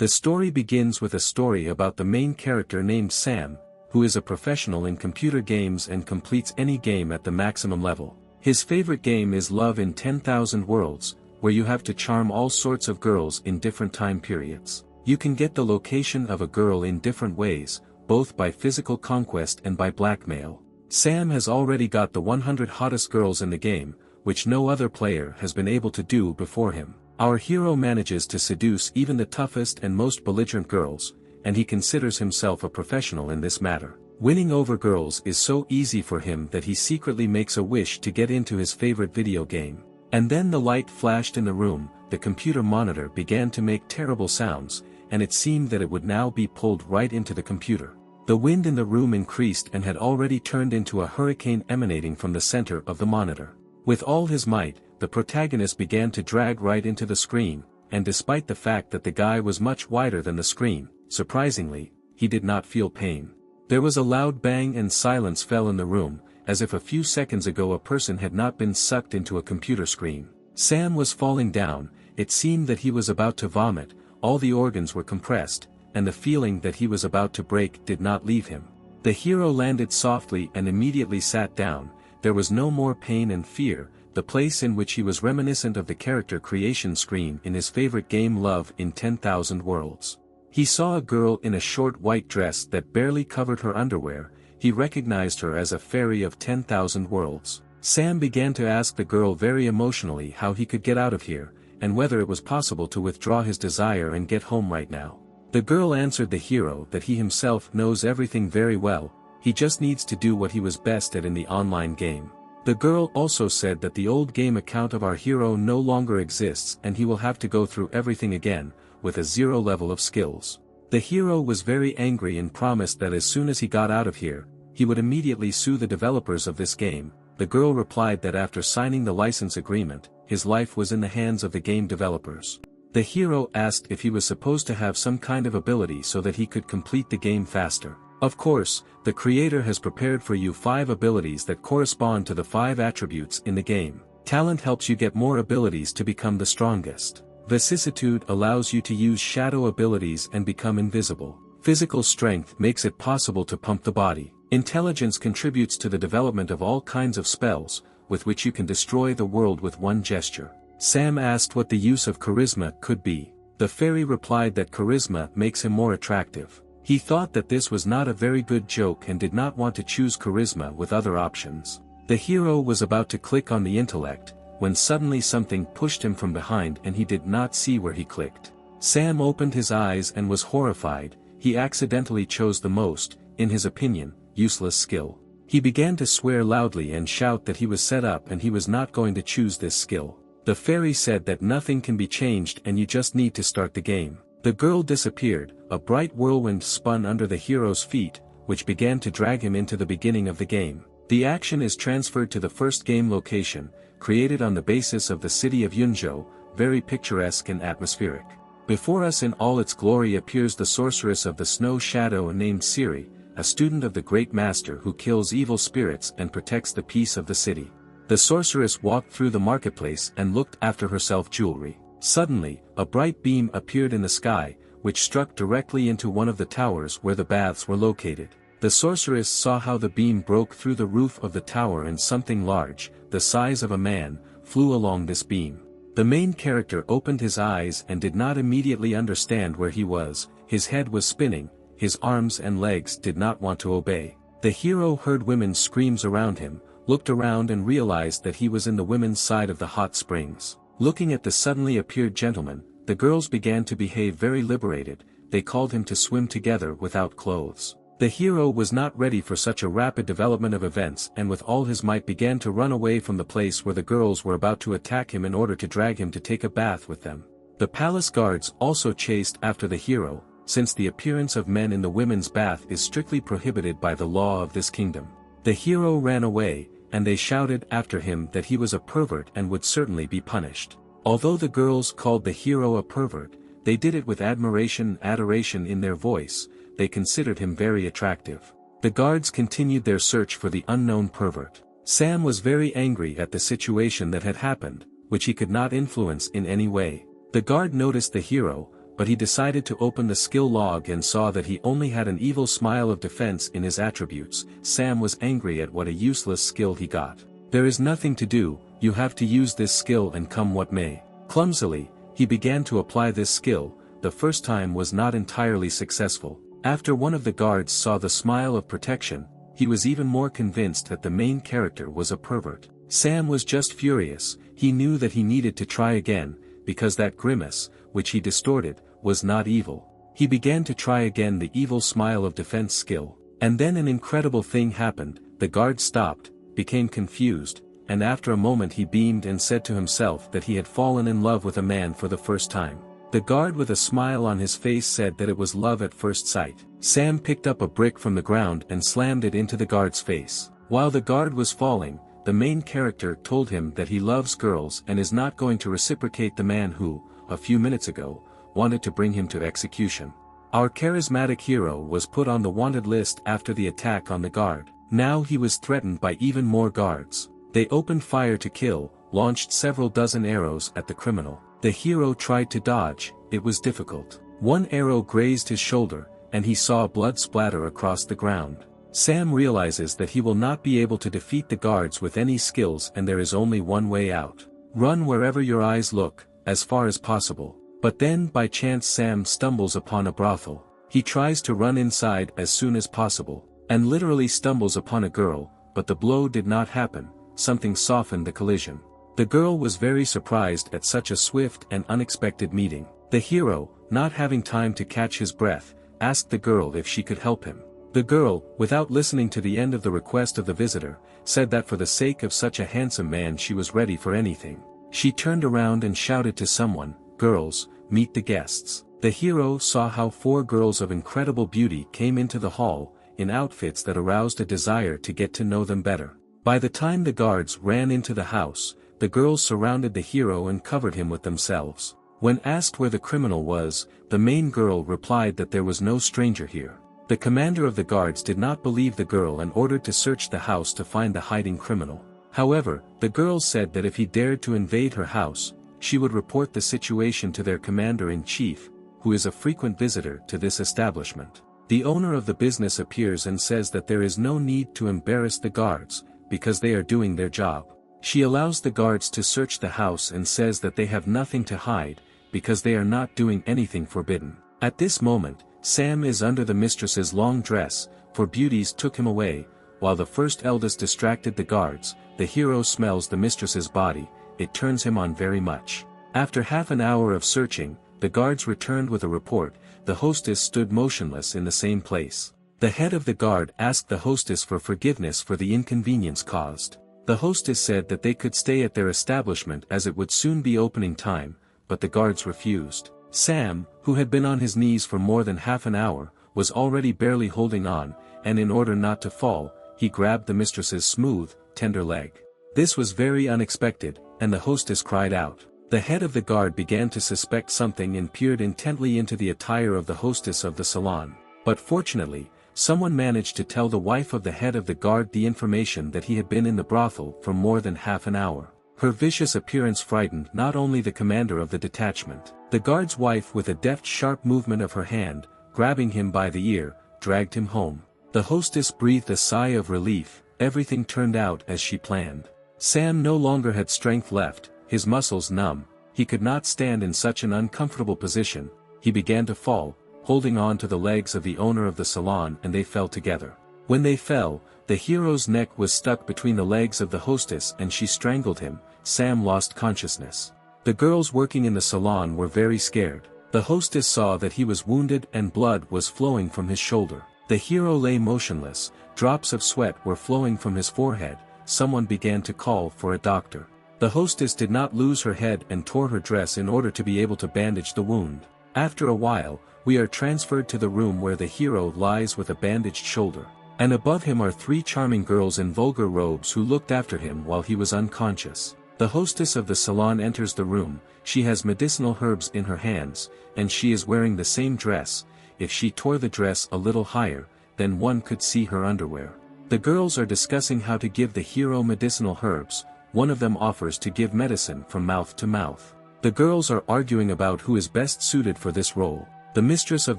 The story begins with a story about the main character named Sam, who is a professional in computer games and completes any game at the maximum level. His favorite game is Love in 10,000 Worlds, where you have to charm all sorts of girls in different time periods. You can get the location of a girl in different ways, both by physical conquest and by blackmail. Sam has already got the 100 hottest girls in the game, which no other player has been able to do before him. Our hero manages to seduce even the toughest and most belligerent girls, and he considers himself a professional in this matter. Winning over girls is so easy for him that he secretly makes a wish to get into his favorite video game. And then the light flashed in the room, the computer monitor began to make terrible sounds, and it seemed that it would now be pulled right into the computer. The wind in the room increased and had already turned into a hurricane emanating from the center of the monitor. With all his might, the protagonist began to drag right into the screen, and despite the fact that the guy was much wider than the screen, surprisingly, he did not feel pain. There was a loud bang and silence fell in the room, as if a few seconds ago a person had not been sucked into a computer screen. Sam was falling down, it seemed that he was about to vomit, all the organs were compressed, and the feeling that he was about to break did not leave him. The hero landed softly and immediately sat down. There was no more pain and fear, the place in which he was reminiscent of the character creation screen in his favorite game Love in 10,000 Worlds. He saw a girl in a short white dress that barely covered her underwear. He recognized her as a fairy of 10,000 Worlds. Sam began to ask the girl very emotionally how he could get out of here, and whether it was possible to withdraw his desire and get home right now. The girl answered the hero that he himself knows everything very well, he just needs to do what he was best at in the online game. The girl also said that the old game account of our hero no longer exists and he will have to go through everything again, with a 0 level of skills. The hero was very angry and promised that as soon as he got out of here, he would immediately sue the developers of this game. The girl replied that after signing the license agreement, his life was in the hands of the game developers. The hero asked if he was supposed to have some kind of ability so that he could complete the game faster. Of course, the creator has prepared for you 5 abilities that correspond to the 5 attributes in the game. Talent helps you get more abilities to become the strongest. Vicissitude allows you to use shadow abilities and become invisible. Physical strength makes it possible to pump the body. Intelligence contributes to the development of all kinds of spells, with which you can destroy the world with one gesture. Sam asked what the use of charisma could be. The fairy replied that charisma makes him more attractive. He thought that this was not a very good joke and did not want to choose charisma with other options. The hero was about to click on the intellect, when suddenly something pushed him from behind and he did not see where he clicked. Sam opened his eyes and was horrified. He accidentally chose the most, in his opinion, useless skill. He began to swear loudly and shout that he was set up and he was not going to choose this skill. The fairy said that nothing can be changed and you just need to start the game. The girl disappeared, a bright whirlwind spun under the hero's feet, which began to drag him into the beginning of the game. The action is transferred to the first game location, created on the basis of the city of Yunzhou, very picturesque and atmospheric. Before us in all its glory appears the sorceress of the snow shadow named Siri, a student of the great master who kills evil spirits and protects the peace of the city. The sorceress walked through the marketplace and looked after herself jewelry. Suddenly, a bright beam appeared in the sky, which struck directly into one of the towers where the baths were located. The sorceress saw how the beam broke through the roof of the tower and something large, the size of a man, flew along this beam. The main character opened his eyes and did not immediately understand where he was. His head was spinning, his arms and legs did not want to obey. The hero heard women's screams around him, looked around and realized that he was in the women's side of the hot springs. Looking at the suddenly appeared gentleman, the girls began to behave very liberated. They called him to swim together without clothes. The hero was not ready for such a rapid development of events and with all his might began to run away from the place where the girls were about to attack him in order to drag him to take a bath with them. The palace guards also chased after the hero, since the appearance of men in the women's bath is strictly prohibited by the law of this kingdom. The hero ran away, and they shouted after him that he was a pervert and would certainly be punished. Although the girls called the hero a pervert, they did it with adoration in their voice. They considered him very attractive. The guards continued their search for the unknown pervert. Sam was very angry at the situation that had happened, which he could not influence in any way. The guard noticed the hero, but he decided to open the skill log and saw that he only had an evil smile of defense in his attributes. Sam was angry at what a useless skill he got. There is nothing to do, you have to use this skill and come what may. Clumsily, he began to apply this skill. The first time was not entirely successful. After one of the guards saw the smile of protection, he was even more convinced that the main character was a pervert. Sam was just furious. He knew that he needed to try again, because that grimace, which he distorted, was not evil. He began to try again the evil smile of defense skill. And then an incredible thing happened. The guard stopped, became confused, and after a moment he beamed and said to himself that he had fallen in love with a man for the first time. The guard with a smile on his face said that it was love at first sight. Sam picked up a brick from the ground and slammed it into the guard's face. While the guard was falling, the main character told him that he loves girls and is not going to reciprocate the man who, a few minutes ago, wanted to bring him to execution. Our charismatic hero was put on the wanted list after the attack on the guard. Now he was threatened by even more guards. They opened fire to kill, launched several dozen arrows at the criminal. The hero tried to dodge. It was difficult. One arrow grazed his shoulder, and he saw blood splatter across the ground. Sam realizes that he will not be able to defeat the guards with any skills and there is only one way out. Run wherever your eyes look, as far as possible. But then by chance Sam stumbles upon a brothel. He tries to run inside as soon as possible, and literally stumbles upon a girl, but the blow did not happen. Something softened the collision. The girl was very surprised at such a swift and unexpected meeting. The hero, not having time to catch his breath, asked the girl if she could help him. The girl, without listening to the end of the request of the visitor, said that for the sake of such a handsome man she was ready for anything. She turned around and shouted to someone, "Girls, meet the guests." The hero saw how 4 girls of incredible beauty came into the hall, in outfits that aroused a desire to get to know them better. By the time the guards ran into the house, the girls surrounded the hero and covered him with themselves. When asked where the criminal was, the main girl replied that there was no stranger here. The commander of the guards did not believe the girl and ordered to search the house to find the hiding criminal. However, the girl said that if he dared to invade her house, she would report the situation to their commander-in-chief, who is a frequent visitor to this establishment. The owner of the business appears and says that there is no need to embarrass the guards, because they are doing their job. She allows the guards to search the house and says that they have nothing to hide, because they are not doing anything forbidden. At this moment, Sam is under the mistress's long dress, for beauties took him away. While the first eldest distracted the guards, the hero smells the mistress's body. It turns him on very much. After half an hour of searching, the guards returned with a report. The hostess stood motionless in the same place. The head of the guard asked the hostess for forgiveness for the inconvenience caused. The hostess said that they could stay at their establishment as it would soon be opening time, but the guards refused. Sam, who had been on his knees for more than half an hour, was already barely holding on, and in order not to fall, he grabbed the mistress's smooth, tender leg. This was very unexpected, and the hostess cried out. The head of the guard began to suspect something and peered intently into the attire of the hostess of the salon. But fortunately, someone managed to tell the wife of the head of the guard the information that he had been in the brothel for more than half an hour. Her vicious appearance frightened not only the commander of the detachment. The guard's wife, with a deft sharp movement of her hand, grabbing him by the ear, dragged him home. The hostess breathed a sigh of relief. Everything turned out as she planned. Sam no longer had strength left, his muscles numb. He could not stand in such an uncomfortable position. He began to fall, holding on to the legs of the owner of the salon, and they fell together. When they fell, the hero's neck was stuck between the legs of the hostess and she strangled him. Sam lost consciousness. The girls working in the salon were very scared. The hostess saw that he was wounded and blood was flowing from his shoulder. The hero lay motionless, drops of sweat were flowing from his forehead. Someone began to call for a doctor. The hostess did not lose her head and tore her dress in order to be able to bandage the wound. After a while, we are transferred to the room where the hero lies with a bandaged shoulder. And above him are 3 charming girls in vulgar robes who looked after him while he was unconscious. The hostess of the salon enters the room. She has medicinal herbs in her hands, and she is wearing the same dress. If she tore the dress a little higher, then one could see her underwear. The girls are discussing how to give the hero medicinal herbs. One of them offers to give medicine from mouth to mouth. The girls are arguing about who is best suited for this role. The mistress of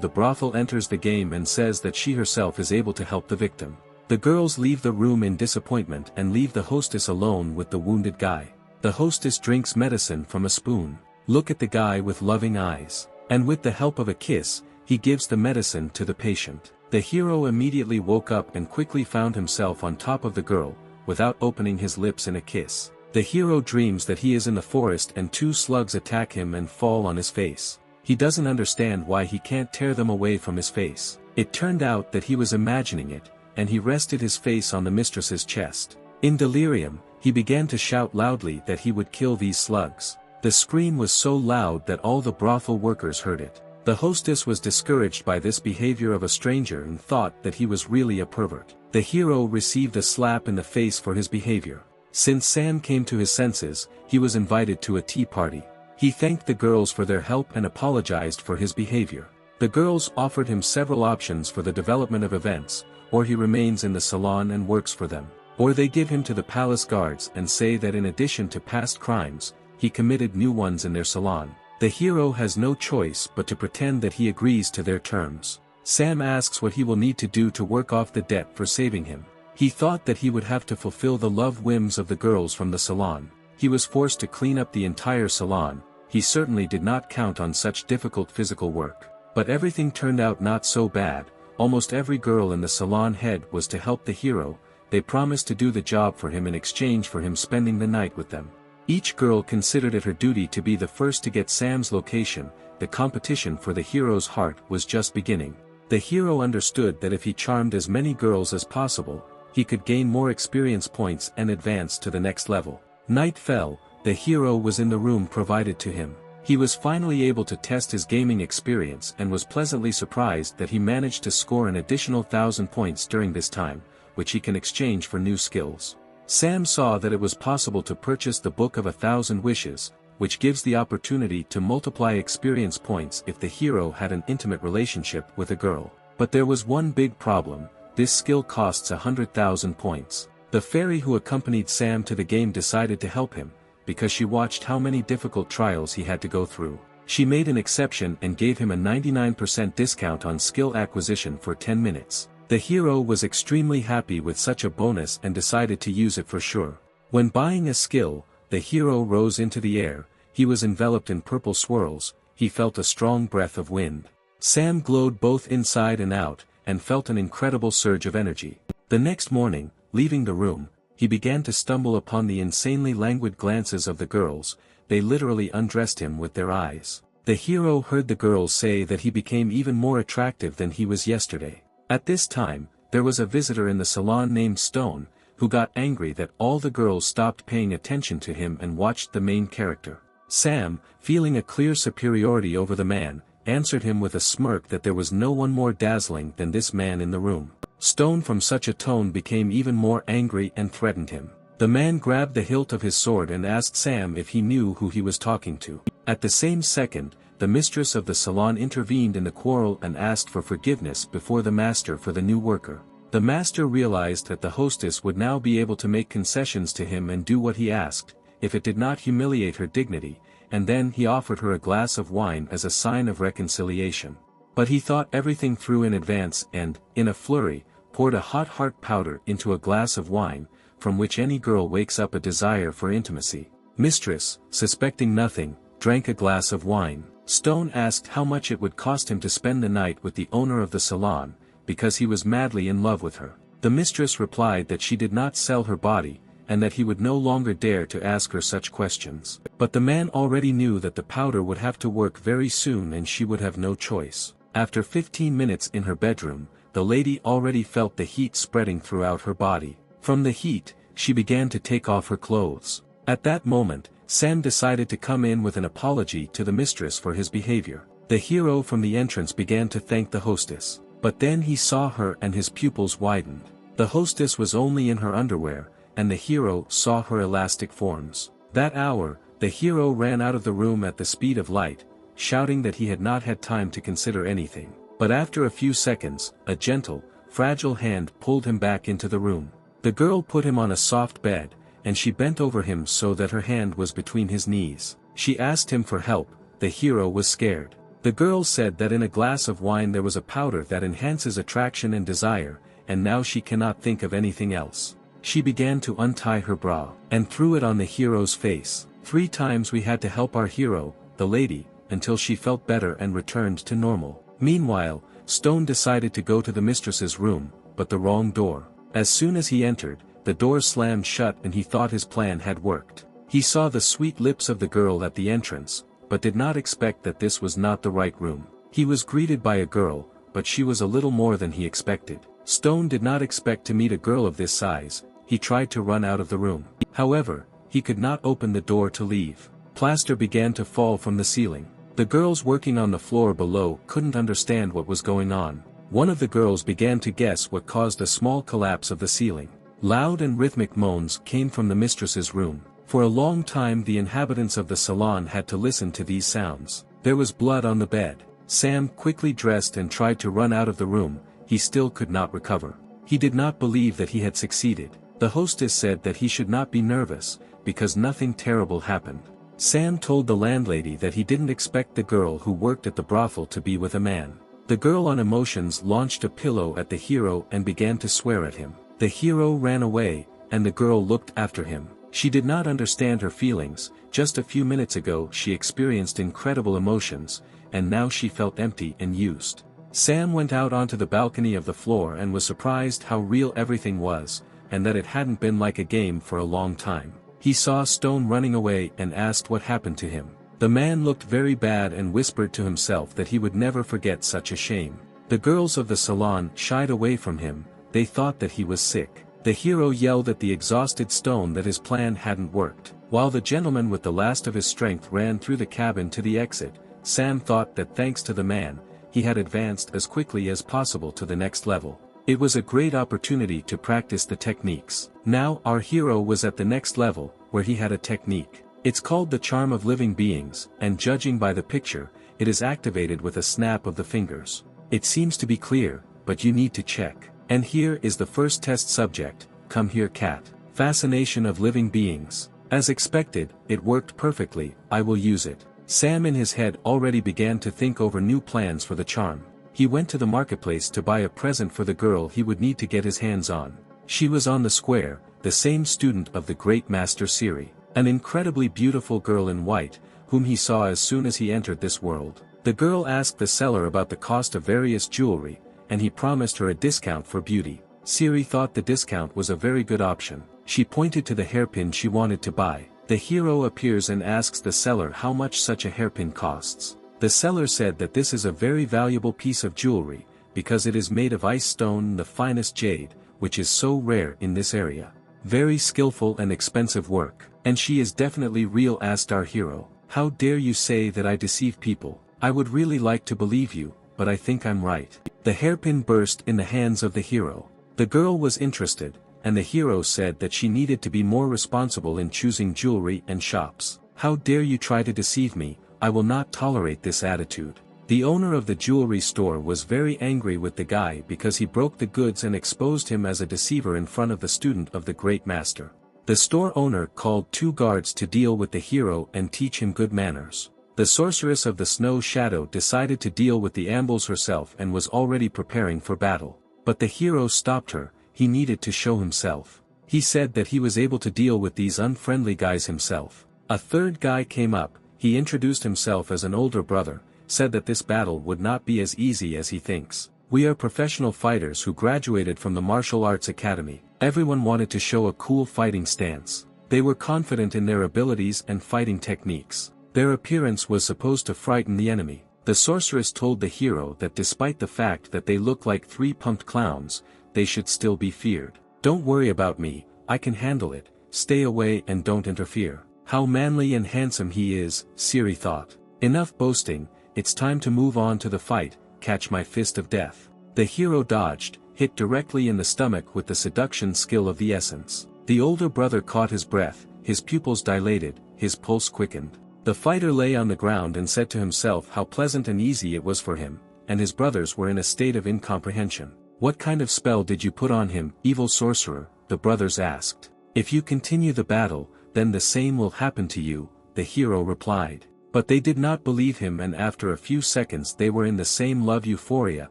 the brothel enters the game and says that she herself is able to help the victim. The girls leave the room in disappointment and leave the hostess alone with the wounded guy. The hostess drinks medicine from a spoon. Look at the guy with loving eyes. And with the help of a kiss, he gives the medicine to the patient. The hero immediately woke up and quickly found himself on top of the girl, without opening his lips in a kiss. The hero dreams that he is in the forest and two slugs attack him and fall on his face. He doesn't understand why he can't tear them away from his face. It turned out that he was imagining it, and he rested his face on the mistress's chest. In delirium, he began to shout loudly that he would kill these slugs. The scream was so loud that all the brothel workers heard it. The hostess was discouraged by this behavior of a stranger and thought that he was really a pervert. The hero received a slap in the face for his behavior. Since Sam came to his senses, he was invited to a tea party. He thanked the girls for their help and apologized for his behavior. The girls offered him several options for the development of events, or he remains in the salon and works for them, or they give him to the palace guards and say that in addition to past crimes, he committed new ones in their salon. The hero has no choice but to pretend that he agrees to their terms. Sam asks what he will need to do to work off the debt for saving him. He thought that he would have to fulfill the love whims of the girls from the salon. He was forced to clean up the entire salon. He certainly did not count on such difficult physical work. But everything turned out not so bad. Almost every girl in the salon head was to help the hero. They promised to do the job for him in exchange for him spending the night with them. Each girl considered it her duty to be the first to get Sam's location. The competition for the hero's heart was just beginning. The hero understood that if he charmed as many girls as possible, he could gain more experience points and advance to the next level. Night fell. The hero was in the room provided to him. He was finally able to test his gaming experience and was pleasantly surprised that he managed to score an additional 1,000 points during this time, which he can exchange for new skills. Sam saw that it was possible to purchase the Book of 1,000 Wishes, which gives the opportunity to multiply experience points if the hero had an intimate relationship with a girl. But there was one big problem: this skill costs 100,000 points. The fairy who accompanied Sam to the game decided to help him, because she watched how many difficult trials he had to go through. She made an exception and gave him a 99% discount on skill acquisition for 10 minutes. The hero was extremely happy with such a bonus and decided to use it for sure. When buying a skill, the hero rose into the air. He was enveloped in purple swirls. He felt a strong breath of wind. Sam glowed both inside and out, and felt an incredible surge of energy. The next morning, leaving the room, he began to stumble upon the insanely languid glances of the girls. They literally undressed him with their eyes. The hero heard the girls say that he became even more attractive than he was yesterday. At this time, there was a visitor in the salon named Stone, who got angry that all the girls stopped paying attention to him and watched the main character. Sam, feeling a clear superiority over the man, answered him with a smirk that there was no one more dazzling than this man in the room. Stone from such a tone became even more angry and threatened him. The man grabbed the hilt of his sword and asked Sam if he knew who he was talking to. At the same second, the mistress of the salon intervened in the quarrel and asked for forgiveness before the master for the new worker. The master realized that the hostess would now be able to make concessions to him and do what he asked, if it did not humiliate her dignity, and then he offered her a glass of wine as a sign of reconciliation. But he thought everything through in advance and, in a flurry, poured a hot heart powder into a glass of wine, from which any girl wakes up a desire for intimacy. Mistress, suspecting nothing, drank a glass of wine. Stone asked how much it would cost him to spend the night with the owner of the salon, because he was madly in love with her. The mistress replied that she did not sell her body, and that he would no longer dare to ask her such questions. But the man already knew that the powder would have to work very soon and she would have no choice. After 15 minutes in her bedroom, the lady already felt the heat spreading throughout her body. From the heat, she began to take off her clothes. At that moment, Sam decided to come in with an apology to the mistress for his behavior. The hero from the entrance began to thank the hostess. But then he saw her and his pupils widened. The hostess was only in her underwear, and the hero saw her elastic forms. That hour, the hero ran out of the room at the speed of light, shouting that he had not had time to consider anything. But after a few seconds, a gentle, fragile hand pulled him back into the room. The girl put him on a soft bed, and she bent over him so that her hand was between his knees. She asked him for help. The hero was scared. The girl said that in a glass of wine there was a powder that enhances attraction and desire, and now she cannot think of anything else. She began to untie her bra, and threw it on the hero's face. 3 times we had to help our hero, the lady, until she felt better and returned to normal. Meanwhile, Stone decided to go to the mistress's room, but the wrong door. As soon as he entered, the door slammed shut and he thought his plan had worked. He saw the sweet lips of the girl at the entrance, but did not expect that this was not the right room. He was greeted by a girl, but she was a little more than he expected. Stone did not expect to meet a girl of this size. He tried to run out of the room. However, he could not open the door to leave. Plaster began to fall from the ceiling. The girls working on the floor below couldn't understand what was going on. One of the girls began to guess what caused a small collapse of the ceiling. Loud and rhythmic moans came from the mistress's room. For a long time the inhabitants of the salon had to listen to these sounds. There was blood on the bed. Sam quickly dressed and tried to run out of the room. He still could not recover. He did not believe that he had succeeded. The hostess said that he should not be nervous, because nothing terrible happened. Sam told the landlady that he didn't expect the girl who worked at the brothel to be with a man. The girl on emotions launched a pillow at the hero and began to swear at him. The hero ran away, and the girl looked after him. She did not understand her feelings. Just a few minutes ago she experienced incredible emotions, and now she felt empty and used. Sam went out onto the balcony of the floor and was surprised how real everything was, and that it hadn't been like a game for a long time. He saw Stone running away and asked what happened to him. The man looked very bad and whispered to himself that he would never forget such a shame. The girls of the salon shied away from him. They thought that he was sick. The hero yelled at the exhausted Stone that his plan hadn't worked. While the gentleman with the last of his strength ran through the cabin to the exit, Sam thought that thanks to the man, he had advanced as quickly as possible to the next level. It was a great opportunity to practice the techniques. Now our hero was at the next level, where he had a technique. It's called the Charm of Living Beings, and judging by the picture, it is activated with a snap of the fingers. It seems to be clear, but you need to check. And here is the first test subject. Come here, cat. Fascination of living beings. As expected, it worked perfectly. I will use it. Sam in his head already began to think over new plans for the charm. He went to the marketplace to buy a present for the girl he would need to get his hands on. She was on the square, the same student of the great master Siri, an incredibly beautiful girl in white, whom he saw as soon as he entered this world. The girl asked the seller about the cost of various jewelry, and he promised her a discount for beauty. Siri thought the discount was a very good option. She pointed to the hairpin she wanted to buy. The hero appears and asks the seller how much such a hairpin costs. The seller said that this is a very valuable piece of jewelry, because it is made of ice stone, the finest jade, which is so rare in this area. Very skillful and expensive work. And she is definitely real, asked our hero. How dare you say that I deceive people? I would really like to believe you, but I think I'm right. The hairpin burst in the hands of the hero. The girl was interested, and the hero said that she needed to be more responsible in choosing jewelry and shops. How dare you try to deceive me? I will not tolerate this attitude. The owner of the jewelry store was very angry with the guy because he broke the goods and exposed him as a deceiver in front of the student of the great master. The store owner called 2 guards to deal with the hero and teach him good manners. The sorceress of the snow shadow decided to deal with the ambles herself and was already preparing for battle. But the hero stopped her. He needed to show himself. He said that he was able to deal with these unfriendly guys himself. A 3rd guy came up. He introduced himself as an older brother, said that this battle would not be as easy as he thinks. We are professional fighters who graduated from the martial arts academy. Everyone wanted to show a cool fighting stance. They were confident in their abilities and fighting techniques. Their appearance was supposed to frighten the enemy. The sorceress told the hero that despite the fact that they look like 3 pumped clowns, they should still be feared. Don't worry about me, I can handle it. Stay away and don't interfere. How manly and handsome he is, Siri thought. Enough boasting, it's time to move on to the fight. Catch my fist of death. The hero dodged, hit directly in the stomach with the seduction skill of the essence. The older brother caught his breath, his pupils dilated, his pulse quickened. The fighter lay on the ground and said to himself how pleasant and easy it was for him, and his brothers were in a state of incomprehension. What kind of spell did you put on him, evil sorcerer? The brothers asked. If you continue the battle, then the same will happen to you. the hero replied. But they did not believe him, and after a few seconds they were in the same love euphoria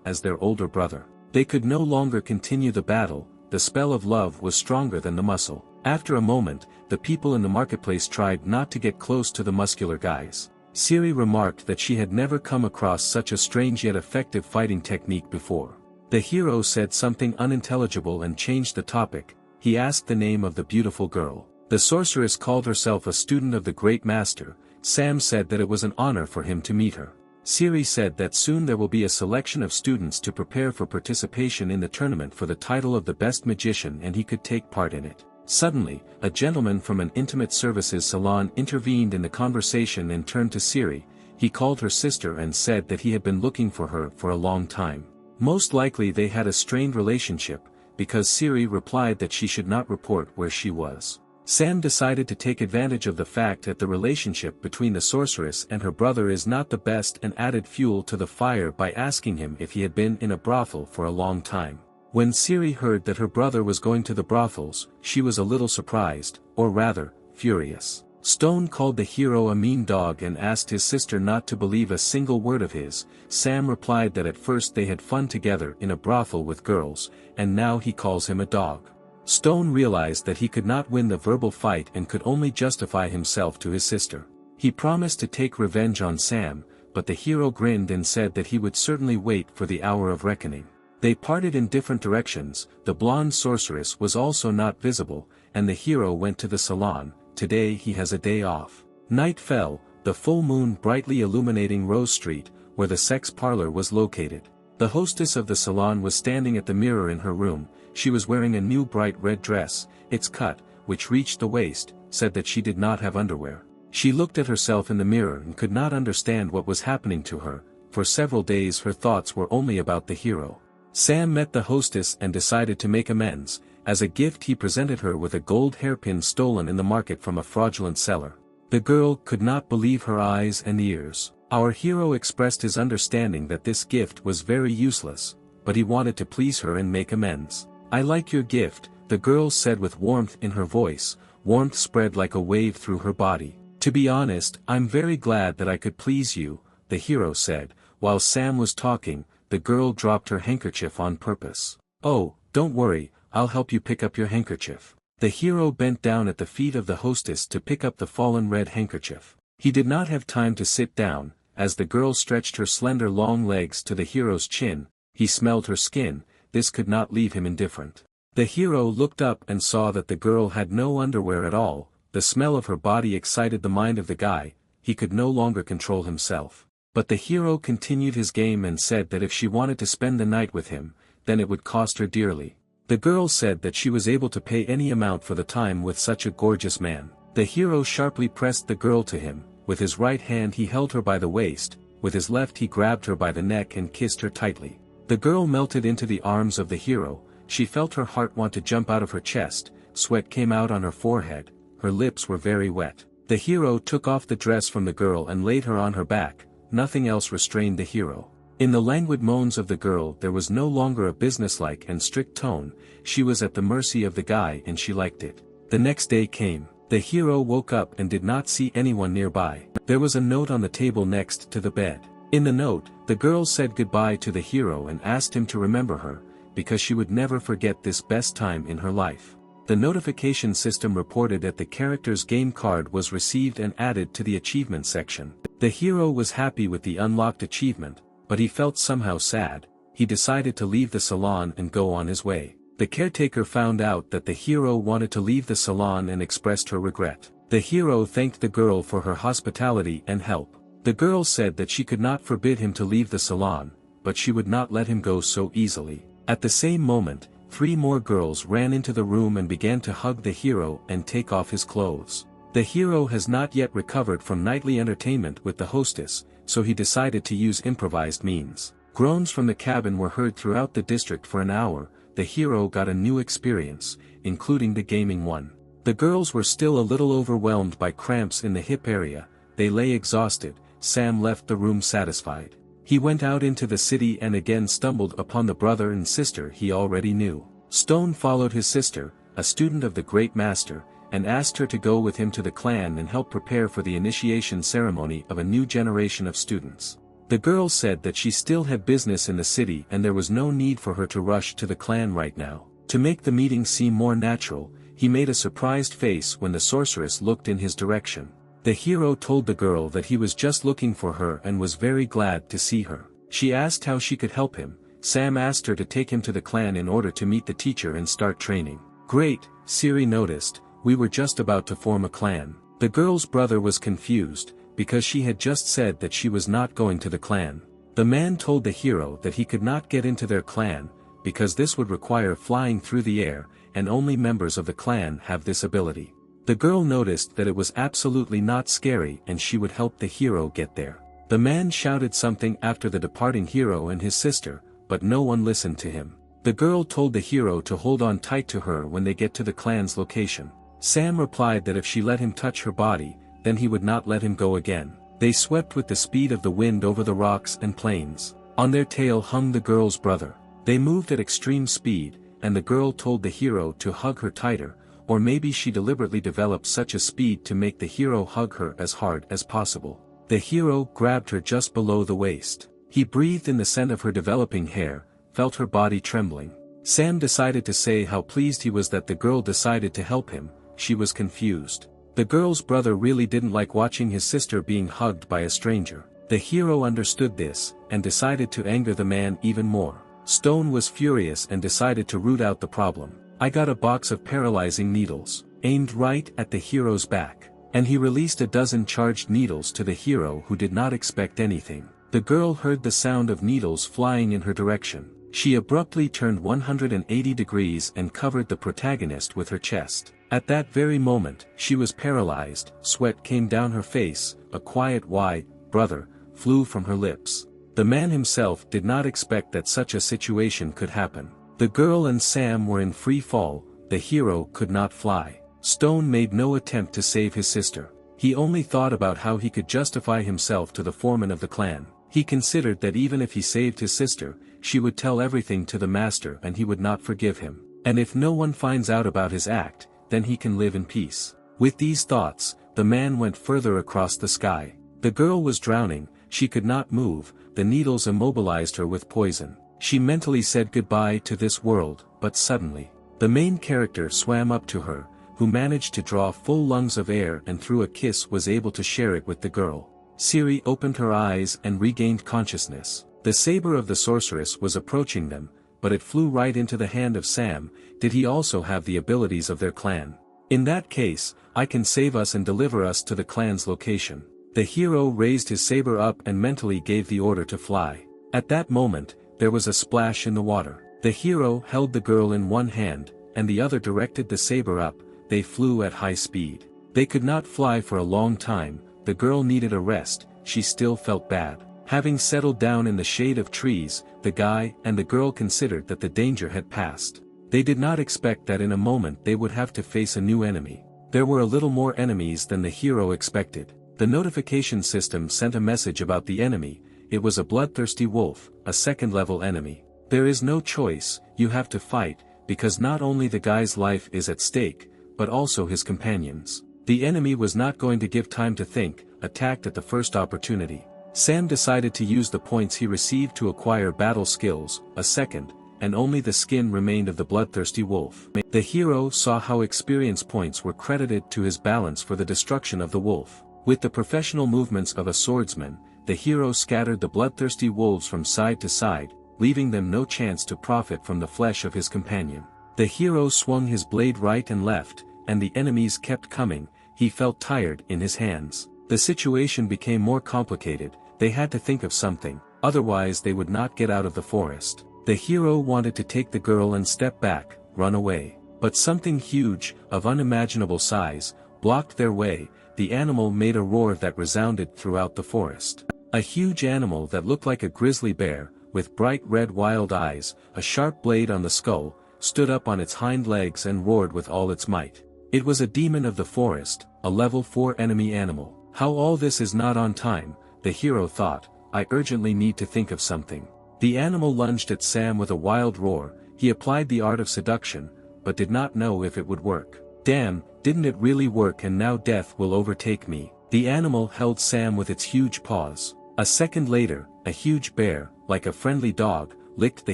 as their older brother. They could no longer continue the battle, the spell of love was stronger than the muscle. After a moment, the people in the marketplace tried not to get close to the muscular guys. Siri remarked that she had never come across such a strange yet effective fighting technique before. The hero said something unintelligible and changed the topic. He asked the name of the beautiful girl. The sorceress called herself a student of the great master. Sam said that it was an honor for him to meet her. Siri said that soon there will be a selection of students to prepare for participation in the tournament for the title of the best magician, and he could take part in it. Suddenly, a gentleman from an intimate services salon intervened in the conversation and turned to Siri. He called her sister and said that he had been looking for her for a long time. Most likely they had a strained relationship, because Siri replied that she should not report where she was. Sam decided to take advantage of the fact that the relationship between the sorceress and her brother is not the best, and added fuel to the fire by asking him if he had been in a brothel for a long time. When Siri heard that her brother was going to the brothels, she was a little surprised, or rather, furious. Stone called the hero a mean dog and asked his sister not to believe a single word of his. Sam replied that at first they had fun together in a brothel with girls, and now he calls him a dog. Stone realized that he could not win the verbal fight and could only justify himself to his sister. He promised to take revenge on Sam, but the hero grinned and said that he would certainly wait for the hour of reckoning. They parted in different directions. The blonde sorceress was also not visible, and the hero went to the salon. Today he has a day off. Night fell, the full moon brightly illuminating Rose Street, where the sex parlor was located. The hostess of the salon was standing at the mirror in her room. She was wearing a new bright red dress. Its cut, which reached the waist, said that she did not have underwear. She looked at herself in the mirror and could not understand what was happening to her. For several days her thoughts were only about the hero. Sam met the hostess and decided to make amends. As a gift he presented her with a gold hairpin stolen in the market from a fraudulent seller. The girl could not believe her eyes and ears. Our hero expressed his understanding that this gift was very useless, but he wanted to please her and make amends. "I like your gift," the girl said with warmth in her voice. Warmth spread like a wave through her body. "To be honest, I'm very glad that I could please you," the hero said. While Sam was talking, the girl dropped her handkerchief on purpose. "Oh, don't worry, I'll help you pick up your handkerchief." The hero bent down at the feet of the hostess to pick up the fallen red handkerchief. He did not have time to sit down. As the girl stretched her slender long legs to the hero's chin, he smelled her skin. This could not leave him indifferent. The hero looked up and saw that the girl had no underwear at all. The smell of her body excited the mind of the guy. He could no longer control himself. But the hero continued his game and said that if she wanted to spend the night with him, then it would cost her dearly. The girl said that she was able to pay any amount for the time with such a gorgeous man. The hero sharply pressed the girl to him. With his right hand he held her by the waist, with his left he grabbed her by the neck and kissed her tightly. The girl melted into the arms of the hero. She felt her heart want to jump out of her chest. Sweat came out on her forehead. Her lips were very wet. The hero took off the dress from the girl and laid her on her back. Nothing else restrained the hero. In the languid moans of the girl there was no longer a businesslike and strict tone. She was at the mercy of the guy and she liked it. The next day came. The hero woke up and did not see anyone nearby. There was a note on the table next to the bed. In the note, the girl said goodbye to the hero and asked him to remember her, because she would never forget this best time in her life. The notification system reported that the character's game card was received and added to the achievement section. The hero was happy with the unlocked achievement, but he felt somehow sad. He decided to leave the salon and go on his way. The caretaker found out that the hero wanted to leave the salon and expressed her regret. The hero thanked the girl for her hospitality and help. The girl said that she could not forbid him to leave the salon, but she would not let him go so easily. At the same moment, 3 more girls ran into the room and began to hug the hero and take off his clothes. The hero has not yet recovered from nightly entertainment with the hostess, so he decided to use improvised means. Groans from the cabin were heard throughout the district for an hour. The hero got a new experience, including the gaming one. The girls were still a little overwhelmed by cramps in the hip area. They lay exhausted. Sam left the room satisfied. He went out into the city and again stumbled upon the brother and sister he already knew. Stone followed his sister, a student of the great master. and asked her to go with him to the clan and help prepare for the initiation ceremony of a new generation of students. The girl said that she still had business in the city and there was no need for her to rush to the clan right now. To make the meeting seem more natural, he made a surprised face when the sorceress looked in his direction. The hero told the girl that he was just looking for her and was very glad to see her. She asked how she could help him. Sam asked her to take him to the clan in order to meet the teacher and start training. Great, Siri noticed, we were just about to form a clan. The girl's brother was confused, because she had just said that she was not going to the clan. The man told the hero that he could not get into their clan, because this would require flying through the air, and only members of the clan have this ability. The girl noticed that it was absolutely not scary and she would help the hero get there. The man shouted something after the departing hero and his sister, but no one listened to him. The girl told the hero to hold on tight to her when they get to the clan's location. Sam replied that if she let him touch her body, then he would not let him go again. They swept with the speed of the wind over the rocks and plains. On their tail hung the girl's brother. They moved at extreme speed, and the girl told the hero to hug her tighter, or maybe she deliberately developed such a speed to make the hero hug her as hard as possible. The hero grabbed her just below the waist. He breathed in the scent of her developing hair, felt her body trembling. Sam decided to say how pleased he was that the girl decided to help him. She was confused. The girl's brother really didn't like watching his sister being hugged by a stranger. The hero understood this, and decided to anger the man even more. Stone was furious and decided to root out the problem. I got a box of paralyzing needles, aimed right at the hero's back. And he released a dozen charged needles to the hero who did not expect anything. The girl heard the sound of needles flying in her direction. She abruptly turned 180 degrees and covered the protagonist with her chest. At that very moment, she was paralyzed, sweat came down her face, a quiet "Why, brother," flew from her lips. The man himself did not expect that such a situation could happen. The girl and Sam were in free fall, the hero could not fly. Stone made no attempt to save his sister. He only thought about how he could justify himself to the foreman of the clan. He considered that even if he saved his sister, she would tell everything to the master and he would not forgive him. And if no one finds out about his act, then he can live in peace. With these thoughts, the man went further across the sky. The girl was drowning, she could not move, the needles immobilized her with poison. She mentally said goodbye to this world, but suddenly, the main character swam up to her, who managed to draw full lungs of air and through a kiss was able to share it with the girl. Siri opened her eyes and regained consciousness. The saber of the sorceress was approaching them, but it flew right into the hand of Sam. Did he also have the abilities of their clan? In that case, I can save us and deliver us to the clan's location. The hero raised his saber up and mentally gave the order to fly. At that moment, there was a splash in the water. The hero held the girl in one hand, and the other directed the saber up. They flew at high speed. They could not fly for a long time, the girl needed a rest, she still felt bad. Having settled down in the shade of trees, the guy and the girl considered that the danger had passed. They did not expect that in a moment they would have to face a new enemy. There were a little more enemies than the hero expected. The notification system sent a message about the enemy. It was a bloodthirsty wolf, a second-level enemy. There is no choice, you have to fight, because not only the guy's life is at stake, but also his companions. The enemy was not going to give time to think, attacked at the first opportunity. Sam decided to use the points he received to acquire battle skills, a second, and only the skin remained of the bloodthirsty wolf. The hero saw how experience points were credited to his balance for the destruction of the wolf. With the professional movements of a swordsman, the hero scattered the bloodthirsty wolves from side to side, leaving them no chance to profit from the flesh of his companion. The hero swung his blade right and left, and the enemies kept coming. He felt tired in his hands. The situation became more complicated, they had to think of something, otherwise they would not get out of the forest. The hero wanted to take the girl and step back, run away. But something huge, of unimaginable size, blocked their way. The animal made a roar that resounded throughout the forest. A huge animal that looked like a grizzly bear, with bright red wild eyes, a sharp blade on the skull, stood up on its hind legs and roared with all its might. It was a demon of the forest, a level 4 enemy animal. How all this is not on time, the hero thought, I urgently need to think of something. The animal lunged at Sam with a wild roar. He applied the art of seduction, but did not know if it would work. Damn, didn't it really work, and now death will overtake me. The animal held Sam with its huge paws. A second later, a huge bear, like a friendly dog, licked the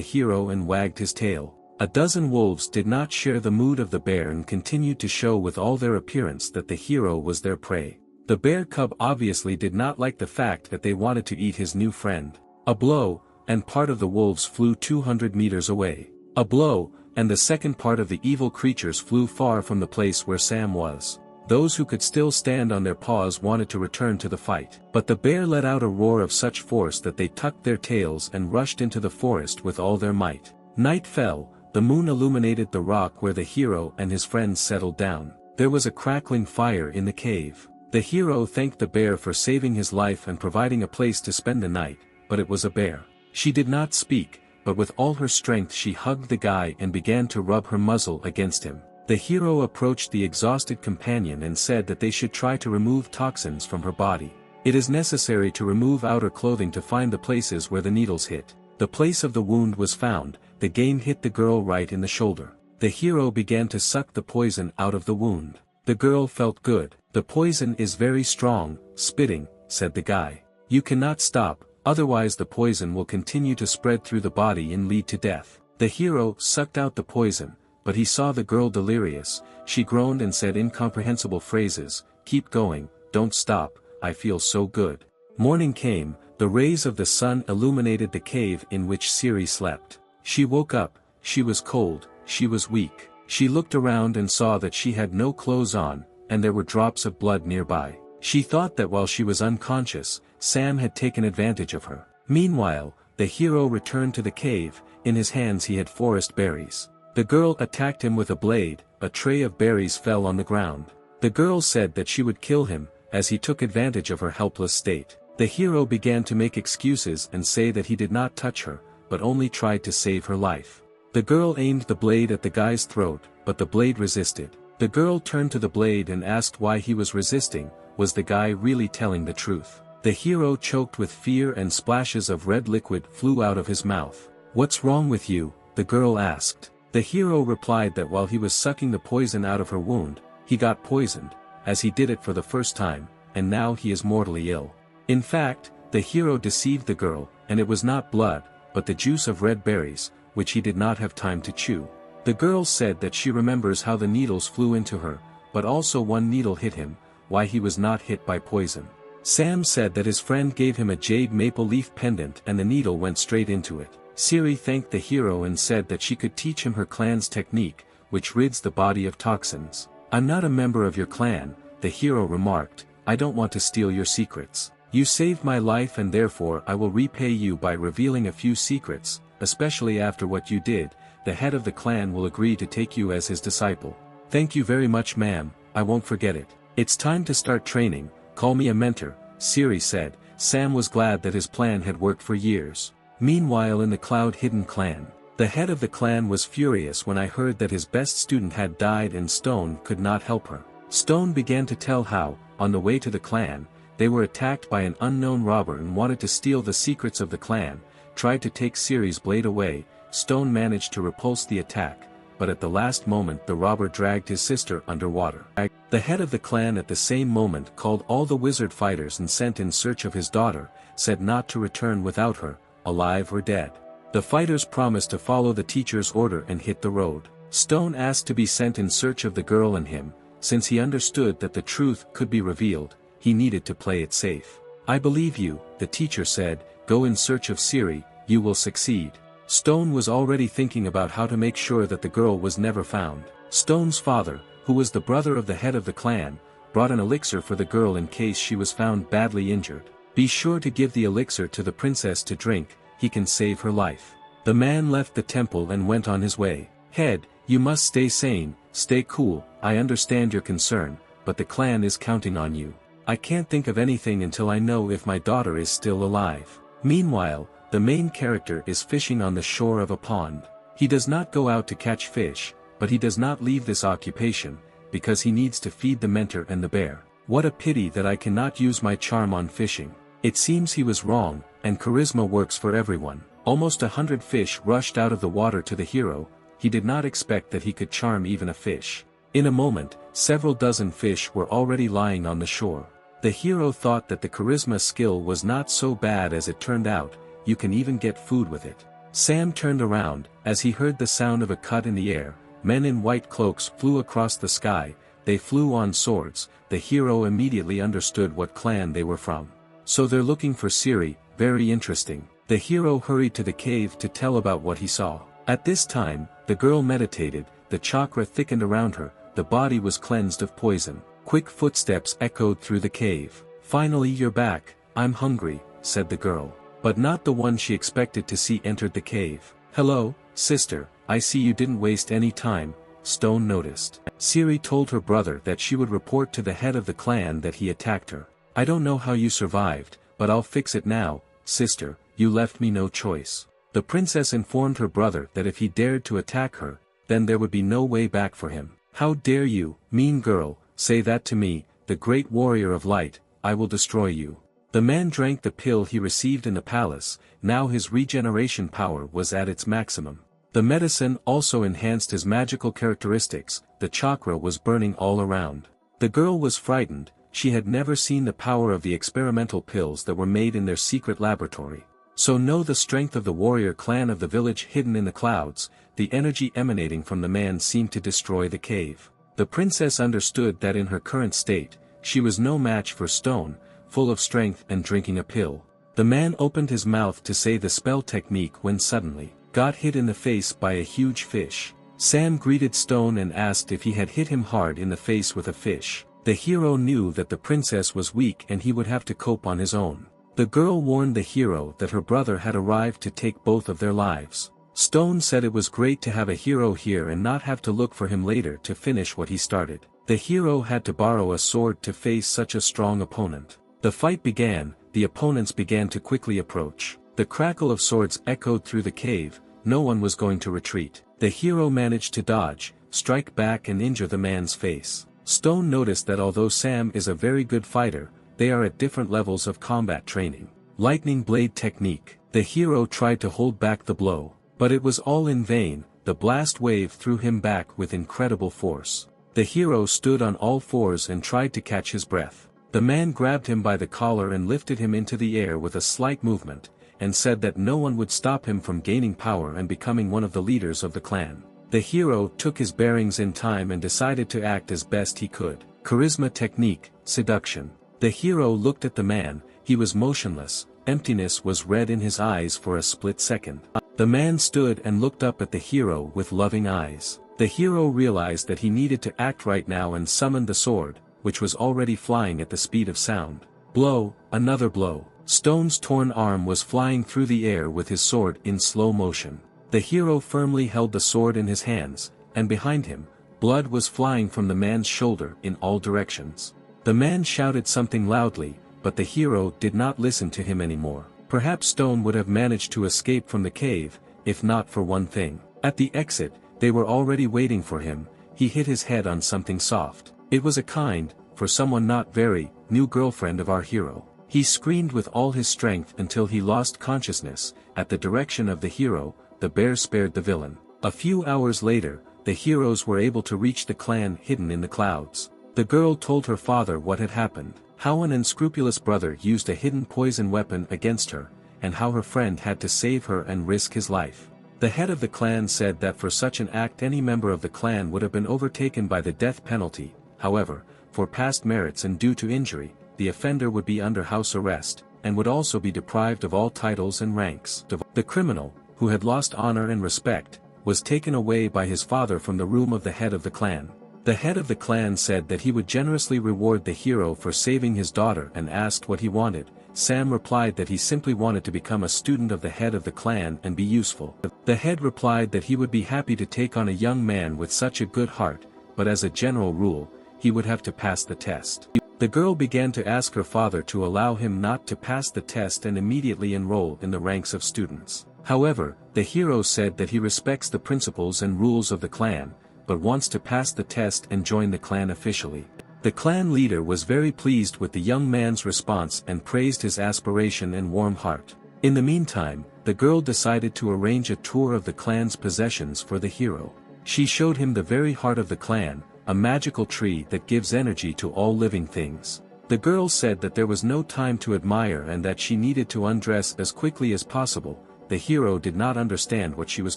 hero and wagged his tail. A dozen wolves did not share the mood of the bear and continued to show with all their appearance that the hero was their prey. The bear cub obviously did not like the fact that they wanted to eat his new friend. A blow, and part of the wolves flew 200 meters away. A blow, and the second part of the evil creatures flew far from the place where Sam was. Those who could still stand on their paws wanted to return to the fight. But the bear let out a roar of such force that they tucked their tails and rushed into the forest with all their might. Night fell, the moon illuminated the rock where the hero and his friends settled down. There was a crackling fire in the cave. The hero thanked the bear for saving his life and providing a place to spend the night, but it was a bear. She did not speak, but with all her strength she hugged the guy and began to rub her muzzle against him. The hero approached the exhausted companion and said that they should try to remove toxins from her body. It is necessary to remove outer clothing to find the places where the needles hit. The place of the wound was found, the game hit the girl right in the shoulder. The hero began to suck the poison out of the wound. The girl felt good. The poison is very strong, spitting, said the guy. You cannot stop, otherwise the poison will continue to spread through the body and lead to death. The hero sucked out the poison, but he saw the girl delirious. She groaned and said incomprehensible phrases. Keep going, don't stop, I feel so good. Morning came, the rays of the sun illuminated the cave in which Siri slept. She woke up, she was cold, she was weak. She looked around and saw that she had no clothes on, and there were drops of blood nearby. She thought that while she was unconscious, Sam had taken advantage of her. Meanwhile, the hero returned to the cave. In his hands he had forest berries. The girl attacked him with a blade, a tray of berries fell on the ground. The girl said that she would kill him, as he took advantage of her helpless state. The hero began to make excuses and say that he did not touch her, but only tried to save her life. The girl aimed the blade at the guy's throat, but the blade resisted. The girl turned to the blade and asked why he was resisting. Was the guy really telling the truth? The hero choked with fear and splashes of red liquid flew out of his mouth. What's wrong with you? The girl asked. The hero replied that while he was sucking the poison out of her wound, he got poisoned, as he did it for the first time, and now he is mortally ill. In fact, the hero deceived the girl, and it was not blood, but the juice of red berries, which he did not have time to chew. The girl said that she remembers how the needles flew into her, but also one needle hit him, why he was not hit by poison. Sam said that his friend gave him a jade maple leaf pendant and the needle went straight into it. Siri thanked the hero and said that she could teach him her clan's technique, which rids the body of toxins. I'm not a member of your clan, the hero remarked. I don't want to steal your secrets. You saved my life and therefore I will repay you by revealing a few secrets, especially after what you did. The head of the clan will agree to take you as his disciple. Thank you very much, ma'am, I won't forget it. It's time to start training, call me a mentor, Siri said. Sam was glad that his plan had worked for years. Meanwhile in the cloud-hidden clan, the head of the clan was furious when I heard that his best student had died and Stone could not help her. Stone began to tell how, on the way to the clan, they were attacked by an unknown robber and wanted to steal the secrets of the clan, tried to take Siri's blade away. Stone managed to repulse the attack, but at the last moment the robber dragged his sister underwater. The head of the clan at the same moment called all the wizard fighters and sent in search of his daughter, said not to return without her, alive or dead. The fighters promised to follow the teacher's order and hit the road. Stone asked to be sent in search of the girl and him, since he understood that the truth could be revealed, he needed to play it safe. I believe you, the teacher said, go in search of Siri, you will succeed. Stone was already thinking about how to make sure that the girl was never found. Stone's father, who was the brother of the head of the clan, brought an elixir for the girl in case she was found badly injured. Be sure to give the elixir to the princess to drink, he can save her life. The man left the temple and went on his way. Head, you must stay sane, stay cool, I understand your concern, but the clan is counting on you. I can't think of anything until I know if my daughter is still alive. Meanwhile, the main character is fishing on the shore of a pond. He does not go out to catch fish, but he does not leave this occupation, because he needs to feed the mentor and the bear. What a pity that I cannot use my charm on fishing. It seems he was wrong, and charisma works for everyone. Almost 100 fish rushed out of the water to the hero. He did not expect that he could charm even a fish. In a moment, several dozen fish were already lying on the shore. The hero thought that the charisma skill was not so bad as it turned out, you can even get food with it. Sam turned around, as he heard the sound of a cut in the air. Men in white cloaks flew across the sky, they flew on swords. The hero immediately understood what clan they were from. So they're looking for Siri, very interesting. The hero hurried to the cave to tell about what he saw. At this time, the girl meditated, the chakra thickened around her, the body was cleansed of poison. Quick footsteps echoed through the cave. "Finally you're back, I'm hungry," said the girl. But not the one she expected to see entered the cave. "Hello, sister, I see you didn't waste any time," Stone noticed. Siri told her brother that she would report to the head of the clan that he attacked her. "I don't know how you survived, but I'll fix it now, sister, you left me no choice." The princess informed her brother that if he dared to attack her, then there would be no way back for him. "How dare you, mean girl, say that to me, the great warrior of light, I will destroy you." The man drank the pill he received in the palace, now his regeneration power was at its maximum. The medicine also enhanced his magical characteristics, the chakra was burning all around. The girl was frightened, she had never seen the power of the experimental pills that were made in their secret laboratory. So know the strength of the warrior clan of the village hidden in the clouds, the energy emanating from the man seemed to destroy the cave. The princess understood that in her current state, she was no match for Stone, full of strength and drinking a pill. The man opened his mouth to say the spell technique when suddenly, got hit in the face by a huge fish. Sam greeted Stone and asked if he had hit him hard in the face with a fish. The hero knew that the princess was weak and he would have to cope on his own. The girl warned the hero that her brother had arrived to take both of their lives. Stone said it was great to have a hero here and not have to look for him later to finish what he started. The hero had to borrow a sword to face such a strong opponent. The fight began, the opponents began to quickly approach. The crackle of swords echoed through the cave, no one was going to retreat. The hero managed to dodge, strike back and injure the man's face. Stone noticed that although Sam is a very good fighter, they are at different levels of combat training. Lightning blade technique. The hero tried to hold back the blow, but it was all in vain, the blast wave threw him back with incredible force. The hero stood on all fours and tried to catch his breath. The man grabbed him by the collar and lifted him into the air with a slight movement, and said that no one would stop him from gaining power and becoming one of the leaders of the clan. The hero took his bearings in time and decided to act as best he could. Charisma technique, seduction. The hero looked at the man, he was motionless, emptiness was red in his eyes for a split second. The man stood and looked up at the hero with loving eyes. The hero realized that he needed to act right now and summoned the sword, which was already flying at the speed of sound. Blow, another blow. Stone's torn arm was flying through the air with his sword in slow motion. The hero firmly held the sword in his hands, and behind him, blood was flying from the man's shoulder in all directions. The man shouted something loudly, but the hero did not listen to him anymore. Perhaps Stone would have managed to escape from the cave, if not for one thing. At the exit, they were already waiting for him. He hit his head on something soft. It was a kind, for someone not very, new girlfriend of our hero. He screamed with all his strength until he lost consciousness. At the direction of the hero, the bear spared the villain. A few hours later, the heroes were able to reach the clan hidden in the clouds. The girl told her father what had happened, how an unscrupulous brother used a hidden poison weapon against her, and how her friend had to save her and risk his life. The head of the clan said that for such an act any member of the clan would have been overtaken by the death penalty. However, for past merits and due to injury, the offender would be under house arrest, and would also be deprived of all titles and ranks. The criminal, who had lost honor and respect, was taken away by his father from the room of the head of the clan. The head of the clan said that he would generously reward the hero for saving his daughter and asked what he wanted. Sam replied that he simply wanted to become a student of the head of the clan and be useful. The head replied that he would be happy to take on a young man with such a good heart, but as a general rule, he would have to pass the test. The girl began to ask her father to allow him not to pass the test and immediately enroll in the ranks of students. However, the hero said that he respects the principles and rules of the clan, but wants to pass the test and join the clan officially. The clan leader was very pleased with the young man's response and praised his aspiration and warm heart. In the meantime, the girl decided to arrange a tour of the clan's possessions for the hero. She showed him the very heart of the clan, a magical tree that gives energy to all living things. The girl said that there was no time to admire and that she needed to undress as quickly as possible. The hero did not understand what she was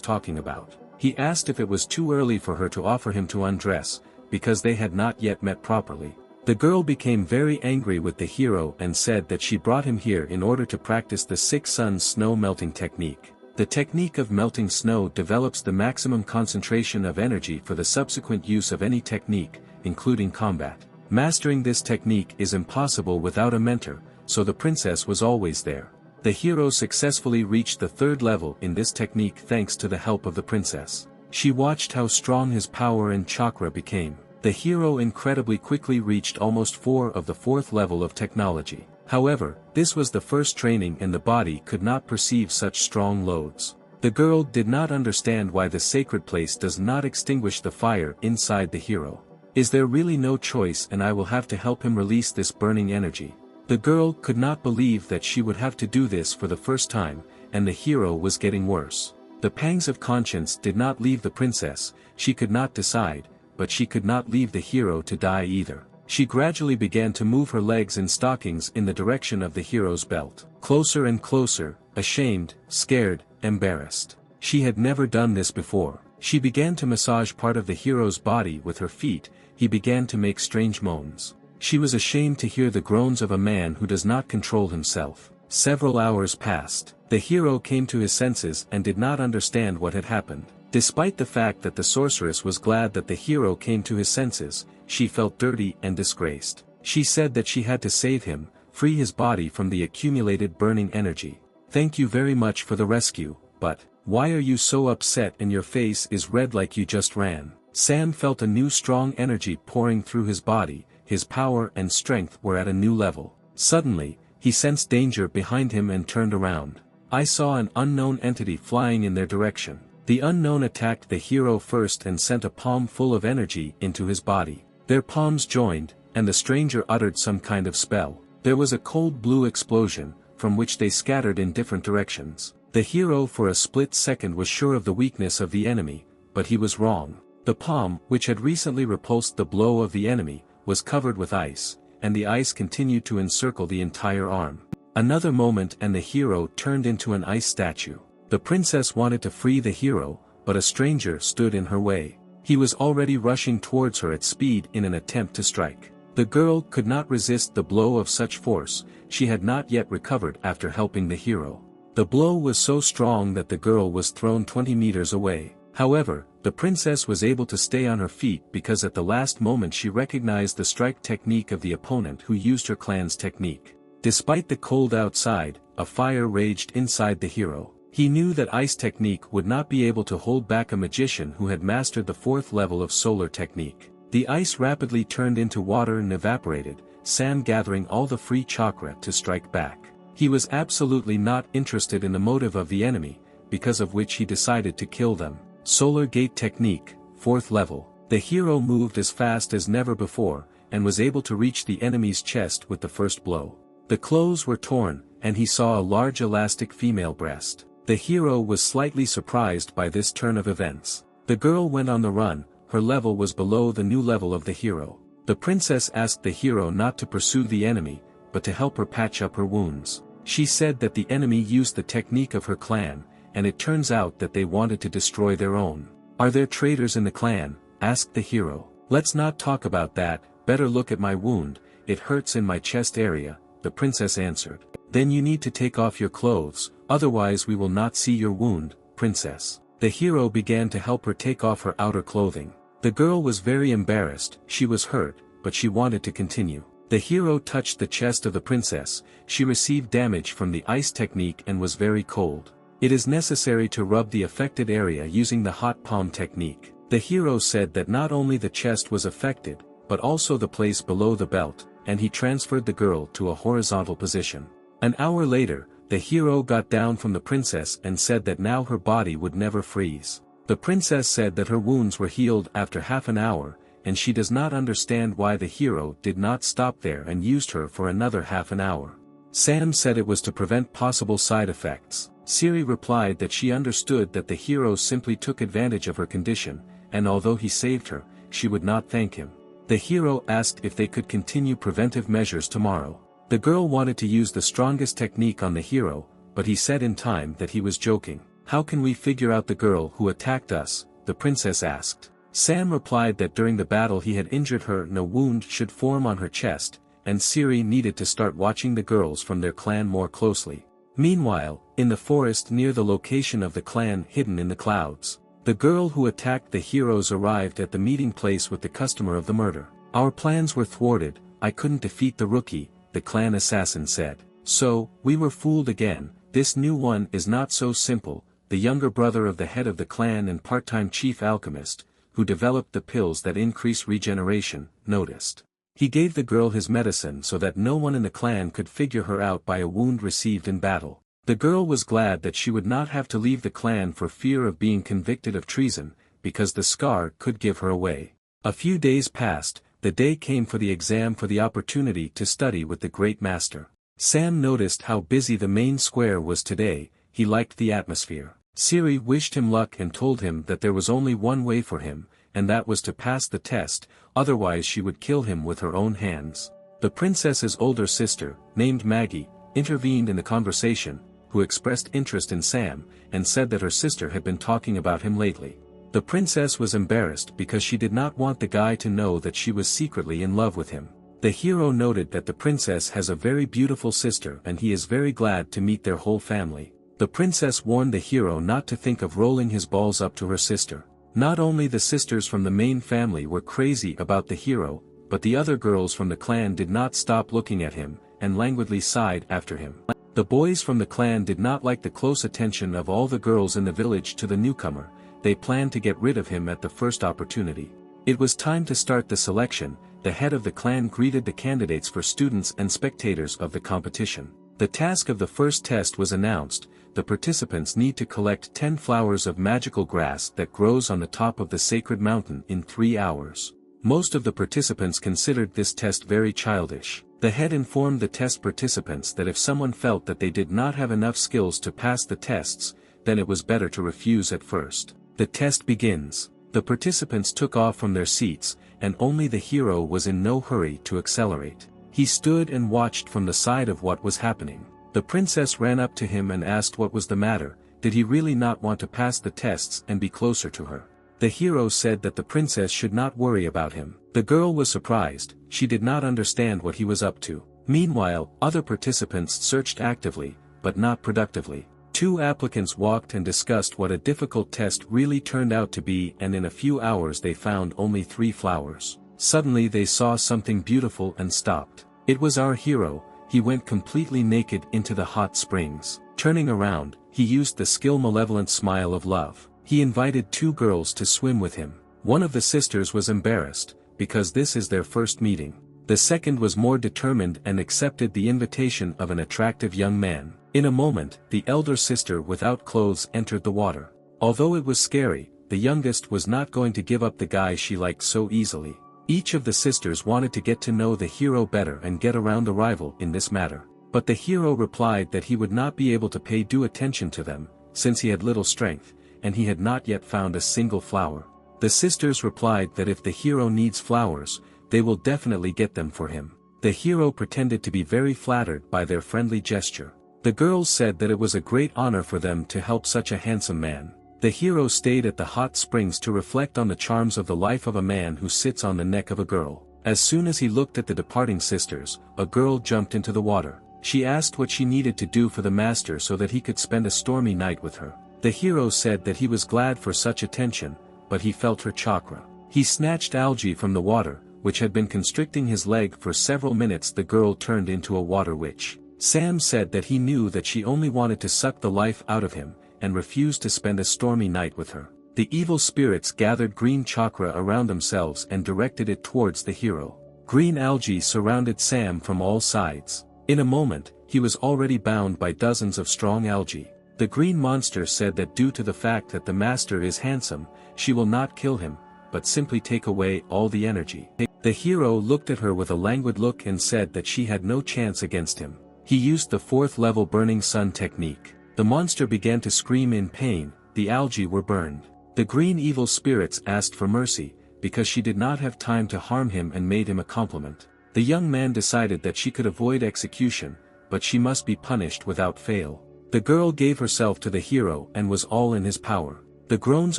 talking about. He asked if it was too early for her to offer him to undress, because they had not yet met properly. The girl became very angry with the hero and said that she brought him here in order to practice the 6 suns snow melting technique. The technique of melting snow develops the maximum concentration of energy for the subsequent use of any technique, including combat. Mastering this technique is impossible without a mentor, so the princess was always there. The hero successfully reached the 3rd level in this technique thanks to the help of the princess. She watched how strong his power and chakra became. The hero incredibly quickly reached almost 4 of the 4th level of technology. However, this was the first training and the body could not perceive such strong loads. The girl did not understand why the sacred place does not extinguish the fire inside the hero. Is there really no choice and I will have to help him release this burning energy? The girl could not believe that she would have to do this for the first time, and the hero was getting worse. The pangs of conscience did not leave the princess. She could not decide, but she could not leave the hero to die either. She gradually began to move her legs in stockings in the direction of the hero's belt. Closer and closer, ashamed, scared, embarrassed. She had never done this before. She began to massage part of the hero's body with her feet. He began to make strange moans. She was ashamed to hear the groans of a man who does not control himself. Several hours passed. The hero came to his senses and did not understand what had happened. Despite the fact that the sorceress was glad that the hero came to his senses, she felt dirty and disgraced. She said that she had to save him, free his body from the accumulated burning energy. Thank you very much for the rescue, but why are you so upset and your face is red like you just ran? Sam felt a new strong energy pouring through his body. His power and strength were at a new level. Suddenly, he sensed danger behind him and turned around. I saw an unknown entity flying in their direction. The unknown attacked the hero first and sent a palm full of energy into his body. Their palms joined, and the stranger uttered some kind of spell. There was a cold blue explosion, from which they scattered in different directions. The hero for a split second was sure of the weakness of the enemy, but he was wrong. The palm, which had recently repulsed the blow of the enemy, was covered with ice, and the ice continued to encircle the entire arm. Another moment and the hero turned into an ice statue. The princess wanted to free the hero, but a stranger stood in her way. He was already rushing towards her at speed in an attempt to strike. The girl could not resist the blow of such force. She had not yet recovered after helping the hero. The blow was so strong that the girl was thrown 20 meters away. However, the princess was able to stay on her feet because at the last moment she recognized the strike technique of the opponent who used her clan's technique. Despite the cold outside, a fire raged inside the hero. He knew that ice technique would not be able to hold back a magician who had mastered the 4th level of solar technique. The ice rapidly turned into water and evaporated, Sam gathering all the free chakra to strike back. He was absolutely not interested in the motive of the enemy, because of which he decided to kill them. Solar Gate Technique, 4th level. The hero moved as fast as never before, and was able to reach the enemy's chest with the first blow. The clothes were torn, and he saw a large elastic female breast. The hero was slightly surprised by this turn of events. The girl went on the run. Her level was below the new level of the hero. The princess asked the hero not to pursue the enemy, but to help her patch up her wounds. She said that the enemy used the technique of her clan, and it turns out that they wanted to destroy their own. Are there traitors in the clan? Asked the hero. Let's not talk about that, better look at my wound, it hurts in my chest area, the princess answered. Then you need to take off your clothes, otherwise we will not see your wound, princess. The hero began to help her take off her outer clothing. The girl was very embarrassed. She was hurt, but she wanted to continue. The hero touched the chest of the princess. She received damage from the ice technique and was very cold. It is necessary to rub the affected area using the hot palm technique. The hero said that not only the chest was affected, but also the place below the belt, and he transferred the girl to a horizontal position. An hour later, the hero got down from the princess and said that now her body would never freeze. The princess said that her wounds were healed after half an hour, and she does not understand why the hero did not stop there and used her for another half an hour. Sam said it was to prevent possible side effects. Siri replied that she understood that the hero simply took advantage of her condition, and although he saved her, she would not thank him. The hero asked if they could continue preventive measures tomorrow. The girl wanted to use the strongest technique on the hero, but he said in time that he was joking. "How can we figure out the girl who attacked us?" the princess asked. Sam replied that during the battle he had injured her and a wound should form on her chest, and Siri needed to start watching the girls from their clan more closely. Meanwhile, in the forest near the location of the clan hidden in the clouds, the girl who attacked the heroes arrived at the meeting place with the customer of the murder. "Our plans were thwarted, I couldn't defeat the rookie," the clan assassin said. "So, we were fooled again. This new one is not so simple," the younger brother of the head of the clan and part-time chief alchemist, who developed the pills that increase regeneration, noticed. He gave the girl his medicine so that no one in the clan could figure her out by a wound received in battle. The girl was glad that she would not have to leave the clan for fear of being convicted of treason, because the scar could give her away. A few days passed, the day came for the exam for the opportunity to study with the great master. Sam noticed how busy the main square was today. He liked the atmosphere. Siri wished him luck and told him that there was only one way for him, and that was to pass the test, otherwise she would kill him with her own hands. The princess's older sister, named Maggie, intervened in the conversation, who expressed interest in Sam, and said that her sister had been talking about him lately. The princess was embarrassed because she did not want the guy to know that she was secretly in love with him. The hero noted that the princess has a very beautiful sister and he is very glad to meet their whole family. The princess warned the hero not to think of rolling his balls up to her sister. Not only the sisters from the main family were crazy about the hero, but the other girls from the clan did not stop looking at him, and languidly sighed after him. The boys from the clan did not like the close attention of all the girls in the village to the newcomer. They planned to get rid of him at the first opportunity. It was time to start the selection. The head of the clan greeted the candidates for students and spectators of the competition. The task of the first test was announced. The participants need to collect 10 flowers of magical grass that grows on the top of the sacred mountain in 3 hours. Most of the participants considered this test very childish. The head informed the test participants that if someone felt that they did not have enough skills to pass the tests, then it was better to refuse at first. The test begins. The participants took off from their seats, and only the hero was in no hurry to accelerate. He stood and watched from the side of what was happening. The princess ran up to him and asked what was the matter. Did he really not want to pass the tests and be closer to her? The hero said that the princess should not worry about him. The girl was surprised. She did not understand what he was up to. Meanwhile, other participants searched actively, but not productively. 2 applicants walked and discussed what a difficult test really turned out to be, and in a few hours they found only 3 flowers. Suddenly they saw something beautiful and stopped. It was our hero. He went completely naked into the hot springs. Turning around, he used the skill malevolent smile of love. He invited 2 girls to swim with him. One of the sisters was embarrassed, because this is their first meeting. The second was more determined and accepted the invitation of an attractive young man. In a moment, the elder sister without clothes entered the water. Although it was scary, the youngest was not going to give up the guy she liked so easily. Each of the sisters wanted to get to know the hero better and get around the rival in this matter. But the hero replied that he would not be able to pay due attention to them, since he had little strength, and he had not yet found a single flower. The sisters replied that if the hero needs flowers, they will definitely get them for him. The hero pretended to be very flattered by their friendly gesture. The girls said that it was a great honor for them to help such a handsome man. The hero stayed at the hot springs to reflect on the charms of the life of a man who sits on the neck of a girl. As soon as he looked at the departing sisters, a girl jumped into the water. She asked what she needed to do for the master so that he could spend a stormy night with her. The hero said that he was glad for such attention, but he felt her chakra. He snatched algae from the water, which had been constricting his leg for several minutes. The girl turned into a water witch. Sam said that he knew that she only wanted to suck the life out of him, and refused to spend a stormy night with her. The evil spirits gathered green chakra around themselves and directed it towards the hero. Green algae surrounded Sam from all sides. In a moment, he was already bound by dozens of strong algae. The green monster said that due to the fact that the master is handsome, she will not kill him, but simply take away all the energy. The hero looked at her with a languid look and said that she had no chance against him. He used the 4th level burning sun technique. The monster began to scream in pain. The algae were burned. The green evil spirits asked for mercy. because she did not have time to harm him and made him a compliment. The young man decided that she could avoid execution, but she must be punished without fail. The girl gave herself to the hero and was all in his power. The groans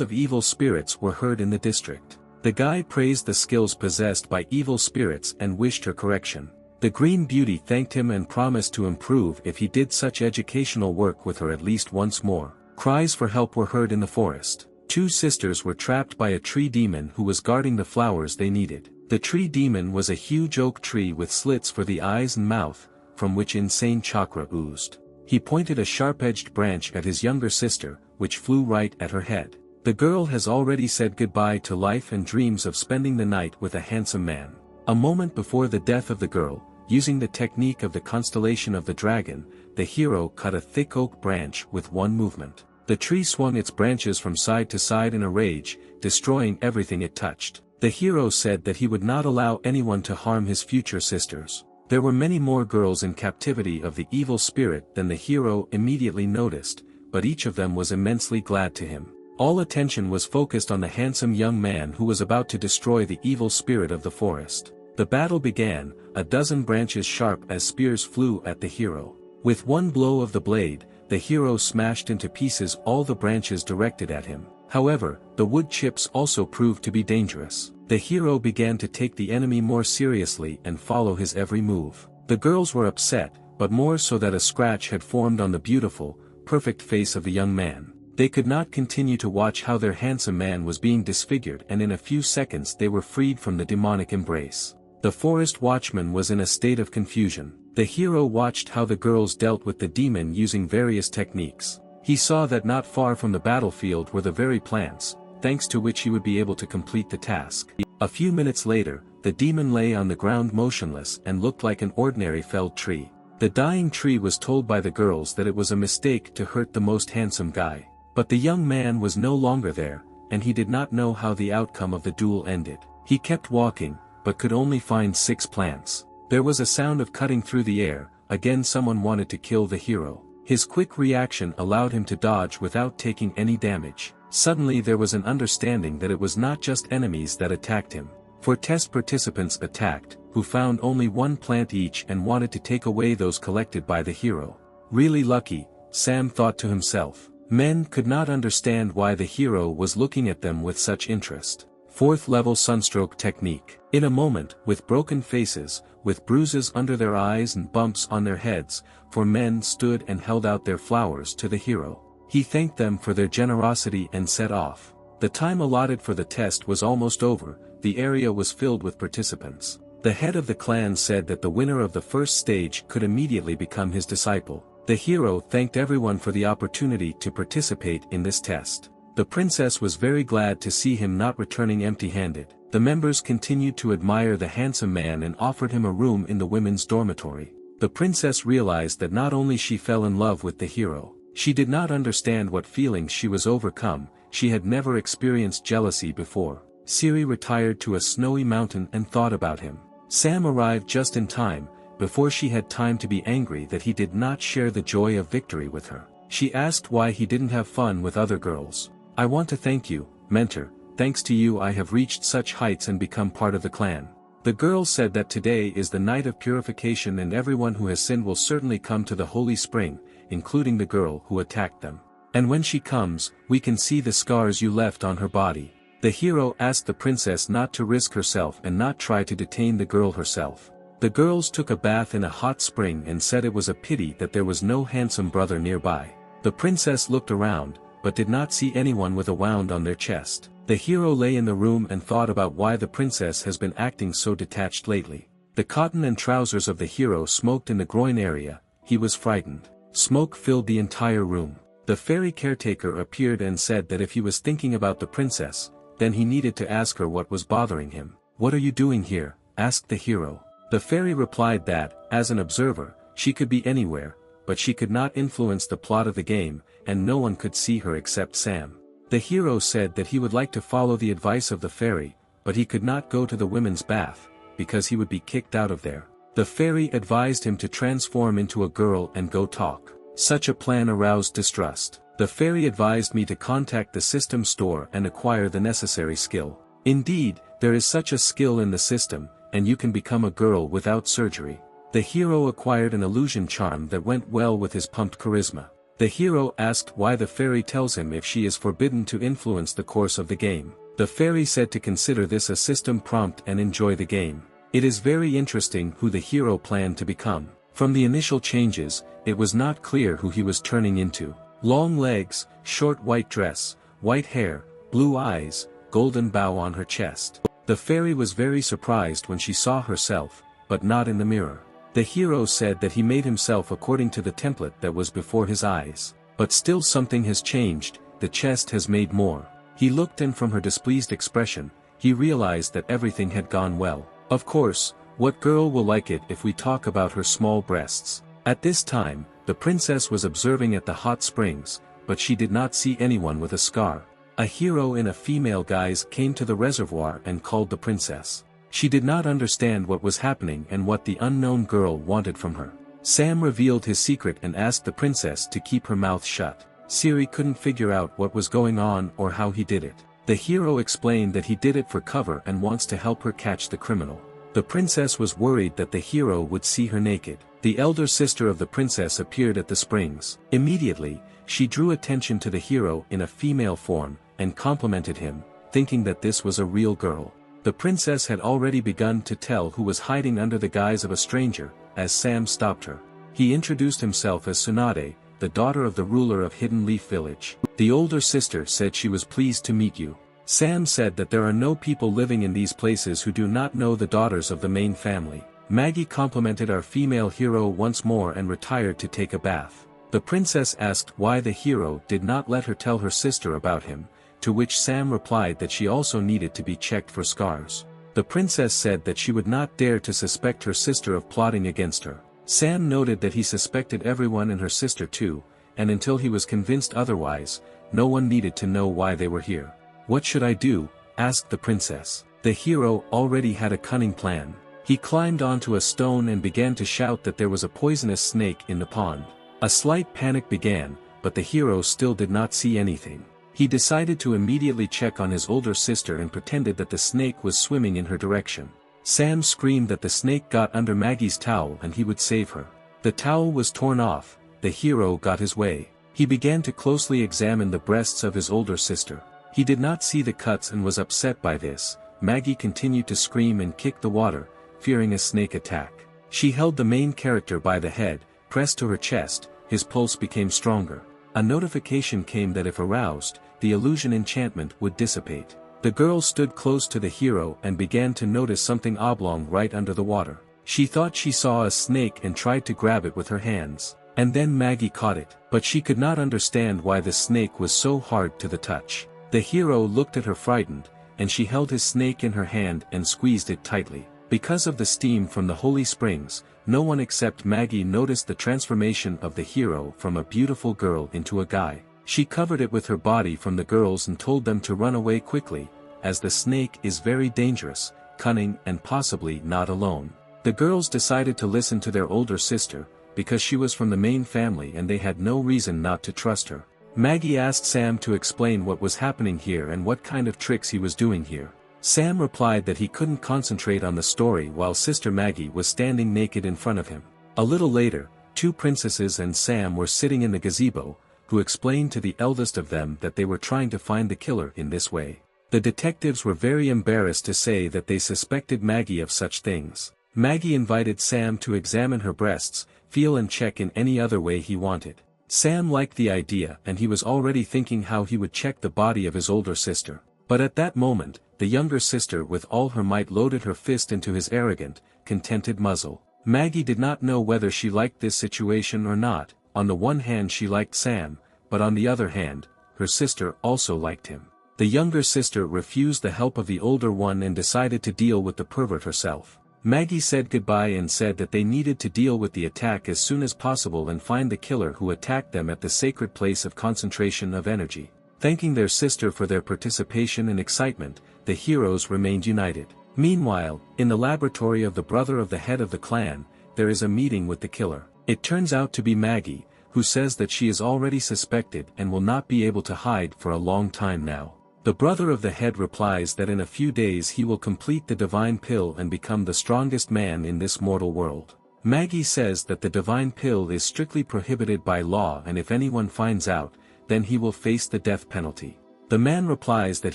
of evil spirits were heard in the district. The guy praised the skills possessed by evil spirits and wished her correction. The green beauty thanked him and promised to improve if he did such educational work with her at least once more. Cries for help were heard in the forest. Two sisters were trapped by a tree demon who was guarding the flowers they needed. The tree demon was a huge oak tree with slits for the eyes and mouth, from which insane chakra oozed. He pointed a sharp-edged branch at his younger sister, which flew right at her head. The girl has already said goodbye to life and dreams of spending the night with a handsome man. A moment before the death of the girl, using the technique of the constellation of the dragon, the hero cut a thick oak branch with one movement. The tree swung its branches from side to side in a rage, destroying everything it touched. The hero said that he would not allow anyone to harm his future sisters. There were many more girls in captivity of the evil spirit than the hero immediately noticed, but each of them was immensely glad to him. All attention was focused on the handsome young man who was about to destroy the evil spirit of the forest. The battle began, a dozen branches sharp as spears flew at the hero. With one blow of the blade, the hero smashed into pieces all the branches directed at him. However, the wood chips also proved to be dangerous. The hero began to take the enemy more seriously and follow his every move. The girls were upset, but more so that a scratch had formed on the beautiful, perfect face of the young man. They could not continue to watch how their handsome man was being disfigured, and in a few seconds they were freed from the demonic embrace. The forest watchman was in a state of confusion. The hero watched how the girls dealt with the demon using various techniques. He saw that not far from the battlefield were the very plants, thanks to which he would be able to complete the task. A few minutes later, the demon lay on the ground motionless and looked like an ordinary felled tree. The dying tree was told by the girls that it was a mistake to hurt the most handsome guy. But the young man was no longer there, and he did not know how the outcome of the duel ended. He kept walking, but could only find 6 plants. There was a sound of cutting through the air. Again someone wanted to kill the hero. His quick reaction allowed him to dodge without taking any damage. Suddenly there was an understanding that it was not just enemies that attacked him. 4 test participants attacked, who found only 1 plant each and wanted to take away those collected by the hero. Really lucky, Sam thought to himself. Men could not understand why the hero was looking at them with such interest. 4th level sunstroke technique. In a moment, with broken faces, with bruises under their eyes and bumps on their heads, 4 men stood and held out their flowers to the hero. He thanked them for their generosity and set off. The time allotted for the test was almost over. The area was filled with participants. The head of the clan said that the winner of the first stage could immediately become his disciple. The hero thanked everyone for the opportunity to participate in this test. The princess was very glad to see him not returning empty-handed. The members continued to admire the handsome man and offered him a room in the women's dormitory. The princess realized that not only she fell in love with the hero, she did not understand what feelings she was overcome. She had never experienced jealousy before. Siri retired to a snowy mountain and thought about him. Sam arrived just in time, before she had time to be angry that he did not share the joy of victory with her. She asked why he didn't have fun with other girls. I want to thank you, mentor. Thanks to you I have reached such heights and become part of the clan. The girls said that today is the night of purification and everyone who has sinned will certainly come to the holy spring, including the girl who attacked them. And when she comes, we can see the scars you left on her body. The hero asked the princess not to risk herself and not try to detain the girl herself. The girls took a bath in a hot spring and said it was a pity that there was no handsome brother nearby. The princess looked around, but did not see anyone with a wound on their chest. The hero lay in the room and thought about why the princess has been acting so detached lately. The cotton and trousers of the hero smoked in the groin area. He was frightened. Smoke filled the entire room. The fairy caretaker appeared and said that if he was thinking about the princess, then he needed to ask her what was bothering him. What are you doing here? Asked the hero. The fairy replied that, as an observer, she could be anywhere, but she could not influence the plot of the game, and no one could see her except Sam. The hero said that he would like to follow the advice of the fairy, but he could not go to the women's bath, because he would be kicked out of there. The fairy advised him to transform into a girl and go talk. Such a plan aroused distrust. The fairy advised me to contact the system store and acquire the necessary skill. Indeed, There is such a skill in the system, and you can become a girl without surgery. The hero acquired an illusion charm that went well with his pumped charisma. The hero asked why the fairy tells him if she is forbidden to influence the course of the game. The fairy said to consider this a system prompt and enjoy the game. It is very interesting who the hero planned to become. From the initial changes, it was not clear who he was turning into. Long legs, short white dress, white hair, blue eyes, golden bow on her chest. The fairy was very surprised when she saw herself, but not in the mirror. The hero said that he made himself according to the template that was before his eyes. But still something has changed, the chest has made more. He looked, and from her displeased expression, he realized that everything had gone well. Of course, what girl will like it if we talk about her small breasts? At this time, the princess was observing at the hot springs, but she did not see anyone with a scar. A hero in a female guise came to the reservoir and called the princess. She did not understand what was happening and what the unknown girl wanted from her. Sam revealed his secret and asked the princess to keep her mouth shut. Siri couldn't figure out what was going on or how he did it. The hero explained that he did it for cover and wants to help her catch the criminal. The princess was worried that the hero would see her naked. The elder sister of the princess appeared at the springs. Immediately, she drew attention to the hero in a female form, and complimented him, thinking that this was a real girl. The princess had already begun to tell who was hiding under the guise of a stranger, as Sam stopped her. He introduced himself as Tsunade, the daughter of the ruler of Hidden Leaf Village. The older sister said she was pleased to meet you. Sam said that there are no people living in these places who do not know the daughters of the main family. Maggie complimented our female hero once more and retired to take a bath. The princess asked why the hero did not let her tell her sister about him, to which Sam replied that she also needed to be checked for scars. The princess said that she would not dare to suspect her sister of plotting against her. Sam noted that he suspected everyone and her sister too, and until he was convinced otherwise, no one needed to know why they were here. "What should I do?" asked the princess. The hero already had a cunning plan. He climbed onto a stone and began to shout that there was a poisonous snake in the pond. A slight panic began, but the hero still did not see anything. He decided to immediately check on his older sister and pretended that the snake was swimming in her direction. Sam screamed that the snake got under Maggie's towel and he would save her. The towel was torn off, the hero got his way. He began to closely examine the breasts of his older sister. He did not see the cuts and was upset by this. Maggie continued to scream and kick the water, fearing a snake attack. She held the main character by the head, pressed to her chest, his pulse became stronger. A notification came that if aroused, the illusion enchantment would dissipate. The girl stood close to the hero and began to notice something oblong right under the water. She thought she saw a snake and tried to grab it with her hands. And then Maggie caught it, but she could not understand why the snake was so hard to the touch. The hero looked at her frightened, and she held his snake in her hand and squeezed it tightly. Because of the steam from the holy springs, no one except Maggie noticed the transformation of the hero from a beautiful girl into a guy. She covered it with her body from the girls and told them to run away quickly, as the snake is very dangerous, cunning and possibly not alone. The girls decided to listen to their older sister, because she was from the main family and they had no reason not to trust her. Maggie asked Sam to explain what was happening here and what kind of tricks he was doing here. Sam replied that he couldn't concentrate on the story while Sister Maggie was standing naked in front of him. A little later, two princesses and Sam were sitting in the gazebo, who explained to the eldest of them that they were trying to find the killer in this way. The detectives were very embarrassed to say that they suspected Maggie of such things. Maggie invited Sam to examine her breasts, feel and check in any other way he wanted. Sam liked the idea and he was already thinking how he would check the body of his older sister. But at that moment, the younger sister with all her might loaded her fist into his arrogant, contented muzzle. Maggie did not know whether she liked this situation or not. On the one hand she liked Sam, but on the other hand, her sister also liked him. The younger sister refused the help of the older one and decided to deal with the pervert herself. Maggie said goodbye and said that they needed to deal with the attack as soon as possible and find the killer who attacked them at the sacred place of concentration of energy. Thanking their sister for their participation and excitement, the heroes remained united. Meanwhile, in the laboratory of the brother of the head of the clan, there is a meeting with the killer. It turns out to be Maggie, who says that she is already suspected and will not be able to hide for a long time now. The brother of the head replies that in a few days he will complete the divine pill and become the strongest man in this mortal world. Maggie says that the divine pill is strictly prohibited by law, and if anyone finds out, then he will face the death penalty. The man replies that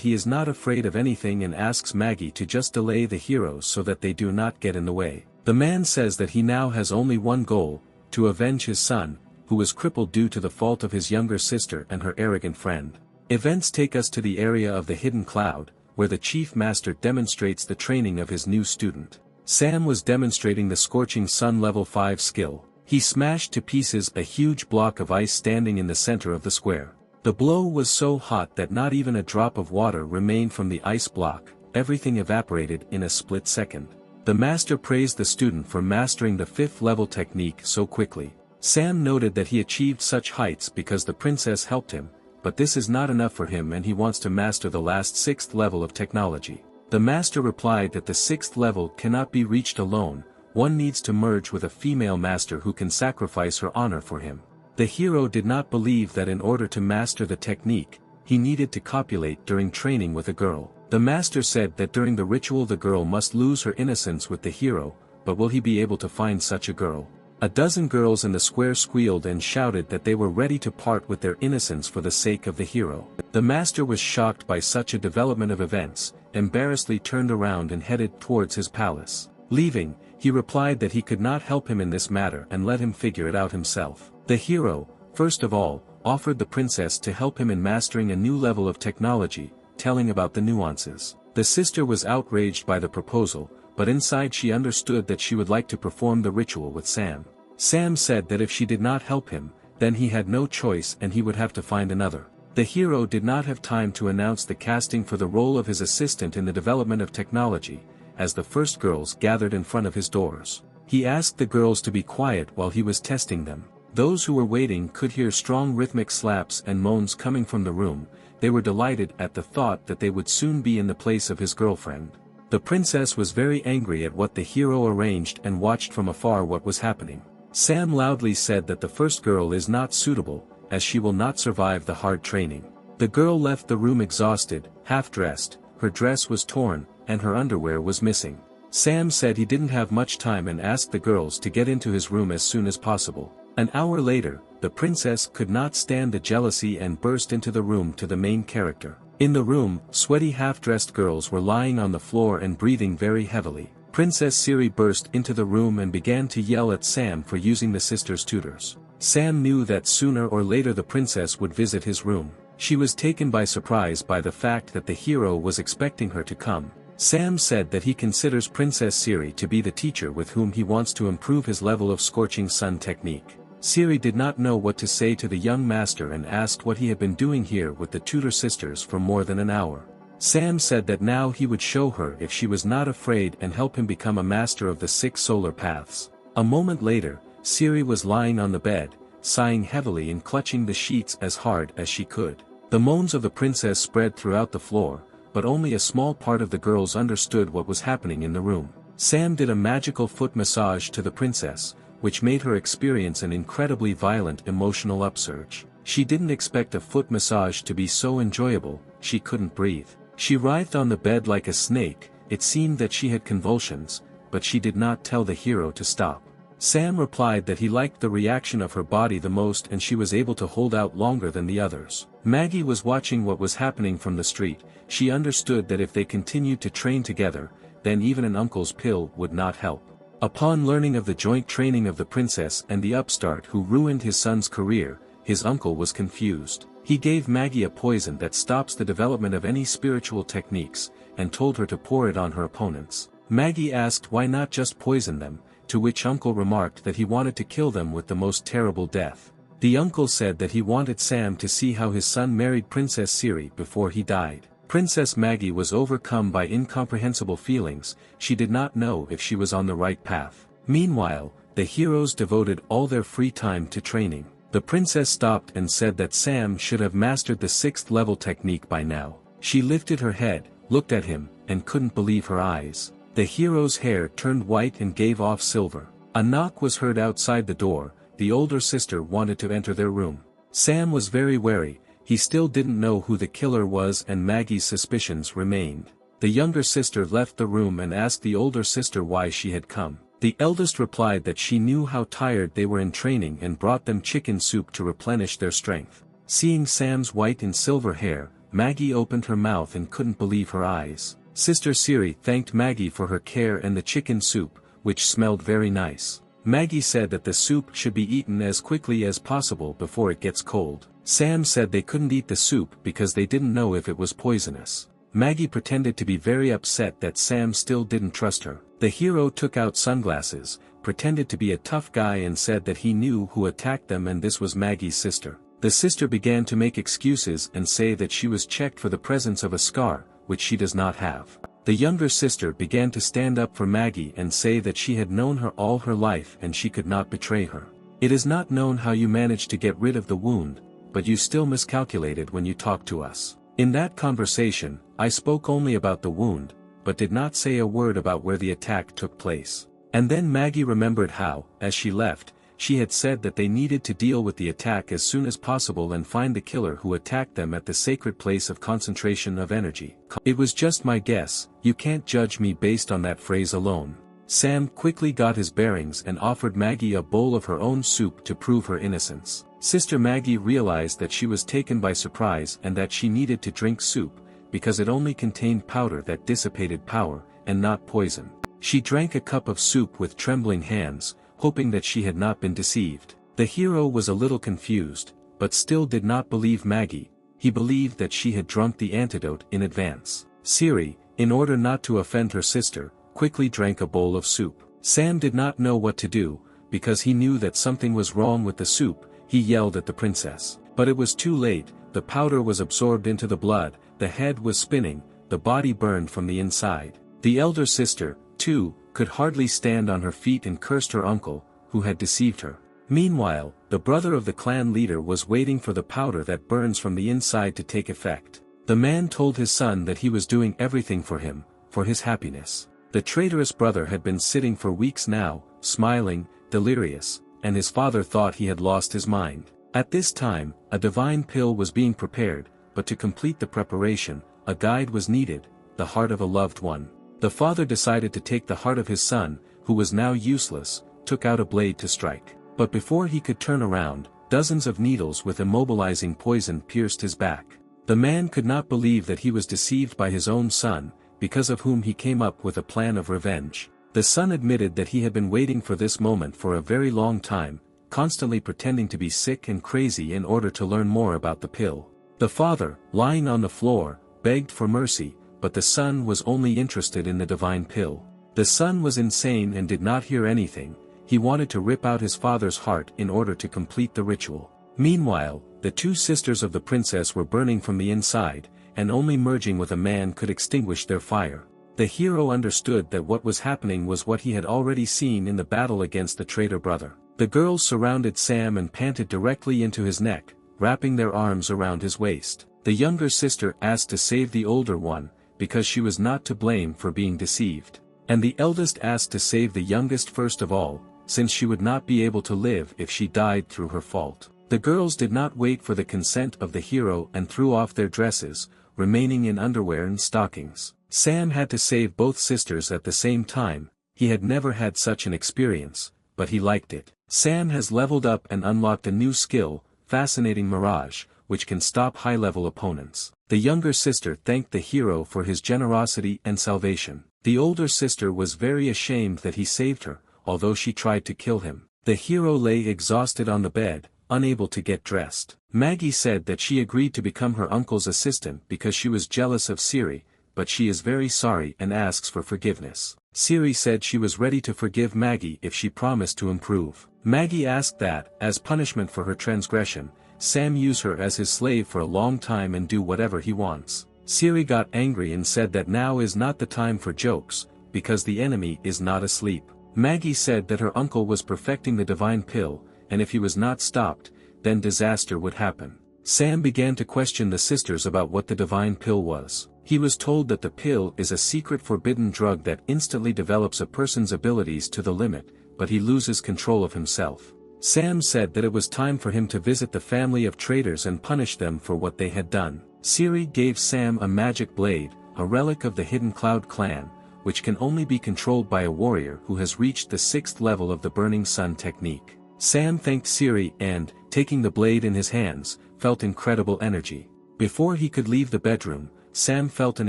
he is not afraid of anything and asks Maggie to just delay the heroes so that they do not get in the way. The man says that he now has only one goal, to avenge his son, who was crippled due to the fault of his younger sister and her arrogant friend. Events take us to the area of the hidden cloud, where the chief master demonstrates the training of his new student. Sam was demonstrating the scorching sun level 5 skill. He smashed to pieces a huge block of ice standing in the center of the square. The blow was so hot that not even a drop of water remained from the ice block, everything evaporated in a split second. The master praised the student for mastering the 5th level technique so quickly. Sam noted that he achieved such heights because the princess helped him, but this is not enough for him and he wants to master the last 6th level of technology. The master replied that the 6th level cannot be reached alone, one needs to merge with a female master who can sacrifice her honor for him. The hero did not believe that in order to master the technique, he needed to copulate during training with a girl. The master said that during the ritual the girl must lose her innocence with the hero, but will he be able to find such a girl? A dozen girls in the square squealed and shouted that they were ready to part with their innocence for the sake of the hero. The master was shocked by such a development of events, embarrassedly turned around and headed towards his palace. Leaving, he replied that he could not help him in this matter and let him figure it out himself. The hero, first of all, offered the princess to help him in mastering a new level of technology, telling about the nuances. The sister was outraged by the proposal, but inside she understood that she would like to perform the ritual with Sam. Sam said that if she did not help him, then he had no choice and he would have to find another. The hero did not have time to announce the casting for the role of his assistant in the development of technology, as the first girls gathered in front of his doors. He asked the girls to be quiet while he was testing them. Those who were waiting could hear strong rhythmic slaps and moans coming from the room. They were delighted at the thought that they would soon be in the place of his girlfriend. The princess was very angry at what the hero arranged and watched from afar what was happening. Sam loudly said that the first girl is not suitable, as she will not survive the hard training. The girl left the room exhausted, half-dressed, her dress was torn, and her underwear was missing. Sam said he didn't have much time and asked the girls to get into his room as soon as possible. An hour later, the princess could not stand the jealousy and burst into the room to the main character. In the room, sweaty half-dressed girls were lying on the floor and breathing very heavily. Princess Siri burst into the room and began to yell at Sam for using the sisters' tutors. Sam knew that sooner or later the princess would visit his room. She was taken by surprise by the fact that the hero was expecting her to come. Sam said that he considers Princess Siri to be the teacher with whom he wants to improve his level of scorching sun technique. Siri did not know what to say to the young master and asked what he had been doing here with the tutor sisters for more than an hour. Sam said that now he would show her if she was not afraid and help him become a master of the 6 solar paths. A moment later, Siri was lying on the bed, sighing heavily and clutching the sheets as hard as she could. The moans of the princess spread throughout the floor, but only a small part of the girls understood what was happening in the room. Sam did a magical foot massage to the princess, which made her experience an incredibly violent emotional upsurge. She didn't expect a foot massage to be so enjoyable, she couldn't breathe. She writhed on the bed like a snake, it seemed that she had convulsions, but she did not tell the hero to stop. Sam replied that he liked the reaction of her body the most and she was able to hold out longer than the others. Maggie was watching what was happening from the street. She understood that if they continued to train together, then even an uncle's pill would not help. Upon learning of the joint training of the princess and the upstart who ruined his son's career, his uncle was confused. He gave Maggie a poison that stops the development of any spiritual techniques, and told her to pour it on her opponents. Maggie asked why not just poison them, to which uncle remarked that he wanted to kill them with the most terrible death. The uncle said that he wanted Sam to see how his son married Princess Siri before he died. Princess Maggie was overcome by incomprehensible feelings, she did not know if she was on the right path. Meanwhile, the heroes devoted all their free time to training. The princess stopped and said that Sam should have mastered the 6th level technique by now. She lifted her head, looked at him, and couldn't believe her eyes. The hero's hair turned white and gave off silver. A knock was heard outside the door, the older sister wanted to enter their room. Sam was very wary, he still didn't know who the killer was and Maggie's suspicions remained. The younger sister left the room and asked the older sister why she had come. The eldest replied that she knew how tired they were in training and brought them chicken soup to replenish their strength. Seeing Sam's white and silver hair, Maggie opened her mouth and couldn't believe her eyes. Sister Siri thanked Maggie for her care and the chicken soup, which smelled very nice. Maggie said that the soup should be eaten as quickly as possible before it gets cold. Sam said they couldn't eat the soup because they didn't know if it was poisonous. Maggie pretended to be very upset that Sam still didn't trust her. The hero took out sunglasses, pretended to be a tough guy and said that he knew who attacked them and this was Maggie's sister. The sister began to make excuses and say that she was checked for the presence of a scar, which she does not have. The younger sister began to stand up for Maggie and say that she had known her all her life and she could not betray her. It is not known how you managed to get rid of the wound, but you still miscalculated when you talked to us. In that conversation, I spoke only about the wound, but did not say a word about where the attack took place. And then Maggie remembered how, as she left, she had said that they needed to deal with the attack as soon as possible and find the killer who attacked them at the sacred place of concentration of energy. It was just my guess, you can't judge me based on that phrase alone. Sam quickly got his bearings and offered Maggie a bowl of her own soup to prove her innocence. Sister Maggie realized that she was taken by surprise and that she needed to drink soup, because it only contained powder that dissipated power, and not poison. She drank a cup of soup with trembling hands, hoping that she had not been deceived. The hero was a little confused, but still did not believe Maggie. He believed that she had drunk the antidote in advance. Siri, in order not to offend her sister, quickly drank a bowl of soup. Sam did not know what to do, because he knew that something was wrong with the soup. He yelled at the princess. But it was too late, the powder was absorbed into the blood, the head was spinning, the body burned from the inside. The elder sister, too, could hardly stand on her feet and cursed her uncle, who had deceived her. Meanwhile, the brother of the clan leader was waiting for the powder that burns from the inside to take effect. The man told his son that he was doing everything for him, for his happiness. The traitorous brother had been sitting for weeks now, smiling, delirious, and his father thought he had lost his mind. At this time, a divine pill was being prepared, but to complete the preparation, a guide was needed, the heart of a loved one. The father decided to take the heart of his son, who was now useless, took out a blade to strike. But before he could turn around, dozens of needles with immobilizing poison pierced his back. The man could not believe that he was deceived by his own son, because of whom he came up with a plan of revenge. The son admitted that he had been waiting for this moment for a very long time, constantly pretending to be sick and crazy in order to learn more about the pill. The father, lying on the floor, begged for mercy, but the son was only interested in the divine pill. The son was insane and did not hear anything. He wanted to rip out his father's heart in order to complete the ritual. Meanwhile, the two sisters of the princess were burning from the inside, and only merging with a man could extinguish their fire. The hero understood that what was happening was what he had already seen in the battle against the traitor brother. The girls surrounded Sam and panted directly into his neck, wrapping their arms around his waist. The younger sister asked to save the older one, because she was not to blame for being deceived. And the eldest asked to save the youngest first of all, since she would not be able to live if she died through her fault. The girls did not wait for the consent of the hero and threw off their dresses, remaining in underwear and stockings. Sam had to save both sisters at the same time. He had never had such an experience, but he liked it. Sam has leveled up and unlocked a new skill, Fascinating Mirage, which can stop high-level opponents. The younger sister thanked the hero for his generosity and salvation. The older sister was very ashamed that he saved her, although she tried to kill him. The hero lay exhausted on the bed, unable to get dressed. Maggie said that she agreed to become her uncle's assistant because she was jealous of Siri, but she is very sorry and asks for forgiveness. Siri said she was ready to forgive Maggie if she promised to improve. Maggie asked that, as punishment for her transgression, Sam use her as his slave for a long time and do whatever he wants. Siri got angry and said that now is not the time for jokes, because the enemy is not asleep. Maggie said that her uncle was perfecting the divine pill, and if he was not stopped, then disaster would happen. Sam began to question the sisters about what the divine pill was. He was told that the pill is a secret forbidden drug that instantly develops a person's abilities to the limit, but he loses control of himself. Sam said that it was time for him to visit the family of traitors and punish them for what they had done. Siri gave Sam a magic blade, a relic of the Hidden Cloud clan, which can only be controlled by a warrior who has reached the 6th level of the Burning Sun technique. Sam thanked Siri and, taking the blade in his hands, felt incredible energy. Before he could leave the bedroom, Sam felt an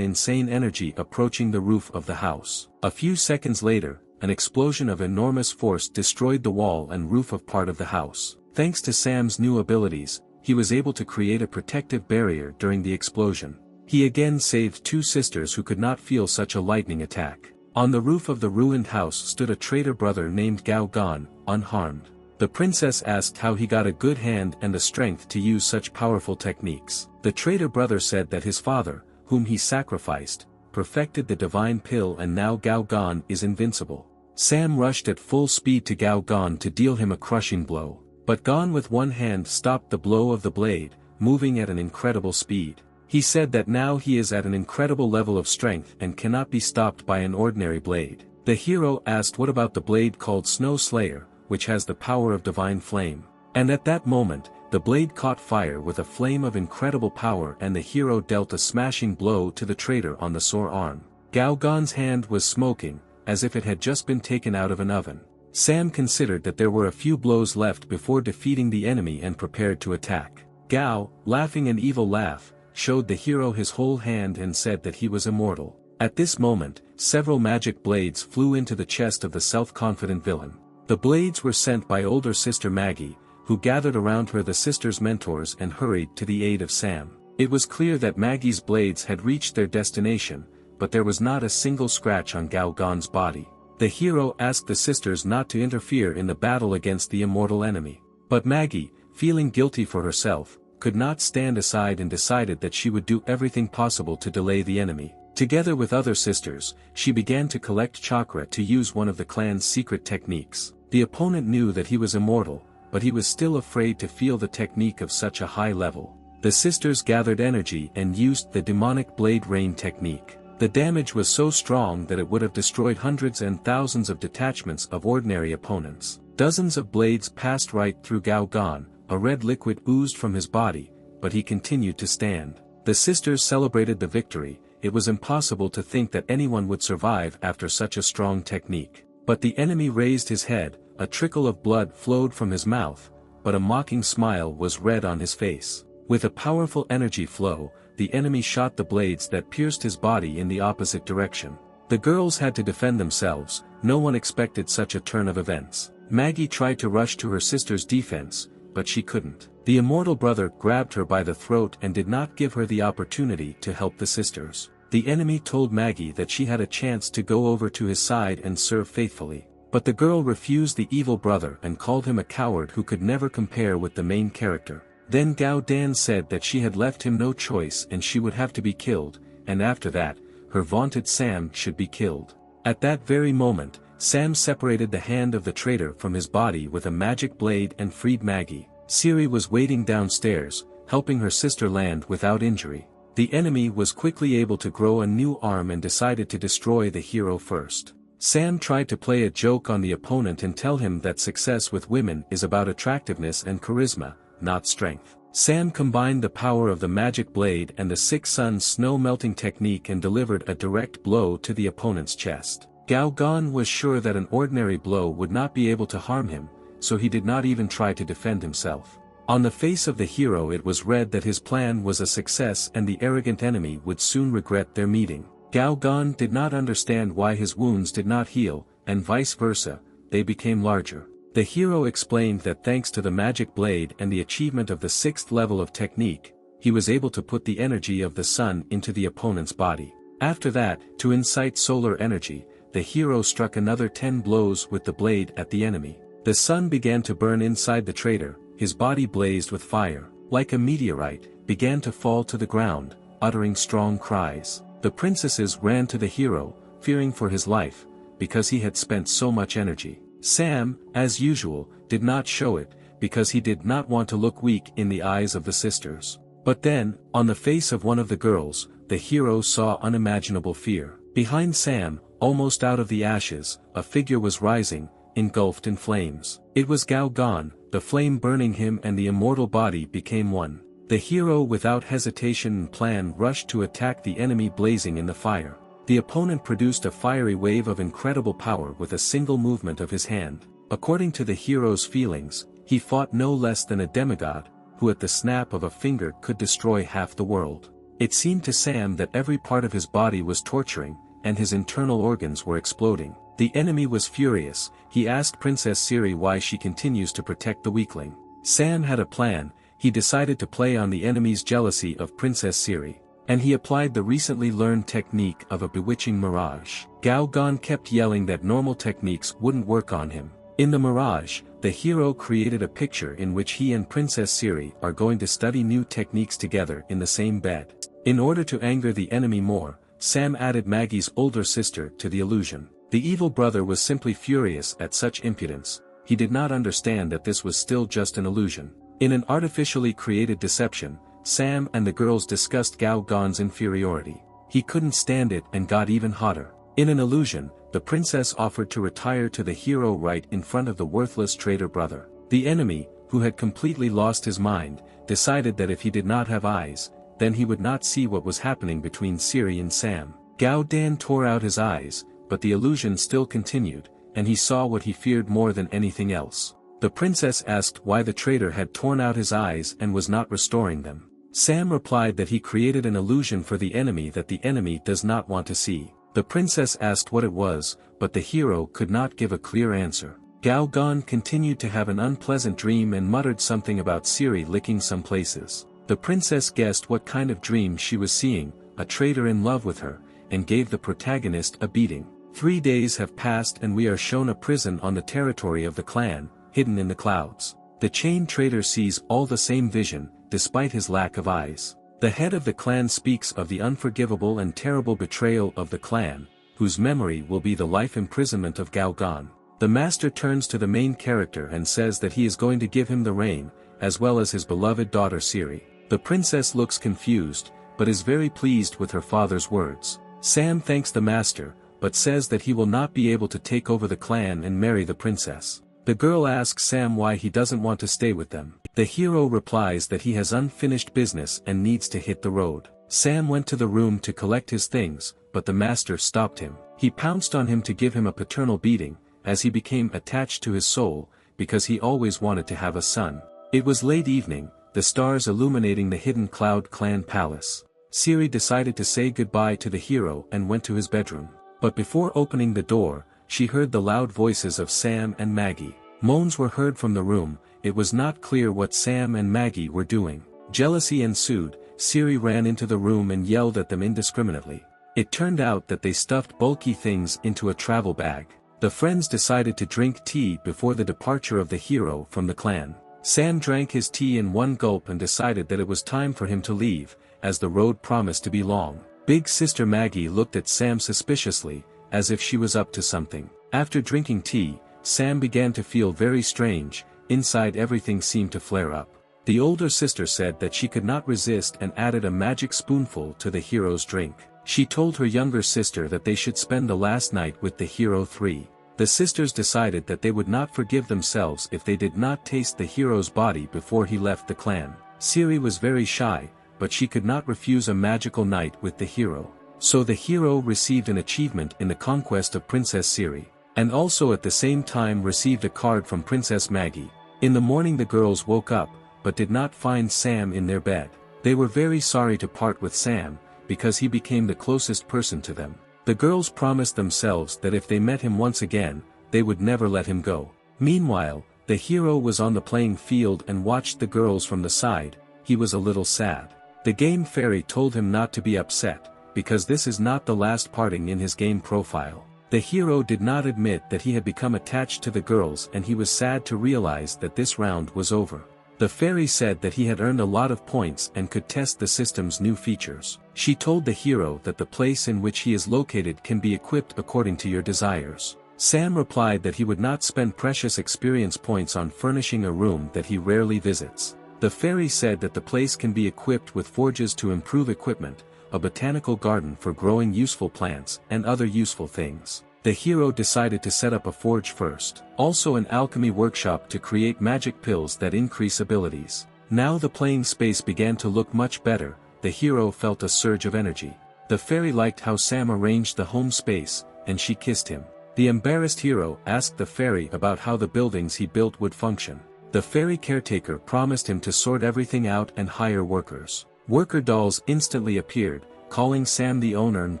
insane energy approaching the roof of the house. A few seconds later, an explosion of enormous force destroyed the wall and roof of part of the house. Thanks to Sam's new abilities, he was able to create a protective barrier during the explosion. He again saved 2 sisters who could not feel such a lightning attack. On the roof of the ruined house stood a traitor brother named Gao Gan, unharmed. The princess asked how he got a good hand and the strength to use such powerful techniques. The traitor brother said that his father, whom he sacrificed, perfected the divine pill and now Gao Gan is invincible. Sam rushed at full speed to Gao Gan to deal him a crushing blow. But Gan with one hand stopped the blow of the blade, moving at an incredible speed. He said that now he is at an incredible level of strength and cannot be stopped by an ordinary blade. The hero asked what about the blade called Snow Slayer, which has the power of divine flame. And at that moment, the blade caught fire with a flame of incredible power and the hero dealt a smashing blow to the traitor on the sore arm. Gao Gan's hand was smoking, as if it had just been taken out of an oven. Sam considered that there were a few blows left before defeating the enemy and prepared to attack. Gao, laughing an evil laugh, showed the hero his whole hand and said that he was immortal. At this moment, several magic blades flew into the chest of the self-confident villain. The blades were sent by older sister Maggie, who gathered around her the sisters' mentors and hurried to the aid of Sam. It was clear that Maggie's blades had reached their destination, but there was not a single scratch on Gao Gan's body. The hero asked the sisters not to interfere in the battle against the immortal enemy. But Maggie, feeling guilty for herself, could not stand aside and decided that she would do everything possible to delay the enemy. Together with other sisters, she began to collect chakra to use one of the clan's secret techniques. The opponent knew that he was immortal, but he was still afraid to feel the technique of such a high level. The sisters gathered energy and used the demonic blade rain technique. The damage was so strong that it would have destroyed hundreds and thousands of detachments of ordinary opponents. Dozens of blades passed right through Gao Gan, a red liquid oozed from his body, but he continued to stand. The sisters celebrated the victory. It was impossible to think that anyone would survive after such a strong technique. But the enemy raised his head, a trickle of blood flowed from his mouth, but a mocking smile was red on his face. With a powerful energy flow, the enemy shot the blades that pierced his body in the opposite direction. The girls had to defend themselves, no one expected such a turn of events. Maggie tried to rush to her sister's defense, but she couldn't. The immortal brother grabbed her by the throat and did not give her the opportunity to help the sisters. The enemy told Maggie that she had a chance to go over to his side and serve faithfully. But the girl refused the evil brother and called him a coward who could never compare with the main character. Then Gao Dan said that she had left him no choice and she would have to be killed, and after that, her vaunted Sam should be killed. At that very moment, Sam separated the hand of the traitor from his body with a magic blade and freed Maggie. Siri was waiting downstairs, helping her sister land without injury. The enemy was quickly able to grow a new arm and decided to destroy the hero first. Sam tried to play a joke on the opponent and tell him that success with women is about attractiveness and charisma, not strength. Sam combined the power of the magic blade and the Six Suns snow melting technique and delivered a direct blow to the opponent's chest. Gao Gan was sure that an ordinary blow would not be able to harm him, so he did not even try to defend himself. On the face of the hero it was read that his plan was a success and the arrogant enemy would soon regret their meeting. Gao Gan did not understand why his wounds did not heal, and vice versa, they became larger. The hero explained that thanks to the magic blade and the achievement of the 6th level of technique, he was able to put the energy of the sun into the opponent's body. After that, to incite solar energy, the hero struck another 10 blows with the blade at the enemy. The sun began to burn inside the traitor, his body blazed with fire, like a meteorite, began to fall to the ground, uttering strong cries. The princesses ran to the hero, fearing for his life, because he had spent so much energy. Sam, as usual, did not show it, because he did not want to look weak in the eyes of the sisters. But then, on the face of one of the girls, the hero saw unimaginable fear. Behind Sam, almost out of the ashes, a figure was rising, engulfed in flames. It was Gao Gan, the flame burning him and the immortal body became one. The hero without hesitation and plan rushed to attack the enemy blazing in the fire. The opponent produced a fiery wave of incredible power with a single movement of his hand. According to the hero's feelings, he fought no less than a demigod, who at the snap of a finger could destroy half the world. It seemed to Sam that every part of his body was torturing, and his internal organs were exploding. The enemy was furious. He asked Princess Siri why she continues to protect the weakling. Sam had a plan. He decided to play on the enemy's jealousy of Princess Siri, and he applied the recently learned technique of a bewitching mirage. Gao Gan kept yelling that normal techniques wouldn't work on him. In the mirage, the hero created a picture in which he and Princess Siri are going to study new techniques together in the same bed. In order to anger the enemy more, Sam added Maggie's older sister to the illusion. The evil brother was simply furious at such impudence. He did not understand that this was still just an illusion. In an artificially created deception, Sam and the girls discussed Gao Gan's inferiority. He couldn't stand it and got even hotter. In an illusion, the princess offered to retire to the hero right in front of the worthless traitor brother. The enemy, who had completely lost his mind, decided that if he did not have eyes, then he would not see what was happening between Siri and Sam. Gao Dan tore out his eyes, but the illusion still continued, and he saw what he feared more than anything else. The princess asked why the traitor had torn out his eyes and was not restoring them. Sam replied that he created an illusion for the enemy that the enemy does not want to see. The princess asked what it was, but the hero could not give a clear answer. Gao Gan continued to have an unpleasant dream and muttered something about Siri licking some places. The princess guessed what kind of dream she was seeing, a traitor in love with her, and gave the protagonist a beating. 3 days have passed and we are shown a prison on the territory of the clan, hidden in the clouds. The chained traitor sees all the same vision, despite his lack of eyes. The head of the clan speaks of the unforgivable and terrible betrayal of the clan, whose memory will be the life imprisonment of Gao Gan. The master turns to the main character and says that he is going to give him the reign, as well as his beloved daughter Siri. The princess looks confused, but is very pleased with her father's words. Sam thanks the master, but says that he will not be able to take over the clan and marry the princess. The girl asks Sam why he doesn't want to stay with them. The hero replies that he has unfinished business and needs to hit the road. Sam went to the room to collect his things, but the master stopped him. He pounced on him to give him a paternal beating, as he became attached to his soul, because he always wanted to have a son. It was late evening, the stars illuminating the hidden Cloud Clan palace. Siri decided to say goodbye to the hero and went to his bedroom. But before opening the door, she heard the loud voices of Sam and Maggie. Moans were heard from the room. It was not clear what Sam and Maggie were doing. Jealousy ensued. Siri ran into the room and yelled at them indiscriminately. It turned out that they stuffed bulky things into a travel bag. The friends decided to drink tea before the departure of the hero from the clan. Sam drank his tea in one gulp and decided that it was time for him to leave, as the road promised to be long. Big sister Maggie looked at Sam suspiciously, as if she was up to something. After drinking tea, Sam began to feel very strange. Inside everything seemed to flare up. The older sister said that she could not resist and added a magic spoonful to the hero's drink. She told her younger sister that they should spend the last night with the hero 3. The sisters decided that they would not forgive themselves if they did not taste the hero's body before he left the clan. Siri was very shy, but she could not refuse a magical night with the hero. So the hero received an achievement in the conquest of Princess Siri, and also at the same time received a card from Princess Maggie. In the morning the girls woke up, but did not find Sam in their bed. They were very sorry to part with Sam, because he became the closest person to them. The girls promised themselves that if they met him once again, they would never let him go. Meanwhile, the hero was on the playing field and watched the girls from the side. He was a little sad. The game fairy told him not to be upset, because this is not the last parting in his game profile. The hero did not admit that he had become attached to the girls and he was sad to realize that this round was over. The fairy said that he had earned a lot of points and could test the system's new features. She told the hero that the place in which he is located can be equipped according to your desires. Sam replied that he would not spend precious experience points on furnishing a room that he rarely visits. The fairy said that the place can be equipped with forges to improve equipment, a botanical garden for growing useful plants and other useful things. The hero decided to set up a forge first. Also an alchemy workshop to create magic pills that increase abilities. Now the playing space began to look much better, the hero felt a surge of energy. The fairy liked how Sam arranged the home space, and she kissed him. The embarrassed hero asked the fairy about how the buildings he built would function. The fairy caretaker promised him to sort everything out and hire workers. Worker dolls instantly appeared, calling Sam the owner and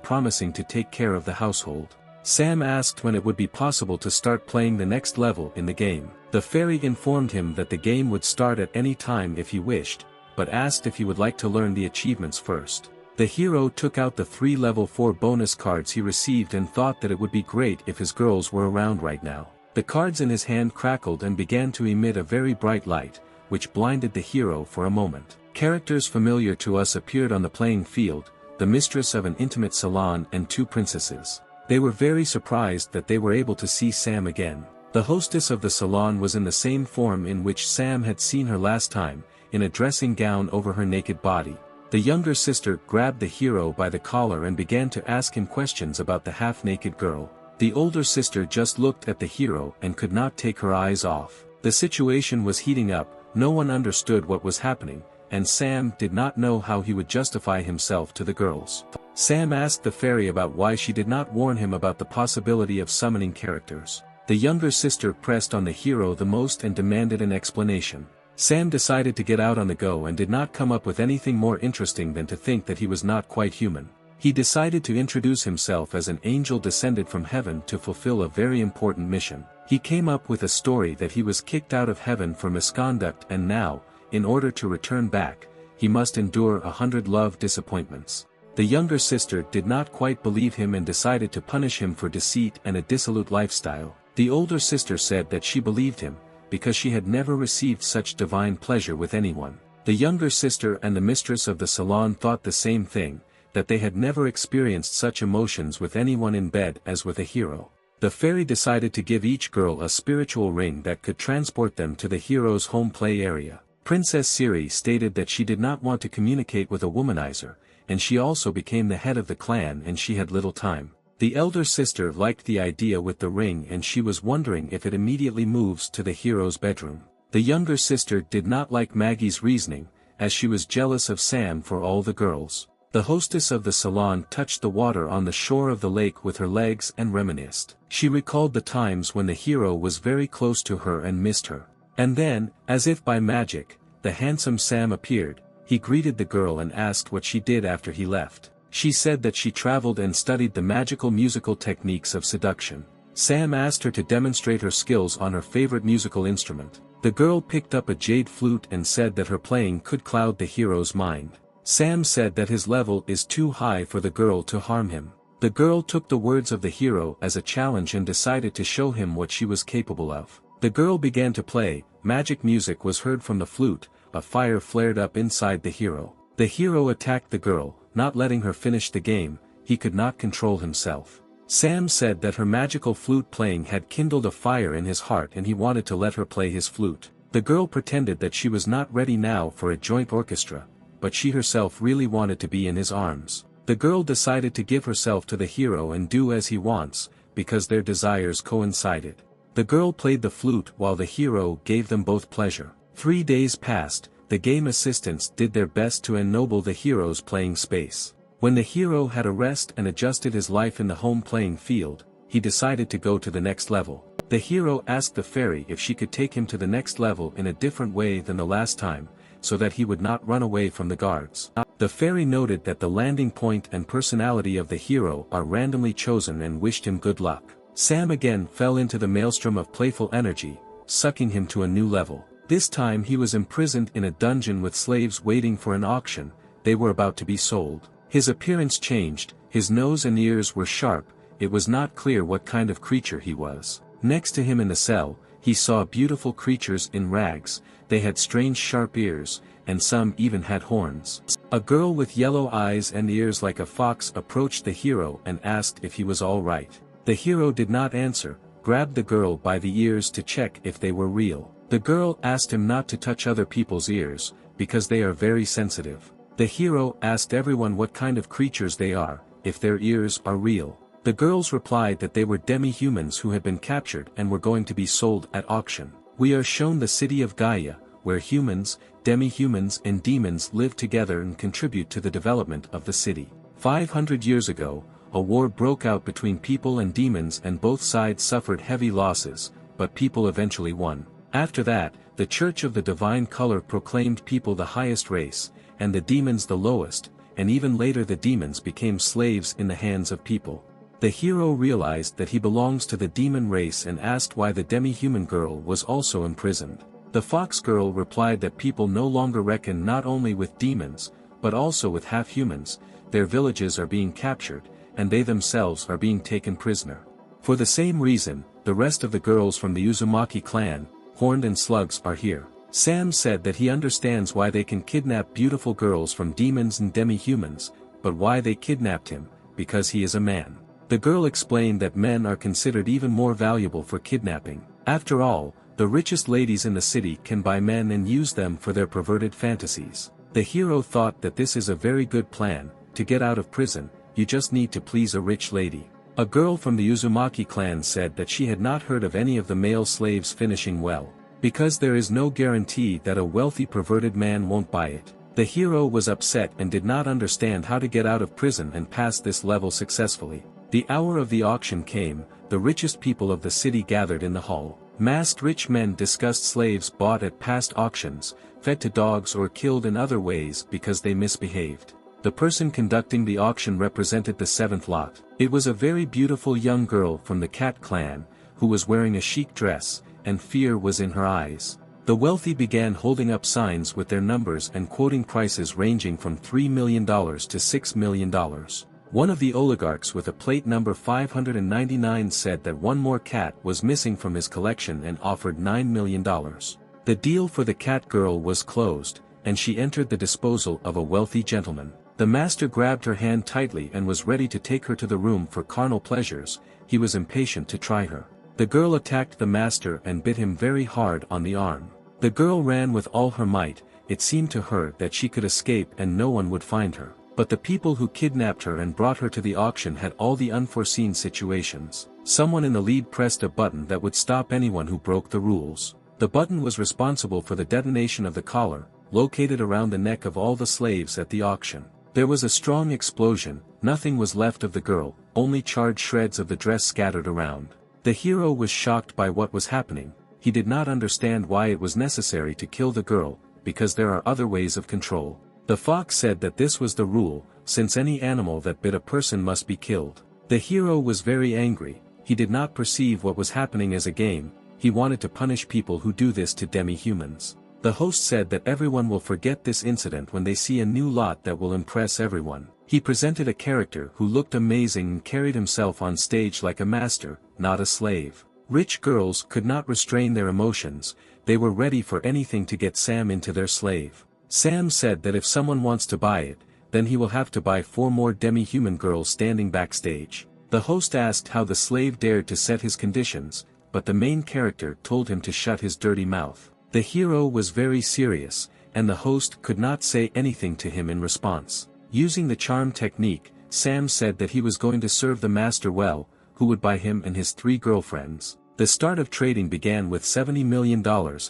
promising to take care of the household. Sam asked when it would be possible to start playing the next level in the game. The fairy informed him that the game would start at any time if he wished, but asked if he would like to learn the achievements first. The hero took out the 3 level 4 bonus cards he received and thought that it would be great if his girls were around right now. The cards in his hand crackled and began to emit a very bright light, which blinded the hero for a moment. Characters familiar to us appeared on the playing field, the mistress of an intimate salon and 2 princesses. They were very surprised that they were able to see Sam again. The hostess of the salon was in the same form in which Sam had seen her last time, in a dressing gown over her naked body. The younger sister grabbed the hero by the collar and began to ask him questions about the half-naked girl. The older sister just looked at the hero and could not take her eyes off. The situation was heating up, no one understood what was happening, and Sam did not know how he would justify himself to the girls. Sam asked the fairy about why she did not warn him about the possibility of summoning characters. The younger sister pressed on the hero the most and demanded an explanation. Sam decided to get out on the go and did not come up with anything more interesting than to think that he was not quite human. He decided to introduce himself as an angel descended from heaven to fulfill a very important mission. He came up with a story that he was kicked out of heaven for misconduct and now, in order to return back, he must endure 100 love disappointments. The younger sister did not quite believe him and decided to punish him for deceit and a dissolute lifestyle. The older sister said that she believed him, because she had never received such divine pleasure with anyone. The younger sister and the mistress of the salon thought the same thing, that they had never experienced such emotions with anyone in bed as with a hero. The fairy decided to give each girl a spiritual ring that could transport them to the hero's home play area. Princess Siri stated that she did not want to communicate with a womanizer, and she also became the head of the clan and she had little time. The elder sister liked the idea with the ring and she was wondering if it immediately moves to the hero's bedroom. The younger sister did not like Maggie's reasoning, as she was jealous of Sam for all the girls. The hostess of the salon touched the water on the shore of the lake with her legs and reminisced. She recalled the times when the hero was very close to her and missed her. And then, as if by magic, the handsome Sam appeared. He greeted the girl and asked what she did after he left. She said that she traveled and studied the magical musical techniques of seduction. Sam asked her to demonstrate her skills on her favorite musical instrument. The girl picked up a jade flute and said that her playing could cloud the hero's mind. Sam said that his level is too high for the girl to harm him. The girl took the words of the hero as a challenge and decided to show him what she was capable of. The girl began to play, magic music was heard from the flute, a fire flared up inside the hero. The hero attacked the girl, not letting her finish the game, he could not control himself. Sam said that her magical flute playing had kindled a fire in his heart and he wanted to let her play his flute. The girl pretended that she was not ready now for a joint orchestra, but she herself really wanted to be in his arms. The girl decided to give herself to the hero and do as he wants, because their desires coincided. The girl played the flute while the hero gave them both pleasure. 3 days passed, the game assistants did their best to ennoble the hero's playing space. When the hero had a rest and adjusted his life in the home playing field, he decided to go to the next level. The hero asked the fairy if she could take him to the next level in a different way than the last time, so that he would not run away from the guards. The fairy noted that the landing point and personality of the hero are randomly chosen and wished him good luck. Sam again fell into the maelstrom of playful energy, sucking him to a new level. This time he was imprisoned in a dungeon with slaves waiting for an auction, they were about to be sold. His appearance changed, his nose and ears were sharp, it was not clear what kind of creature he was. Next to him in the cell, he saw beautiful creatures in rags, they had strange sharp ears, and some even had horns. A girl with yellow eyes and ears like a fox approached the hero and asked if he was all right. The hero did not answer, grabbed the girl by the ears to check if they were real. The girl asked him not to touch other people's ears, because they are very sensitive. The hero asked everyone what kind of creatures they are, if their ears are real. The girls replied that they were demi-humans who had been captured and were going to be sold at auction. We are shown the city of Gaia, where humans, demi-humans and demons live together and contribute to the development of the city. 500 years ago, a war broke out between people and demons and both sides suffered heavy losses, but people eventually won. After that, the Church of the Divine Color proclaimed people the highest race, and the demons the lowest, and even later the demons became slaves in the hands of people. The hero realized that he belongs to the demon race and asked why the demi-human girl was also imprisoned. The fox girl replied that people no longer reckon not only with demons, but also with half-humans, their villages are being captured, and they themselves are being taken prisoner. For the same reason, the rest of the girls from the Uzumaki clan, Horned and Slugs, are here. Sam said that he understands why they can kidnap beautiful girls from demons and demi-humans, but why they kidnapped him, because he is a man. The girl explained that men are considered even more valuable for kidnapping. After all, the richest ladies in the city can buy men and use them for their perverted fantasies. The hero thought that this is a very good plan. To get out of prison, you just need to please a rich lady. A girl from the Uzumaki clan said that she had not heard of any of the male slaves finishing well, because there is no guarantee that a wealthy perverted man won't buy it. The hero was upset and did not understand how to get out of prison and pass this level successfully. The hour of the auction came, the richest people of the city gathered in the hall. Masked rich men discussed slaves bought at past auctions, fed to dogs or killed in other ways because they misbehaved. The person conducting the auction represented the seventh lot. It was a very beautiful young girl from the cat clan, who was wearing a chic dress, and fear was in her eyes. The wealthy began holding up signs with their numbers and quoting prices ranging from $3 million to $6 million. One of the oligarchs with a plate number 599 said that one more cat was missing from his collection and offered $9 million. The deal for the cat girl was closed, and she entered the disposal of a wealthy gentleman. The master grabbed her hand tightly and was ready to take her to the room for carnal pleasures. He was impatient to try her. The girl attacked the master and bit him very hard on the arm. The girl ran with all her might. It seemed to her that she could escape and no one would find her. But the people who kidnapped her and brought her to the auction had all the unforeseen situations. Someone in the lead pressed a button that would stop anyone who broke the rules. The button was responsible for the detonation of the collar, located around the neck of all the slaves at the auction. There was a strong explosion, nothing was left of the girl, only charred shreds of the dress scattered around. The hero was shocked by what was happening. He did not understand why it was necessary to kill the girl, because there are other ways of control. The fox said that this was the rule, since any animal that bit a person must be killed. The hero was very angry. He did not perceive what was happening as a game. He wanted to punish people who do this to demi-humans. The host said that everyone will forget this incident when they see a new lot that will impress everyone. He presented a character who looked amazing and carried himself on stage like a master, not a slave. Rich girls could not restrain their emotions. They were ready for anything to get Sam into their slave. Sam said that if someone wants to buy it, then he will have to buy 4 more demi-human girls standing backstage. The host asked how the slave dared to set his conditions, but the main character told him to shut his dirty mouth. The hero was very serious, and the host could not say anything to him in response. Using the charm technique, Sam said that he was going to serve the master well, who would buy him and his 3 girlfriends. The start of trading began with $70 million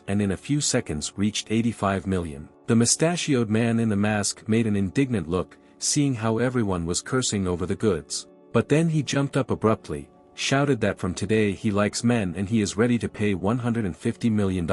and in a few seconds reached $85 million. The mustachioed man in the mask made an indignant look, seeing how everyone was cursing over the goods. But then he jumped up abruptly, shouted that from today he likes men and he is ready to pay $150 million.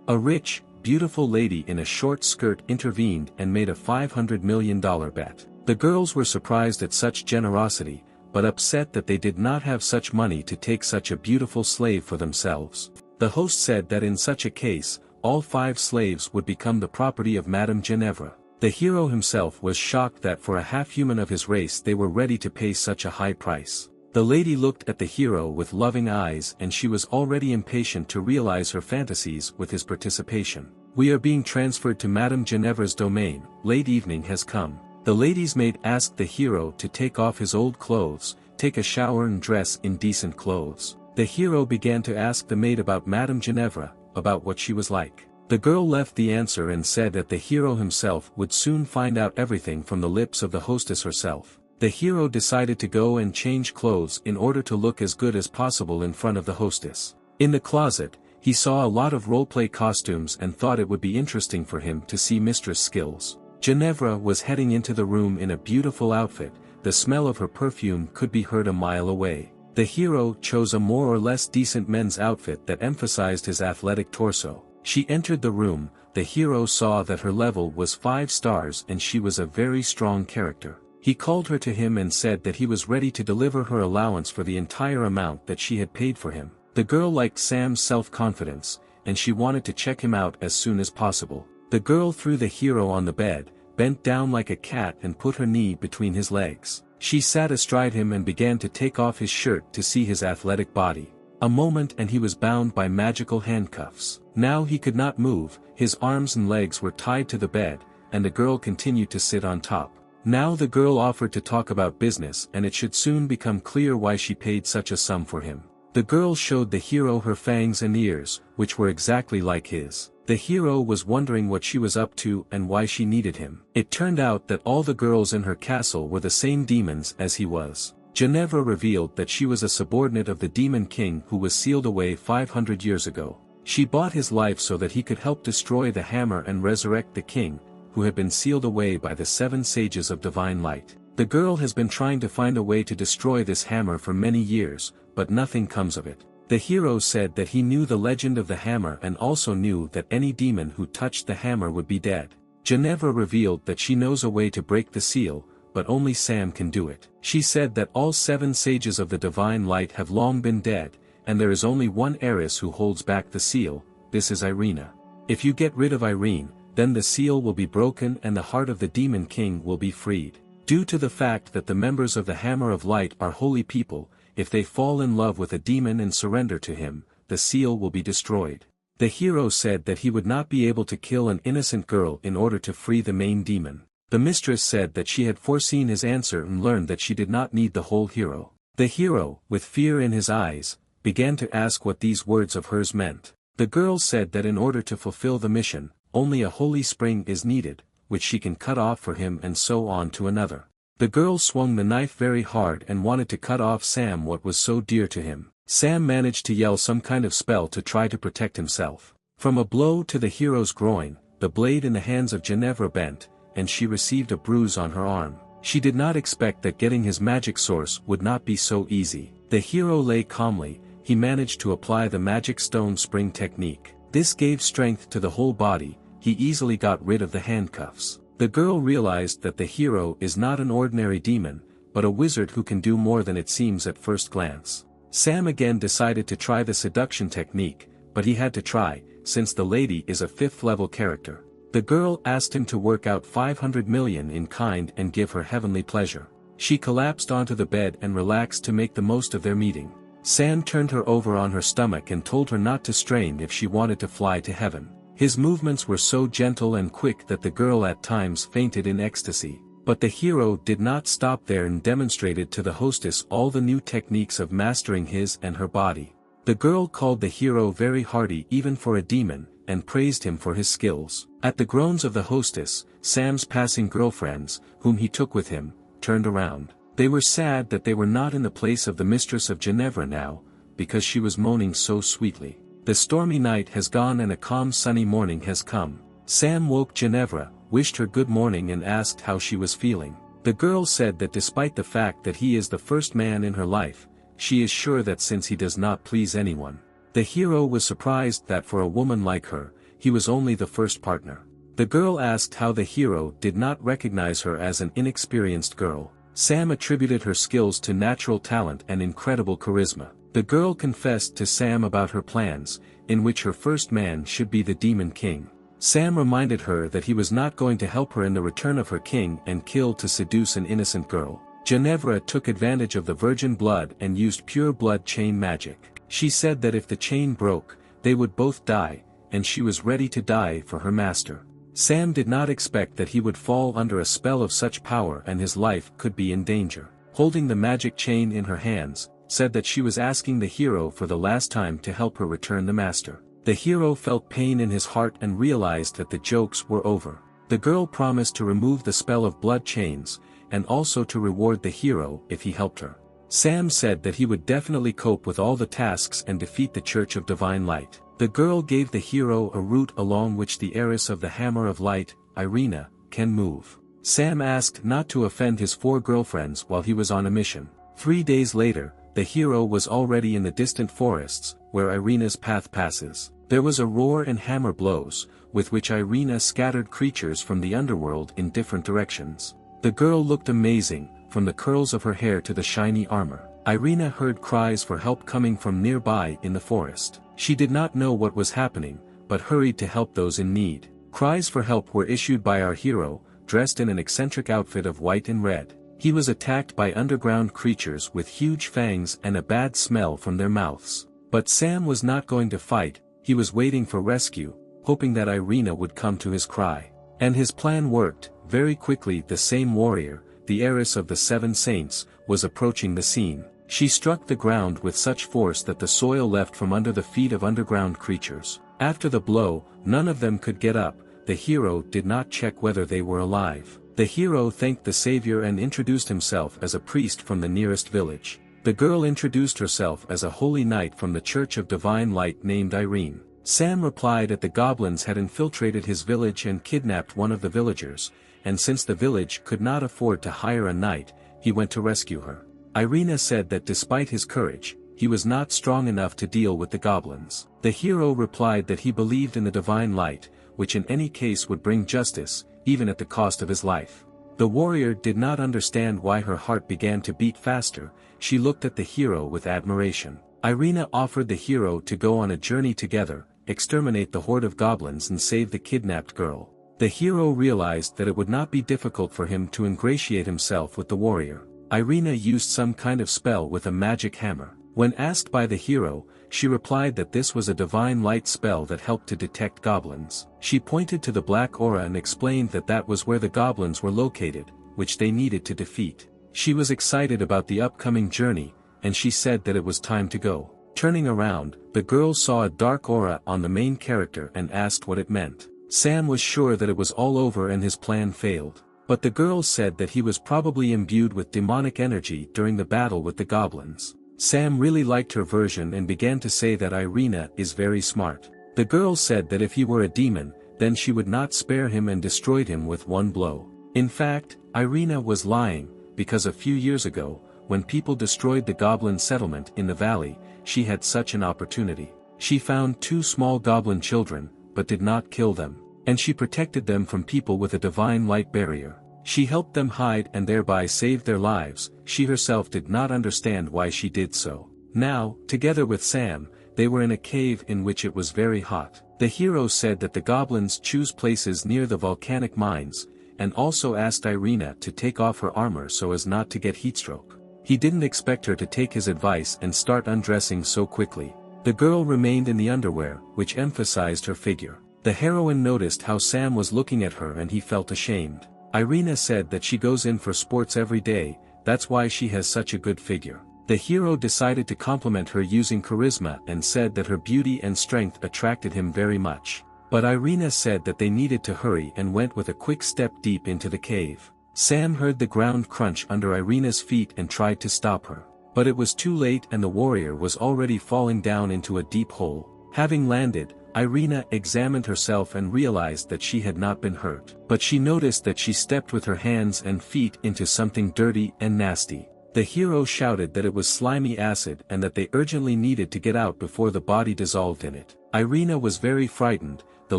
A rich, beautiful lady in a short skirt intervened and made a $500 million bet. The girls were surprised at such generosity, but upset that they did not have such money to take such a beautiful slave for themselves. The host said that in such a case, all 5 slaves would become the property of Madame Ginevra. The hero himself was shocked that for a half-human of his race they were ready to pay such a high price. The lady looked at the hero with loving eyes and she was already impatient to realize her fantasies with his participation. We are being transferred to Madame Ginevra's domain. Late evening has come. The lady's maid asked the hero to take off his old clothes, take a shower and dress in decent clothes. The hero began to ask the maid about Madame Ginevra, about what she was like. The girl left the answer and said that the hero himself would soon find out everything from the lips of the hostess herself. The hero decided to go and change clothes in order to look as good as possible in front of the hostess. In the closet, he saw a lot of roleplay costumes and thought it would be interesting for him to see Mistress' skills. Ginevra was heading into the room in a beautiful outfit, the smell of her perfume could be heard a mile away. The hero chose a more or less decent men's outfit that emphasized his athletic torso. She entered the room, the hero saw that her level was 5 stars and she was a very strong character. He called her to him and said that he was ready to deliver her allowance for the entire amount that she had paid for him. The girl liked Sam's self-confidence, and she wanted to check him out as soon as possible. The girl threw the hero on the bed, bent down like a cat and put her knee between his legs. She sat astride him and began to take off his shirt to see his athletic body. A moment and he was bound by magical handcuffs. Now he could not move, his arms and legs were tied to the bed, and the girl continued to sit on top. Now the girl offered to talk about business and it should soon become clear why she paid such a sum for him. The girl showed the hero her fangs and ears, which were exactly like his. The hero was wondering what she was up to and why she needed him. It turned out that all the girls in her castle were the same demons as he was. Ginevra revealed that she was a subordinate of the demon king who was sealed away 500 years ago. She bought his life so that he could help destroy the hammer and resurrect the king, who had been sealed away by the 7 sages of divine light. The girl has been trying to find a way to destroy this hammer for many years, but nothing comes of it. The hero said that he knew the legend of the hammer and also knew that any demon who touched the hammer would be dead. Ginevra revealed that she knows a way to break the seal, but only Sam can do it. She said that all 7 sages of the divine light have long been dead, and there is only one heiress who holds back the seal, this is Irina. If you get rid of Irene, then the seal will be broken and the heart of the demon king will be freed. Due to the fact that the members of the Hammer of Light are holy people, if they fall in love with a demon and surrender to him, the seal will be destroyed. The hero said that he would not be able to kill an innocent girl in order to free the main demon. The mistress said that she had foreseen his answer and learned that she did not need the whole hero. The hero, with fear in his eyes, began to ask what these words of hers meant. The girl said that in order to fulfill the mission, only a holy spring is needed, which she can cut off for him and so on to another. The girl swung the knife very hard and wanted to cut off Sam what was so dear to him. Sam managed to yell some kind of spell to try to protect himself. From a blow to the hero's groin, the blade in the hands of Ginevra bent, and she received a bruise on her arm. She did not expect that getting his magic source would not be so easy. The hero lay calmly, he managed to apply the magic stone spring technique. This gave strength to the whole body, he easily got rid of the handcuffs. The girl realized that the hero is not an ordinary demon, but a wizard who can do more than it seems at first glance. Sam again decided to try the seduction technique, but he had to try, since the lady is a 5th level character. The girl asked him to work out 500 million in kind and give her heavenly pleasure. She collapsed onto the bed and relaxed to make the most of their meeting. Sam turned her over on her stomach and told her not to strain if she wanted to fly to heaven. His movements were so gentle and quick that the girl at times fainted in ecstasy. But the hero did not stop there and demonstrated to the hostess all the new techniques of mastering his and her body. The girl called the hero very hardy even for a demon, and praised him for his skills. At the groans of the hostess, Sam's passing girlfriends, whom he took with him, turned around. They were sad that they were not in the place of the mistress of Ginevra now, because she was moaning so sweetly. The stormy night has gone and a calm sunny morning has come. Sam woke Ginevra, wished her good morning and asked how she was feeling. The girl said that despite the fact that he is the first man in her life, she is sure that since he does not please anyone. The hero was surprised that for a woman like her, he was only the first partner. The girl asked how the hero did not recognize her as an inexperienced girl. Sam attributed her skills to natural talent and incredible charisma. The girl confessed to Sam about her plans, in which her first man should be the Demon King. Sam reminded her that he was not going to help her in the return of her king and kill to seduce an innocent girl. Ginevra took advantage of the virgin blood and used pure blood chain magic. She said that if the chain broke, they would both die, and she was ready to die for her master. Sam did not expect that he would fall under a spell of such power and his life could be in danger. Holding the magic chain in her hands, said that she was asking the hero for the last time to help her return the master. The hero felt pain in his heart and realized that the jokes were over. The girl promised to remove the spell of blood chains, and also to reward the hero if he helped her. Sam said that he would definitely cope with all the tasks and defeat the Church of Divine Light. The girl gave the hero a route along which the heiress of the Hammer of Light, Irina, can move. Sam asked not to offend his 4 girlfriends while he was on a mission. 3 days later, the hero was already in the distant forests, where Irina's path passes. There was a roar and hammer blows, with which Irina scattered creatures from the underworld in different directions. The girl looked amazing, from the curls of her hair to the shiny armor. Irina heard cries for help coming from nearby in the forest. She did not know what was happening, but hurried to help those in need. Cries for help were issued by our hero, dressed in an eccentric outfit of white and red. He was attacked by underground creatures with huge fangs and a bad smell from their mouths. But Sam was not going to fight, he was waiting for rescue, hoping that Irina would come to his cry. And his plan worked. Very quickly the same warrior, the heiress of the 7 saints, was approaching the scene. She struck the ground with such force that the soil left from under the feet of underground creatures. After the blow, none of them could get up. The hero did not check whether they were alive. The hero thanked the savior and introduced himself as a priest from the nearest village. The girl introduced herself as a holy knight from the Church of Divine Light named Irene. Sam replied that the goblins had infiltrated his village and kidnapped one of the villagers, and since the village could not afford to hire a knight, he went to rescue her. Irina said that despite his courage, he was not strong enough to deal with the goblins. The hero replied that he believed in the divine light, which in any case would bring justice, even at the cost of his life. The warrior did not understand why her heart began to beat faster. She looked at the hero with admiration. Irina offered the hero to go on a journey together, exterminate the horde of goblins and save the kidnapped girl. The hero realized that it would not be difficult for him to ingratiate himself with the warrior. Irina used some kind of spell with a magic hammer. When asked by the hero, she replied that this was a divine light spell that helped to detect goblins. She pointed to the black aura and explained that that was where the goblins were located, which they needed to defeat. She was excited about the upcoming journey, and she said that it was time to go. Turning around, the girl saw a dark aura on the main character and asked what it meant. Sam was sure that it was all over and his plan failed. But the girl said that he was probably imbued with demonic energy during the battle with the goblins. Sam really liked her version and began to say that Irina is very smart. The girl said that if he were a demon, then she would not spare him and destroyed him with one blow. In fact, Irina was lying, because a few years ago, when people destroyed the goblin settlement in the valley, she had such an opportunity. She found 2 small goblin children, but did not kill them, and she protected them from people with a divine light barrier. She helped them hide and thereby saved their lives. She herself did not understand why she did so. Now, together with Sam, they were in a cave in which it was very hot. The hero said that the goblins choose places near the volcanic mines, and also asked Irina to take off her armor so as not to get heatstroke. He didn't expect her to take his advice and start undressing so quickly. The girl remained in the underwear, which emphasized her figure. The heroine noticed how Sam was looking at her and he felt ashamed. Irina said that she goes in for sports every day, that's why she has such a good figure. The hero decided to compliment her using charisma and said that her beauty and strength attracted him very much. But Irina said that they needed to hurry and went with a quick step deep into the cave. Sam heard the ground crunch under Irina's feet and tried to stop her. But it was too late and the warrior was already falling down into a deep hole. Having landed, Irina examined herself and realized that she had not been hurt. But she noticed that she stepped with her hands and feet into something dirty and nasty. The hero shouted that it was slimy acid and that they urgently needed to get out before the body dissolved in it. Irina was very frightened. The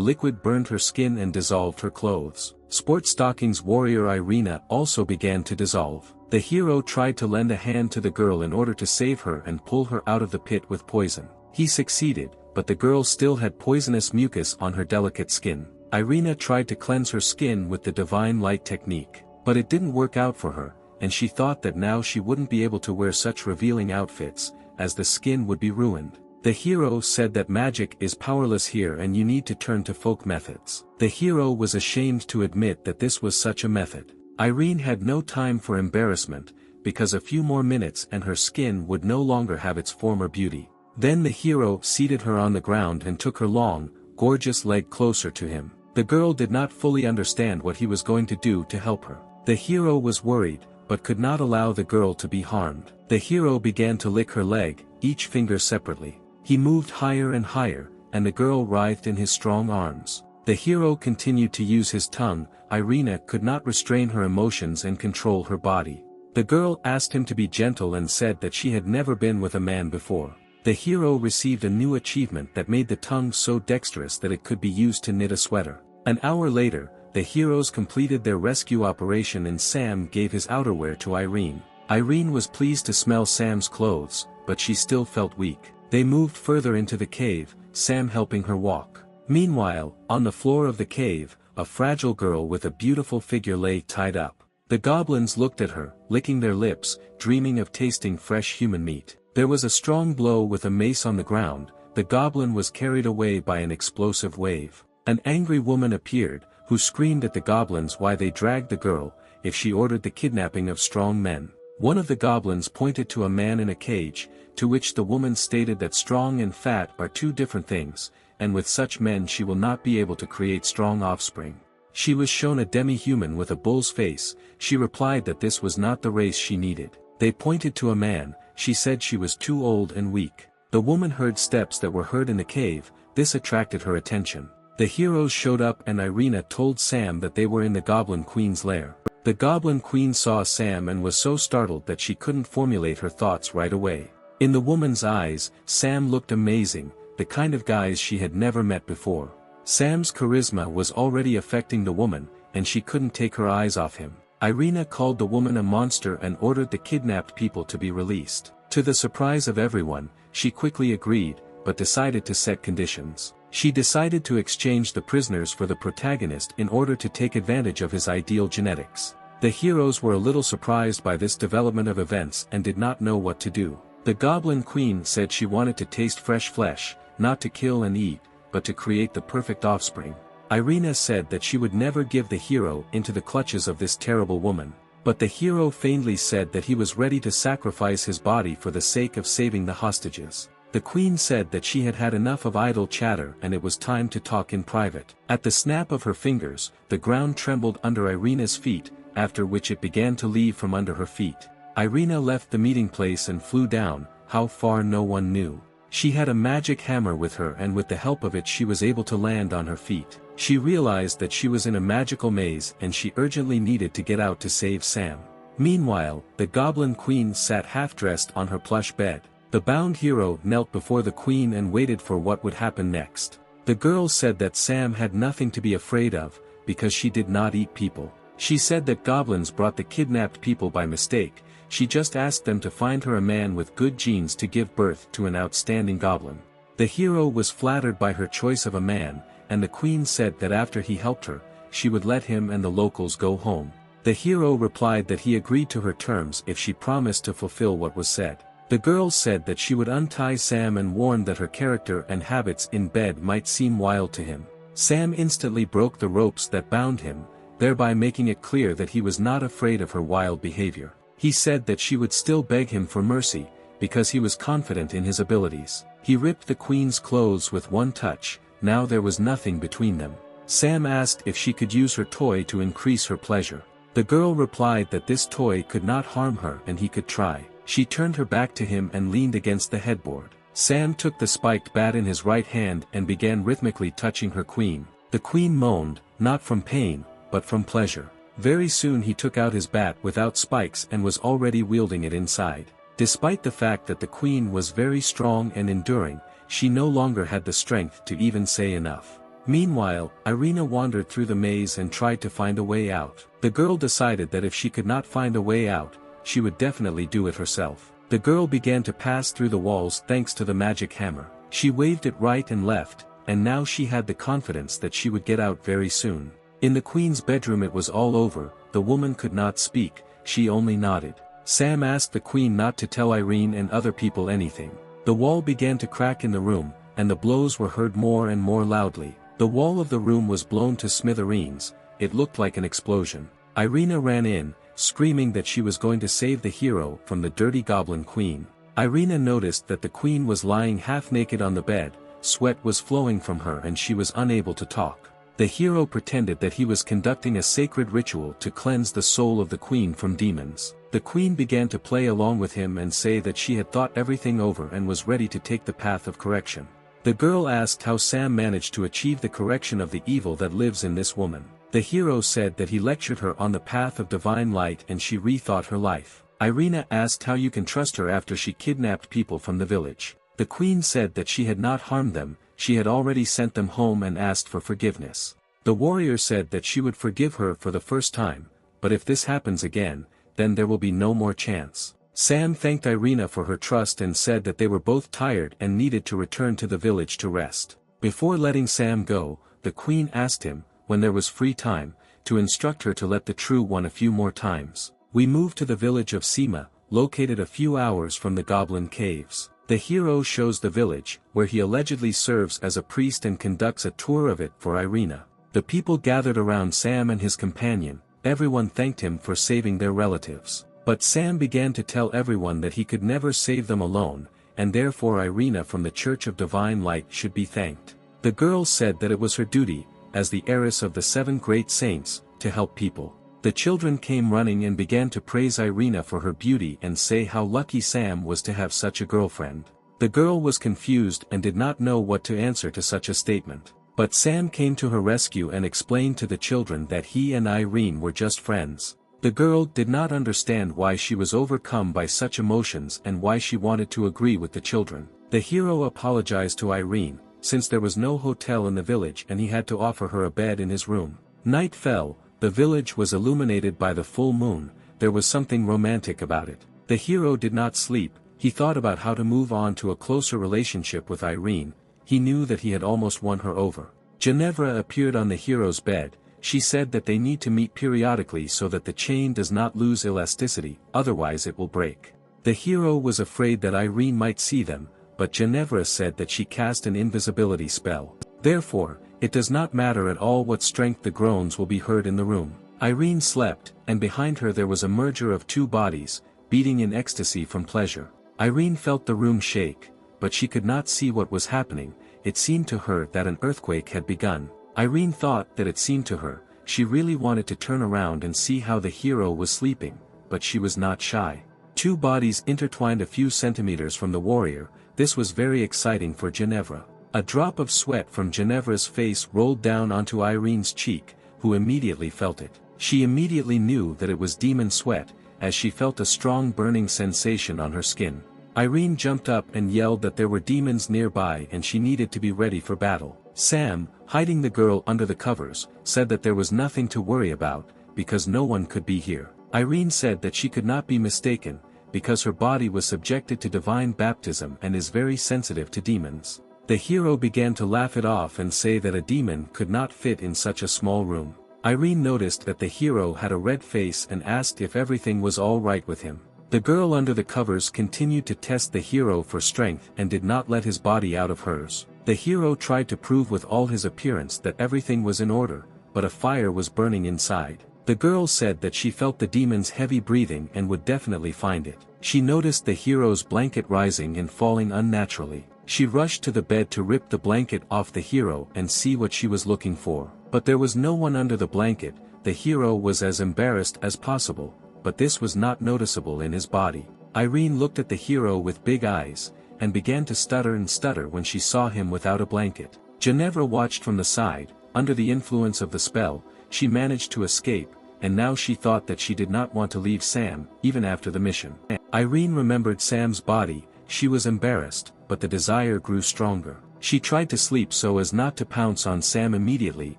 liquid burned her skin and dissolved her clothes. Sport stockings warrior Irina also began to dissolve. The hero tried to lend a hand to the girl in order to save her and pull her out of the pit with poison. He succeeded, but the girl still had poisonous mucus on her delicate skin. Irina tried to cleanse her skin with the divine light technique, but it didn't work out for her, and she thought that now she wouldn't be able to wear such revealing outfits, as the skin would be ruined. The hero said that magic is powerless here and you need to turn to folk methods. The hero was ashamed to admit that this was such a method. Irene had no time for embarrassment, because a few more minutes and her skin would no longer have its former beauty. Then the hero seated her on the ground and took her long, gorgeous leg closer to him. The girl did not fully understand what he was going to do to help her. The hero was worried, but could not allow the girl to be harmed. The hero began to lick her leg, each finger separately. He moved higher and higher, and the girl writhed in his strong arms. The hero continued to use his tongue. Irina could not restrain her emotions and control her body. The girl asked him to be gentle and said that she had never been with a man before. The hero received a new achievement that made the tongue so dexterous that it could be used to knit a sweater. An hour later, the heroes completed their rescue operation and Sam gave his outerwear to Irene. Irene was pleased to smell Sam's clothes, but she still felt weak. They moved further into the cave, Sam helping her walk. Meanwhile, on the floor of the cave, a fragile girl with a beautiful figure lay tied up. The goblins looked at her, licking their lips, dreaming of tasting fresh human meat. There was a strong blow with a mace on the ground. The goblin was carried away by an explosive wave. An angry woman appeared, who screamed at the goblins why they dragged the girl, if she ordered the kidnapping of strong men. One of the goblins pointed to a man in a cage, to which the woman stated that strong and fat are two different things, and with such men she will not be able to create strong offspring. She was shown a demi-human with a bull's face. She replied that this was not the race she needed. They pointed to a man. She said she was too old and weak. The woman heard steps that were heard in the cave. This attracted her attention. The heroes showed up and Irina told Sam that they were in the Goblin Queen's lair. The Goblin Queen saw Sam and was so startled that she couldn't formulate her thoughts right away. In the woman's eyes, Sam looked amazing, the kind of guys she had never met before. Sam's charisma was already affecting the woman, and she couldn't take her eyes off him. Irina called the woman a monster and ordered the kidnapped people to be released. To the surprise of everyone, she quickly agreed, but decided to set conditions. She decided to exchange the prisoners for the protagonist in order to take advantage of his ideal genetics. The heroes were a little surprised by this development of events and did not know what to do. The Goblin Queen said she wanted to taste fresh flesh, not to kill and eat, but to create the perfect offspring. Irina said that she would never give the hero into the clutches of this terrible woman. But the hero faintly said that he was ready to sacrifice his body for the sake of saving the hostages. The queen said that she had had enough of idle chatter and it was time to talk in private. At the snap of her fingers, the ground trembled under Irina's feet, after which it began to leave from under her feet. Irina left the meeting place and flew down, how far no one knew. She had a magic hammer with her and with the help of it she was able to land on her feet. She realized that she was in a magical maze and she urgently needed to get out to save Sam. Meanwhile, the Goblin Queen sat half-dressed on her plush bed. The bound hero knelt before the queen and waited for what would happen next. The girl said that Sam had nothing to be afraid of, because she did not eat people. She said that goblins brought the kidnapped people by mistake. She just asked them to find her a man with good genes to give birth to an outstanding goblin. The hero was flattered by her choice of a man, and the queen said that after he helped her, she would let him and the locals go home. The hero replied that he agreed to her terms if she promised to fulfill what was said. The girl said that she would untie Sam and warned that her character and habits in bed might seem wild to him. Sam instantly broke the ropes that bound him, thereby making it clear that he was not afraid of her wild behavior. He said that she would still beg him for mercy, because he was confident in his abilities. He ripped the queen's clothes with one touch. Now there was nothing between them. Sam asked if she could use her toy to increase her pleasure. The girl replied that this toy could not harm her and he could try. She turned her back to him and leaned against the headboard. Sam took the spiked bat in his right hand and began rhythmically touching her queen. The queen moaned, not from pain, but from pleasure. Very soon he took out his bat without spikes and was already wielding it inside. Despite the fact that the queen was very strong and enduring, she no longer had the strength to even say enough. Meanwhile, Irina wandered through the maze and tried to find a way out. The girl decided that if she could not find a way out, she would definitely do it herself. The girl began to pass through the walls thanks to the magic hammer. She waved it right and left, and now she had the confidence that she would get out very soon. In the queen's bedroom it was all over. The woman could not speak, she only nodded. Sam asked the queen not to tell Irene and other people anything. The wall began to crack in the room, and the blows were heard more and more loudly. The wall of the room was blown to smithereens. It looked like an explosion. Irina ran in, screaming that she was going to save the hero from the dirty Goblin Queen. Irina noticed that the queen was lying half naked on the bed, sweat was flowing from her and she was unable to talk. The hero pretended that he was conducting a sacred ritual to cleanse the soul of the queen from demons. The queen began to play along with him and say that she had thought everything over and was ready to take the path of correction. The girl asked how Sam managed to achieve the correction of the evil that lives in this woman. The hero said that he lectured her on the path of divine light and she rethought her life. Irina asked how you can trust her after she kidnapped people from the village. The queen said that she had not harmed them, she had already sent them home and asked for forgiveness. The warrior said that she would forgive her for the first time, but if this happens again, then there will be no more chance. Sam thanked Irina for her trust and said that they were both tired and needed to return to the village to rest. Before letting Sam go, the queen asked him, when there was free time, to instruct her to let the true one a few more times. We moved to the village of Sima, located a few hours from the goblin caves. The hero shows the village, where he allegedly serves as a priest and conducts a tour of it for Irina. The people gathered around Sam and his companion, everyone thanked him for saving their relatives. But Sam began to tell everyone that he could never save them alone, and therefore Irina from the Church of Divine Light should be thanked. The girl said that it was her duty, as the heiress of the 7 great saints, to help people. The children came running and began to praise Irina for her beauty and say how lucky Sam was to have such a girlfriend. The girl was confused and did not know what to answer to such a statement. But Sam came to her rescue and explained to the children that he and Irene were just friends. The girl did not understand why she was overcome by such emotions and why she wanted to agree with the children. The hero apologized to Irene, since there was no hotel in the village and he had to offer her a bed in his room. Night fell. The village was illuminated by the full moon, there was something romantic about it. The hero did not sleep, he thought about how to move on to a closer relationship with Irene, he knew that he had almost won her over. Ginevra appeared on the hero's bed, she said that they need to meet periodically so that the chain does not lose elasticity, otherwise it will break. The hero was afraid that Irene might see them, but Ginevra said that she cast an invisibility spell. Therefore, it does not matter at all what strength the groans will be heard in the room. Irene slept, and behind her there was a merger of 2 bodies, beating in ecstasy from pleasure. Irene felt the room shake, but she could not see what was happening, it seemed to her that an earthquake had begun. Irene thought that it seemed to her, she really wanted to turn around and see how the hero was sleeping, but she was not shy. 2 bodies intertwined a few centimeters from the warrior, this was very exciting for Ginevra. A drop of sweat from Ginevra's face rolled down onto Irene's cheek, who immediately felt it. She immediately knew that it was demon sweat, as she felt a strong burning sensation on her skin. Irene jumped up and yelled that there were demons nearby and she needed to be ready for battle. Sam, hiding the girl under the covers, said that there was nothing to worry about, because no one could be here. Irene said that she could not be mistaken, because her body was subjected to divine baptism and is very sensitive to demons. The hero began to laugh it off and say that a demon could not fit in such a small room. Irene noticed that the hero had a red face and asked if everything was all right with him. The girl under the covers continued to test the hero for strength and did not let his body out of hers. The hero tried to prove with all his appearance that everything was in order, but a fire was burning inside. The girl said that she felt the demon's heavy breathing and would definitely find it. She noticed the hero's blanket rising and falling unnaturally. She rushed to the bed to rip the blanket off the hero and see what she was looking for. But there was no one under the blanket, the hero was as embarrassed as possible, but this was not noticeable in his body. Irene looked at the hero with big eyes, and began to stutter and stutter when she saw him without a blanket. Ginevra watched from the side, under the influence of the spell, she managed to escape, and now she thought that she did not want to leave Sam, even after the mission. Irene remembered Sam's body, she was embarrassed, but the desire grew stronger. She tried to sleep so as not to pounce on Sam immediately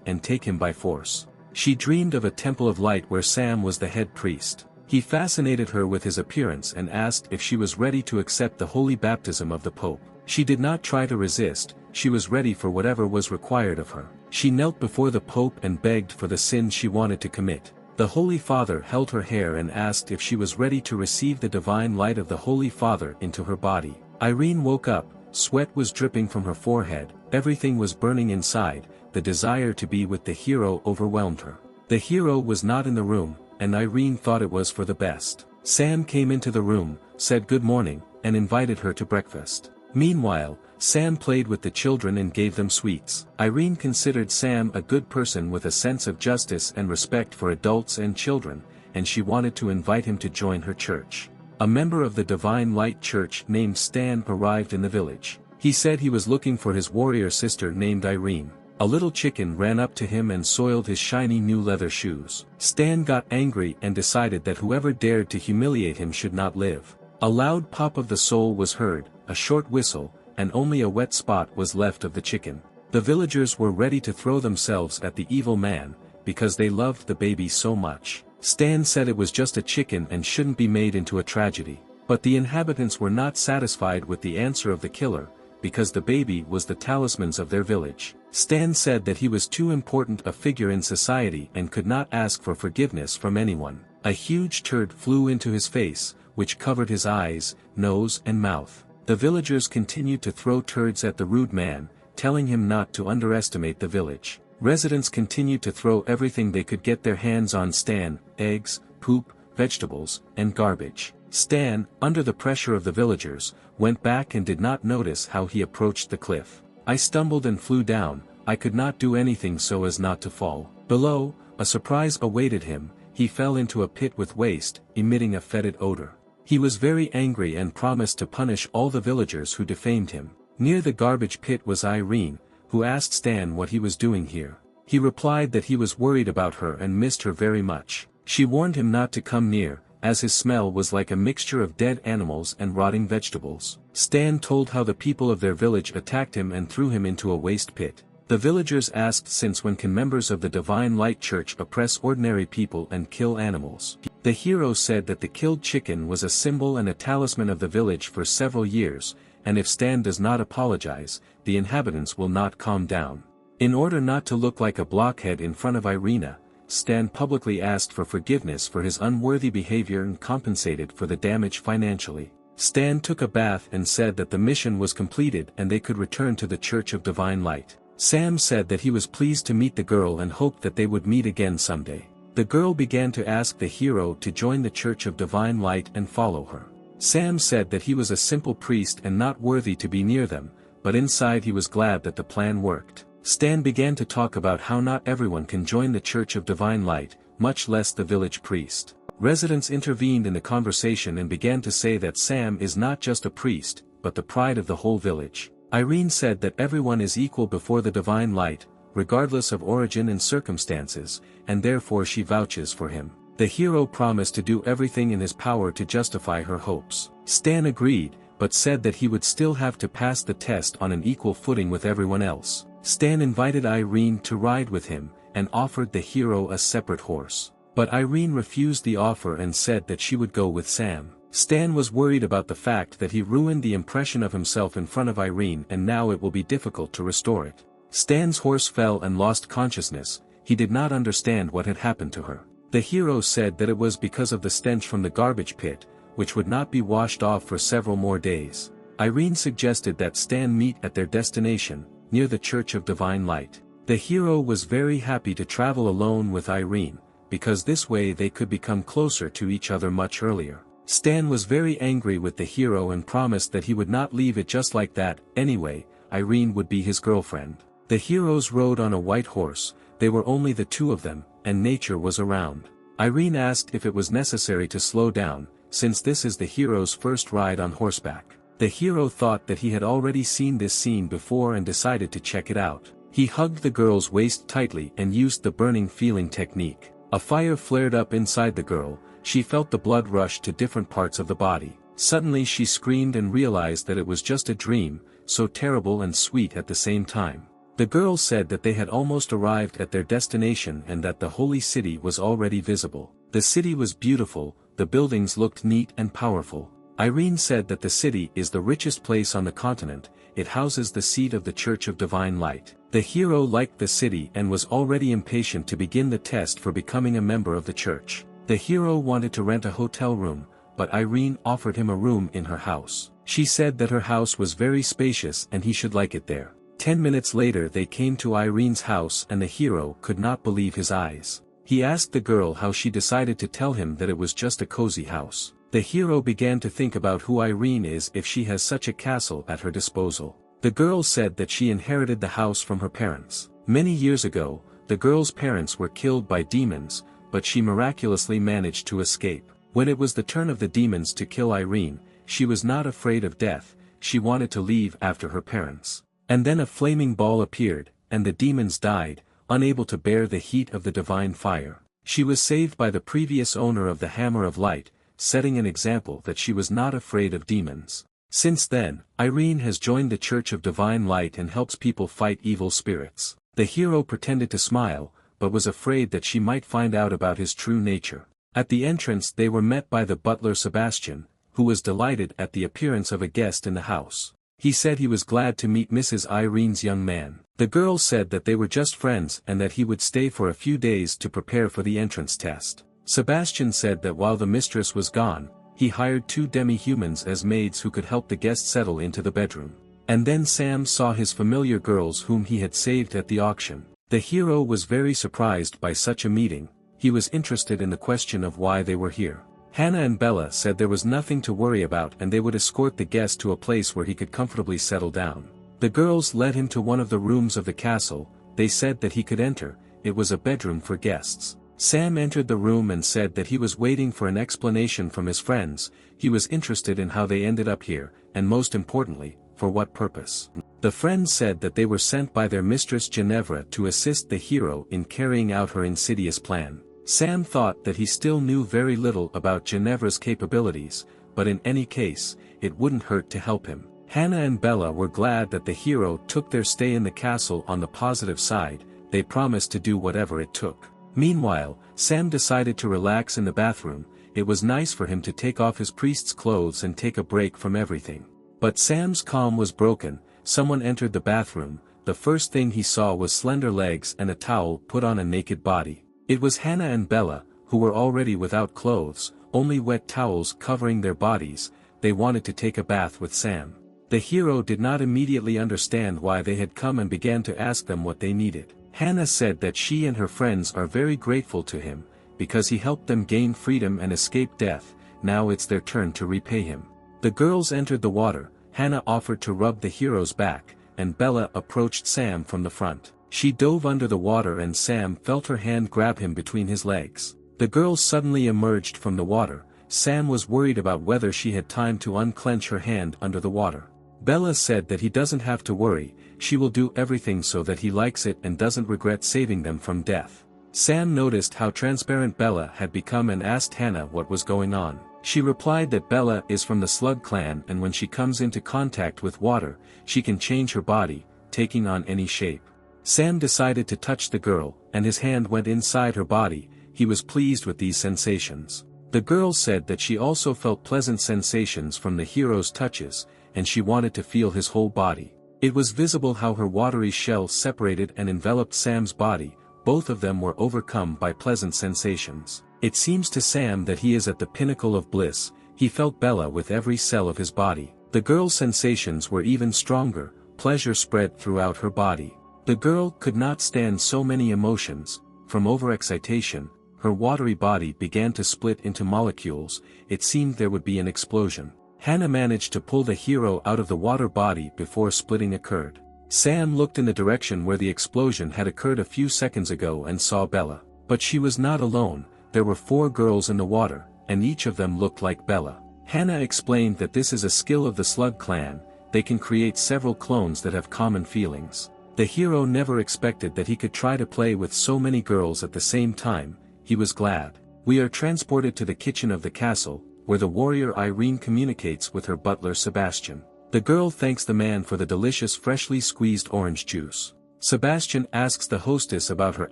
and take him by force. She dreamed of a temple of light where Sam was the head priest. He fascinated her with his appearance and asked if she was ready to accept the holy baptism of the Pope. She did not try to resist, she was ready for whatever was required of her. She knelt before the Pope and begged for the sins she wanted to commit. The Holy Father held her hair and asked if she was ready to receive the divine light of the Holy Father into her body. Irene woke up, sweat was dripping from her forehead, everything was burning inside, the desire to be with the hero overwhelmed her. The hero was not in the room, and Irene thought it was for the best. Sam came into the room, said good morning, and invited her to breakfast. Meanwhile, Sam played with the children and gave them sweets. Irene considered Sam a good person with a sense of justice and respect for adults and children, and she wanted to invite him to join her church. A member of the Divine Light Church named Stan arrived in the village. He said he was looking for his warrior sister named Irene. A little chicken ran up to him and soiled his shiny new leather shoes. Stan got angry and decided that whoever dared to humiliate him should not live. A loud pop of the soul was heard, a short whistle, and only a wet spot was left of the chicken. The villagers were ready to throw themselves at the evil man, because they loved the baby so much. Stan said it was just a chicken and shouldn't be made into a tragedy. But the inhabitants were not satisfied with the answer of the killer, because the baby was the talismans of their village. Stan said that he was too important a figure in society and could not ask for forgiveness from anyone. A huge turd flew into his face, which covered his eyes, nose and mouth. The villagers continued to throw turds at the rude man, telling him not to underestimate the village. Residents continued to throw everything they could get their hands on: Stan, eggs, poop, vegetables, and garbage. Stan, under the pressure of the villagers, went back and did not notice how he approached the cliff. I stumbled and flew down, I could not do anything so as not to fall. Below, a surprise awaited him, he fell into a pit with waste, emitting a fetid odor. He was very angry and promised to punish all the villagers who defamed him. Near the garbage pit was Irene, who asked Stan what he was doing here. He replied that he was worried about her and missed her very much. She warned him not to come near, as his smell was like a mixture of dead animals and rotting vegetables. Stan told how the people of their village attacked him and threw him into a waste pit. The villagers asked since when can members of the Divine Light Church oppress ordinary people and kill animals. The hero said that the killed chicken was a symbol and a talisman of the village for several years, and if Stan does not apologize, the inhabitants will not calm down. In order not to look like a blockhead in front of Irina, Stan publicly asked for forgiveness for his unworthy behavior and compensated for the damage financially. Stan took a bath and said that the mission was completed and they could return to the Church of Divine Light. Sam said that he was pleased to meet the girl and hoped that they would meet again someday. The girl began to ask the hero to join the Church of Divine Light and follow her. Sam said that he was a simple priest and not worthy to be near them, but inside he was glad that the plan worked. Stan began to talk about how not everyone can join the Church of Divine Light, much less the village priest. Residents intervened in the conversation and began to say that Sam is not just a priest, but the pride of the whole village. Irene said that everyone is equal before the Divine Light, regardless of origin and circumstances, and therefore she vouches for him. The hero promised to do everything in his power to justify her hopes. Stan agreed, but said that he would still have to pass the test on an equal footing with everyone else. Stan invited Irene to ride with him, and offered the hero a separate horse. But Irene refused the offer and said that she would go with Sam. Stan was worried about the fact that he ruined the impression of himself in front of Irene and now it will be difficult to restore it. Stan's horse fell and lost consciousness, he did not understand what had happened to her. The hero said that it was because of the stench from the garbage pit, which would not be washed off for several more days. Irene suggested that Stan meet at their destination, near the Church of Divine Light. The hero was very happy to travel alone with Irene, because this way they could become closer to each other much earlier. Stan was very angry with the hero and promised that he would not leave it just like that. Anyway, Irene would be his girlfriend. The heroes rode on a white horse, they were only the two of them, and nature was around. Irene asked if it was necessary to slow down, since this is the hero's first ride on horseback. The hero thought that he had already seen this scene before and decided to check it out. He hugged the girl's waist tightly and used the burning feeling technique. A fire flared up inside the girl, she felt the blood rush to different parts of the body. Suddenly she screamed and realized that it was just a dream, so terrible and sweet at the same time. The girl said that they had almost arrived at their destination and that the holy city was already visible. The city was beautiful, the buildings looked neat and powerful. Irene said that the city is the richest place on the continent, it houses the seat of the Church of Divine Light. The hero liked the city and was already impatient to begin the test for becoming a member of the church. The hero wanted to rent a hotel room, but Irene offered him a room in her house. She said that her house was very spacious and he should like it there. 10 minutes later they came to Irene's house and the hero could not believe his eyes. He asked the girl how she decided to tell him that it was just a cozy house. The hero began to think about who Irene is if she has such a castle at her disposal. The girl said that she inherited the house from her parents. Many years ago, the girl's parents were killed by demons, but she miraculously managed to escape. When it was the turn of the demons to kill Irene, she was not afraid of death, she wanted to leave after her parents. And then a flaming ball appeared, and the demons died, unable to bear the heat of the divine fire. She was saved by the previous owner of the Hammer of Light, setting an example that she was not afraid of demons. Since then, Irene has joined the Church of Divine Light and helps people fight evil spirits. The hero pretended to smile, but was afraid that she might find out about his true nature. At the entrance they were met by the butler Sebastian, who was delighted at the appearance of a guest in the house. He said he was glad to meet Mrs. Irene's young man. The girl said that they were just friends and that he would stay for a few days to prepare for the entrance test. Sebastian said that while the mistress was gone, he hired 2 demi-humans as maids who could help the guest settle into the bedroom. And then Sam saw his familiar girls whom he had saved at the auction. The hero was very surprised by such a meeting. He was interested in the question of why they were here. Hannah and Bella said there was nothing to worry about and they would escort the guest to a place where he could comfortably settle down. The girls led him to one of the rooms of the castle. They said that he could enter, it was a bedroom for guests. Sam entered the room and said that he was waiting for an explanation from his friends, he was interested in how they ended up here, and most importantly, for what purpose. The friends said that they were sent by their mistress Ginevra to assist the hero in carrying out her insidious plan. Sam thought that he still knew very little about Ginevra's capabilities, but in any case, it wouldn't hurt to help him. Hannah and Bella were glad that the hero took their stay in the castle on the positive side, they promised to do whatever it took. Meanwhile, Sam decided to relax in the bathroom, it was nice for him to take off his priest's clothes and take a break from everything. But Sam's calm was broken, someone entered the bathroom, the first thing he saw was slender legs and a towel put on a naked body. It was Hannah and Bella, who were already without clothes, only wet towels covering their bodies, they wanted to take a bath with Sam. The hero did not immediately understand why they had come and began to ask them what they needed. Hannah said that she and her friends are very grateful to him, because he helped them gain freedom and escape death, now it's their turn to repay him. The girls entered the water, Hannah offered to rub the hero's back, and Bella approached Sam from the front. She dove under the water and Sam felt her hand grab him between his legs. The girl suddenly emerged from the water, Sam was worried about whether she had time to unclench her hand under the water. Bella said that he doesn't have to worry, she will do everything so that he likes it and doesn't regret saving them from death. Sam noticed how transparent Bella had become and asked Hannah what was going on. She replied that Bella is from the Slug clan and when she comes into contact with water, she can change her body, taking on any shape. Sam decided to touch the girl, and his hand went inside her body, he was pleased with these sensations. The girl said that she also felt pleasant sensations from the hero's touches, and she wanted to feel his whole body. It was visible how her watery shell separated and enveloped Sam's body, both of them were overcome by pleasant sensations. It seems to Sam that he is at the pinnacle of bliss, he felt Bella with every cell of his body. The girl's sensations were even stronger, pleasure spread throughout her body. The girl could not stand so many emotions, from overexcitation, her watery body began to split into molecules, it seemed there would be an explosion. Hannah managed to pull the hero out of the water body before splitting occurred. Sam looked in the direction where the explosion had occurred a few seconds ago and saw Bella. But she was not alone, there were 4 girls in the water, and each of them looked like Bella. Hannah explained that this is a skill of the Slug clan, they can create several clones that have common feelings. The hero never expected that he could try to play with so many girls at the same time, he was glad. We are transported to the kitchen of the castle, where the warrior Irene communicates with her butler Sebastian. The girl thanks the man for the delicious freshly squeezed orange juice. Sebastian asks the hostess about her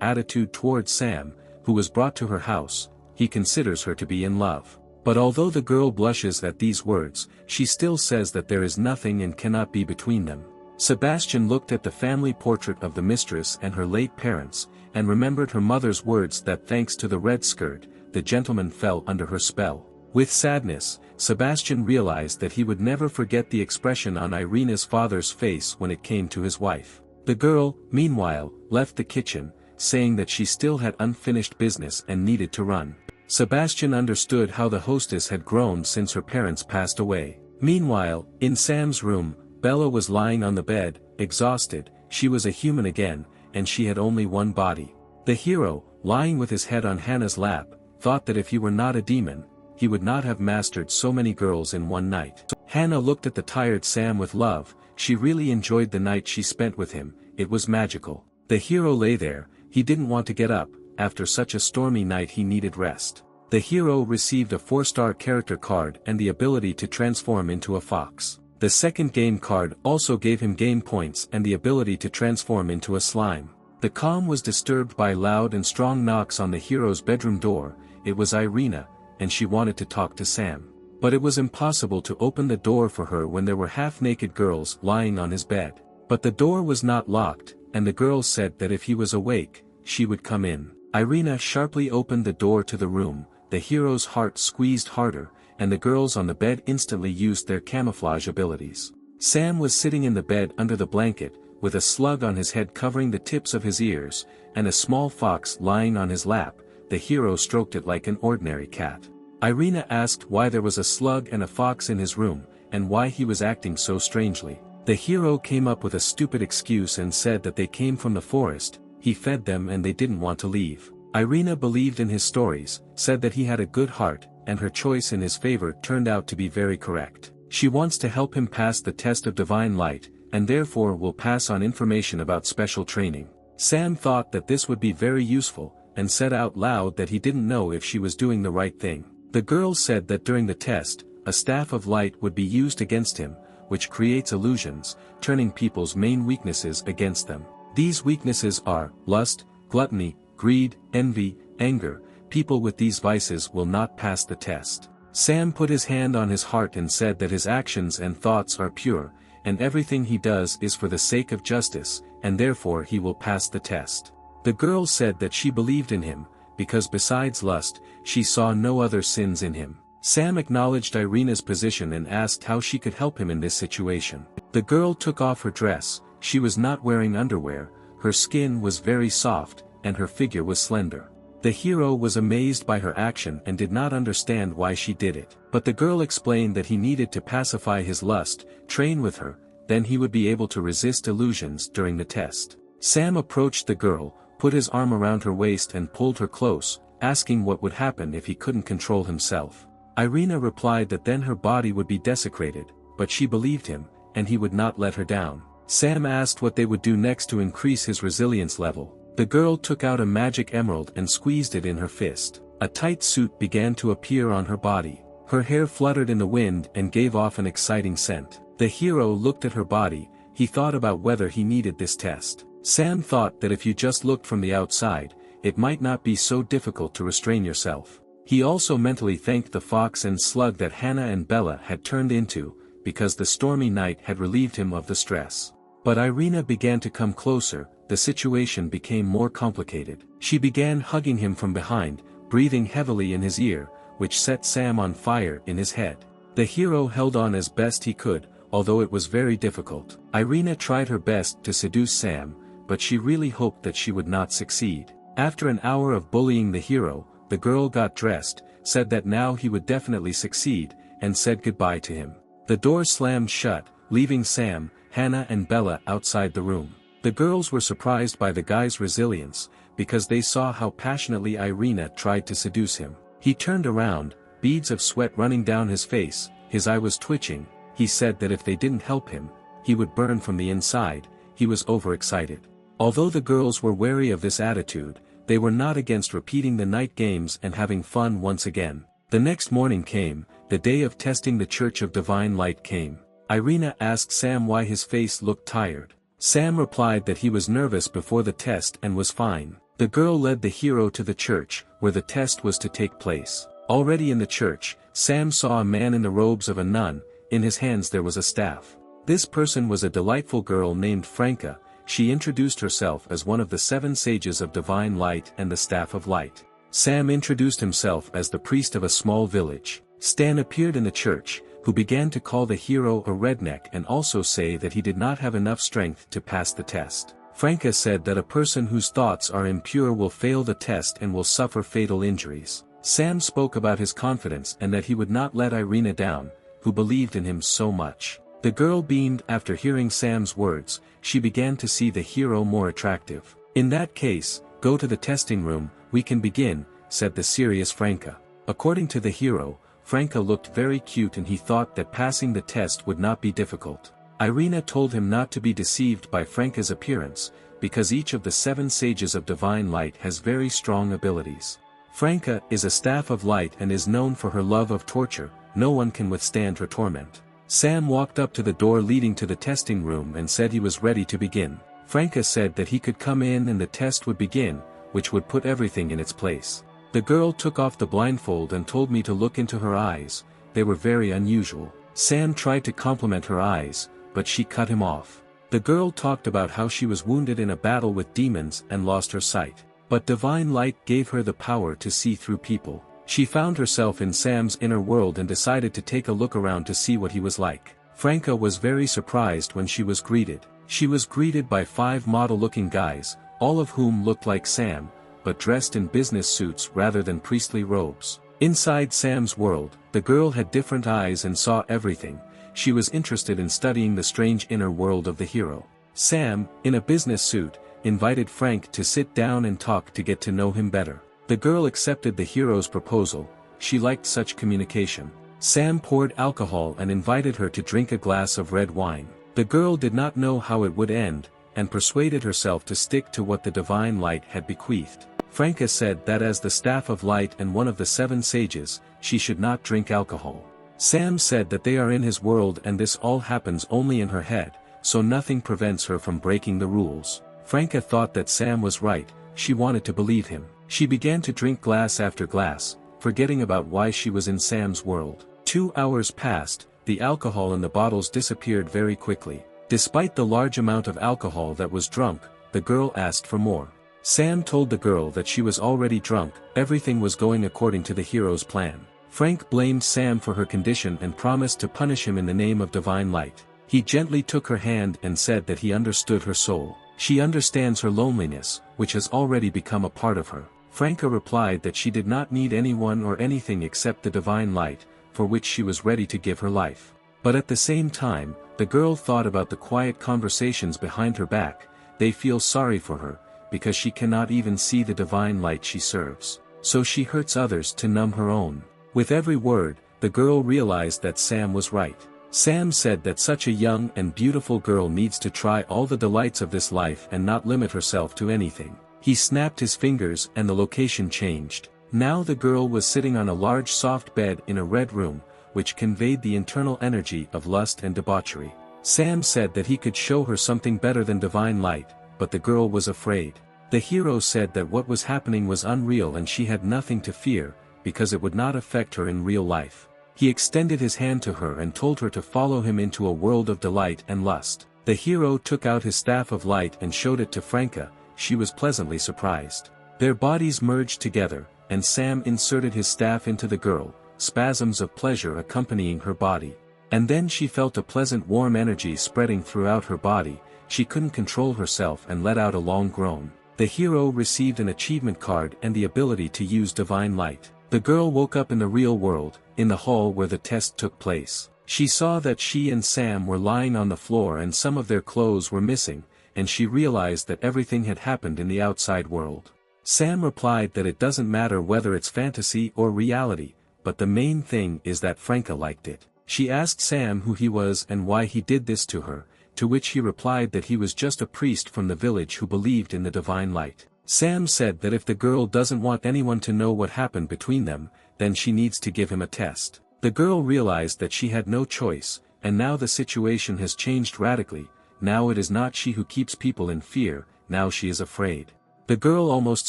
attitude towards Sam, who was brought to her house, he considers her to be in love. But although the girl blushes at these words, she still says that there is nothing and cannot be between them. Sebastian looked at the family portrait of the mistress and her late parents, and remembered her mother's words that thanks to the red skirt, the gentleman fell under her spell. With sadness, Sebastian realized that he would never forget the expression on Irene's father's face when it came to his wife. The girl, meanwhile, left the kitchen, saying that she still had unfinished business and needed to run. Sebastian understood how the hostess had grown since her parents passed away. Meanwhile, in Sam's room, Bella was lying on the bed, exhausted. She was a human again, and she had only one body. The hero, lying with his head on Hannah's lap, thought that if he were not a demon, he would not have mastered so many girls in one night. Hannah looked at the tired Sam with love. She really enjoyed the night she spent with him. It was magical. The hero lay there. He didn't want to get up. After such a stormy night he needed rest. The hero received a 4-star character card and the ability to transform into a fox. The second game card also gave him game points and the ability to transform into a slime. The calm was disturbed by loud and strong knocks on the hero's bedroom door. It was Irina, and she wanted to talk to Sam. But it was impossible to open the door for her when there were half-naked girls lying on his bed. But the door was not locked, and the girls said that if he was awake, she would come in. Irina sharply opened the door to the room. The hero's heart squeezed harder, and the girls on the bed instantly used their camouflage abilities. Sam was sitting in the bed under the blanket, with a slug on his head covering the tips of his ears, and a small fox lying on his lap. The hero stroked it like an ordinary cat. Irina asked why there was a slug and a fox in his room, and why he was acting so strangely. The hero came up with a stupid excuse and said that they came from the forest. He fed them and they didn't want to leave. Irina believed in his stories, said that he had a good heart, and her choice in his favor turned out to be very correct. She wants to help him pass the test of divine light, and therefore will pass on information about special training. Sam thought that this would be very useful, and said out loud that he didn't know if she was doing the right thing. The girls said that during the test, a staff of light would be used against him, which creates illusions, turning people's main weaknesses against them. These weaknesses are lust, gluttony, greed, envy, anger. People with these vices will not pass the test. Sam put his hand on his heart and said that his actions and thoughts are pure, and everything he does is for the sake of justice, and therefore he will pass the test. The girl said that she believed in him, because besides lust, she saw no other sins in him. Sam acknowledged Irina's position and asked how she could help him in this situation. The girl took off her dress. She was not wearing underwear, her skin was very soft, and her figure was slender. The hero was amazed by her action and did not understand why she did it. But the girl explained that he needed to pacify his lust, train with her, then he would be able to resist illusions during the test. Sam approached the girl, put his arm around her waist and pulled her close, asking what would happen if he couldn't control himself. Irina replied that then her body would be desecrated, but she believed him, and he would not let her down. Sam asked what they would do next to increase his resilience level. The girl took out a magic emerald and squeezed it in her fist. A tight suit began to appear on her body. Her hair fluttered in the wind and gave off an exciting scent. The hero looked at her body. He thought about whether he needed this test. Sam thought that if you just looked from the outside, it might not be so difficult to restrain yourself. He also mentally thanked the fox and slug that Hannah and Bella had turned into, because the stormy night had relieved him of the stress. But Irina began to come closer. The situation became more complicated. She began hugging him from behind, breathing heavily in his ear, which set Sam on fire in his head. The hero held on as best he could, although it was very difficult. Irina tried her best to seduce Sam, but she really hoped that she would not succeed. After an hour of bullying the hero, the girl got dressed, said that now he would definitely succeed, and said goodbye to him. The door slammed shut, leaving Sam, Hannah and Bella outside the room. The girls were surprised by the guy's resilience, because they saw how passionately Irina tried to seduce him. He turned around, beads of sweat running down his face, his eye was twitching. He said that if they didn't help him, he would burn from the inside. He was overexcited. Although the girls were wary of this attitude, they were not against repeating the night games and having fun once again. The next morning came, the day of testing the Church of Divine Light came. Irina asked Sam why his face looked tired. Sam replied that he was nervous before the test and was fine. The girl led the hero to the church, where the test was to take place. Already in the church, Sam saw a man in the robes of a nun. In his hands there was a staff. This person was a delightful girl named Franca. She introduced herself as one of the 7 sages of divine light and the staff of light. Sam introduced himself as the priest of a small village. Stan appeared in the church, who began to call the hero a redneck and also say that he did not have enough strength to pass the test. Franca said that a person whose thoughts are impure will fail the test and will suffer fatal injuries. Sam spoke about his confidence and that he would not let Irina down, who believed in him so much. The girl beamed. After hearing Sam's words, she began to see the hero more attractive. "In that case, go to the testing room, we can begin," said the serious Franca. According to the hero, Franca looked very cute and he thought that passing the test would not be difficult. Irina told him not to be deceived by Franca's appearance, because each of the 7 sages of divine light has very strong abilities. Franca is a staff of light and is known for her love of torture. No one can withstand her torment. Sam walked up to the door leading to the testing room and said he was ready to begin. Franca said that he could come in and the test would begin, which would put everything in its place. The girl took off the blindfold and told me to look into her eyes. They were very unusual. Sam tried to compliment her eyes, but she cut him off. The girl talked about how she was wounded in a battle with demons and lost her sight. But divine light gave her the power to see through people. She found herself in Sam's inner world and decided to take a look around to see what he was like. Franca was very surprised when she was greeted. She was greeted by 5 model-looking guys, all of whom looked like Sam, but dressed in business suits rather than priestly robes. Inside Sam's world, the girl had different eyes and saw everything. She was interested in studying the strange inner world of the hero. Sam, in a business suit, invited Frank to sit down and talk to get to know him better. The girl accepted the hero's proposal. She liked such communication. Sam poured alcohol and invited her to drink a glass of red wine. The girl did not know how it would end, and persuaded herself to stick to what the divine light had bequeathed. Franca said that as the staff of light and one of the 7 sages, she should not drink alcohol. Sam said that they are in his world and this all happens only in her head, so nothing prevents her from breaking the rules. Franca thought that Sam was right. She wanted to believe him. She began to drink glass after glass, forgetting about why she was in Sam's world. 2 hours passed, the alcohol in the bottles disappeared very quickly. Despite the large amount of alcohol that was drunk, the girl asked for more. Sam told the girl that she was already drunk. Everything was going according to the hero's plan. Frank blamed Sam for her condition and promised to punish him in the name of divine light. He gently took her hand and said that he understood her soul. She understands her loneliness, which has already become a part of her. Franca replied that she did not need anyone or anything except the divine light, for which she was ready to give her life. But at the same time, the girl thought about the quiet conversations behind her back. They feel sorry for her, because she cannot even see the divine light she serves. So she hurts others to numb her own. With every word, the girl realized that Sam was right. Sam said that such a young and beautiful girl needs to try all the delights of this life and not limit herself to anything. He snapped his fingers and the location changed. Now the girl was sitting on a large soft bed in a red room, which conveyed the internal energy of lust and debauchery. Sam said that he could show her something better than divine light, but the girl was afraid. The hero said that what was happening was unreal and she had nothing to fear, because it would not affect her in real life. He extended his hand to her and told her to follow him into a world of delight and lust. The hero took out his staff of light and showed it to Franca. She was pleasantly surprised. Their bodies merged together, and Sam inserted his staff into the girl, spasms of pleasure accompanying her body. And then she felt a pleasant warm energy spreading throughout her body. She couldn't control herself and let out a long groan. The hero received an achievement card and the ability to use divine light. The girl woke up in the real world, in the hall where the test took place. She saw that she and Sam were lying on the floor and some of their clothes were missing, and she realized that everything had happened in the outside world. Sam replied that it doesn't matter whether it's fantasy or reality, but the main thing is that Franca liked it. She asked Sam who he was and why he did this to her, to which he replied that he was just a priest from the village who believed in the divine light. Sam said that if the girl doesn't want anyone to know what happened between them, then she needs to give him a test. The girl realized that she had no choice, and now the situation has changed radically. Now it is not she who keeps people in fear, now she is afraid. The girl almost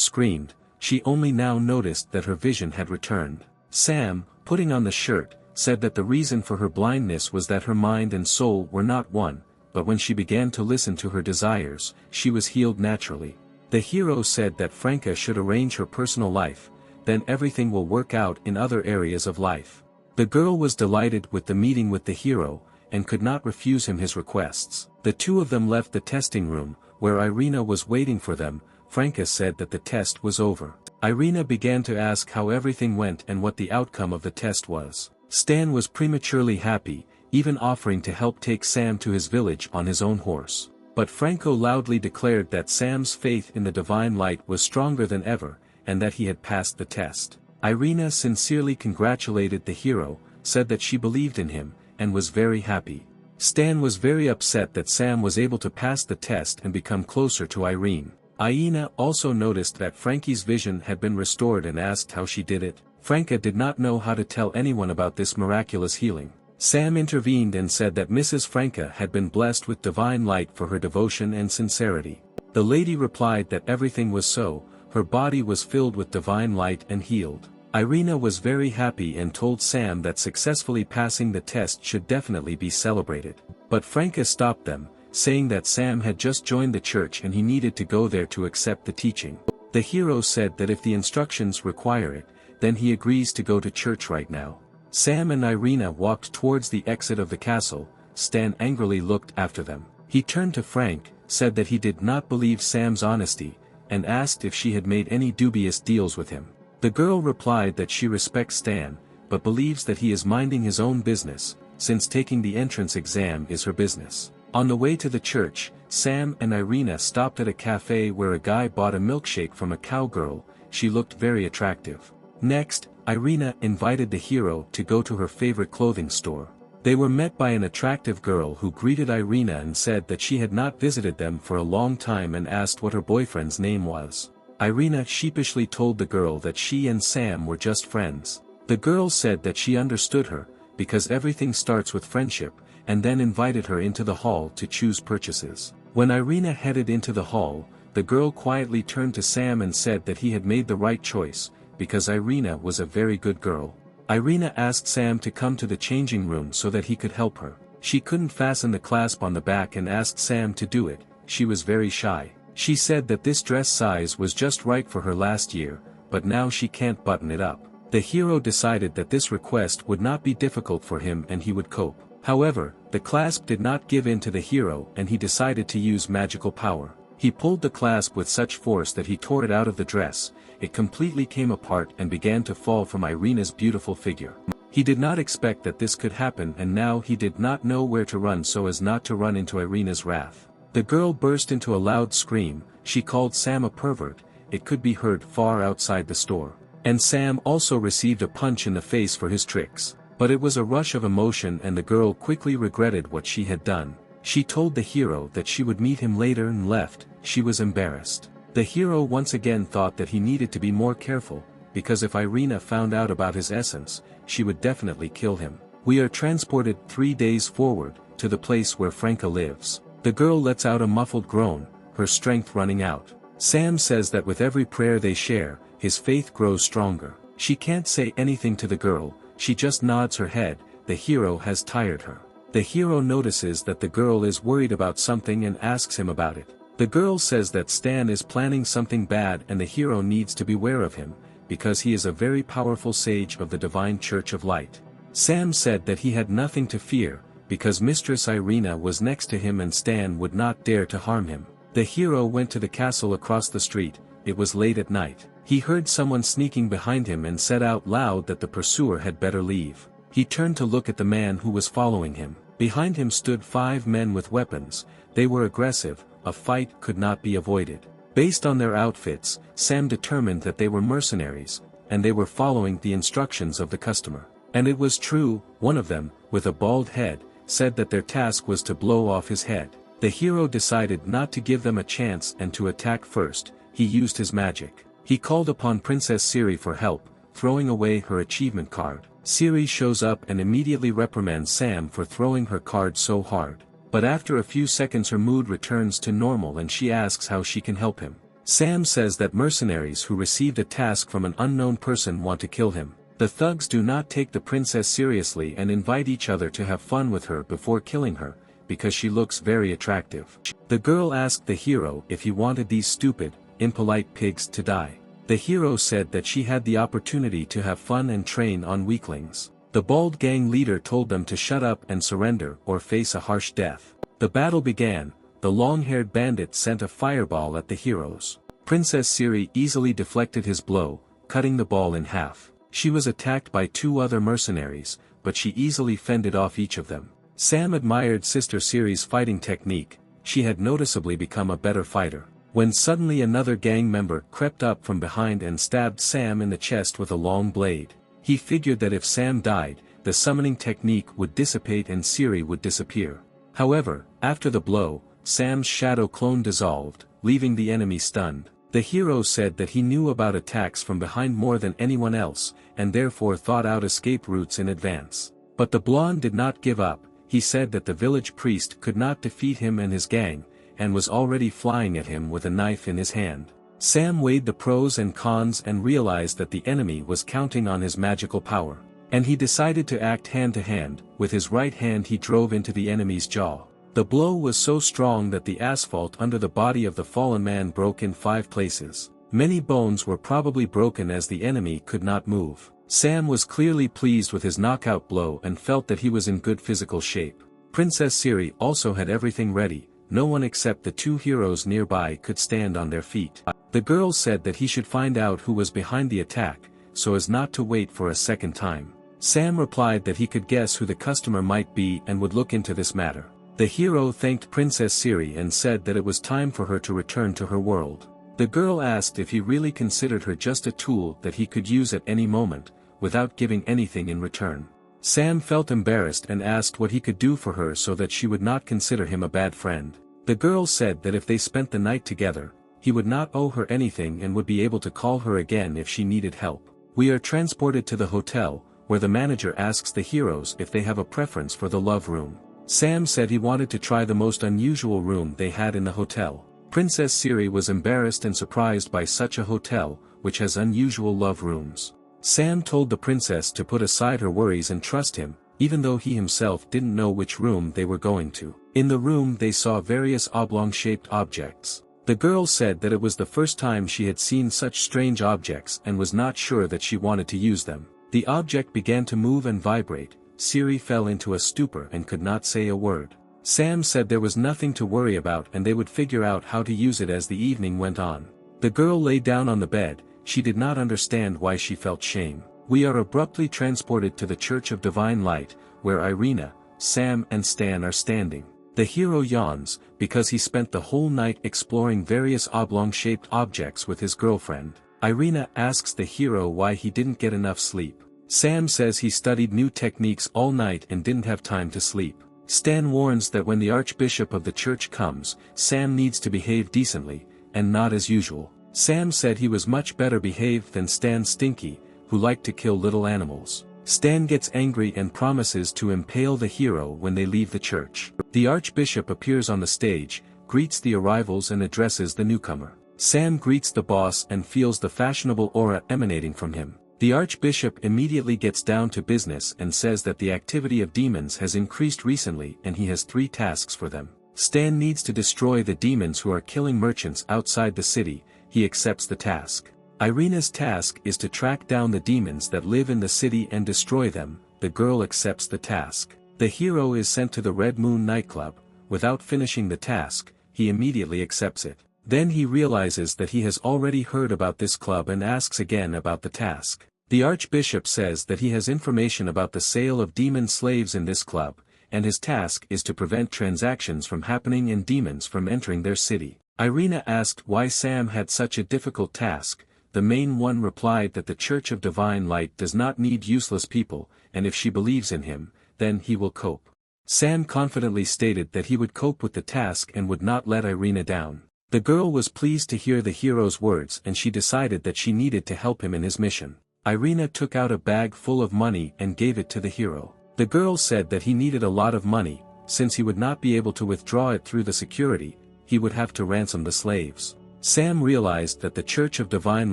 screamed. She only now noticed that her vision had returned. Sam, putting on the shirt, said that the reason for her blindness was that her mind and soul were not one, but when she began to listen to her desires, she was healed naturally. The hero said that Franca should arrange her personal life, then everything will work out in other areas of life. The girl was delighted with the meeting with the hero, and could not refuse him his requests. The two of them left the testing room, where Irina was waiting for them. Franca said that the test was over. Irina began to ask how everything went and what the outcome of the test was. Stan was prematurely happy. even offering to help take Sam to his village on his own horse. But Franco loudly declared that Sam's faith in the divine light was stronger than ever, and that he had passed the test. Irina sincerely congratulated the hero, said that she believed in him, and was very happy. Stan was very upset that Sam was able to pass the test and become closer to Irene. Irina also noticed that Frankie's vision had been restored and asked how she did it. Franca did not know how to tell anyone about this miraculous healing. Sam intervened and said that Mrs. Franca had been blessed with divine light for her devotion and sincerity. The lady replied that everything was so, her body was filled with divine light and healed. Irina was very happy and told Sam that successfully passing the test should definitely be celebrated. But Franca stopped them, saying that Sam had just joined the church and he needed to go there to accept the teaching. The hero said that if the instructions require it, then he agrees to go to church right now. Sam and Irina walked towards the exit of the castle. Stan angrily looked after them. He turned to Frank, said that he did not believe Sam's honesty, and asked if she had made any dubious deals with him. The girl replied that she respects Stan, but believes that he is minding his own business, since taking the entrance exam is her business. On the way to the church, Sam and Irina stopped at a cafe where a guy bought a milkshake from a cowgirl. She looked very attractive. Next, Irina invited the hero to go to her favorite clothing store. They were met by an attractive girl who greeted Irina and said that she had not visited them for a long time and asked what her boyfriend's name was. Irina sheepishly told the girl that she and Sam were just friends. The girl said that she understood her, because everything starts with friendship, and then invited her into the hall to choose purchases. When Irina headed into the hall, the girl quietly turned to Sam and said that he had made the right choice, because Irina was a very good girl. Irina asked Sam to come to the changing room so that he could help her. She couldn't fasten the clasp on the back and asked Sam to do it. She was very shy. She said that this dress size was just right for her last year, but now she can't button it up. The hero decided that this request would not be difficult for him and he would cope. However, the clasp did not give in to the hero and he decided to use magical power. He pulled the clasp with such force that he tore it out of the dress. It completely came apart and began to fall from Irina's beautiful figure. He did not expect that this could happen and now he did not know where to run so as not to run into Irina's wrath. The girl burst into a loud scream. She called Sam a pervert. It could be heard far outside the store. And Sam also received a punch in the face for his tricks. But it was a rush of emotion and the girl quickly regretted what she had done. She told the hero that she would meet him later and left. She was embarrassed. The hero once again thought that he needed to be more careful, because if Irina found out about his essence, she would definitely kill him. We are transported 3 days forward, to the place where Franca lives. The girl lets out a muffled groan, her strength running out. Sam says that with every prayer they share, his faith grows stronger. She can't say anything to the girl, she just nods her head. The hero has tired her. The hero notices that the girl is worried about something and asks him about it. The girl says that Stan is planning something bad and the hero needs to beware of him, because he is a very powerful sage of the Divine Church of Light. Sam said that he had nothing to fear, because Mistress Irina was next to him and Stan would not dare to harm him. The hero went to the castle across the street. It was late at night. He heard someone sneaking behind him and said out loud that the pursuer had better leave. He turned to look at the man who was following him. Behind him stood 5 men with weapons. They were aggressive. A fight could not be avoided. Based on their outfits, Sam determined that they were mercenaries, and they were following the instructions of the customer. And it was true. One of them, with a bald head, said that their task was to blow off his head. The hero decided not to give them a chance and to attack first. He used his magic. He called upon Princess Siri for help, throwing away her achievement card. Siri shows up and immediately reprimands Sam for throwing her card so hard. But after a few seconds her mood returns to normal and she asks how she can help him. Sam says that mercenaries who received a task from an unknown person want to kill him. The thugs do not take the princess seriously and invite each other to have fun with her before killing her, because she looks very attractive. The girl asked the hero if he wanted these stupid, impolite pigs to die. The hero said that she had the opportunity to have fun and train on weaklings. The bald gang leader told them to shut up and surrender or face a harsh death. The battle began. The long-haired bandit sent a fireball at the heroes. Princess Siri easily deflected his blow, cutting the ball in half. She was attacked by 2 other mercenaries, but she easily fended off each of them. Sam admired Sister Siri's fighting technique. She had noticeably become a better fighter. When suddenly another gang member crept up from behind and stabbed Sam in the chest with a long blade. He figured that if Sam died, the summoning technique would dissipate and Siri would disappear. However, after the blow, Sam's shadow clone dissolved, leaving the enemy stunned. The hero said that he knew about attacks from behind more than anyone else, and therefore thought out escape routes in advance. But the blonde did not give up. He said that the village priest could not defeat him and his gang, and was already flying at him with a knife in his hand. Sam weighed the pros and cons and realized that the enemy was counting on his magical power. And he decided to act hand-to-hand. With his right hand he drove into the enemy's jaw. The blow was so strong that the asphalt under the body of the fallen man broke in 5 places. Many bones were probably broken as the enemy could not move. Sam was clearly pleased with his knockout blow and felt that he was in good physical shape. Princess Siri also had everything ready. No one except the 2 heroes nearby could stand on their feet. The girl said that he should find out who was behind the attack, so as not to wait for a second time. Sam replied that he could guess who the customer might be and would look into this matter. The hero thanked Princess Siri and said that it was time for her to return to her world. The girl asked if he really considered her just a tool that he could use at any moment, without giving anything in return. Sam felt embarrassed and asked what he could do for her so that she would not consider him a bad friend. The girl said that if they spent the night together, he would not owe her anything and would be able to call her again if she needed help. We are transported to the hotel, where the manager asks the heroes if they have a preference for the love room. Sam said he wanted to try the most unusual room they had in the hotel. Princess Siri was embarrassed and surprised by such a hotel, which has unusual love rooms. Sam told the princess to put aside her worries and trust him, even though he himself didn't know which room they were going to. In the room they saw various oblong-shaped objects. The girl said that it was the first time she had seen such strange objects and was not sure that she wanted to use them. The object began to move and vibrate. Siri fell into a stupor and could not say a word. Sam said there was nothing to worry about and they would figure out how to use it as the evening went on. The girl lay down on the bed. She did not understand why she felt shame. We are abruptly transported to the Church of Divine Light, where Irina, Sam and Stan are standing. The hero yawns, because he spent the whole night exploring various oblong-shaped objects with his girlfriend. Irina asks the hero why he didn't get enough sleep. Sam says he studied new techniques all night and didn't have time to sleep. Stan warns that when the archbishop of the church comes, Sam needs to behave decently, and not as usual. Sam said he was much better behaved than Stan Stinky, who liked to kill little animals. Stan gets angry and promises to impale the hero when they leave the church. The archbishop appears on the stage, greets the arrivals and addresses the newcomer. Sam greets the boss and feels the fashionable aura emanating from him. The archbishop immediately gets down to business and says that the activity of demons has increased recently and he has 3 tasks for them. Stan needs to destroy the demons who are killing merchants outside the city. He accepts the task. Irina's task is to track down the demons that live in the city and destroy them. The girl accepts the task. The hero is sent to the Red Moon nightclub. Without finishing the task, he immediately accepts it. Then he realizes that he has already heard about this club and asks again about the task. The archbishop says that he has information about the sale of demon slaves in this club, and his task is to prevent transactions from happening and demons from entering their city. Irina asked why Sam had such a difficult task. The main one replied that the Church of Divine Light does not need useless people, and if she believes in him, then he will cope. Sam confidently stated that he would cope with the task and would not let Irina down. The girl was pleased to hear the hero's words and she decided that she needed to help him in his mission. Irina took out a bag full of money and gave it to the hero. The girl said that he needed a lot of money. Since he would not be able to withdraw it through the security, he would have to ransom the slaves. Sam realized that the Church of Divine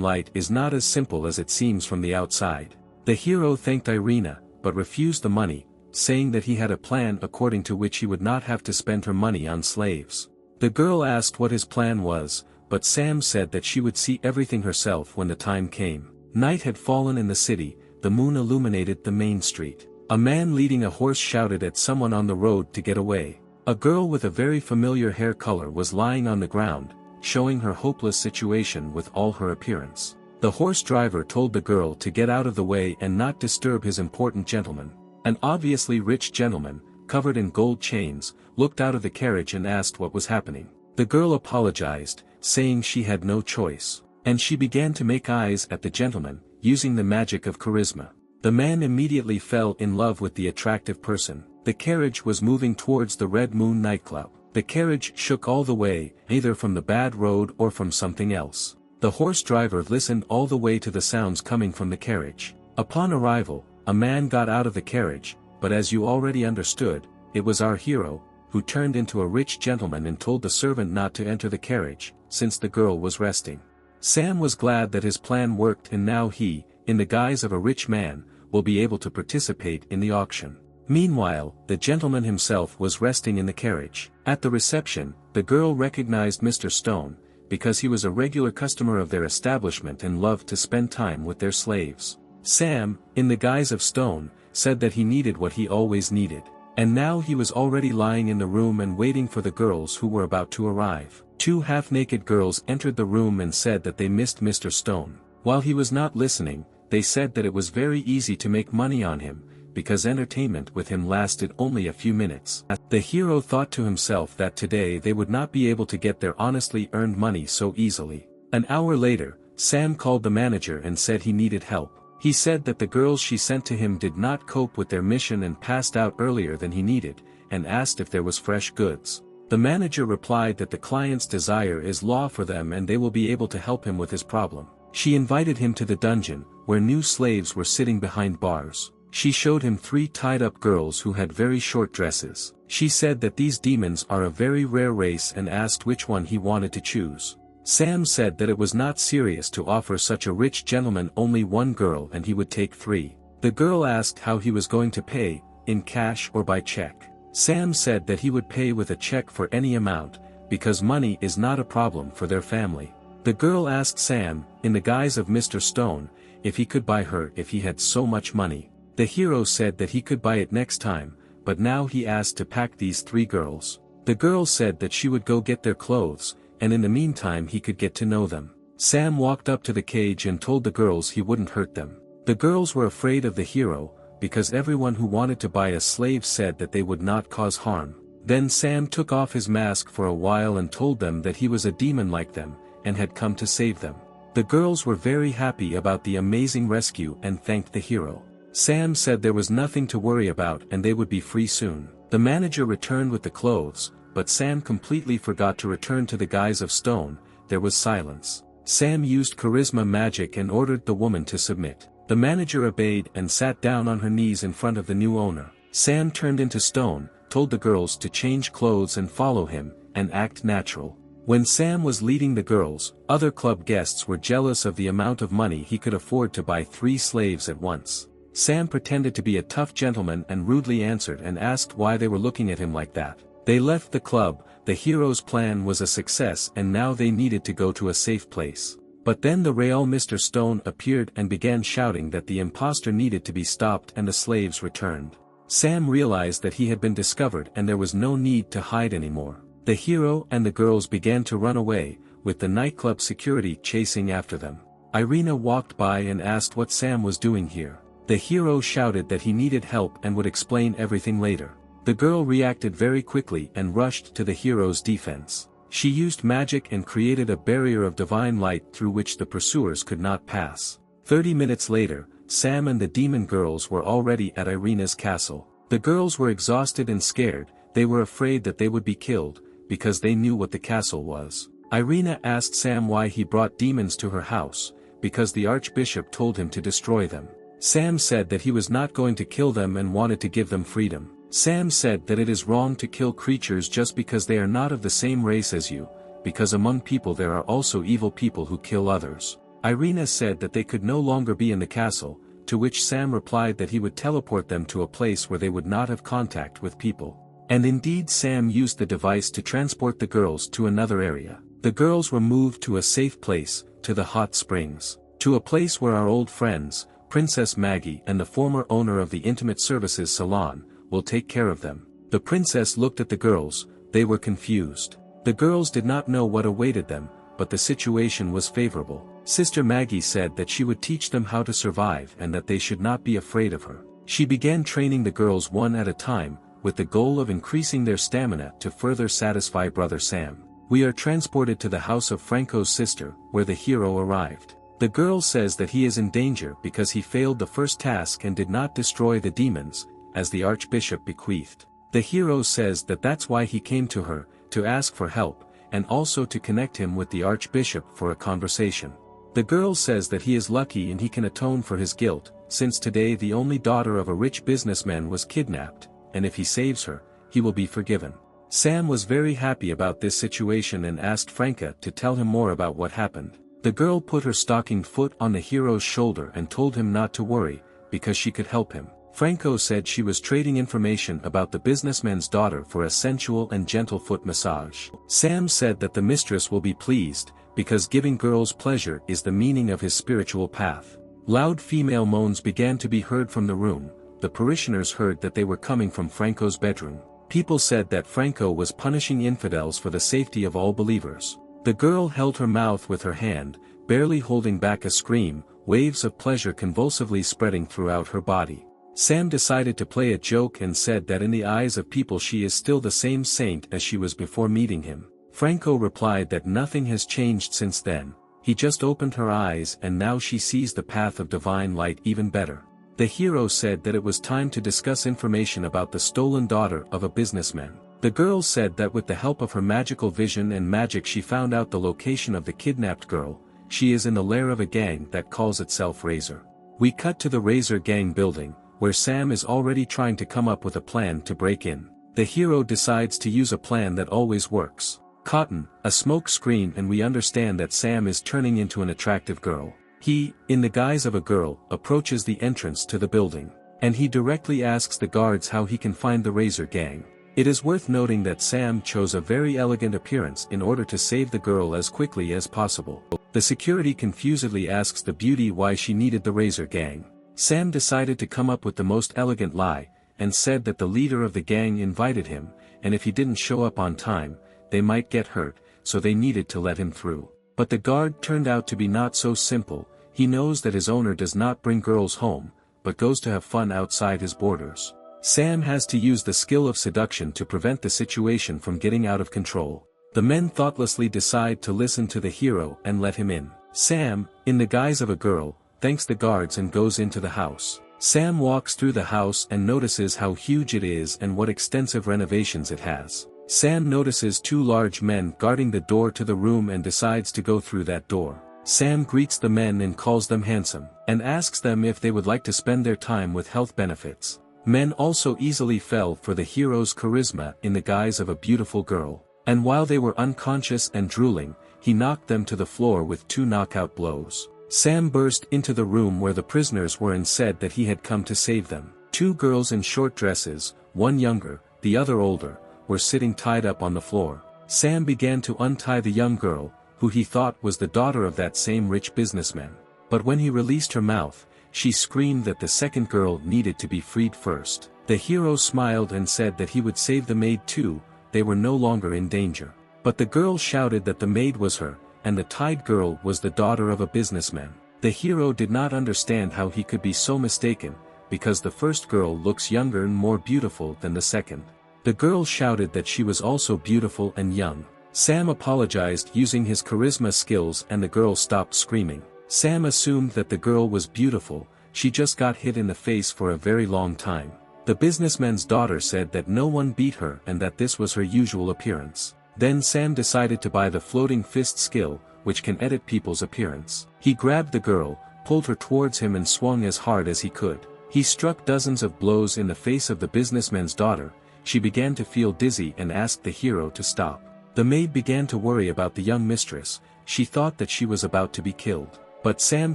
Light is not as simple as it seems from the outside. The hero thanked Irina, but refused the money, saying that he had a plan according to which he would not have to spend her money on slaves. The girl asked what his plan was, but Sam said that she would see everything herself when the time came. Night had fallen in the city. The moon illuminated the main street. A man leading a horse shouted at someone on the road to get away. A girl with a very familiar hair color was lying on the ground, showing her hopeless situation with all her appearance. The horse driver told the girl to get out of the way and not disturb his important gentleman. An obviously rich gentleman, covered in gold chains, looked out of the carriage and asked what was happening. The girl apologized, saying she had no choice. And she began to make eyes at the gentleman, using the magic of charisma. The man immediately fell in love with the attractive person. The carriage was moving towards the Red Moon nightclub. The carriage shook all the way, either from the bad road or from something else. The horse driver listened all the way to the sounds coming from the carriage. Upon arrival, a man got out of the carriage, but as you already understood, it was our hero, who turned into a rich gentleman and told the servant not to enter the carriage, since the girl was resting. Sam was glad that his plan worked, and now he, in the guise of a rich man, will be able to participate in the auction. Meanwhile, the gentleman himself was resting in the carriage. At the reception, the girl recognized Mr. Stone, because he was a regular customer of their establishment and loved to spend time with their slaves. Sam, in the guise of Stone, said that he needed what he always needed. And now he was already lying in the room and waiting for the girls who were about to arrive. Two half-naked girls entered the room and said that they missed Mr. Stone. While he was not listening, they said that it was very easy to make money on him, because entertainment with him lasted only a few minutes. The hero thought to himself that today they would not be able to get their honestly earned money so easily. An hour later, Sam called the manager and said he needed help. He said that the girls she sent to him did not cope with their mission and passed out earlier than he needed, and asked if there was fresh goods. The manager replied that the client's desire is law for them and they will be able to help him with his problem. She invited him to the dungeon, where new slaves were sitting behind bars. She showed him 3 tied-up girls who had very short dresses. She said that these demons are a very rare race and asked which one he wanted to choose. Sam said that it was not serious to offer such a rich gentleman only 1 girl and he would take 3. The girl asked how he was going to pay, in cash or by check. Sam said that he would pay with a check for any amount, because money is not a problem for their family. The girl asked Sam, in the guise of Mr. Stone, if he could buy her if he had so much money. The hero said that he could buy it next time, but now he asked to pack these 3 girls. The girl said that she would go get their clothes, and in the meantime he could get to know them. Sam walked up to the cage and told the girls he wouldn't hurt them. The girls were afraid of the hero, because everyone who wanted to buy a slave said that they would not cause harm. Then Sam took off his mask for a while and told them that he was a demon like them, and had come to save them. The girls were very happy about the amazing rescue and thanked the hero. Sam said there was nothing to worry about and they would be free soon. The manager returned with the clothes, but Sam completely forgot to return to the guise of Stone. There was silence. Sam used charisma magic and ordered the woman to submit. The manager obeyed and sat down on her knees in front of the new owner. Sam turned into Stone, told the girls to change clothes and follow him, and act natural. When Sam was leading the girls, other club guests were jealous of the amount of money he could afford to buy 3 slaves at once. Sam pretended to be a tough gentleman and rudely answered and asked why they were looking at him like that. They left the club. The hero's plan was a success and now they needed to go to a safe place. But then the real Mr. Stone appeared and began shouting that the imposter needed to be stopped and the slaves returned. Sam realized that he had been discovered and there was no need to hide anymore. The hero and the girls began to run away, with the nightclub security chasing after them. Irina walked by and asked what Sam was doing here. The hero shouted that he needed help and would explain everything later. The girl reacted very quickly and rushed to the hero's defense. She used magic and created a barrier of divine light through which the pursuers could not pass. 30 minutes later, Sam and the demon girls were already at Irina's castle. The girls were exhausted and scared. They were afraid that they would be killed, because they knew what the castle was. Irina asked Sam why he brought demons to her house, because the archbishop told him to destroy them. Sam said that he was not going to kill them and wanted to give them freedom. Sam said that it is wrong to kill creatures just because they are not of the same race as you, because among people there are also evil people who kill others. Irina said that they could no longer be in the castle, to which Sam replied that he would teleport them to a place where they would not have contact with people. And indeed Sam used the device to transport the girls to another area. The girls were moved to a safe place, to the hot springs. To a place where our old friends, Princess Maggie and the former owner of the Intimate Services Salon, will take care of them. The princess looked at the girls. They were confused. The girls did not know what awaited them, but the situation was favorable. Sister Maggie said that she would teach them how to survive and that they should not be afraid of her. She began training the girls one at a time, with the goal of increasing their stamina to further satisfy Brother Sam. We are transported to the house of Franco's sister, where the hero arrived. The girl says that he is in danger because he failed the first task and did not destroy the demons, as the Archbishop bequeathed. The hero says that that's why he came to her, to ask for help, and also to connect him with the Archbishop for a conversation. The girl says that he is lucky and he can atone for his guilt, since today the only daughter of a rich businessman was kidnapped, and if he saves her, he will be forgiven. Sam was very happy about this situation and asked Franca to tell him more about what happened. The girl put her stockinged foot on the hero's shoulder and told him not to worry, because she could help him. Franco said she was trading information about the businessman's daughter for a sensual and gentle foot massage. Sam said that the mistress will be pleased, because giving girls pleasure is the meaning of his spiritual path. Loud female moans began to be heard from the room. The parishioners heard that they were coming from Franco's bedroom. People said that Franco was punishing infidels for the safety of all believers. The girl held her mouth with her hand, barely holding back a scream, waves of pleasure convulsively spreading throughout her body. Sam decided to play a joke and said that in the eyes of people she is still the same saint as she was before meeting him. Franco replied that nothing has changed since then. He just opened her eyes and now she sees the path of divine light even better. The hero said that it was time to discuss information about the stolen daughter of a businessman. The girl said that with the help of her magical vision and magic she found out the location of the kidnapped girl. She is in the lair of a gang that calls itself Razor. We cut to the Razor gang building, where Sam is already trying to come up with a plan to break in. The hero decides to use a plan that always works. Cotton, a smoke screen, and we understand that Sam is turning into an attractive girl. He, in the guise of a girl, approaches the entrance to the building, and he directly asks the guards how he can find the Razor gang. It is worth noting that Sam chose a very elegant appearance in order to save the girl as quickly as possible. The security confusedly asks the beauty why she needed the Razor gang. Sam decided to come up with the most elegant lie, and said that the leader of the gang invited him, and if he didn't show up on time, they might get hurt, so they needed to let him through. But the guard turned out to be not so simple. He knows that his owner does not bring girls home, but goes to have fun outside his borders. Sam has to use the skill of seduction to prevent the situation from getting out of control. The men thoughtlessly decide to listen to the hero and let him in. Sam, in the guise of a girl, thanks the guards and goes into the house. Sam walks through the house and notices how huge it is and what extensive renovations it has. Sam notices two large men guarding the door to the room and decides to go through that door. Sam greets the men and calls them handsome, and asks them if they would like to spend their time with health benefits. Men also easily fell for the hero's charisma in the guise of a beautiful girl, and while they were unconscious and drooling, he knocked them to the floor with 2 knockout blows. Sam burst into the room where the prisoners were and said that he had come to save them. 2 girls in short dresses, one younger, the other older, were sitting tied up on the floor. Sam began to untie the young girl, who he thought was the daughter of that same rich businessman. But when he released her mouth, she screamed that the second girl needed to be freed first. The hero smiled and said that he would save the maid too. They were no longer in danger. But the girl shouted that the maid was her, and the tied girl was the daughter of a businessman. The hero did not understand how he could be so mistaken, because the first girl looks younger and more beautiful than the second. The girl shouted that she was also beautiful and young. Sam apologized using his charisma skills and the girl stopped screaming. Sam assumed that the girl was beautiful. She just got hit in the face for a very long time. The businessman's daughter said that no one beat her and that this was her usual appearance. Then Sam decided to buy the floating fist skill, which can edit people's appearance. He grabbed the girl, pulled her towards him and swung as hard as he could. He struck dozens of blows in the face of the businessman's daughter. She began to feel dizzy and asked the hero to stop. The maid began to worry about the young mistress. She thought that she was about to be killed. But Sam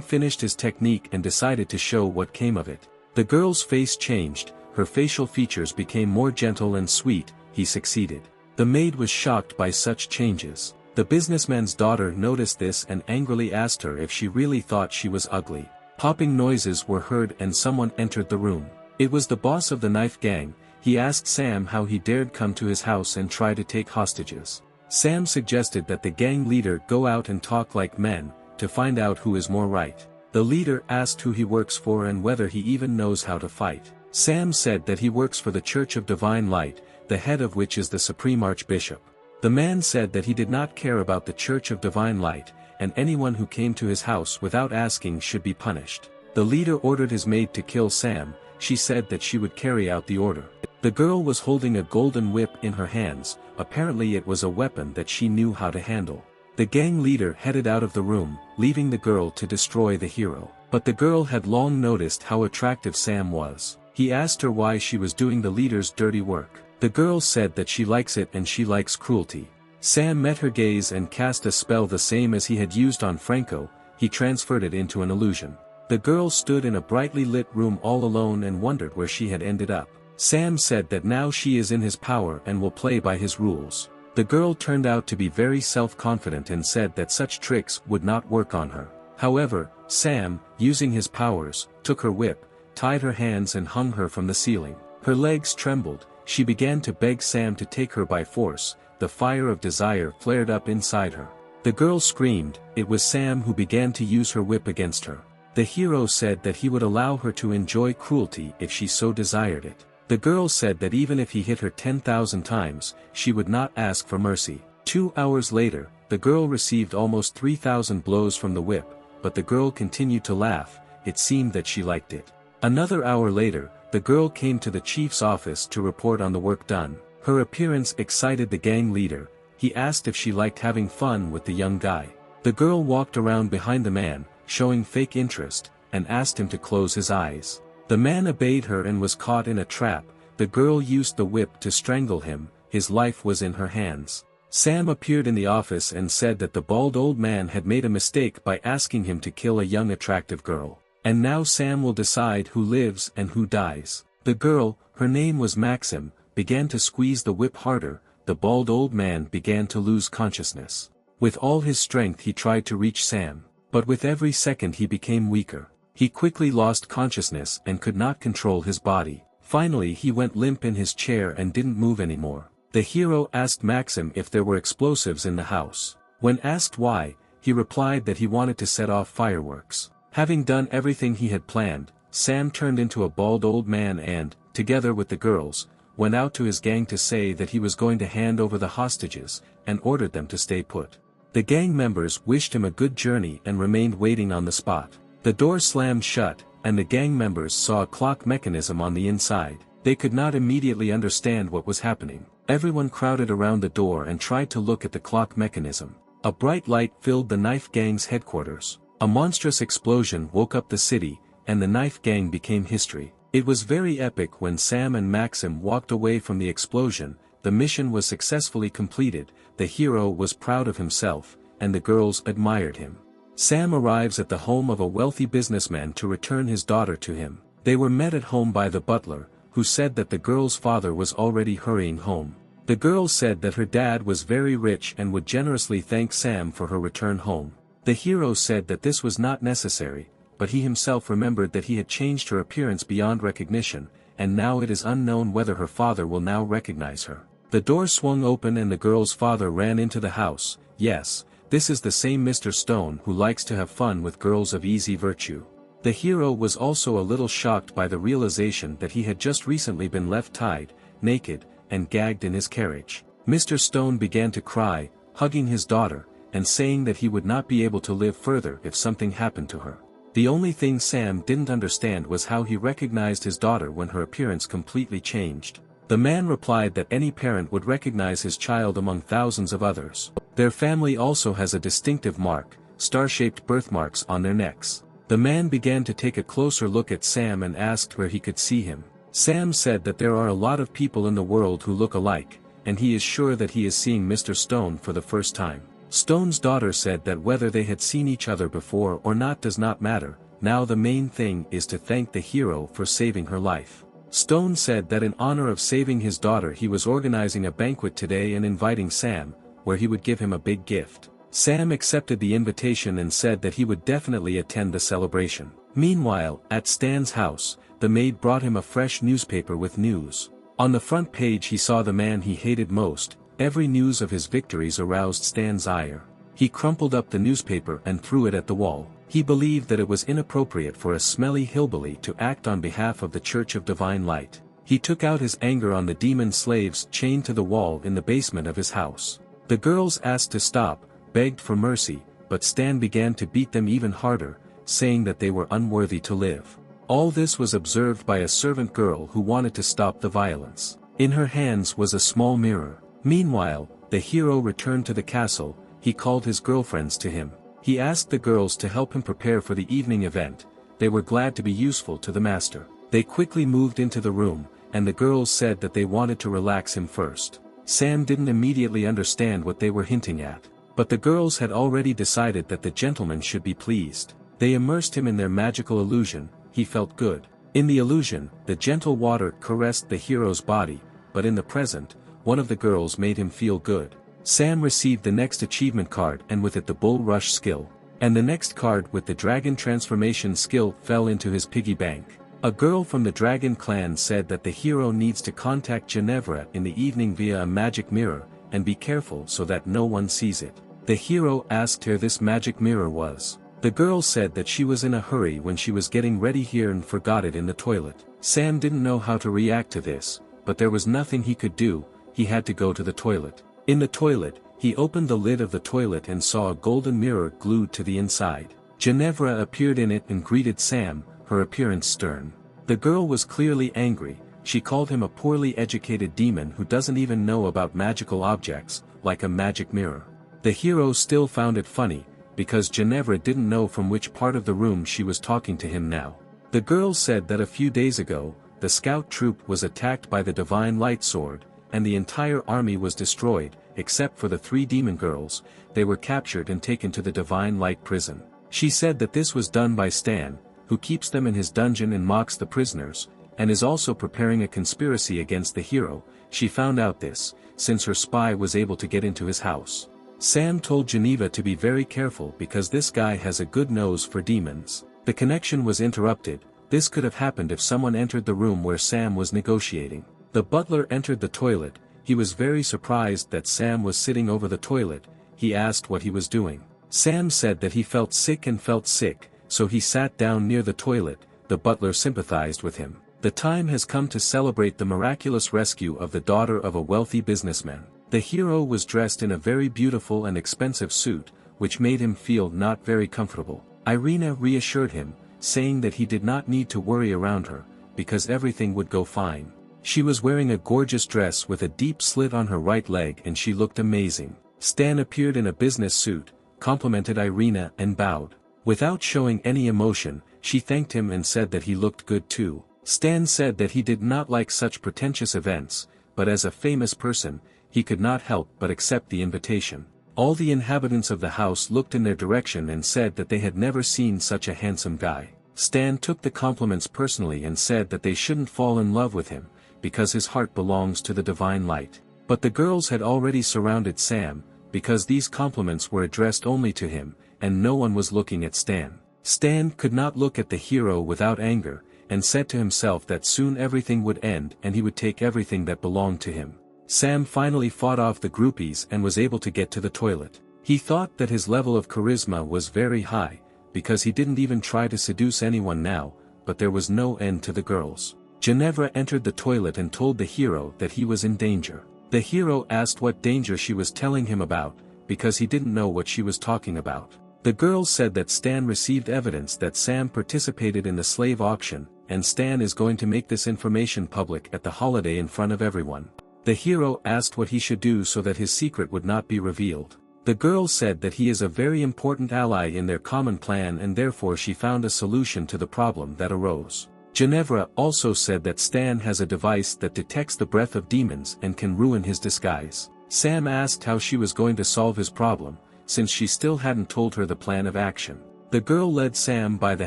finished his technique and decided to show what came of it. The girl's face changed, her facial features became more gentle and sweet. He succeeded. The maid was shocked by such changes. The businessman's daughter noticed this and angrily asked her if she really thought she was ugly. Popping noises were heard and someone entered the room. It was the boss of the knife gang. He asked Sam how he dared come to his house and try to take hostages. Sam suggested that the gang leader go out and talk like men, to find out who is more right. The leader asked who he works for and whether he even knows how to fight. Sam said that he works for the Church of Divine Light, the head of which is the Supreme Archbishop. The man said that he did not care about the Church of Divine Light, and anyone who came to his house without asking should be punished. The leader ordered his maid to kill Sam. She said that she would carry out the order. The girl was holding a golden whip in her hands. Apparently it was a weapon that she knew how to handle. The gang leader headed out of the room, leaving the girl to destroy the hero. But the girl had long noticed how attractive Sam was. He asked her why she was doing the leader's dirty work. The girl said that she likes it and she likes cruelty. Sam met her gaze and cast a spell the same as he had used on Franco. He transferred it into an illusion. The girl stood in a brightly lit room all alone and wondered where she had ended up. Sam said that now she is in his power and will play by his rules. The girl turned out to be very self-confident and said that such tricks would not work on her. However, Sam, using his powers, took her whip, tied her hands and hung her from the ceiling. Her legs trembled. She began to beg Sam to take her by force. The fire of desire flared up inside her. The girl screamed. It was Sam who began to use her whip against her. The hero said that he would allow her to enjoy cruelty if she so desired it. The girl said that even if he hit her 10,000 times, she would not ask for mercy. 2 hours later, the girl received almost 3,000 blows from the whip, but the girl continued to laugh. It seemed that she liked it. Another hour later, the girl came to the chief's office to report on the work done. Her appearance excited the gang leader. He asked if she liked having fun with the young guy. The girl walked around behind the man, showing fake interest, and asked him to close his eyes. The man obeyed her and was caught in a trap. The girl used the whip to strangle him. His life was in her hands. Sam appeared in the office and said that the bald old man had made a mistake by asking him to kill a young attractive girl. And now Sam will decide who lives and who dies. The girl, her name was Maxim, began to squeeze the whip harder. The bald old man began to lose consciousness. With all his strength he tried to reach Sam, but with every second he became weaker. He quickly lost consciousness and could not control his body. Finally he went limp in his chair and didn't move anymore. The hero asked Maxim if there were explosives in the house. When asked why, he replied that he wanted to set off fireworks. Having done everything he had planned, Sam turned into a bald old man and, together with the girls, went out to his gang to say that he was going to hand over the hostages, and ordered them to stay put. The gang members wished him a good journey and remained waiting on the spot. The door slammed shut, and the gang members saw a clock mechanism on the inside. They could not immediately understand what was happening. Everyone crowded around the door and tried to look at the clock mechanism. A bright light filled the knife gang's headquarters. A monstrous explosion woke up the city, and the knife gang became history. It was very epic when Sam and Maxim walked away from the explosion. The mission was successfully completed, the hero was proud of himself, and the girls admired him. Sam arrives at the home of a wealthy businessman to return his daughter to him. They were met at home by the butler, who said that the girl's father was already hurrying home. The girl said that her dad was very rich and would generously thank Sam for her return home. The hero said that this was not necessary, but he himself remembered that he had changed her appearance beyond recognition, and now it is unknown whether her father will now recognize her. The door swung open and the girl's father ran into the house. Yes, this is the same Mr. Stone who likes to have fun with girls of easy virtue. The hero was also a little shocked by the realization that he had just recently been left tied, naked, and gagged in his carriage. Mr. Stone began to cry, hugging his daughter, and saying that he would not be able to live further if something happened to her. The only thing Sam didn't understand was how he recognized his daughter when her appearance completely changed. The man replied that any parent would recognize his child among thousands of others. Their family also has a distinctive mark, star-shaped birthmarks on their necks. The man began to take a closer look at Sam and asked where he could see him. Sam said that there are a lot of people in the world who look alike, and he is sure that he is seeing Mr. Stone for the first time. Stone's daughter said that whether they had seen each other before or not does not matter, now the main thing is to thank the hero for saving her life. Stone said that in honor of saving his daughter he was organizing a banquet today and inviting Sam, where he would give him a big gift. Sam accepted the invitation and said that he would definitely attend the celebration. Meanwhile, at Stan's house, the maid brought him a fresh newspaper with news. On the front page he saw the man he hated most. Every news of his victories aroused Stan's ire. He crumpled up the newspaper and threw it at the wall. He believed that it was inappropriate for a smelly hillbilly to act on behalf of the Church of Divine Light. He took out his anger on the demon slaves chained to the wall in the basement of his house. The girls asked to stop, begged for mercy, but Stan began to beat them even harder, saying that they were unworthy to live. All this was observed by a servant girl who wanted to stop the violence. In her hands was a small mirror. Meanwhile, the hero returned to the castle. He called his girlfriends to him. He asked the girls to help him prepare for the evening event. They were glad to be useful to the master. They quickly moved into the room, and the girls said that they wanted to relax him first. Sam didn't immediately understand what they were hinting at. But the girls had already decided that the gentleman should be pleased. They immersed him in their magical illusion. He felt good. In the illusion, the gentle water caressed the hero's body, but in the present, one of the girls made him feel good. Sam received the next achievement card and with it the Bull Rush skill. And the next card with the Dragon Transformation skill fell into his piggy bank. A girl from the Dragon clan said that the hero needs to contact Ginevra in the evening via a magic mirror, and be careful so that no one sees it. The hero asked her this magic mirror was. The girl said that she was in a hurry when she was getting ready here and forgot it in the toilet. Sam didn't know how to react to this, but there was nothing he could do. He had to go to the toilet. In the toilet, he opened the lid of the toilet and saw a golden mirror glued to the inside. Ginevra appeared in it and greeted Sam, her appearance stern. The girl was clearly angry. She called him a poorly educated demon who doesn't even know about magical objects, like a magic mirror. The hero still found it funny, because Ginevra didn't know from which part of the room she was talking to him now. The girl said that a few days ago, the scout troop was attacked by the Divine Light Sword, and the entire army was destroyed, except for the 3 demon girls. They were captured and taken to the Divine Light prison. She said that this was done by Stan, who keeps them in his dungeon and mocks the prisoners, and is also preparing a conspiracy against the hero. She found out this, since her spy was able to get into his house. Sam told Geneva to be very careful because this guy has a good nose for demons. The connection was interrupted. This could have happened if someone entered the room where Sam was negotiating. The butler entered the toilet. He was very surprised that Sam was sitting over the toilet. He asked what he was doing. Sam said that he felt sick, so he sat down near the toilet. The butler sympathized with him. The time has come to celebrate the miraculous rescue of the daughter of a wealthy businessman. The hero was dressed in a very beautiful and expensive suit, which made him feel not very comfortable. Irina reassured him, saying that he did not need to worry around her, because everything would go fine. She was wearing a gorgeous dress with a deep slit on her right leg and she looked amazing. Stan appeared in a business suit, complimented Irina and bowed. Without showing any emotion, she thanked him and said that he looked good too. Stan said that he did not like such pretentious events, but as a famous person, he could not help but accept the invitation. All the inhabitants of the house looked in their direction and said that they had never seen such a handsome guy. Stan took the compliments personally and said that they shouldn't fall in love with him, because his heart belongs to the Divine Light. But the girls had already surrounded Sam, because these compliments were addressed only to him, and no one was looking at Stan. Stan could not look at the hero without anger, and said to himself that soon everything would end and he would take everything that belonged to him. Sam finally fought off the groupies and was able to get to the toilet. He thought that his level of charisma was very high, because he didn't even try to seduce anyone now, but there was no end to the girls. Ginevra entered the toilet and told the hero that he was in danger. The hero asked what danger she was telling him about, because he didn't know what she was talking about. The girl said that Stan received evidence that Sam participated in the slave auction, and Stan is going to make this information public at the holiday in front of everyone. The hero asked what he should do so that his secret would not be revealed. The girl said that he is a very important ally in their common plan and therefore she found a solution to the problem that arose. Ginevra also said that Stan has a device that detects the breath of demons and can ruin his disguise. Sam asked how she was going to solve his problem, since she still hadn't told her the plan of action. The girl led Sam by the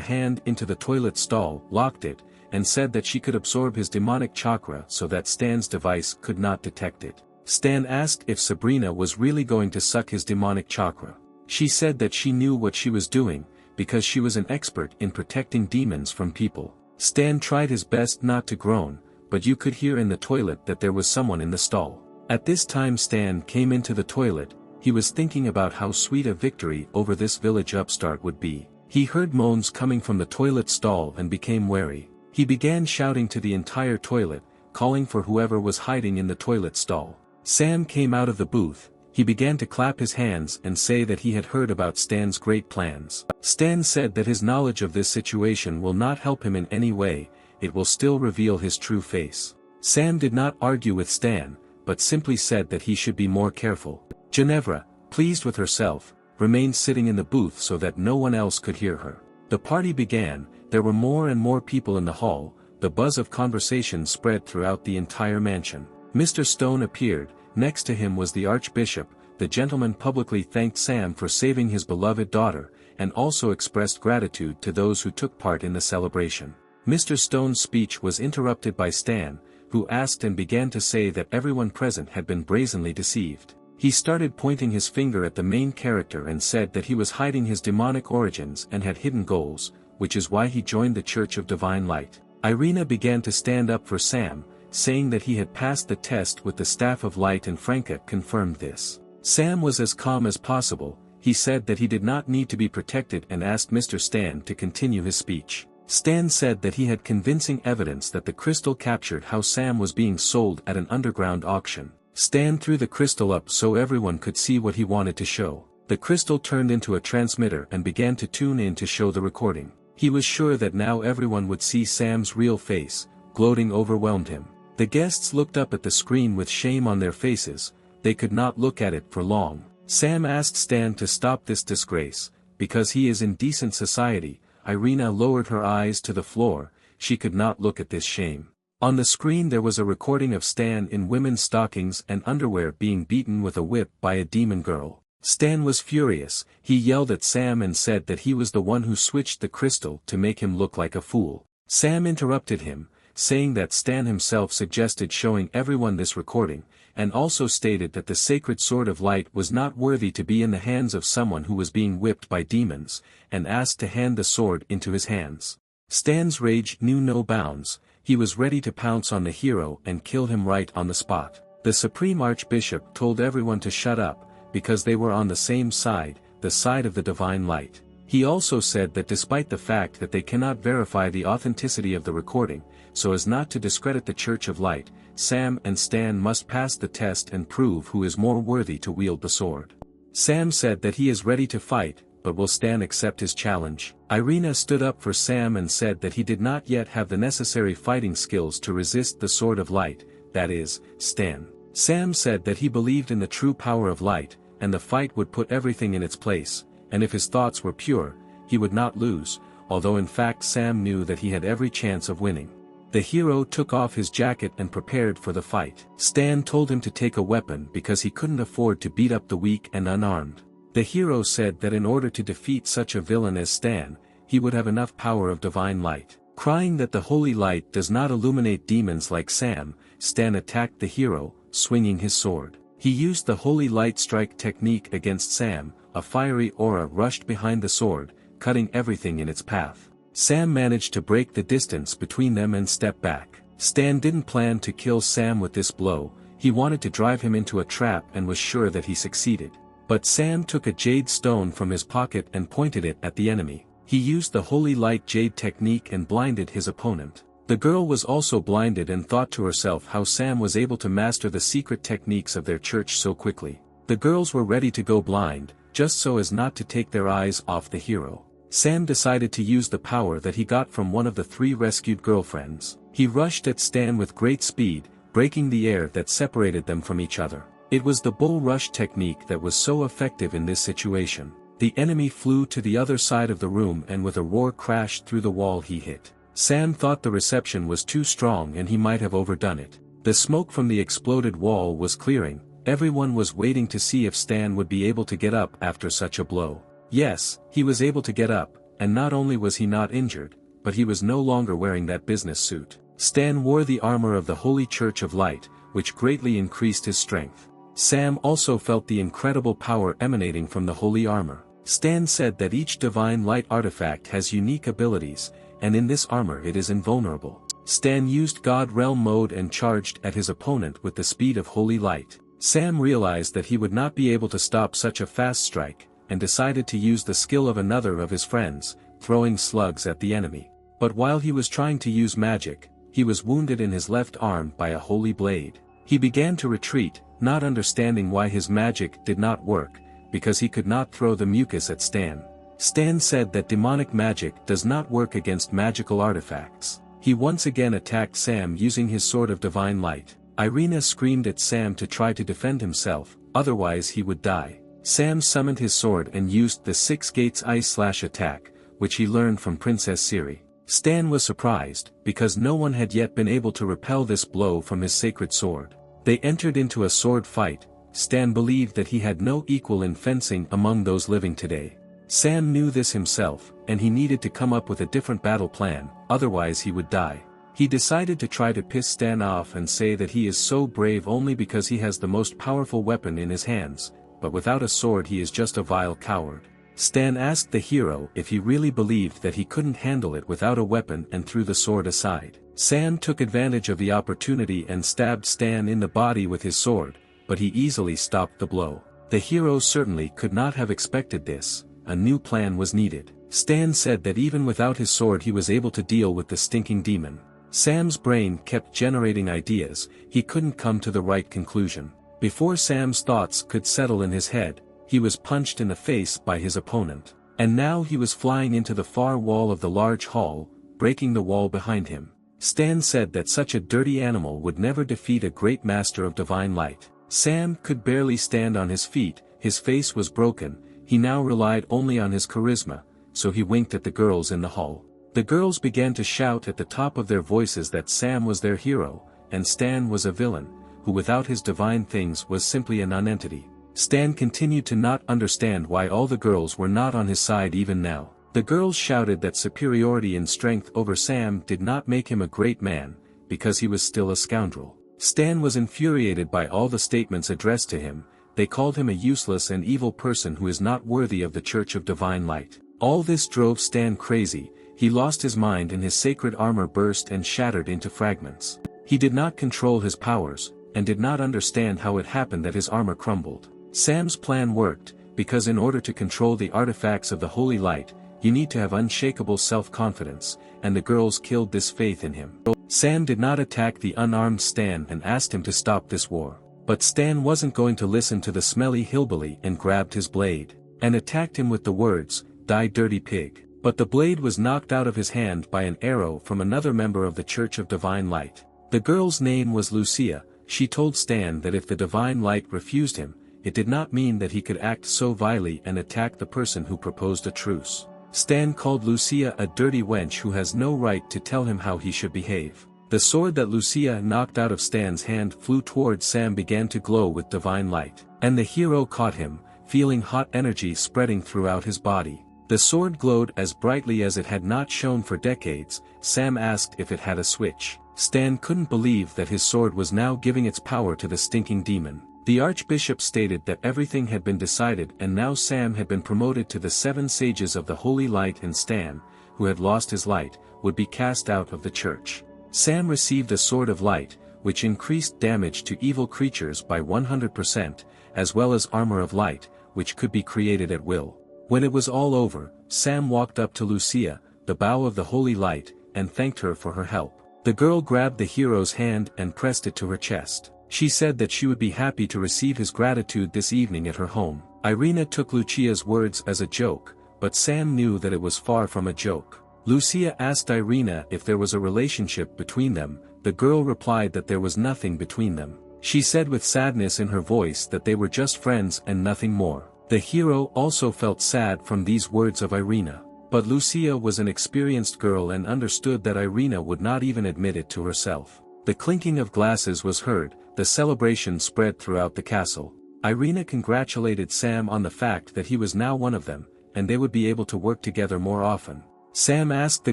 hand into the toilet stall, locked it, and said that she could absorb his demonic chakra so that Stan's device could not detect it. Stan asked if Sabrina was really going to suck his demonic chakra. She said that she knew what she was doing, because she was an expert in protecting demons from people. Stan tried his best not to groan, but you could hear in the toilet that there was someone in the stall. At this time Stan came into the toilet. He was thinking about how sweet a victory over this village upstart would be. He heard moans coming from the toilet stall and became wary. He began shouting to the entire toilet, calling for whoever was hiding in the toilet stall. Sam came out of the booth. He began to clap his hands and say that he had heard about Stan's great plans. Stan said that his knowledge of this situation will not help him in any way, it will still reveal his true face. Sam did not argue with Stan, but simply said that he should be more careful. Ginevra, pleased with herself, remained sitting in the booth so that no one else could hear her. The party began. There were more and more people in the hall. The buzz of conversation spread throughout the entire mansion. Mr. Stone appeared. Next to him was the Archbishop. The gentleman publicly thanked Sam for saving his beloved daughter, and also expressed gratitude to those who took part in the celebration. Mr. Stone's speech was interrupted by Stan, who asked and began to say that everyone present had been brazenly deceived. He started pointing his finger at the main character and said that he was hiding his demonic origins and had hidden goals, which is why he joined the Church of Divine Light. Irina began to stand up for Sam, saying that he had passed the test with the Staff of Light, and Franca confirmed this. Sam was as calm as possible. He said that he did not need to be protected and asked Mr. Stan to continue his speech. Stan said that he had convincing evidence that the crystal captured how Sam was being sold at an underground auction. Stan threw the crystal up so everyone could see what he wanted to show. The crystal turned into a transmitter and began to tune in to show the recording. He was sure that now everyone would see Sam's real face. Gloating overwhelmed him. The guests looked up at the screen with shame on their faces. They could not look at it for long. Sam asked Stan to stop this disgrace, because he is in decent society. Irina lowered her eyes to the floor. She could not look at this shame. On the screen there was a recording of Stan in women's stockings and underwear being beaten with a whip by a demon girl. Stan was furious. He yelled at Sam and said that he was the one who switched the crystal to make him look like a fool. Sam interrupted him, saying that Stan himself suggested showing everyone this recording, and also stated that the sacred sword of light was not worthy to be in the hands of someone who was being whipped by demons, and asked to hand the sword into his hands. Stan's rage knew no bounds. He was ready to pounce on the hero and kill him right on the spot. The Supreme Archbishop told everyone to shut up, because they were on the same side, the side of the divine light. He also said that despite the fact that they cannot verify the authenticity of the recording, so as not to discredit the Church of Light, Sam and Stan must pass the test and prove who is more worthy to wield the sword. Sam said that he is ready to fight, but will Stan accept his challenge? Irina stood up for Sam and said that he did not yet have the necessary fighting skills to resist the sword of light, that is, Stan. Sam said that he believed in the true power of light, and the fight would put everything in its place, and if his thoughts were pure, he would not lose, although in fact Sam knew that he had every chance of winning. The hero took off his jacket and prepared for the fight. Stan told him to take a weapon because he couldn't afford to beat up the weak and unarmed. The hero said that in order to defeat such a villain as Stan, he would have enough power of divine light. Crying that the holy light does not illuminate demons like Sam, Stan attacked the hero, swinging his sword. He used the holy light strike technique against Sam. A fiery aura rushed behind the sword, cutting everything in its path. Sam managed to break the distance between them and step back. Stan didn't plan to kill Sam with this blow. He wanted to drive him into a trap and was sure that he succeeded. But Sam took a jade stone from his pocket and pointed it at the enemy. He used the holy light jade technique and blinded his opponent. The girl was also blinded and thought to herself how Sam was able to master the secret techniques of their church so quickly. The girls were ready to go blind, just so as not to take their eyes off the hero. Sam decided to use the power that he got from one of the 3 rescued girlfriends. He rushed at Stan with great speed, breaking the air that separated them from each other. It was the bull rush technique that was so effective in this situation. The enemy flew to the other side of the room and with a roar crashed through the wall he hit. Sam thought the reception was too strong and he might have overdone it. The smoke from the exploded wall was clearing. Everyone was waiting to see if Stan would be able to get up after such a blow. Yes, he was able to get up, and not only was he not injured, but he was no longer wearing that business suit. Stan wore the armor of the Holy Church of Light, which greatly increased his strength. Sam also felt the incredible power emanating from the holy armor. Stan said that each divine light artifact has unique abilities, and in this armor it is invulnerable. Stan used God Realm mode and charged at his opponent with the speed of holy light. Sam realized that he would not be able to stop such a fast strike, and decided to use the skill of another of his friends, throwing slugs at the enemy. But while he was trying to use magic, he was wounded in his left arm by a holy blade. He began to retreat, not understanding why his magic did not work, because he could not throw the mucus at Stan. Stan said that demonic magic does not work against magical artifacts. He once again attacked Sam using his sword of divine light. Irina screamed at Sam to try to defend himself, otherwise he would die. Sam summoned his sword and used the 6 gates ice slash attack, which he learned from Princess Siri. Stan was surprised, because no one had yet been able to repel this blow from his sacred sword. They entered into a sword fight. Stan believed that he had no equal in fencing among those living today. Sam knew this himself, and he needed to come up with a different battle plan, otherwise he would die. He decided to try to piss Stan off and say that he is so brave only because he has the most powerful weapon in his hands, but without a sword he is just a vile coward. Stan asked the hero if he really believed that he couldn't handle it without a weapon and threw the sword aside. Sam took advantage of the opportunity and stabbed Stan in the body with his sword, but he easily stopped the blow. The hero certainly could not have expected this. A new plan was needed. Stan said that even without his sword he was able to deal with the stinking demon. Sam's brain kept generating ideas, he couldn't come to the right conclusion. Before Sam's thoughts could settle in his head, he was punched in the face by his opponent. And now he was flying into the far wall of the large hall, breaking the wall behind him. Stan said that such a dirty animal would never defeat a great master of divine light. Sam could barely stand on his feet, his face was broken. He now relied only on his charisma, so he winked at the girls in the hall. The girls began to shout at the top of their voices that Sam was their hero, and Stan was a villain, who without his divine things was simply a nonentity. Stan continued to not understand why all the girls were not on his side even now. The girls shouted that superiority in strength over Sam did not make him a great man, because he was still a scoundrel. Stan was infuriated by all the statements addressed to him. They called him a useless and evil person who is not worthy of the Church of Divine Light. All this drove Stan crazy. He lost his mind and his sacred armor burst and shattered into fragments. He did not control his powers, and did not understand how it happened that his armor crumbled. Sam's plan worked, because in order to control the artifacts of the Holy Light, you need to have unshakable self-confidence, and the girls killed this faith in him. Sam did not attack the unarmed Stan and asked him to stop this war. But Stan wasn't going to listen to the smelly hillbilly and grabbed his blade, and attacked him with the words, "Die dirty pig." But the blade was knocked out of his hand by an arrow from another member of the Church of Divine Light. The girl's name was Lucia. She told Stan that if the Divine Light refused him, it did not mean that he could act so vilely and attack the person who proposed a truce. Stan called Lucia a dirty wench who has no right to tell him how he should behave. The sword that Lucia knocked out of Stan's hand flew towards Sam began to glow with divine light, and the hero caught him, feeling hot energy spreading throughout his body. The sword glowed as brightly as it had not shone for decades. Sam asked if it had a switch. Stan couldn't believe that his sword was now giving its power to the stinking demon. The Archbishop stated that everything had been decided and now Sam had been promoted to the 7 sages of the Holy Light and Stan, who had lost his light, would be cast out of the church. Sam received a sword of light, which increased damage to evil creatures by 100%, as well as armor of light, which could be created at will. When it was all over, Sam walked up to Lucia, the bow of the Holy Light, and thanked her for her help. The girl grabbed the hero's hand and pressed it to her chest. She said that she would be happy to receive his gratitude this evening at her home. Irina took Lucia's words as a joke, but Sam knew that it was far from a joke. Lucia asked Irina if there was a relationship between them. The girl replied that there was nothing between them. She said with sadness in her voice that they were just friends and nothing more. The hero also felt sad from these words of Irina. But Lucia was an experienced girl and understood that Irina would not even admit it to herself. The clinking of glasses was heard. The celebration spread throughout the castle. Irina congratulated Sam on the fact that he was now one of them, and they would be able to work together more often. Sam asked the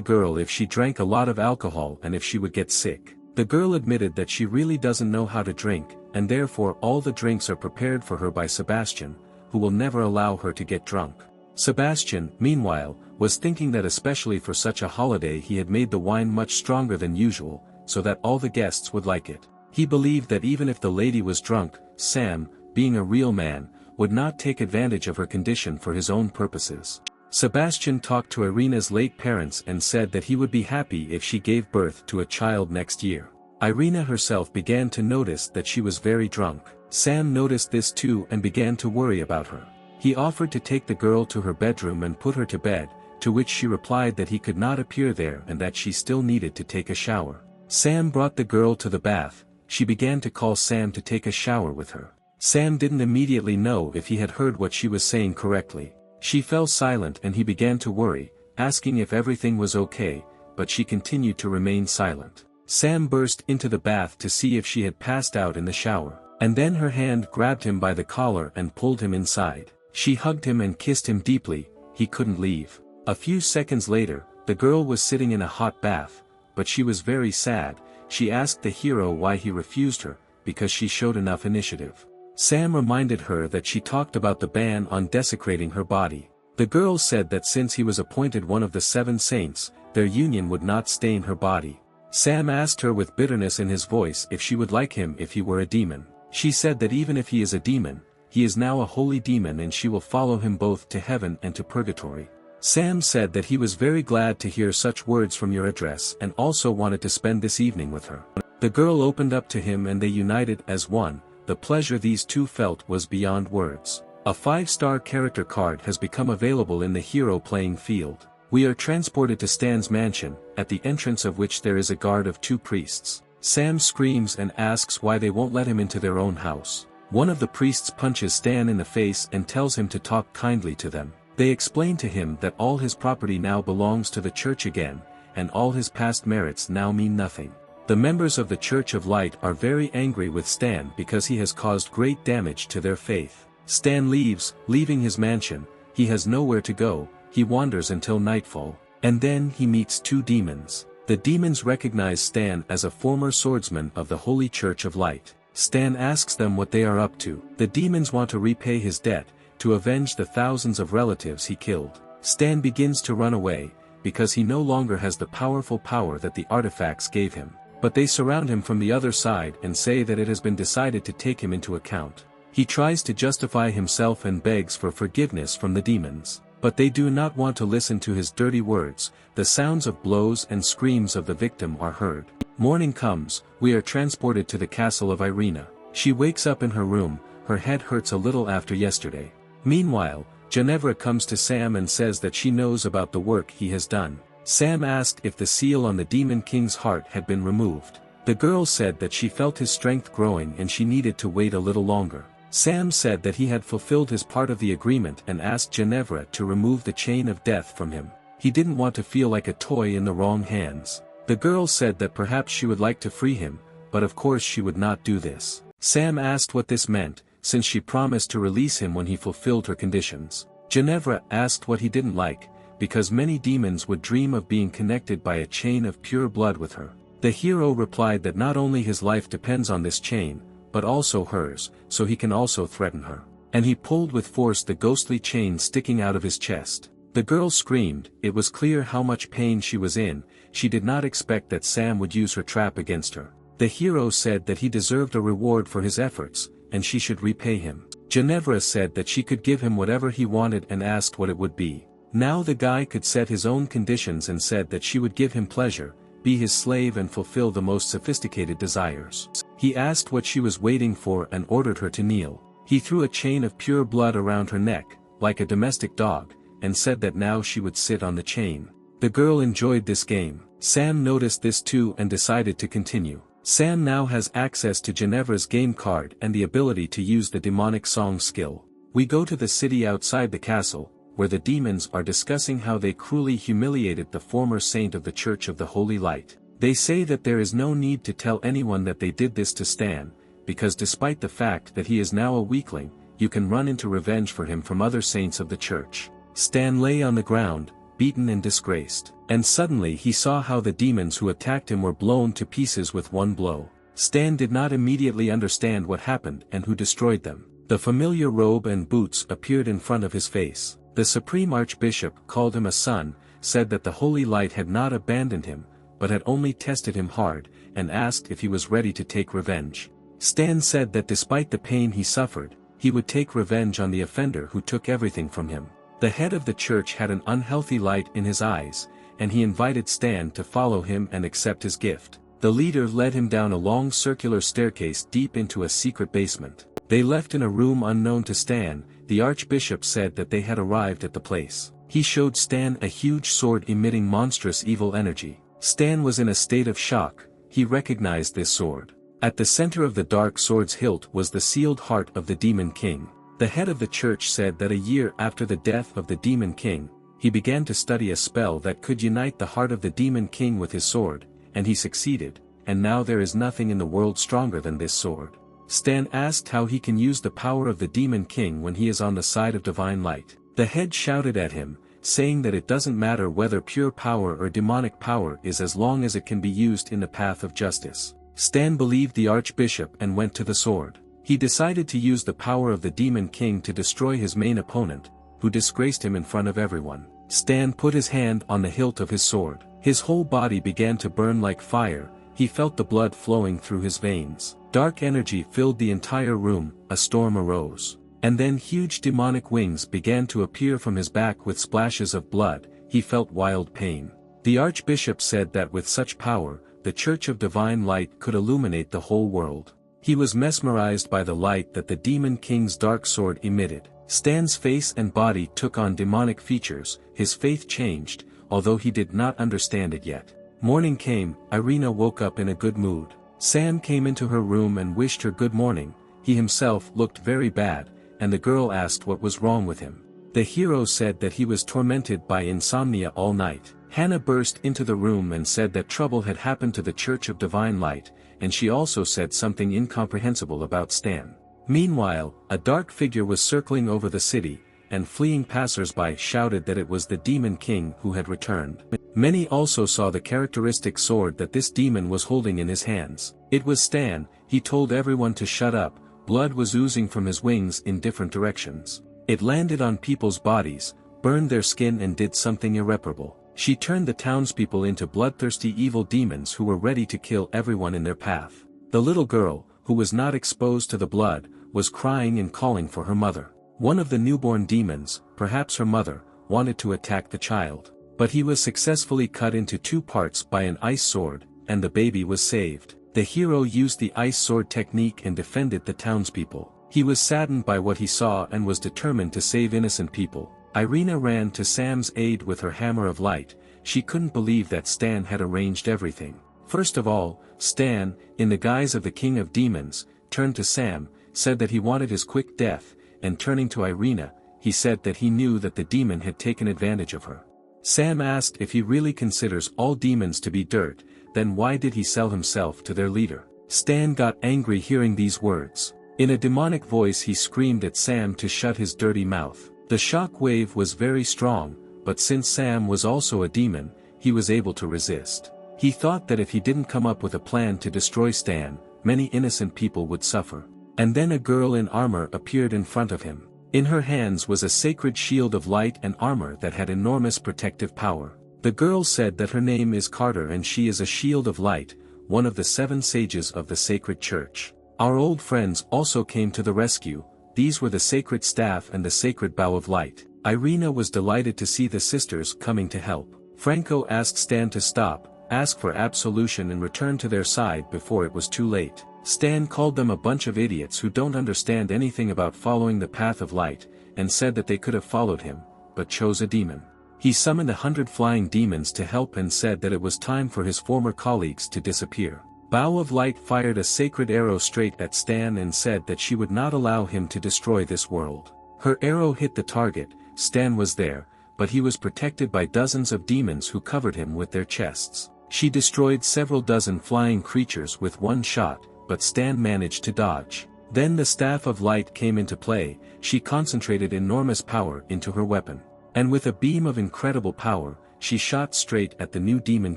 girl if she drank a lot of alcohol and if she would get sick. The girl admitted that she really doesn't know how to drink, and therefore all the drinks are prepared for her by Sebastian, who will never allow her to get drunk. Sebastian, meanwhile, was thinking that especially for such a holiday he had made the wine much stronger than usual, so that all the guests would like it. He believed that even if the lady was drunk, Sam, being a real man, would not take advantage of her condition for his own purposes. Sebastian talked to Irina's late parents and said that he would be happy if she gave birth to a child next year. Irina herself began to notice that she was very drunk. Sam noticed this too and began to worry about her. He offered to take the girl to her bedroom and put her to bed, to which she replied that he could not appear there and that she still needed to take a shower. Sam brought the girl to the bath. She began to call Sam to take a shower with her. Sam didn't immediately know if he had heard what she was saying correctly. She fell silent and he began to worry, asking if everything was okay, but she continued to remain silent. Sam burst into the bath to see if she had passed out in the shower, and then her hand grabbed him by the collar and pulled him inside. She hugged him and kissed him deeply. He couldn't leave. A few seconds later, the girl was sitting in a hot bath, but she was very sad. She asked the hero why he refused her, because she showed enough initiative. Sam reminded her that she talked about the ban on desecrating her body. The girl said that since he was appointed one of the 7 saints, their union would not stain her body. Sam asked her with bitterness in his voice if she would like him if he were a demon. She said that even if he is a demon, he is now a holy demon and she will follow him both to heaven and to purgatory. Sam said that he was very glad to hear such words from your address and also wanted to spend this evening with her. The girl opened up to him and they united as one. The pleasure these two felt was beyond words. A 5-star character card has become available in the hero playing field. We are transported to Stan's mansion, at the entrance of which there is a guard of 2 priests. Sam screams and asks why they won't let him into their own house. One of the priests punches Stan in the face and tells him to talk kindly to them. They explain to him that all his property now belongs to the church again, and all his past merits now mean nothing. The members of the Church of Light are very angry with Stan because he has caused great damage to their faith. Stan leaves, leaving his mansion. He has nowhere to go. He wanders until nightfall, and then he meets 2 demons. The demons recognize Stan as a former swordsman of the Holy Church of Light. Stan asks them what they are up to. The demons want to repay his debt, to avenge the thousands of relatives he killed. Stan begins to run away, because he no longer has the powerful power that the artifacts gave him. But they surround him from the other side and say that it has been decided to take him into account. He tries to justify himself and begs for forgiveness from the demons. But they do not want to listen to his dirty words. The sounds of blows and screams of the victim are heard. Morning comes. We are transported to the castle of Irina. She wakes up in her room. Her head hurts a little after yesterday. Meanwhile, Ginevra comes to Sam and says that she knows about the work he has done. Sam asked if the seal on the Demon King's heart had been removed. The girl said that she felt his strength growing and she needed to wait a little longer. Sam said that he had fulfilled his part of the agreement and asked Ginevra to remove the chain of death from him. He didn't want to feel like a toy in the wrong hands. The girl said that perhaps she would like to free him, but of course she would not do this. Sam asked what this meant, since she promised to release him when he fulfilled her conditions. Ginevra asked what he didn't like, because many demons would dream of being connected by a chain of pure blood with her. The hero replied that not only his life depends on this chain, but also hers, so he can also threaten her. And he pulled with force the ghostly chain sticking out of his chest. The girl screamed. It was clear how much pain she was in. She did not expect that Sam would use her trap against her. The hero said that he deserved a reward for his efforts, and she should repay him. Ginevra said that she could give him whatever he wanted and asked what it would be. Now the guy could set his own conditions and said that she would give him pleasure, be his slave and fulfill the most sophisticated desires. He asked what she was waiting for and ordered her to kneel. He threw a chain of pure blood around her neck, like a domestic dog, and said that now she would sit on the chain. The girl enjoyed this game. Sam noticed this too and decided to continue. Sam now has access to Ginevra's game card and the ability to use the demonic song skill. We go to the city outside the castle, where the demons are discussing how they cruelly humiliated the former saint of the Church of the Holy Light. They say that there is no need to tell anyone that they did this to Stan, because despite the fact that he is now a weakling, you can run into revenge for him from other saints of the church. Stan lay on the ground, beaten and disgraced, and suddenly he saw how the demons who attacked him were blown to pieces with one blow. Stan did not immediately understand what happened and who destroyed them. The familiar robe and boots appeared in front of his face. The Supreme Archbishop called him a son, said that the Holy Light had not abandoned him, but had only tested him hard, and asked if he was ready to take revenge. Stan said that despite the pain he suffered, he would take revenge on the offender who took everything from him. The head of the church had an unhealthy light in his eyes, and he invited Stan to follow him and accept his gift. The leader led him down a long circular staircase deep into a secret basement. They left in a room unknown to Stan. The archbishop said that they had arrived at the place. He showed Stan a huge sword emitting monstrous evil energy. Stan was in a state of shock. He recognized this sword. At the center of the dark sword's hilt was the sealed heart of the Demon King. The head of the church said that a year after the death of the Demon King, he began to study a spell that could unite the heart of the Demon King with his sword, and he succeeded, and now there is nothing in the world stronger than this sword. Stan asked how he can use the power of the Demon King when he is on the side of divine light. The head shouted at him, saying that it doesn't matter whether pure power or demonic power is as long as it can be used in the path of justice. Stan believed the archbishop and went to the sword. He decided to use the power of the Demon King to destroy his main opponent, who disgraced him in front of everyone. Stan put his hand on the hilt of his sword. His whole body began to burn like fire. He felt the blood flowing through his veins. Dark energy filled the entire room. A storm arose. And then huge demonic wings began to appear from his back with splashes of blood. He felt wild pain. The archbishop said that with such power, the Church of Divine Light could illuminate the whole world. He was mesmerized by the light that the Demon King's dark sword emitted. Stan's face and body took on demonic features. His faith changed, although he did not understand it yet. Morning came. Irina woke up in a good mood. Sam came into her room and wished her good morning. He himself looked very bad, and the girl asked what was wrong with him. The hero said that he was tormented by insomnia all night. Hannah burst into the room and said that trouble had happened to the Church of Divine Light, and she also said something incomprehensible about Stan. Meanwhile, a dark figure was circling over the city, and fleeing passers-by shouted that it was the Demon King who had returned. Many also saw the characteristic sword that this demon was holding in his hands. It was Stan. He told everyone to shut up. Blood was oozing from his wings in different directions. It landed on people's bodies, burned their skin and did something irreparable. She turned the townspeople into bloodthirsty evil demons who were ready to kill everyone in their path. The little girl, who was not exposed to the blood, was crying and calling for her mother. One of the newborn demons, perhaps her mother, wanted to attack the child. But he was successfully cut into two parts by an ice sword, and the baby was saved. The hero used the ice sword technique and defended the townspeople. He was saddened by what he saw and was determined to save innocent people. Irina ran to Sam's aid with her hammer of light. She couldn't believe that Stan had arranged everything. First of all, Stan, in the guise of the King of Demons, turned to Sam, said that he wanted his quick death, and turning to Irina, he said that he knew that the demon had taken advantage of her. Sam asked if he really considers all demons to be dirt, then why did he sell himself to their leader? Stan got angry hearing these words. In a demonic voice he screamed at Sam to shut his dirty mouth. The shock wave was very strong, but since Sam was also a demon, he was able to resist. He thought that if he didn't come up with a plan to destroy Stan, many innocent people would suffer. And then a girl in armor appeared in front of him. In her hands was a sacred shield of light and armor that had enormous protective power. The girl said that her name is Carter and she is a shield of light, one of the 7 sages of the sacred church. Our old friends also came to the rescue. These were the sacred staff and the sacred bow of light. Irina was delighted to see the sisters coming to help. Franco asked Stan to stop, ask for absolution and return to their side before it was too late. Stan called them a bunch of idiots who don't understand anything about following the path of light, and said that they could have followed him, but chose a demon. He summoned 100 flying demons to help and said that it was time for his former colleagues to disappear. Bow of Light fired a sacred arrow straight at Stan and said that she would not allow him to destroy this world. Her arrow hit the target. Stan was there, but he was protected by dozens of demons who covered him with their chests. She destroyed several dozen flying creatures with one shot, but Stan managed to dodge. Then the Staff of Light came into play. She concentrated enormous power into her weapon. And with a beam of incredible power, she shot straight at the new Demon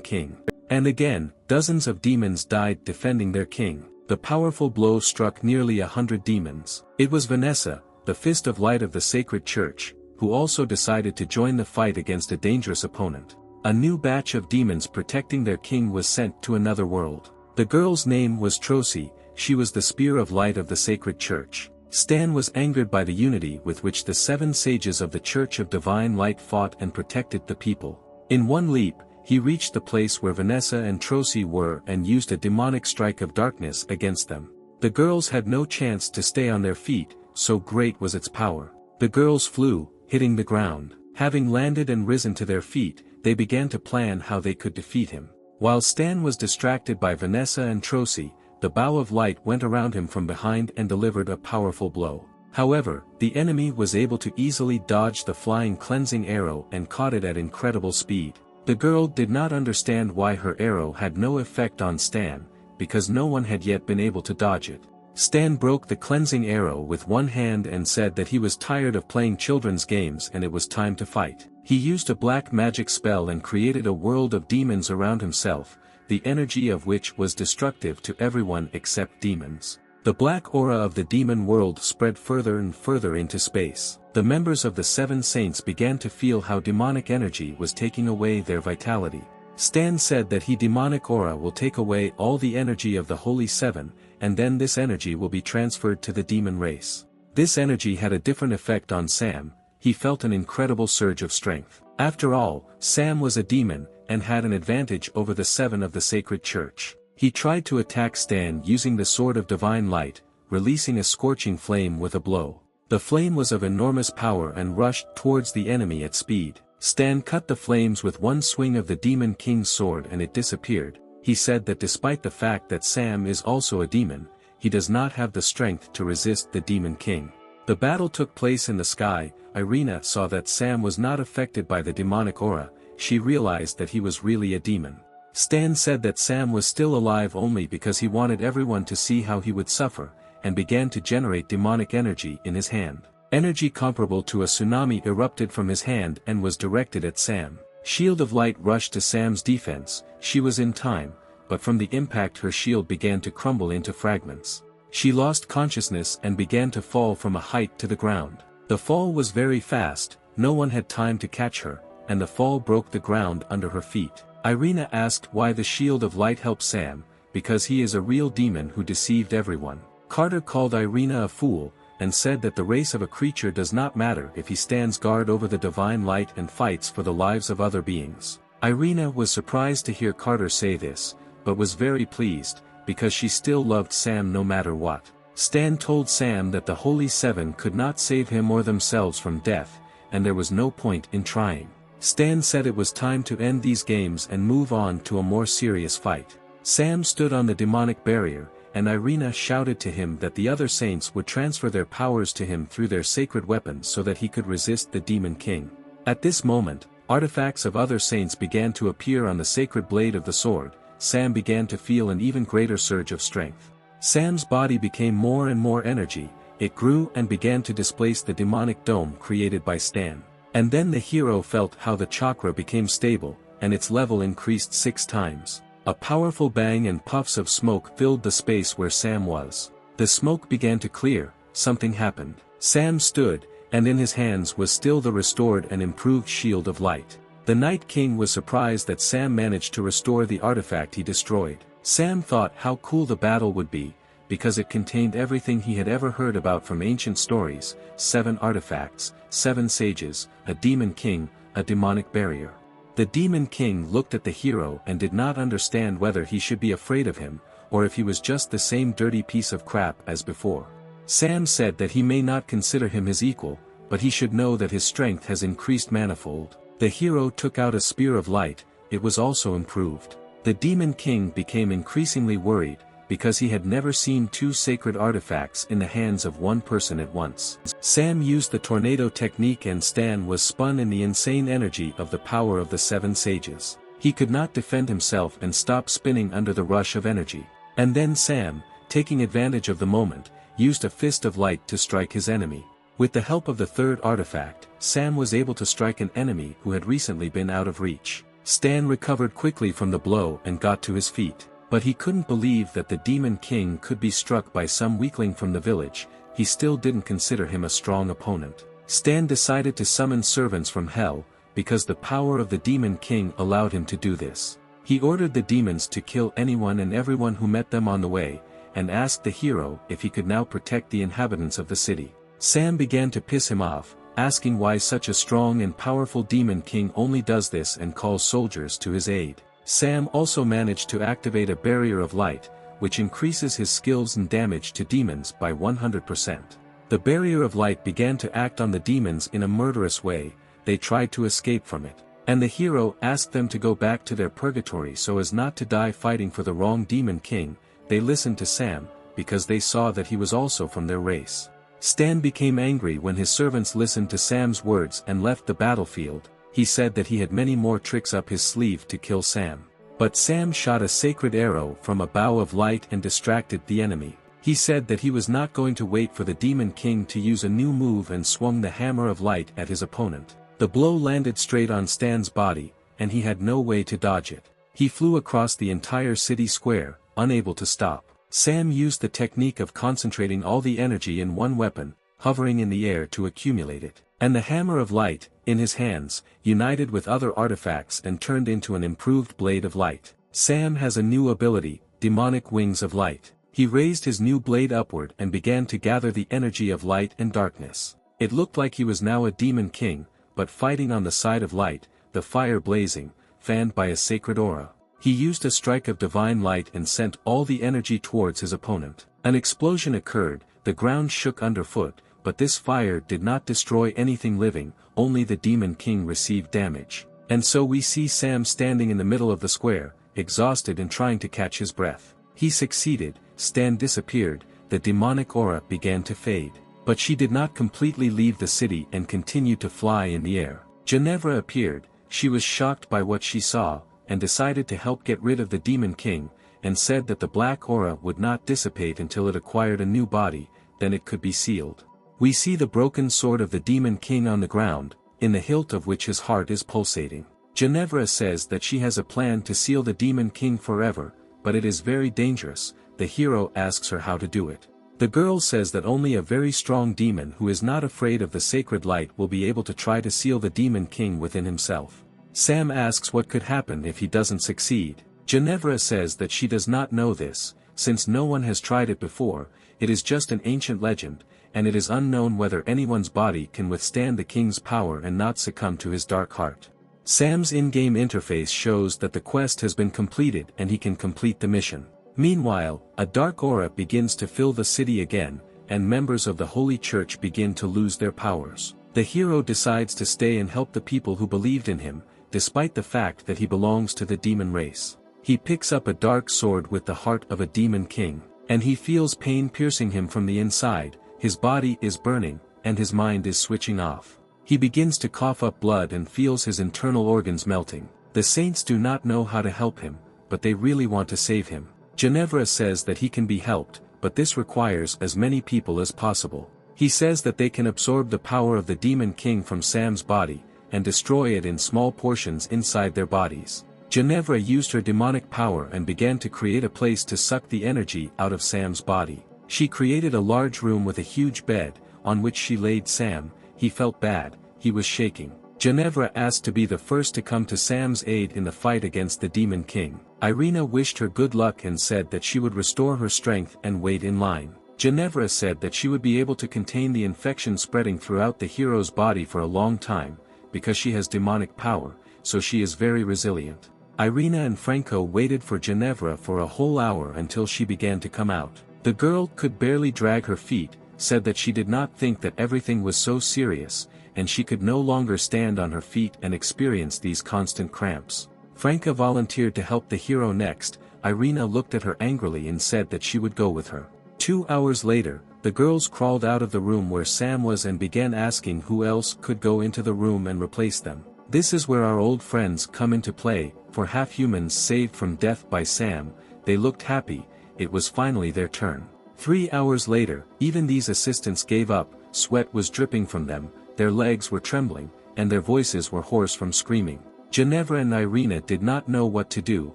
King. And again, dozens of demons died defending their king. The powerful blow struck nearly 100 demons. It was Vanessa, the Fist of Light of the Sacred Church, who also decided to join the fight against a dangerous opponent. A new batch of demons protecting their king was sent to another world. The girl's name was Trosi. She was the Spear of Light of the Sacred Church. Stan was angered by the unity with which the 7 sages of the Church of Divine Light fought and protected the people. In one leap, he reached the place where Vanessa and Trosi were and used a demonic strike of darkness against them. The girls had no chance to stay on their feet, so great was its power. The girls flew, hitting the ground. Having landed and risen to their feet, they began to plan how they could defeat him. While Stan was distracted by Vanessa and Trosi, the bow of light went around him from behind and delivered a powerful blow. However, the enemy was able to easily dodge the flying cleansing arrow and caught it at incredible speed. The girl did not understand why her arrow had no effect on Stan, because no one had yet been able to dodge it. Stan broke the cleansing arrow with one hand and said that he was tired of playing children's games and it was time to fight. He used a black magic spell and created a world of demons around himself, the energy of which was destructive to everyone except demons. The black aura of the demon world spread further and further into space. The members of the 7 saints began to feel how demonic energy was taking away their vitality. Stan said that demonic aura will take away all the energy of the Holy 7, and then this energy will be transferred to the demon race. This energy had a different effect on Sam. He felt an incredible surge of strength. After all, Sam was a demon, and had an advantage over the 7 of the sacred church. He tried to attack Stan using the sword of divine light, releasing a scorching flame with a blow. The flame was of enormous power and rushed towards the enemy at speed. Stan cut the flames with one swing of the Demon King's sword and it disappeared. He said that despite the fact that Sam is also a demon, he does not have the strength to resist the Demon King. The battle took place in the sky. Irina saw that Sam was not affected by the demonic aura. She realized that he was really a demon. Stan said that Sam was still alive only because he wanted everyone to see how he would suffer, and began to generate demonic energy in his hand. Energy comparable to a tsunami erupted from his hand and was directed at Sam. Shield of Light rushed to Sam's defense. She was in time, but from the impact her shield began to crumble into fragments. She lost consciousness and began to fall from a height to the ground. The fall was very fast, no one had time to catch her, and the fall broke the ground under her feet. Irina asked why the Shield of Light helped Sam, because he is a real demon who deceived everyone. Carter called Irina a fool, and said that the race of a creature does not matter if he stands guard over the divine light and fights for the lives of other beings. Irina was surprised to hear Carter say this, but was very pleased, because she still loved Sam no matter what. Stan told Sam that the Holy 7 could not save him or themselves from death, and there was no point in trying. Stan said it was time to end these games and move on to a more serious fight. Sam stood on the demonic barrier, and Irina shouted to him that the other saints would transfer their powers to him through their sacred weapons so that he could resist the Demon King. At this moment, artifacts of other saints began to appear on the sacred blade of the sword. Sam began to feel an even greater surge of strength. Sam's body became more and more energy. It grew and began to displace the demonic dome created by Stan. And then the hero felt how the chakra became stable, and its level increased 6 times. A powerful bang and puffs of smoke filled the space where Sam was. The smoke began to clear. Something happened. Sam stood, and in his hands was still the restored and improved Shield of Light. The Night King was surprised that Sam managed to restore the artifact he destroyed. Sam thought how cool the battle would be, because it contained everything he had ever heard about from ancient stories: 7 artifacts, 7 sages, a demon king, a demonic barrier. The Demon King looked at the hero and did not understand whether he should be afraid of him, or if he was just the same dirty piece of crap as before. Sam said that he may not consider him his equal, but he should know that his strength has increased manifold. The hero took out a spear of light. It was also improved. The Demon King became increasingly worried, because he had never seen 2 sacred artifacts in the hands of one person at once. Sam used the tornado technique and Stan was spun in the insane energy of the power of the 7 sages. He could not defend himself and stopped spinning under the rush of energy. And then Sam, taking advantage of the moment, used a fist of light to strike his enemy. With the help of the 3rd artifact, Sam was able to strike an enemy who had recently been out of reach. Stan recovered quickly from the blow and got to his feet. But he couldn't believe that the Demon King could be struck by some weakling from the village. He still didn't consider him a strong opponent. Stan decided to summon servants from hell, because the power of the Demon King allowed him to do this. He ordered the demons to kill anyone and everyone who met them on the way, and asked the hero if he could now protect the inhabitants of the city. Sam began to piss him off, asking why such a strong and powerful demon king only does this and calls soldiers to his aid. Sam also managed to activate a barrier of light, which increases his skills and damage to demons by 100%. The barrier of light began to act on the demons in a murderous way. They tried to escape from it, and the hero asked them to go back to their purgatory so as not to die fighting for the wrong demon king. They listened to Sam, because they saw that he was also from their race. Stan became angry when his servants listened to Sam's words and left the battlefield. He said that he had many more tricks up his sleeve to kill Sam. But Sam shot a sacred arrow from a bow of light and distracted the enemy. He said that he was not going to wait for the demon king to use a new move and swung the hammer of light at his opponent. The blow landed straight on Stan's body, and he had no way to dodge it. He flew across the entire city square, unable to stop. Sam used the technique of concentrating all the energy in one weapon, hovering in the air to accumulate it. And the hammer of light, in his hands, united with other artifacts and turned into an improved blade of light. Sam has a new ability, demonic wings of light. He raised his new blade upward and began to gather the energy of light and darkness. It looked like he was now a demon king, but fighting on the side of light, the fire blazing, fanned by a sacred aura. He used a strike of divine light and sent all the energy towards his opponent. An explosion occurred, the ground shook underfoot, but this fire did not destroy anything living, only the demon king received damage. And so we see Sam standing in the middle of the square, exhausted and trying to catch his breath. He succeeded, Stan disappeared, the demonic aura began to fade. But she did not completely leave the city and continued to fly in the air. Ginevra appeared, she was shocked by what she saw, and decided to help get rid of the demon king, and said that the black aura would not dissipate until it acquired a new body, then it could be sealed. We see the broken sword of the demon king on the ground, in the hilt of which his heart is pulsating. Ginevra says that she has a plan to seal the demon king forever, but it is very dangerous. The hero asks her how to do it. The girl says that only a very strong demon who is not afraid of the sacred light will be able to try to seal the demon king within himself. Sam asks what could happen if he doesn't succeed. Ginevra says that she does not know this, since no one has tried it before. It is just an ancient legend, and it is unknown whether anyone's body can withstand the king's power and not succumb to his dark heart. Sam's in-game interface shows that the quest has been completed and he can complete the mission. Meanwhile, a dark aura begins to fill the city again, and members of the Holy Church begin to lose their powers. The hero decides to stay and help the people who believed in him, despite the fact that he belongs to the demon race. He picks up a dark sword with the heart of a demon king, and he feels pain piercing him from the inside. His body is burning, and his mind is switching off. He begins to cough up blood and feels his internal organs melting. The saints do not know how to help him, but they really want to save him. Ginevra says that he can be helped, but this requires as many people as possible. He says that they can absorb the power of the demon king from Sam's body, and destroy it in small portions inside their bodies. Ginevra used her demonic power and began to create a place to suck the energy out of Sam's body. She created a large room with a huge bed, on which she laid Sam. He felt bad, he was shaking. Ginevra asked to be the first to come to Sam's aid in the fight against the demon king. Irina wished her good luck and said that she would restore her strength and wait in line. Ginevra said that she would be able to contain the infection spreading throughout the hero's body for a long time, because she has demonic power, so she is very resilient. Irina and Franco waited for Ginevra for a whole hour until she began to come out. The girl could barely drag her feet, said that she did not think that everything was so serious, and she could no longer stand on her feet and experience these constant cramps. Franca volunteered to help the hero next. Irina looked at her angrily and said that she would go with her. 2 hours later, the girls crawled out of the room where Sam was and began asking who else could go into the room and replace them. This is where our old friends come into play. For half-humans saved from death by Sam, they looked happy. It was finally their turn. 3 hours later, even these assistants gave up. Sweat was dripping from them, their legs were trembling, and their voices were hoarse from screaming. Ginevra and Irina did not know what to do,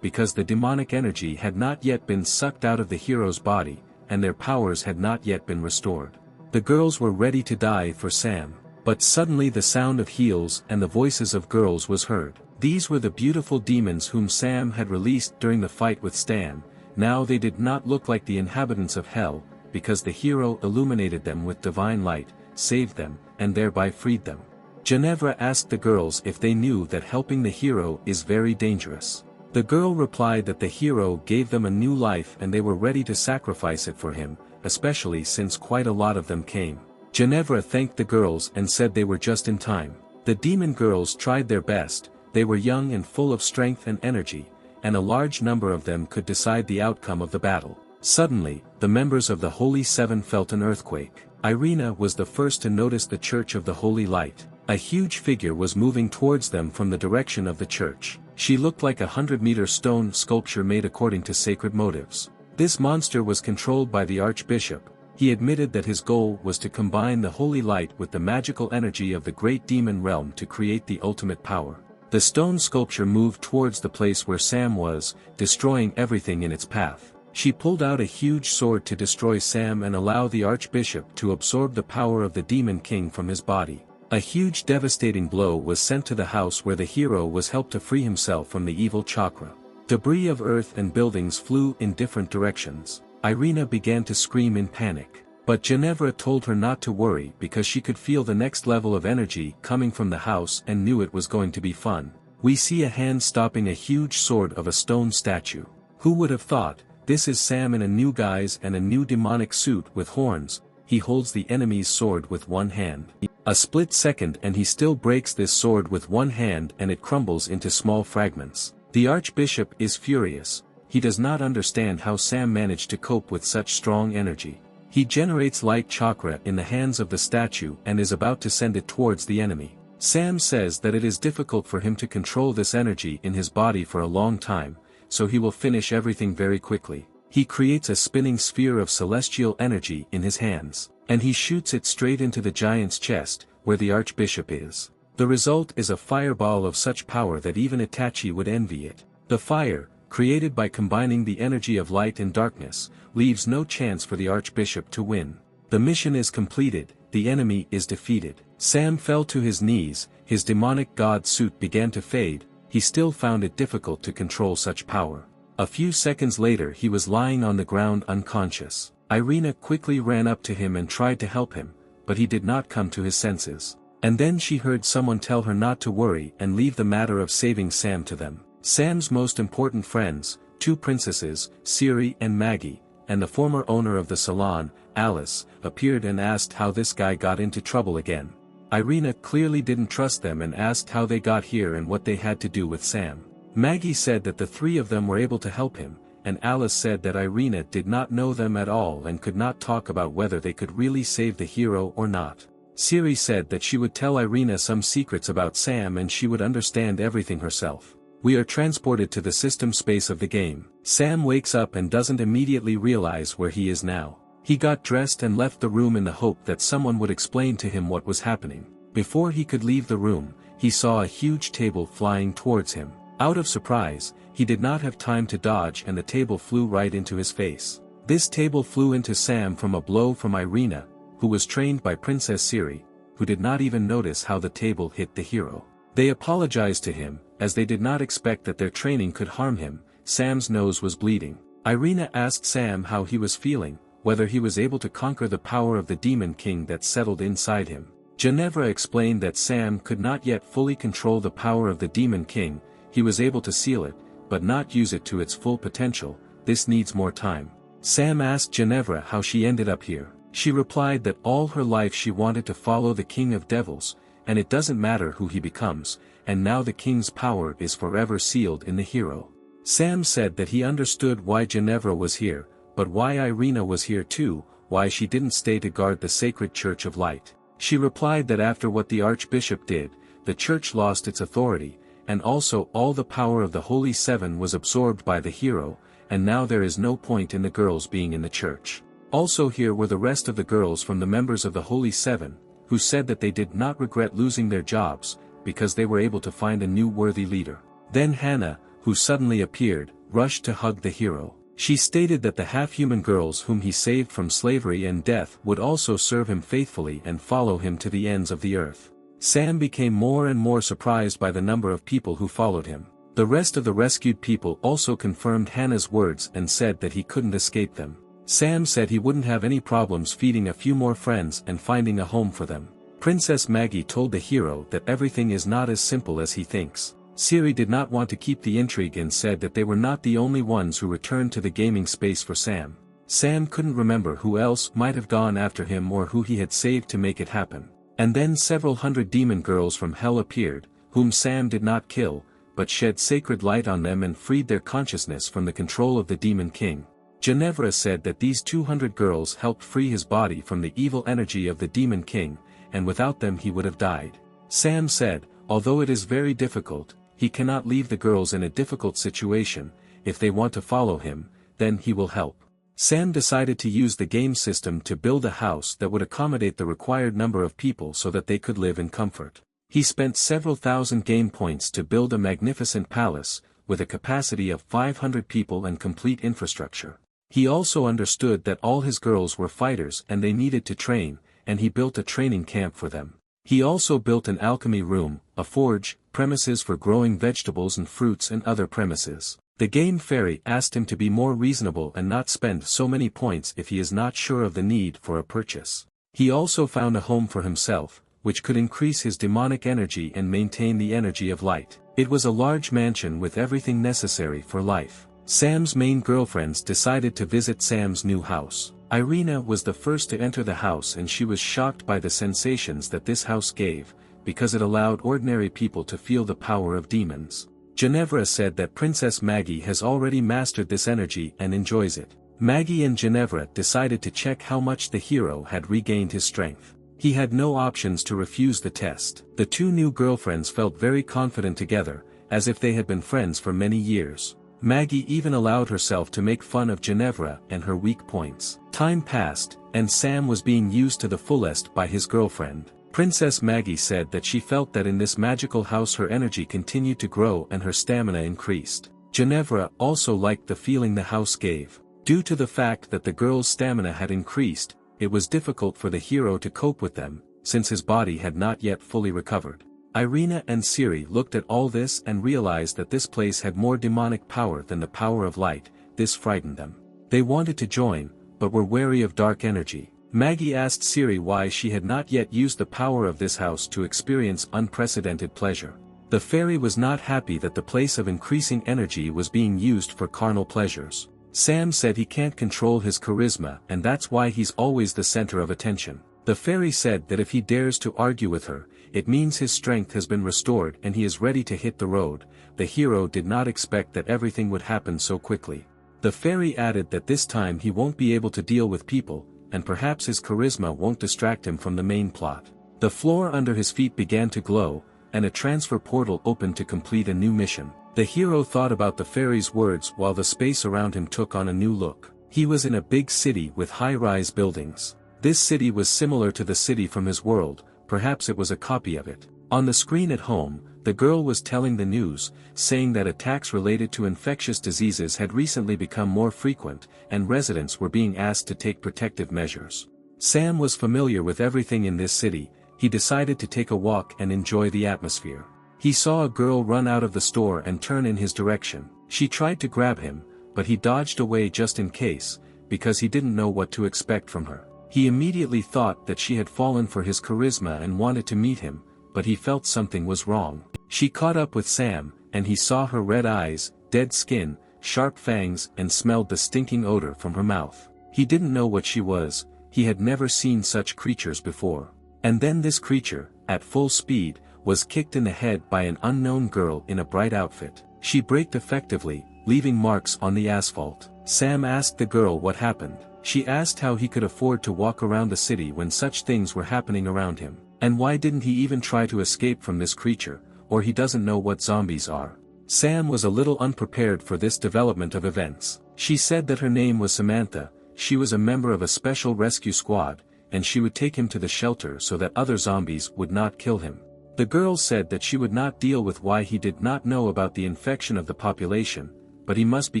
because the demonic energy had not yet been sucked out of the hero's body, and their powers had not yet been restored. The girls were ready to die for Sam, but suddenly the sound of heels and the voices of girls was heard. These were the beautiful demons whom Sam had released during the fight with Stan. Now they did not look like the inhabitants of hell, because the hero illuminated them with divine light, saved them, and thereby freed them. Ginevra asked the girls if they knew that helping the hero is very dangerous. The girl replied that the hero gave them a new life and they were ready to sacrifice it for him, especially since quite a lot of them came. Ginevra thanked the girls and said they were just in time. The demon girls tried their best, they were young and full of strength and energy, and a large number of them could decide the outcome of the battle. Suddenly, the members of the Holy Seven felt an earthquake. Irina was the first to notice the Church of the Holy Light. A huge figure was moving towards them from the direction of the church. She looked like a 100-meter stone sculpture made according to sacred motives. This monster was controlled by the Archbishop. He admitted that his goal was to combine the holy light with the magical energy of the great demon realm to create the ultimate power. The stone sculpture moved towards the place where Sam was, destroying everything in its path. She pulled out a huge sword to destroy Sam and allow the Archbishop to absorb the power of the Demon King from his body. A huge devastating blow was sent to the house where the hero was helped to free himself from the evil chakra. Debris of earth and buildings flew in different directions. Irina began to scream in panic. But Ginevra told her not to worry because she could feel the next level of energy coming from the house and knew it was going to be fun. We see a hand stopping a huge sword of a stone statue. Who would have thought? This is Sam in a new guise and a new demonic suit with horns. He holds the enemy's sword with one hand. A split second and he still breaks this sword with one hand and it crumbles into small fragments. The Archbishop is furious. He does not understand how Sam managed to cope with such strong energy. He generates light chakra in the hands of the statue and is about to send it towards the enemy. Sam says that it is difficult for him to control this energy in his body for a long time, so he will finish everything very quickly. He creates a spinning sphere of celestial energy in his hands, and he shoots it straight into the giant's chest, where the Archbishop is. The result is a fireball of such power that even Itachi would envy it. The fire, created by combining the energy of light and darkness, leaves no chance for the Archbishop to win. The mission is completed, the enemy is defeated. Sam fell to his knees, his demonic god suit began to fade, he still found it difficult to control such power. A few seconds later he was lying on the ground unconscious. Irina quickly ran up to him and tried to help him, but he did not come to his senses. And then she heard someone tell her not to worry and leave the matter of saving Sam to them. Sam's most important friends, two princesses, Siri and Maggie, and the former owner of the salon, Alice, appeared and asked how this guy got into trouble again. Irina clearly didn't trust them and asked how they got here and what they had to do with Sam. Maggie said that the three of them were able to help him, and Alice said that Irina did not know them at all and could not talk about whether they could really save the hero or not. Siri said that she would tell Irina some secrets about Sam and she would understand everything herself. We are transported to the system space of the game. Sam wakes up and doesn't immediately realize where he is now. He got dressed and left the room in the hope that someone would explain to him what was happening. Before he could leave the room, he saw a huge table flying towards him. Out of surprise, he did not have time to dodge and the table flew right into his face. This table flew into Sam from a blow from Irina, who was trained by Princess Siri, who did not even notice how the table hit the hero. They apologized to him, as they did not expect that their training could harm him. Sam's nose was bleeding. Irina asked Sam how he was feeling, whether he was able to conquer the power of the Demon King that settled inside him. Ginevra explained that Sam could not yet fully control the power of the Demon King. He was able to seal it, but not use it to its full potential. This needs more time. Sam asked Ginevra how she ended up here. She replied that all her life she wanted to follow the King of Devils, and it doesn't matter who he becomes, and now the king's power is forever sealed in the hero. Sam said that he understood why Ginevra was here, but why Irina was here too, why she didn't stay to guard the sacred Church of Light. She replied that after what the Archbishop did, the church lost its authority, and also all the power of the Holy Seven was absorbed by the hero, and now there is no point in the girls being in the church. Also here were the rest of the girls from the members of the Holy Seven, who said that they did not regret losing their jobs, because they were able to find a new worthy leader. Then Hannah, who suddenly appeared, rushed to hug the hero. She stated that the half-human girls whom he saved from slavery and death would also serve him faithfully and follow him to the ends of the earth. Sam became more and more surprised by the number of people who followed him. The rest of the rescued people also confirmed Hannah's words and said that he couldn't escape them. Sam said he wouldn't have any problems feeding a few more friends and finding a home for them. Princess Maggie told the hero that everything is not as simple as he thinks. Siri did not want to keep the intrigue and said that they were not the only ones who returned to the gaming space for Sam. Sam couldn't remember who else might have gone after him or who he had saved to make it happen. And then several hundred demon girls from hell appeared, whom Sam did not kill, but shed sacred light on them and freed their consciousness from the control of the Demon King. Ginevra said that these 200 girls helped free his body from the evil energy of the Demon King, and without them he would have died. Sam said, although it is very difficult, he cannot leave the girls in a difficult situation. If they want to follow him, then he will help. Sam decided to use the game system to build a house that would accommodate the required number of people so that they could live in comfort. He spent several thousand game points to build a magnificent palace, with a capacity of 500 people and complete infrastructure. He also understood that all his girls were fighters and they needed to train, and he built a training camp for them. He also built an alchemy room, a forge, premises for growing vegetables and fruits and other premises. The game fairy asked him to be more reasonable and not spend so many points if he is not sure of the need for a purchase. He also found a home for himself, which could increase his demonic energy and maintain the energy of light. It was a large mansion with everything necessary for life. Sam's main girlfriends decided to visit Sam's new house. Irina was the first to enter the house and she was shocked by the sensations that this house gave, because it allowed ordinary people to feel the power of demons. Ginevra said that Princess Maggie has already mastered this energy and enjoys it. Maggie and Ginevra decided to check how much the hero had regained his strength. He had no options to refuse the test. The two new girlfriends felt very confident together, as if they had been friends for many years. Maggie even allowed herself to make fun of Ginevra and her weak points. Time passed, and Sam was being used to the fullest by his girlfriend. Princess Maggie said that she felt that in this magical house her energy continued to grow and her stamina increased. Ginevra also liked the feeling the house gave. Due to the fact that the girl's stamina had increased, it was difficult for the hero to cope with them, since his body had not yet fully recovered. Irina and Siri looked at all this and realized that this place had more demonic power than the power of light. This frightened them. They wanted to join, but were wary of dark energy. Maggie asked Siri why she had not yet used the power of this house to experience unprecedented pleasure. The fairy was not happy that the place of increasing energy was being used for carnal pleasures. Sam said he can't control his charisma and that's why he's always the center of attention. The fairy said that if he dares to argue with her, it means his strength has been restored and he is ready to hit the road. The hero did not expect that everything would happen so quickly. The fairy added that this time he won't be able to deal with people, and perhaps his charisma won't distract him from the main plot. The floor under his feet began to glow, and a transfer portal opened to complete a new mission. The hero thought about the fairy's words while the space around him took on a new look. He was in a big city with high-rise buildings. This city was similar to the city from his world, perhaps it was a copy of it. On the screen at home, the girl was telling the news, saying that attacks related to infectious diseases had recently become more frequent, and residents were being asked to take protective measures. Sam was familiar with everything in this city. He decided to take a walk and enjoy the atmosphere. He saw a girl run out of the store and turn in his direction. She tried to grab him, but he dodged away just in case, because he didn't know what to expect from her. He immediately thought that she had fallen for his charisma and wanted to meet him, but he felt something was wrong. She caught up with Sam, and he saw her red eyes, dead skin, sharp fangs and smelled the stinking odor from her mouth. He didn't know what she was, he had never seen such creatures before. And then this creature, at full speed, was kicked in the head by an unknown girl in a bright outfit. She braked effectively, leaving marks on the asphalt. Sam asked the girl what happened. She asked how he could afford to walk around the city when such things were happening around him. And why didn't he even try to escape from this creature, or he doesn't know what zombies are. Sam was a little unprepared for this development of events. She said that her name was Samantha, she was a member of a special rescue squad, and she would take him to the shelter so that other zombies would not kill him. The girl said that she would not deal with why he did not know about the infection of the population, but he must be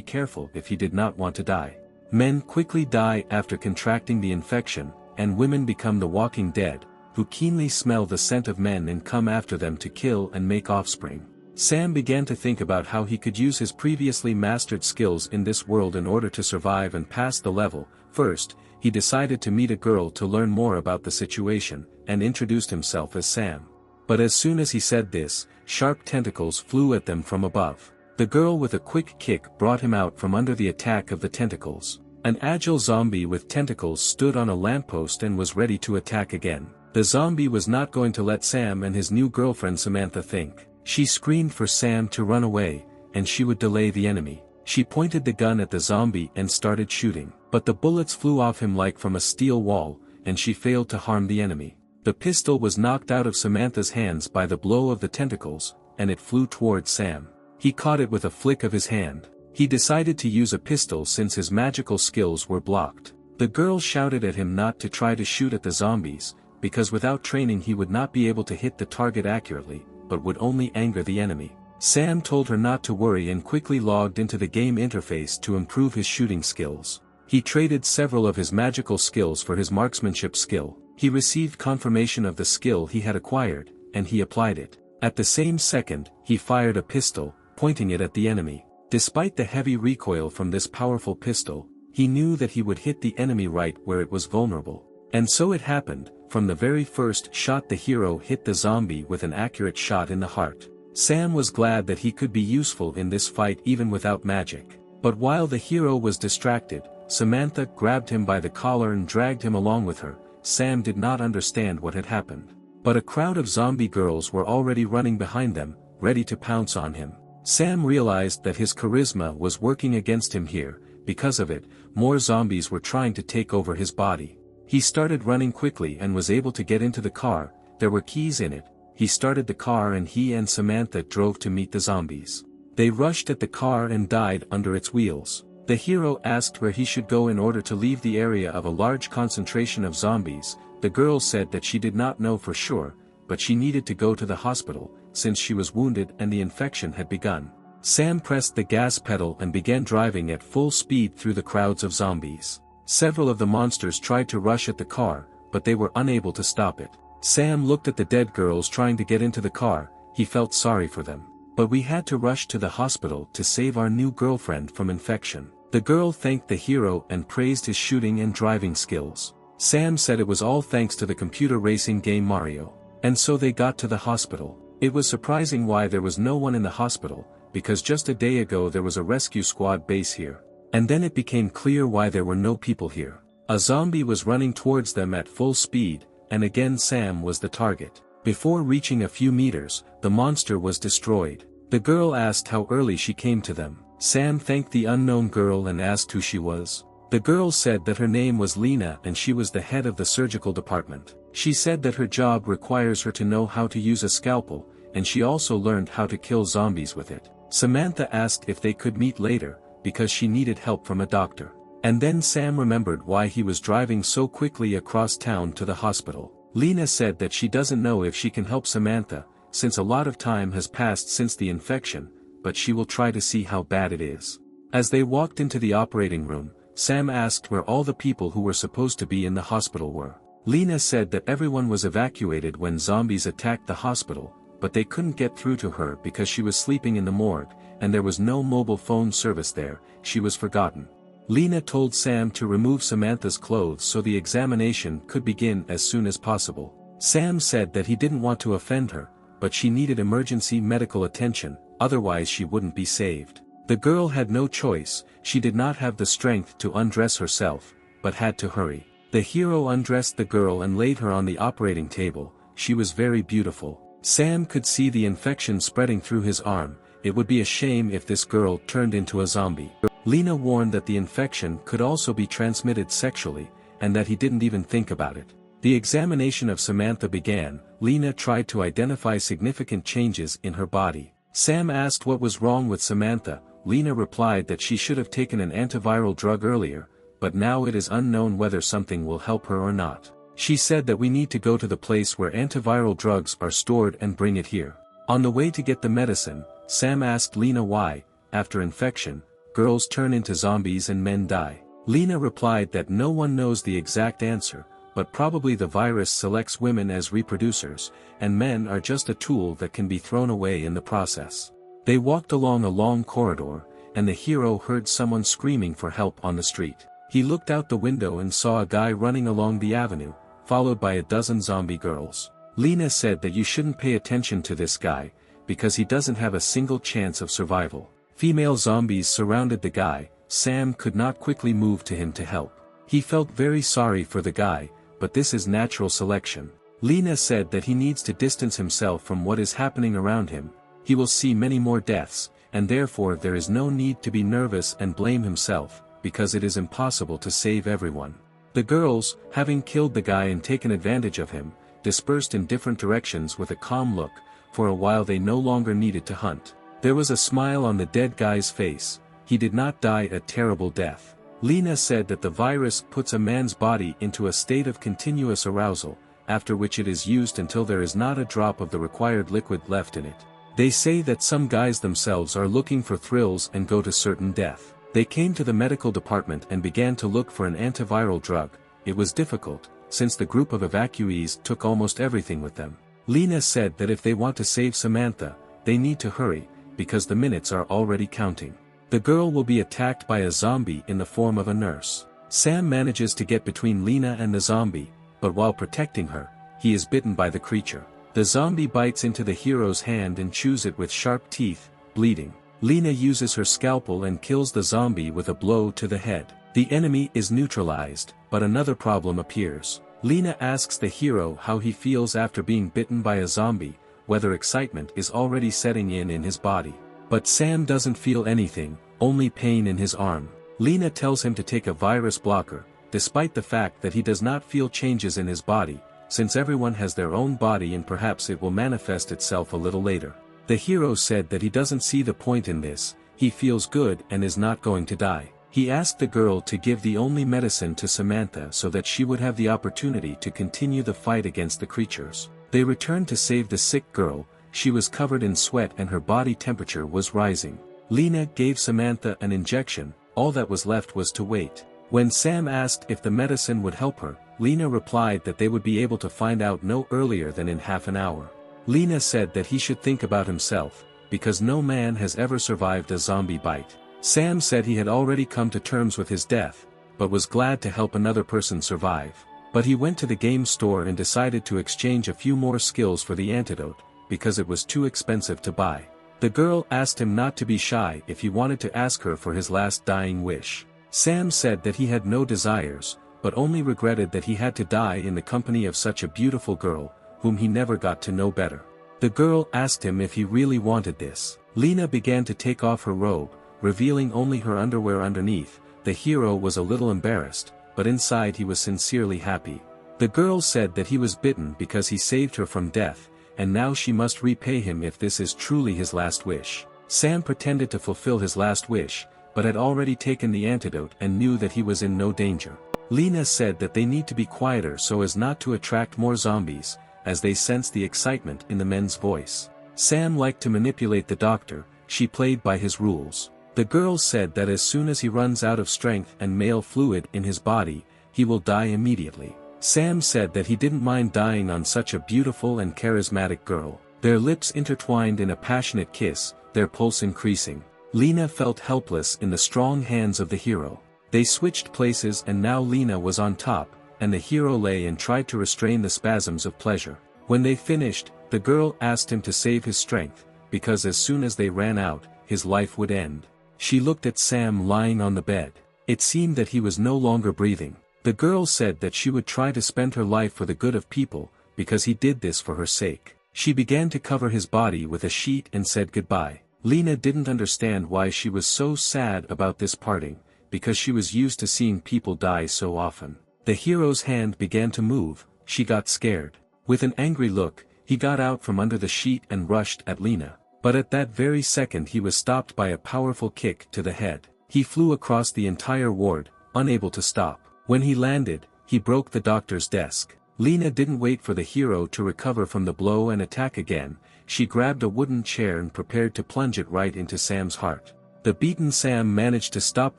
careful if he did not want to die. Men quickly die after contracting the infection, and women become the walking dead, who keenly smell the scent of men and come after them to kill and make offspring. Sam began to think about how he could use his previously mastered skills in this world in order to survive and pass the level. First, he decided to meet a girl to learn more about the situation, and introduced himself as Sam. But as soon as he said this, sharp tentacles flew at them from above. The girl with a quick kick brought him out from under the attack of the tentacles. An agile zombie with tentacles stood on a lamppost and was ready to attack again. The zombie was not going to let Sam and his new girlfriend Samantha think. She screamed for Sam to run away, and she would delay the enemy. She pointed the gun at the zombie and started shooting. But the bullets flew off him like from a steel wall, and she failed to harm the enemy. The pistol was knocked out of Samantha's hands by the blow of the tentacles, and it flew towards Sam. He caught it with a flick of his hand. He decided to use a pistol since his magical skills were blocked. The girl shouted at him not to try to shoot at the zombies, because without training he would not be able to hit the target accurately, but would only anger the enemy. Sam told her not to worry and quickly logged into the game interface to improve his shooting skills. He traded several of his magical skills for his marksmanship skill. He received confirmation of the skill he had acquired, and he applied it. At the same second, he fired a pistol, pointing it at the enemy. Despite the heavy recoil from this powerful pistol, he knew that he would hit the enemy right where it was vulnerable. And so it happened. From the very first shot the hero hit the zombie with an accurate shot in the heart. Sam was glad that he could be useful in this fight even without magic. But while the hero was distracted, Samantha grabbed him by the collar and dragged him along with her. Sam did not understand what had happened. But a crowd of zombie girls were already running behind them, ready to pounce on him. Sam realized that his charisma was working against him here. Because of it, more zombies were trying to take over his body. He started running quickly and was able to get into the car. There were keys in it. He started the car and he and Samantha drove to meet the zombies. They rushed at the car and died under its wheels. The hero asked where he should go in order to leave the area of a large concentration of zombies. The girl said that she did not know for sure, but she needed to go to the hospital, since she was wounded and the infection had begun. Sam pressed the gas pedal and began driving at full speed through the crowds of zombies. Several of the monsters tried to rush at the car, but they were unable to stop it. Sam looked at the dead girls trying to get into the car. He felt sorry for them. But we had to rush to the hospital to save our new girlfriend from infection. The girl thanked the hero and praised his shooting and driving skills. Sam said it was all thanks to the computer racing game Mario. And so they got to the hospital. It was surprising why there was no one in the hospital, because just a day ago there was a rescue squad base here. And then it became clear why there were no people here. A zombie was running towards them at full speed, and again Sam was the target. Before reaching a few meters, the monster was destroyed. The girl asked how early she came to them. Sam thanked the unknown girl and asked who she was. The girl said that her name was Lena and she was the head of the surgical department. She said that her job requires her to know how to use a scalpel, and she also learned how to kill zombies with it. Samantha asked if they could meet later, because she needed help from a doctor. And then Sam remembered why he was driving so quickly across town to the hospital. Lena said that she doesn't know if she can help Samantha, since a lot of time has passed since the infection, but she will try to see how bad it is. As they walked into the operating room, Sam asked where all the people who were supposed to be in the hospital were. Lena said that everyone was evacuated when zombies attacked the hospital, but they couldn't get through to her because she was sleeping in the morgue, and there was no mobile phone service there. She was forgotten. Lena told Sam to remove Samantha's clothes so the examination could begin as soon as possible. Sam said that he didn't want to offend her, but she needed emergency medical attention, otherwise she wouldn't be saved. The girl had no choice. She did not have the strength to undress herself, but had to hurry. The hero undressed the girl and laid her on the operating table. She was very beautiful. Sam could see the infection spreading through his arm. It would be a shame if this girl turned into a zombie. Lena warned that the infection could also be transmitted sexually, and that he didn't even think about it. The examination of Samantha began. Lena tried to identify significant changes in her body. Sam asked what was wrong with Samantha. Lena replied that she should have taken an antiviral drug earlier, but now it is unknown whether something will help her or not. She said that we need to go to the place where antiviral drugs are stored and bring it here. On the way to get the medicine, Sam asked Lena why, after infection, girls turn into zombies and men die. Lena replied that no one knows the exact answer, but probably the virus selects women as reproducers, and men are just a tool that can be thrown away in the process. They walked along a long corridor, and the hero heard someone screaming for help on the street. He looked out the window and saw a guy running along the avenue, followed by a dozen zombie girls. Lena said that you shouldn't pay attention to this guy, because he doesn't have a single chance of survival. Female zombies surrounded the guy. Sam could not quickly move to him to help. He felt very sorry for the guy, but this is natural selection. Lena said that he needs to distance himself from what is happening around him. He will see many more deaths, and therefore there is no need to be nervous and blame himself, because it is impossible to save everyone. The girls, having killed the guy and taken advantage of him, dispersed in different directions with a calm look. For a while they no longer needed to hunt. There was a smile on the dead guy's face. He did not die a terrible death. Lena said that the virus puts a man's body into a state of continuous arousal, after which it is used until there is not a drop of the required liquid left in it. They say that some guys themselves are looking for thrills and go to certain death. They came to the medical department and began to look for an antiviral drug. It was difficult, since the group of evacuees took almost everything with them. Lena said that if they want to save Samantha, they need to hurry, because the minutes are already counting. The girl will be attacked by a zombie in the form of a nurse. Sam manages to get between Lena and the zombie, but while protecting her, he is bitten by the creature. The zombie bites into the hero's hand and chews it with sharp teeth, bleeding. Lena uses her scalpel and kills the zombie with a blow to the head. The enemy is neutralized, but another problem appears. Lena asks the hero how he feels after being bitten by a zombie, whether excitement is already setting in his body. But Sam doesn't feel anything, only pain in his arm. Lena tells him to take a virus blocker, despite the fact that he does not feel changes in his body, since everyone has their own body and perhaps it will manifest itself a little later. The hero said that he doesn't see the point in this, he feels good and is not going to die. He asked the girl to give the only medicine to Samantha so that she would have the opportunity to continue the fight against the creatures. They returned to save the sick girl. She was covered in sweat and her body temperature was rising. Lena gave Samantha an injection. All that was left was to wait. When Sam asked if the medicine would help her, Lena replied that they would be able to find out no earlier than in half an hour. Lena said that he should think about himself, because no man has ever survived a zombie bite. Sam said he had already come to terms with his death, but was glad to help another person survive. But he went to the game store and decided to exchange a few more skills for the antidote, because it was too expensive to buy. The girl asked him not to be shy if he wanted to ask her for his last dying wish. Sam said that he had no desires, but only regretted that he had to die in the company of such a beautiful girl, whom he never got to know better. The girl asked him if he really wanted this. Lena began to take off her robe, revealing only her underwear underneath. The hero was a little embarrassed, but inside he was sincerely happy. The girl said that he was bitten because he saved her from death, and now she must repay him if this is truly his last wish. Sam pretended to fulfill his last wish, but had already taken the antidote and knew that he was in no danger. Lena said that they need to be quieter so as not to attract more zombies, as they sensed the excitement in the men's voice. Sam liked to manipulate the doctor. She played by his rules. The girl said that as soon as he runs out of strength and male fluid in his body, he will die immediately. Sam said that he didn't mind dying on such a beautiful and charismatic girl. Their lips intertwined in a passionate kiss, their pulse increasing. Lena felt helpless in the strong hands of the hero. They switched places and now Lena was on top, and the hero lay and tried to restrain the spasms of pleasure. When they finished, the girl asked him to save his strength, because as soon as they ran out, his life would end. She looked at Sam lying on the bed. It seemed that he was no longer breathing. The girl said that she would try to spend her life for the good of people, because he did this for her sake. She began to cover his body with a sheet and said goodbye. Lena didn't understand why she was so sad about this parting, because she was used to seeing people die so often. The hero's hand began to move. She got scared. With an angry look, he got out from under the sheet and rushed at Lena. But at that very second he was stopped by a powerful kick to the head. He flew across the entire ward, unable to stop. When he landed, he broke the doctor's desk. Lena didn't wait for the hero to recover from the blow and attack again. She grabbed a wooden chair and prepared to plunge it right into Sam's heart. The beaten Sam managed to stop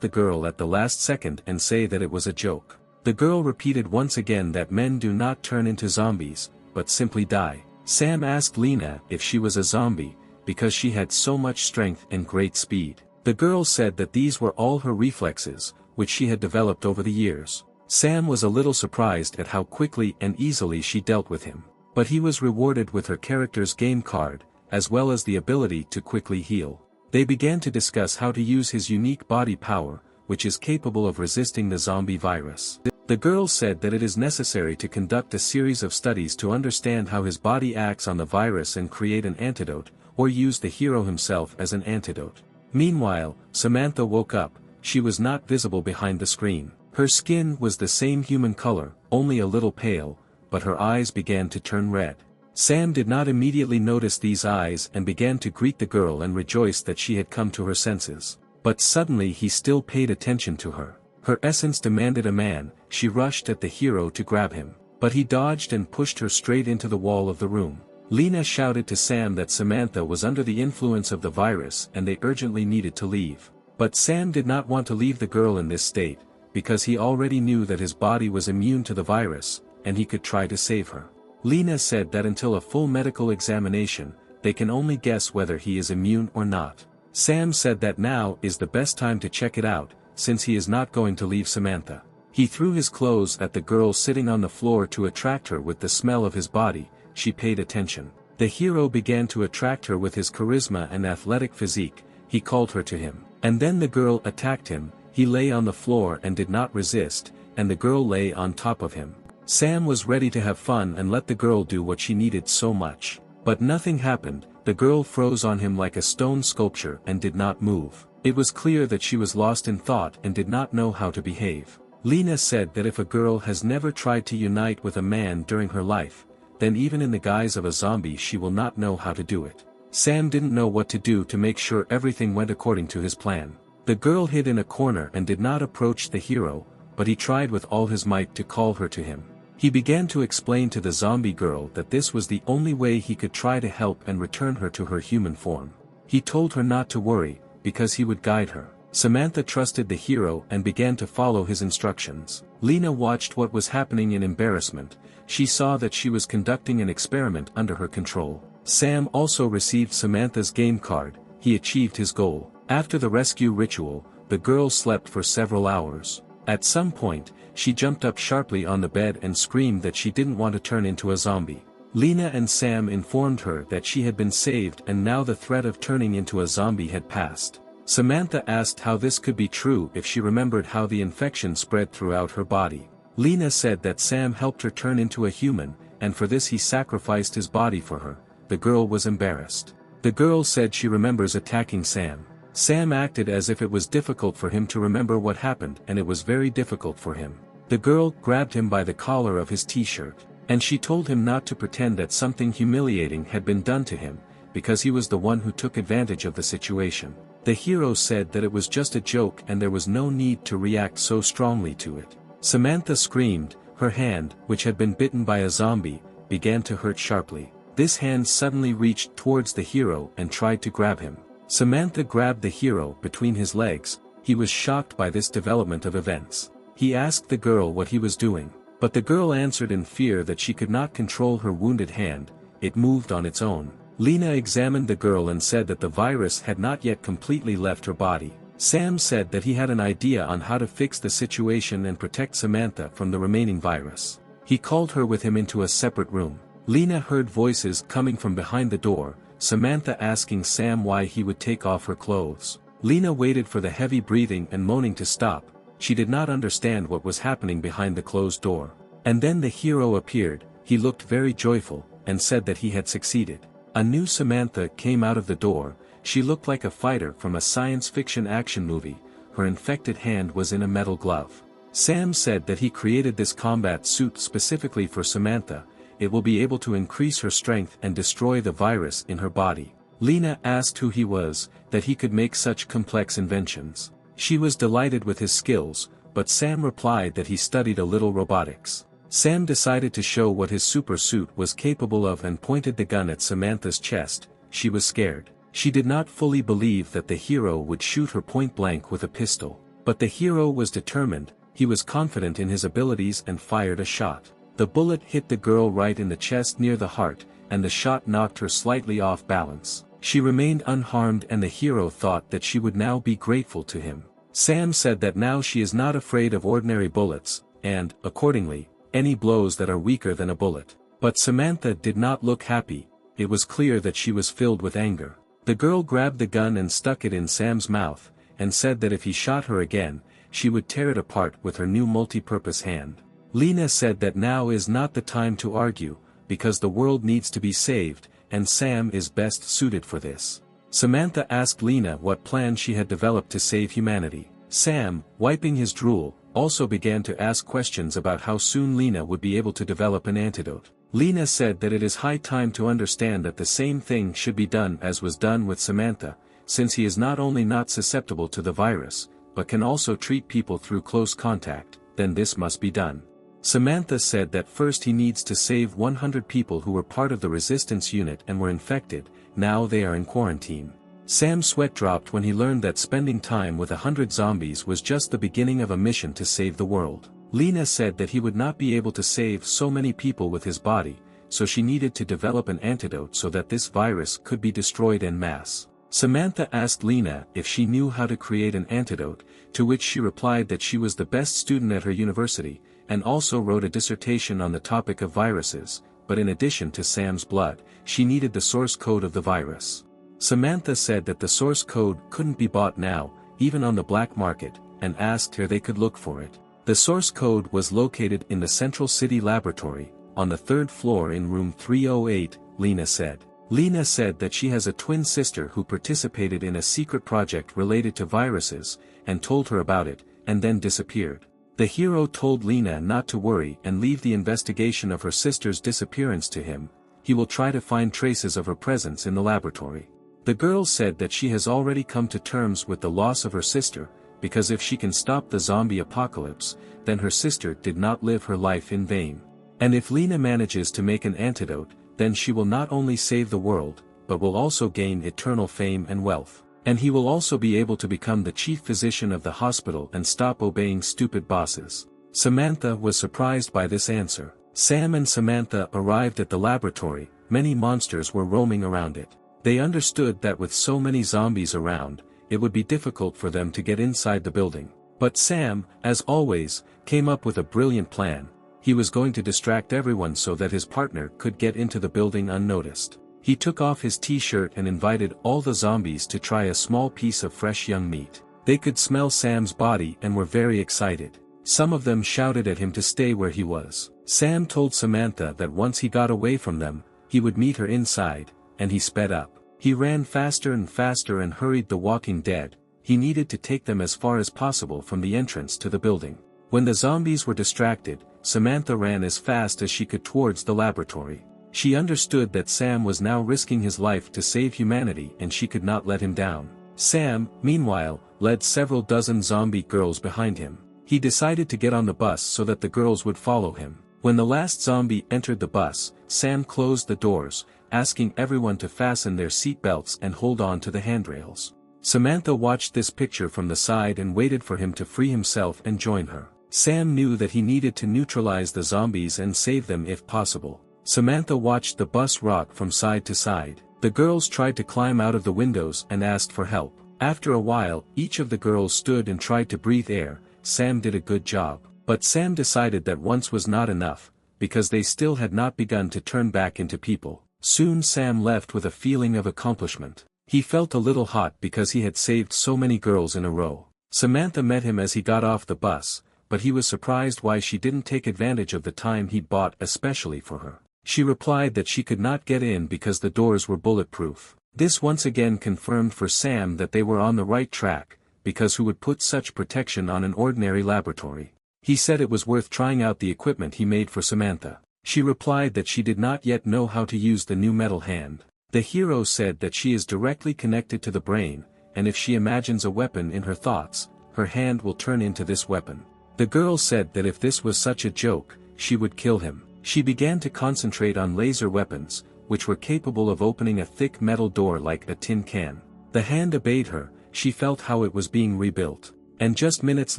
the girl at the last second and say that it was a joke. The girl repeated once again that men do not turn into zombies, but simply die. Sam asked Lena if she was a zombie, because she had so much strength and great speed. The girl said that these were all her reflexes, which she had developed over the years. Sam was a little surprised at how quickly and easily she dealt with him. But he was rewarded with her character's game card, as well as the ability to quickly heal. They began to discuss how to use his unique body power, which is capable of resisting the zombie virus. The girl said that it is necessary to conduct a series of studies to understand how his body acts on the virus and create an antidote, or use the hero himself as an antidote. Meanwhile, Samantha woke up. She was not visible behind the screen. Her skin was the same human color, only a little pale, but her eyes began to turn red. Sam did not immediately notice these eyes and began to greet the girl and rejoice that she had come to her senses. But suddenly he still paid attention to her. Her essence demanded a man. She rushed at the hero to grab him. But he dodged and pushed her straight into the wall of the room. Lena shouted to Sam that Samantha was under the influence of the virus and they urgently needed to leave. But Sam did not want to leave the girl in this state, because he already knew that his body was immune to the virus, and he could try to save her. Lena said that until a full medical examination, they can only guess whether he is immune or not. Sam said that now is the best time to check it out, since he is not going to leave Samantha. He threw his clothes at the girl sitting on the floor to attract her with the smell of his body. She paid attention. The hero began to attract her with his charisma and athletic physique. He called her to him. And then the girl attacked him. He lay on the floor and did not resist, and the girl lay on top of him. Sam was ready to have fun and let the girl do what she needed so much. But nothing happened. The girl froze on him like a stone sculpture and did not move. It was clear that she was lost in thought and did not know how to behave. Lena said that if a girl has never tried to unite with a man during her life, then even in the guise of a zombie she will not know how to do it. Sam didn't know what to do to make sure everything went according to his plan. The girl hid in a corner and did not approach the hero, but he tried with all his might to call her to him. He began to explain to the zombie girl that this was the only way he could try to help and return her to her human form. He told her not to worry, because he would guide her. Samantha trusted the hero and began to follow his instructions. Lena watched what was happening in embarrassment. She saw that she was conducting an experiment under her control. Sam also received Samantha's game card. He achieved his goal. After the rescue ritual, the girl slept for several hours. At some point, she jumped up sharply on the bed and screamed that she didn't want to turn into a zombie. Lena and Sam informed her that she had been saved and now the threat of turning into a zombie had passed. Samantha asked how this could be true if she remembered how the infection spread throughout her body. Lena said that Sam helped her turn into a human, and for this he sacrificed his body for her. The girl was embarrassed. The girl said she remembers attacking Sam. Sam acted as if it was difficult for him to remember what happened, and it was very difficult for him. The girl grabbed him by the collar of his t-shirt, and she told him not to pretend that something humiliating had been done to him, because he was the one who took advantage of the situation. The hero said that it was just a joke and there was no need to react so strongly to it. Samantha screamed. Her hand, which had been bitten by a zombie, began to hurt sharply. This hand suddenly reached towards the hero and tried to grab him. Samantha grabbed the hero between his legs. He was shocked by this development of events. He asked the girl what he was doing, but the girl answered in fear that she could not control her wounded hand. It moved on its own. Lena examined the girl and said that the virus had not yet completely left her body. Sam said that he had an idea on how to fix the situation and protect Samantha from the remaining virus. He called her with him into a separate room. Lena heard voices coming from behind the door, Samantha asking Sam why he would take off her clothes. Lena waited for the heavy breathing and moaning to stop. She did not understand what was happening behind the closed door. And then the hero appeared. He looked very joyful, and said that he had succeeded. A new Samantha came out of the door. She looked like a fighter from a science fiction action movie. Her infected hand was in a metal glove. Sam said that he created this combat suit specifically for Samantha. It will be able to increase her strength and destroy the virus in her body. Lena asked who he was, that he could make such complex inventions. She was delighted with his skills, but Sam replied that he studied a little robotics. Sam decided to show what his super suit was capable of and pointed the gun at Samantha's chest. She was scared. She did not fully believe that the hero would shoot her point blank with a pistol. But the hero was determined. he was confident in his abilities and fired a shot. The bullet hit the girl right in the chest near the heart, and the shot knocked her slightly off balance. She remained unharmed, and the hero thought that she would now be grateful to him. Sam said that now she is not afraid of ordinary bullets, and, accordingly, any blows that are weaker than a bullet. But Samantha did not look happy. It was clear that she was filled with anger. The girl grabbed the gun and stuck it in Sam's mouth, and said that if he shot her again, she would tear it apart with her new multi-purpose hand. Lena said that now is not the time to argue, because the world needs to be saved, and Sam is best suited for this. Samantha asked Lena what plan she had developed to save humanity. Sam, wiping his drool, also began to ask questions about how soon Lena would be able to develop an antidote. Lena said that it is high time to understand that the same thing should be done as was done with Samantha, since he is not only not susceptible to the virus, but can also treat people through close contact, then this must be done. Samantha said that first he needs to save 100 people who were part of the resistance unit and were infected. Now they are in quarantine. Sam's sweat dropped when he learned that spending time with 100 zombies was just the beginning of a mission to save the world. Lena said that he would not be able to save so many people with his body, so she needed to develop an antidote so that this virus could be destroyed en masse. Samantha asked Lena if she knew how to create an antidote, to which she replied that she was the best student at her university, and also wrote a dissertation on the topic of viruses, but in addition to Sam's blood, she needed the source code of the virus. Samantha said that the source code couldn't be bought now, even on the black market, and asked her they could look for it. The source code was located in the Central City Laboratory, on the 3rd floor in room 308, Lena said. Lena said that she has a twin sister who participated in a secret project related to viruses, and told her about it, and then disappeared. The hero told Lena not to worry and leave the investigation of her sister's disappearance to him. He will try to find traces of her presence in the laboratory. The girl said that she has already come to terms with the loss of her sister, because if she can stop the zombie apocalypse, then her sister did not live her life in vain. And if Lena manages to make an antidote, then she will not only save the world, but will also gain eternal fame and wealth. And he will also be able to become the chief physician of the hospital and stop obeying stupid bosses. Samantha was surprised by this answer. Sam and Samantha arrived at the laboratory. Many monsters were roaming around it. They understood that with so many zombies around, it would be difficult for them to get inside the building. But Sam, as always, came up with a brilliant plan. He was going to distract everyone so that his partner could get into the building unnoticed. He took off his t-shirt and invited all the zombies to try a small piece of fresh young meat. They could smell Sam's body and were very excited. Some of them shouted at him to stay where he was. Sam told Samantha that once he got away from them, he would meet her inside, and he sped up. He ran faster and hurried the Walking Dead. He needed to take them as far as possible from the entrance to the building. When the zombies were distracted, Samantha ran as fast as she could towards the laboratory. She understood that Sam was now risking his life to save humanity and she could not let him down. Sam, meanwhile, led several dozen zombie girls behind him. He decided to get on the bus so that the girls would follow him. When the last zombie entered the bus, Sam closed the doors, asking everyone to fasten their seat belts and hold on to the handrails. Samantha watched this picture from the side and waited for him to free himself and join her. Sam knew that he needed to neutralize the zombies and save them if possible. Samantha watched the bus rock from side to side. The girls tried to climb out of the windows and asked for help. After a while, each of the girls stood and tried to breathe air. Sam did a good job. But Sam decided that once was not enough, because they still had not begun to turn back into people. Soon Sam left with a feeling of accomplishment. He felt a little hot because he had saved so many girls in a row. Samantha met him as he got off the bus, but he was surprised why she didn't take advantage of the time he'd bought especially for her. She replied that she could not get in because the doors were bulletproof. This once again confirmed for Sam that they were on the right track, because who would put such protection on an ordinary laboratory? He said it was worth trying out the equipment he made for Samantha. She replied that she did not yet know how to use the new metal hand. The hero said that she is directly connected to the brain, and if she imagines a weapon in her thoughts, her hand will turn into this weapon. The girl said that if this was such a joke, she would kill him. She began to concentrate on laser weapons, which were capable of opening a thick metal door like a tin can. The hand obeyed her. She felt how it was being rebuilt. and just minutes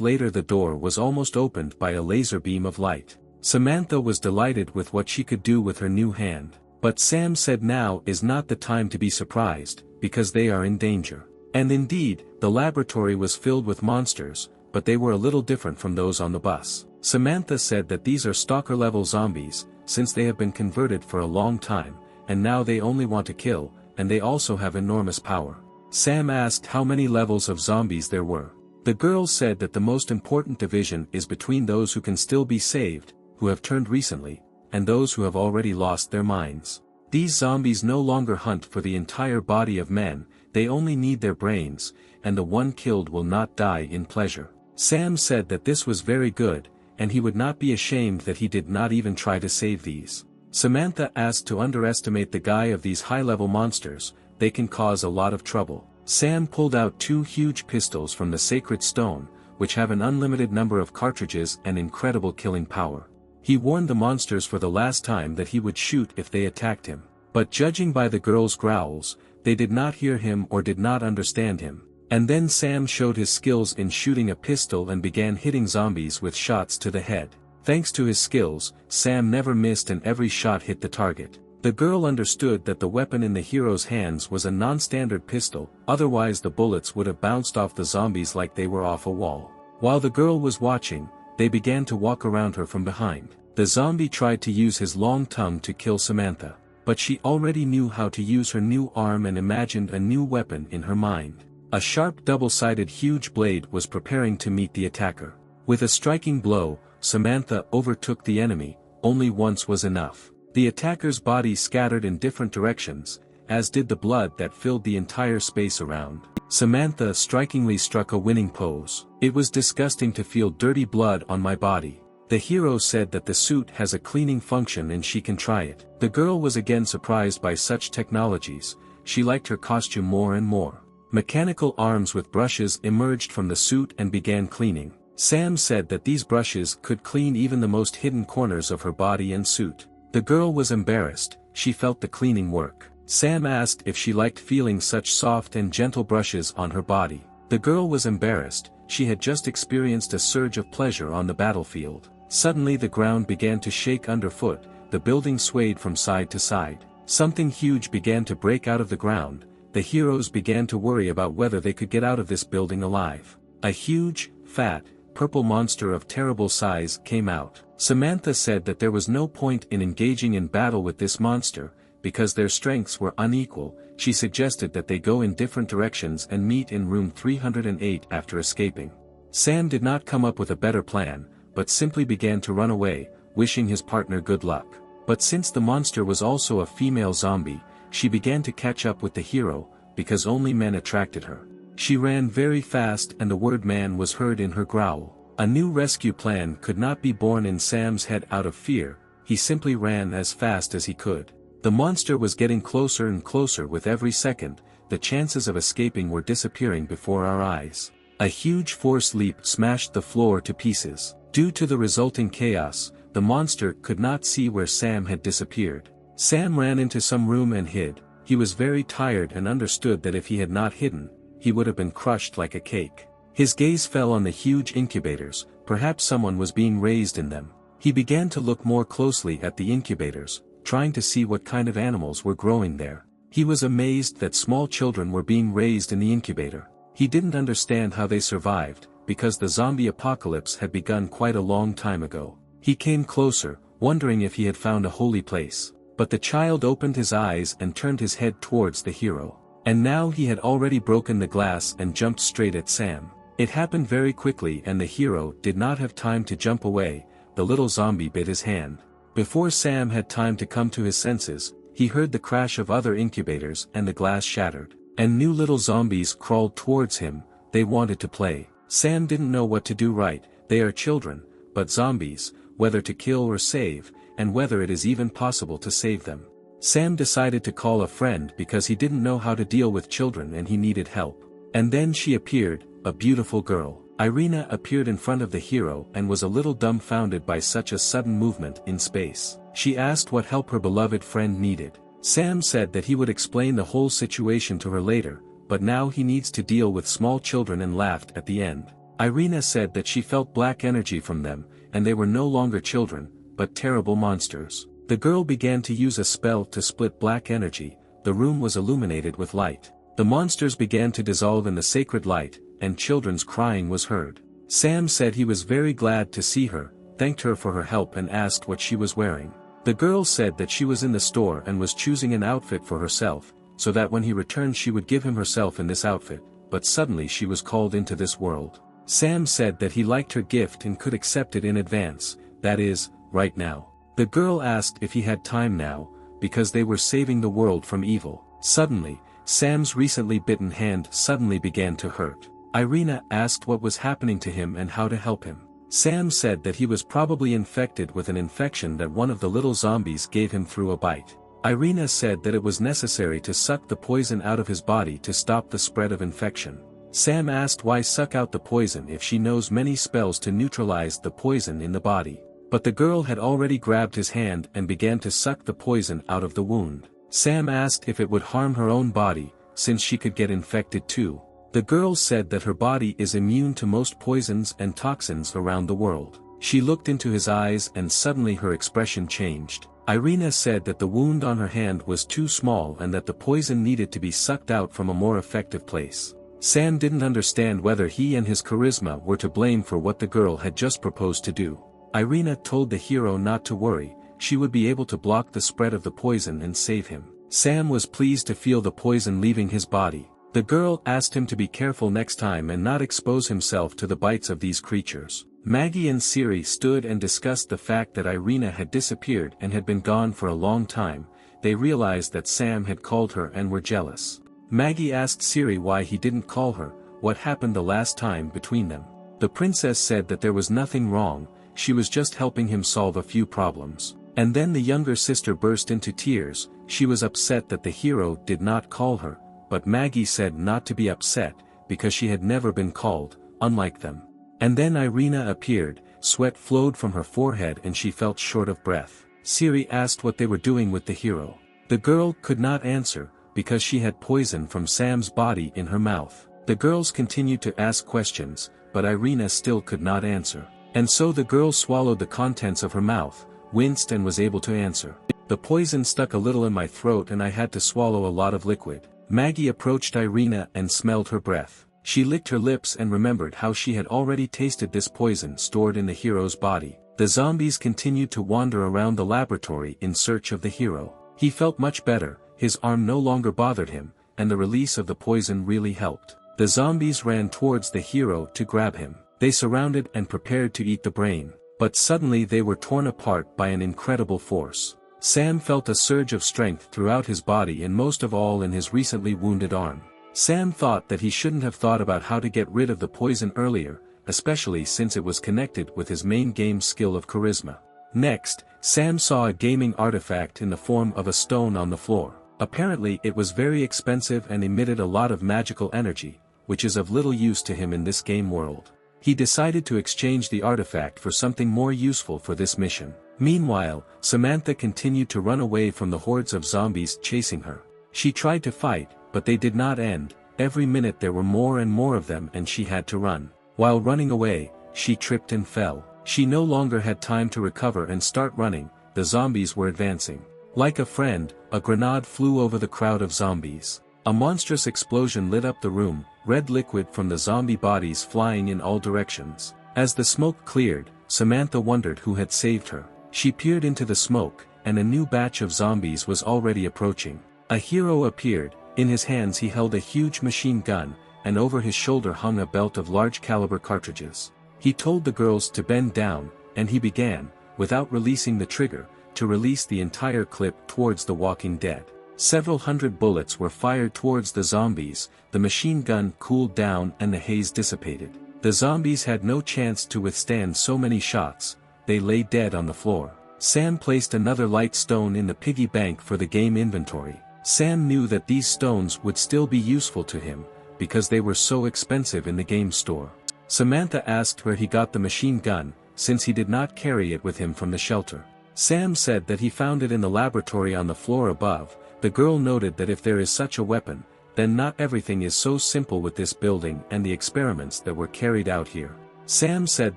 later the door was almost opened by a laser beam of light. Samantha was delighted with what she could do with her new hand. But Sam said now is not the time to be surprised, because they are in danger. And indeed, the laboratory was filled with monsters, but they were a little different from those on the bus. Samantha said that these are stalker-level zombies, since they have been converted for a long time, and now they only want to kill, and they also have enormous power. Sam asked how many levels of zombies there were. The girls said that the most important division is between those who can still be saved, who have turned recently, and those who have already lost their minds. These zombies no longer hunt for the entire body of men, they only need their brains, and the one killed will not die in pleasure. Sam said that this was very good, and he would not be ashamed that he did not even try to save these. Samantha asked to underestimate the guy of these high-level monsters, they can cause a lot of trouble. Sam pulled out 2 huge pistols from the sacred stone, which have an unlimited number of cartridges and incredible killing power. He warned the monsters for the last time that he would shoot if they attacked him. But judging by the girls' growls, they did not hear him or did not understand him. And then Sam showed his skills in shooting a pistol and began hitting zombies with shots to the head. Thanks to his skills, Sam never missed and every shot hit the target. The girl understood that the weapon in the hero's hands was a non-standard pistol, otherwise the bullets would have bounced off the zombies like they were off a wall. While the girl was watching, they began to walk around her from behind. The zombie tried to use his long tongue to kill Samantha, but she already knew how to use her new arm and imagined a new weapon in her mind. A sharp double-sided huge blade was preparing to meet the attacker. With a striking blow, Samantha overtook the enemy, only once was enough. The attacker's body scattered in different directions, as did the blood that filled the entire space around. Samantha strikingly struck a winning pose. It was disgusting to feel dirty blood on my body. The hero said that the suit has a cleaning function and she can try it. The girl was again surprised by such technologies, she liked her costume more and more. Mechanical arms with brushes emerged from the suit and began cleaning. Sam said that these brushes could clean even the most hidden corners of her body and suit. The girl was embarrassed, she felt the cleaning work. Sam asked if she liked feeling such soft and gentle brushes on her body. The girl was embarrassed, she had just experienced a surge of pleasure on the battlefield. Suddenly the ground began to shake underfoot, the building swayed from side to side. Something huge began to break out of the ground, the heroes began to worry about whether they could get out of this building alive. A huge, fat, purple monster of terrible size came out. Samantha said that there was no point in engaging in battle with this monster, because their strengths were unequal. She suggested that they go in different directions and meet in room 308 after escaping. Sam did not come up with a better plan, but simply began to run away, wishing his partner good luck. But since the monster was also a female zombie, she began to catch up with the hero, because only men attracted her. She ran very fast and the word man was heard in her growl. A new rescue plan could not be born in Sam's head out of fear, he simply ran as fast as he could. The monster was getting closer and closer with every second, the chances of escaping were disappearing before our eyes. A huge force leap smashed the floor to pieces. Due to the resulting chaos, the monster could not see where Sam had disappeared. Sam ran into some room and hid. He was very tired and understood that if he had not hidden, he would have been crushed like a cake. His gaze fell on the huge incubators, perhaps someone was being raised in them. He began to look more closely at the incubators, trying to see what kind of animals were growing there. He was amazed that small children were being raised in the incubator. He didn't understand how they survived, because the zombie apocalypse had begun quite a long time ago. He came closer, wondering if he had found a holy place. But the child opened his eyes and turned his head towards the hero. And now he had already broken the glass and jumped straight at Sam. It happened very quickly and the hero did not have time to jump away, the little zombie bit his hand. Before Sam had time to come to his senses, he heard the crash of other incubators and the glass shattered. And new little zombies crawled towards him, they wanted to play. Sam didn't know what to do right, they are children, but zombies, whether to kill or save, and whether it is even possible to save them. Sam decided to call a friend because he didn't know how to deal with children and he needed help. And then she appeared, a beautiful girl. Irina appeared in front of the hero and was a little dumbfounded by such a sudden movement in space. She asked what help her beloved friend needed. Sam said that he would explain the whole situation to her later, but now he needs to deal with small children and laughed at the end. Irina said that she felt black energy from them, and they were no longer children, but terrible monsters. The girl began to use a spell to split black energy. The room was illuminated with light. The monsters began to dissolve in the sacred light, and children's crying was heard. Sam said he was very glad to see her, thanked her for her help and asked what she was wearing. The girl said that she was in the store and was choosing an outfit for herself, so that when he returned she would give him herself in this outfit, but suddenly she was called into this world. Sam said that he liked her gift and could accept it in advance, that is, right now. The girl asked if he had time now, because they were saving the world from evil. Suddenly, Sam's recently bitten hand suddenly began to hurt. Irina asked what was happening to him and how to help him. Sam said that he was probably infected with an infection that one of the little zombies gave him through a bite. Irina said that it was necessary to suck the poison out of his body to stop the spread of infection. Sam asked why suck out the poison if she knows many spells to neutralize the poison in the body. But the girl had already grabbed his hand and began to suck the poison out of the wound. Sam asked if it would harm her own body, since she could get infected too. The girl said that her body is immune to most poisons and toxins around the world. She looked into his eyes and suddenly her expression changed. Irina said that the wound on her hand was too small and that the poison needed to be sucked out from a more effective place. Sam didn't understand whether he and his charisma were to blame for what the girl had just proposed to do. Irina told the hero not to worry, she would be able to block the spread of the poison and save him. Sam was pleased to feel the poison leaving his body. The girl asked him to be careful next time and not expose himself to the bites of these creatures. Maggie and Siri stood and discussed the fact that Irina had disappeared and had been gone for a long time. They realized that Sam had called her and were jealous. Maggie asked Siri why he didn't call her, what happened the last time between them. The princess said that there was nothing wrong, she was just helping him solve a few problems. And then the younger sister burst into tears. She was upset that the hero did not call her, but Maggie said not to be upset, because she had never been called, unlike them. And then Irina appeared, sweat flowed from her forehead and she felt short of breath. Siri asked what they were doing with the hero. The girl could not answer, because she had poison from Sam's body in her mouth. The girls continued to ask questions, but Irina still could not answer. And so the girl swallowed the contents of her mouth, winced and was able to answer. The poison stuck a little in my throat and I had to swallow a lot of liquid. Maggie approached Irina and smelled her breath. She licked her lips and remembered how she had already tasted this poison stored in the hero's body. The zombies continued to wander around the laboratory in search of the hero. He felt much better, his arm no longer bothered him, and the release of the poison really helped. The zombies ran towards the hero to grab him. They surrounded and prepared to eat the brain. But suddenly they were torn apart by an incredible force. Sam felt a surge of strength throughout his body and most of all in his recently wounded arm. Sam thought that he shouldn't have thought about how to get rid of the poison earlier, especially since it was connected with his main game skill of charisma. Next, Sam saw a gaming artifact in the form of a stone on the floor. Apparently it was very expensive and emitted a lot of magical energy, which is of little use to him in this game world. He decided to exchange the artifact for something more useful for this mission. Meanwhile, Samantha continued to run away from the hordes of zombies chasing her. She tried to fight, but they did not end. Every minute there were more and more of them and she had to run. While running away, she tripped and fell. She no longer had time to recover and start running. The zombies were advancing. Like a friend, a grenade flew over the crowd of zombies. A monstrous explosion lit up the room, red liquid from the zombie bodies flying in all directions. As the smoke cleared, Samantha wondered who had saved her. She peered into the smoke, and a new batch of zombies was already approaching. A hero appeared. In his hands he held a huge machine gun, and over his shoulder hung a belt of large caliber cartridges. He told the girls to bend down, and he began, without releasing the trigger, to release the entire clip towards the walking dead. Several hundred bullets were fired towards the zombies, the machine gun cooled down and the haze dissipated. The zombies had no chance to withstand so many shots, they lay dead on the floor. Sam placed another light stone in the piggy bank for the game inventory. Sam knew that these stones would still be useful to him, because they were so expensive in the game store. Samantha asked where he got the machine gun, since he did not carry it with him from the shelter. Sam said that he found it in the laboratory on the floor above. The girl noted that if there is such a weapon, then not everything is so simple with this building and the experiments that were carried out here. Sam said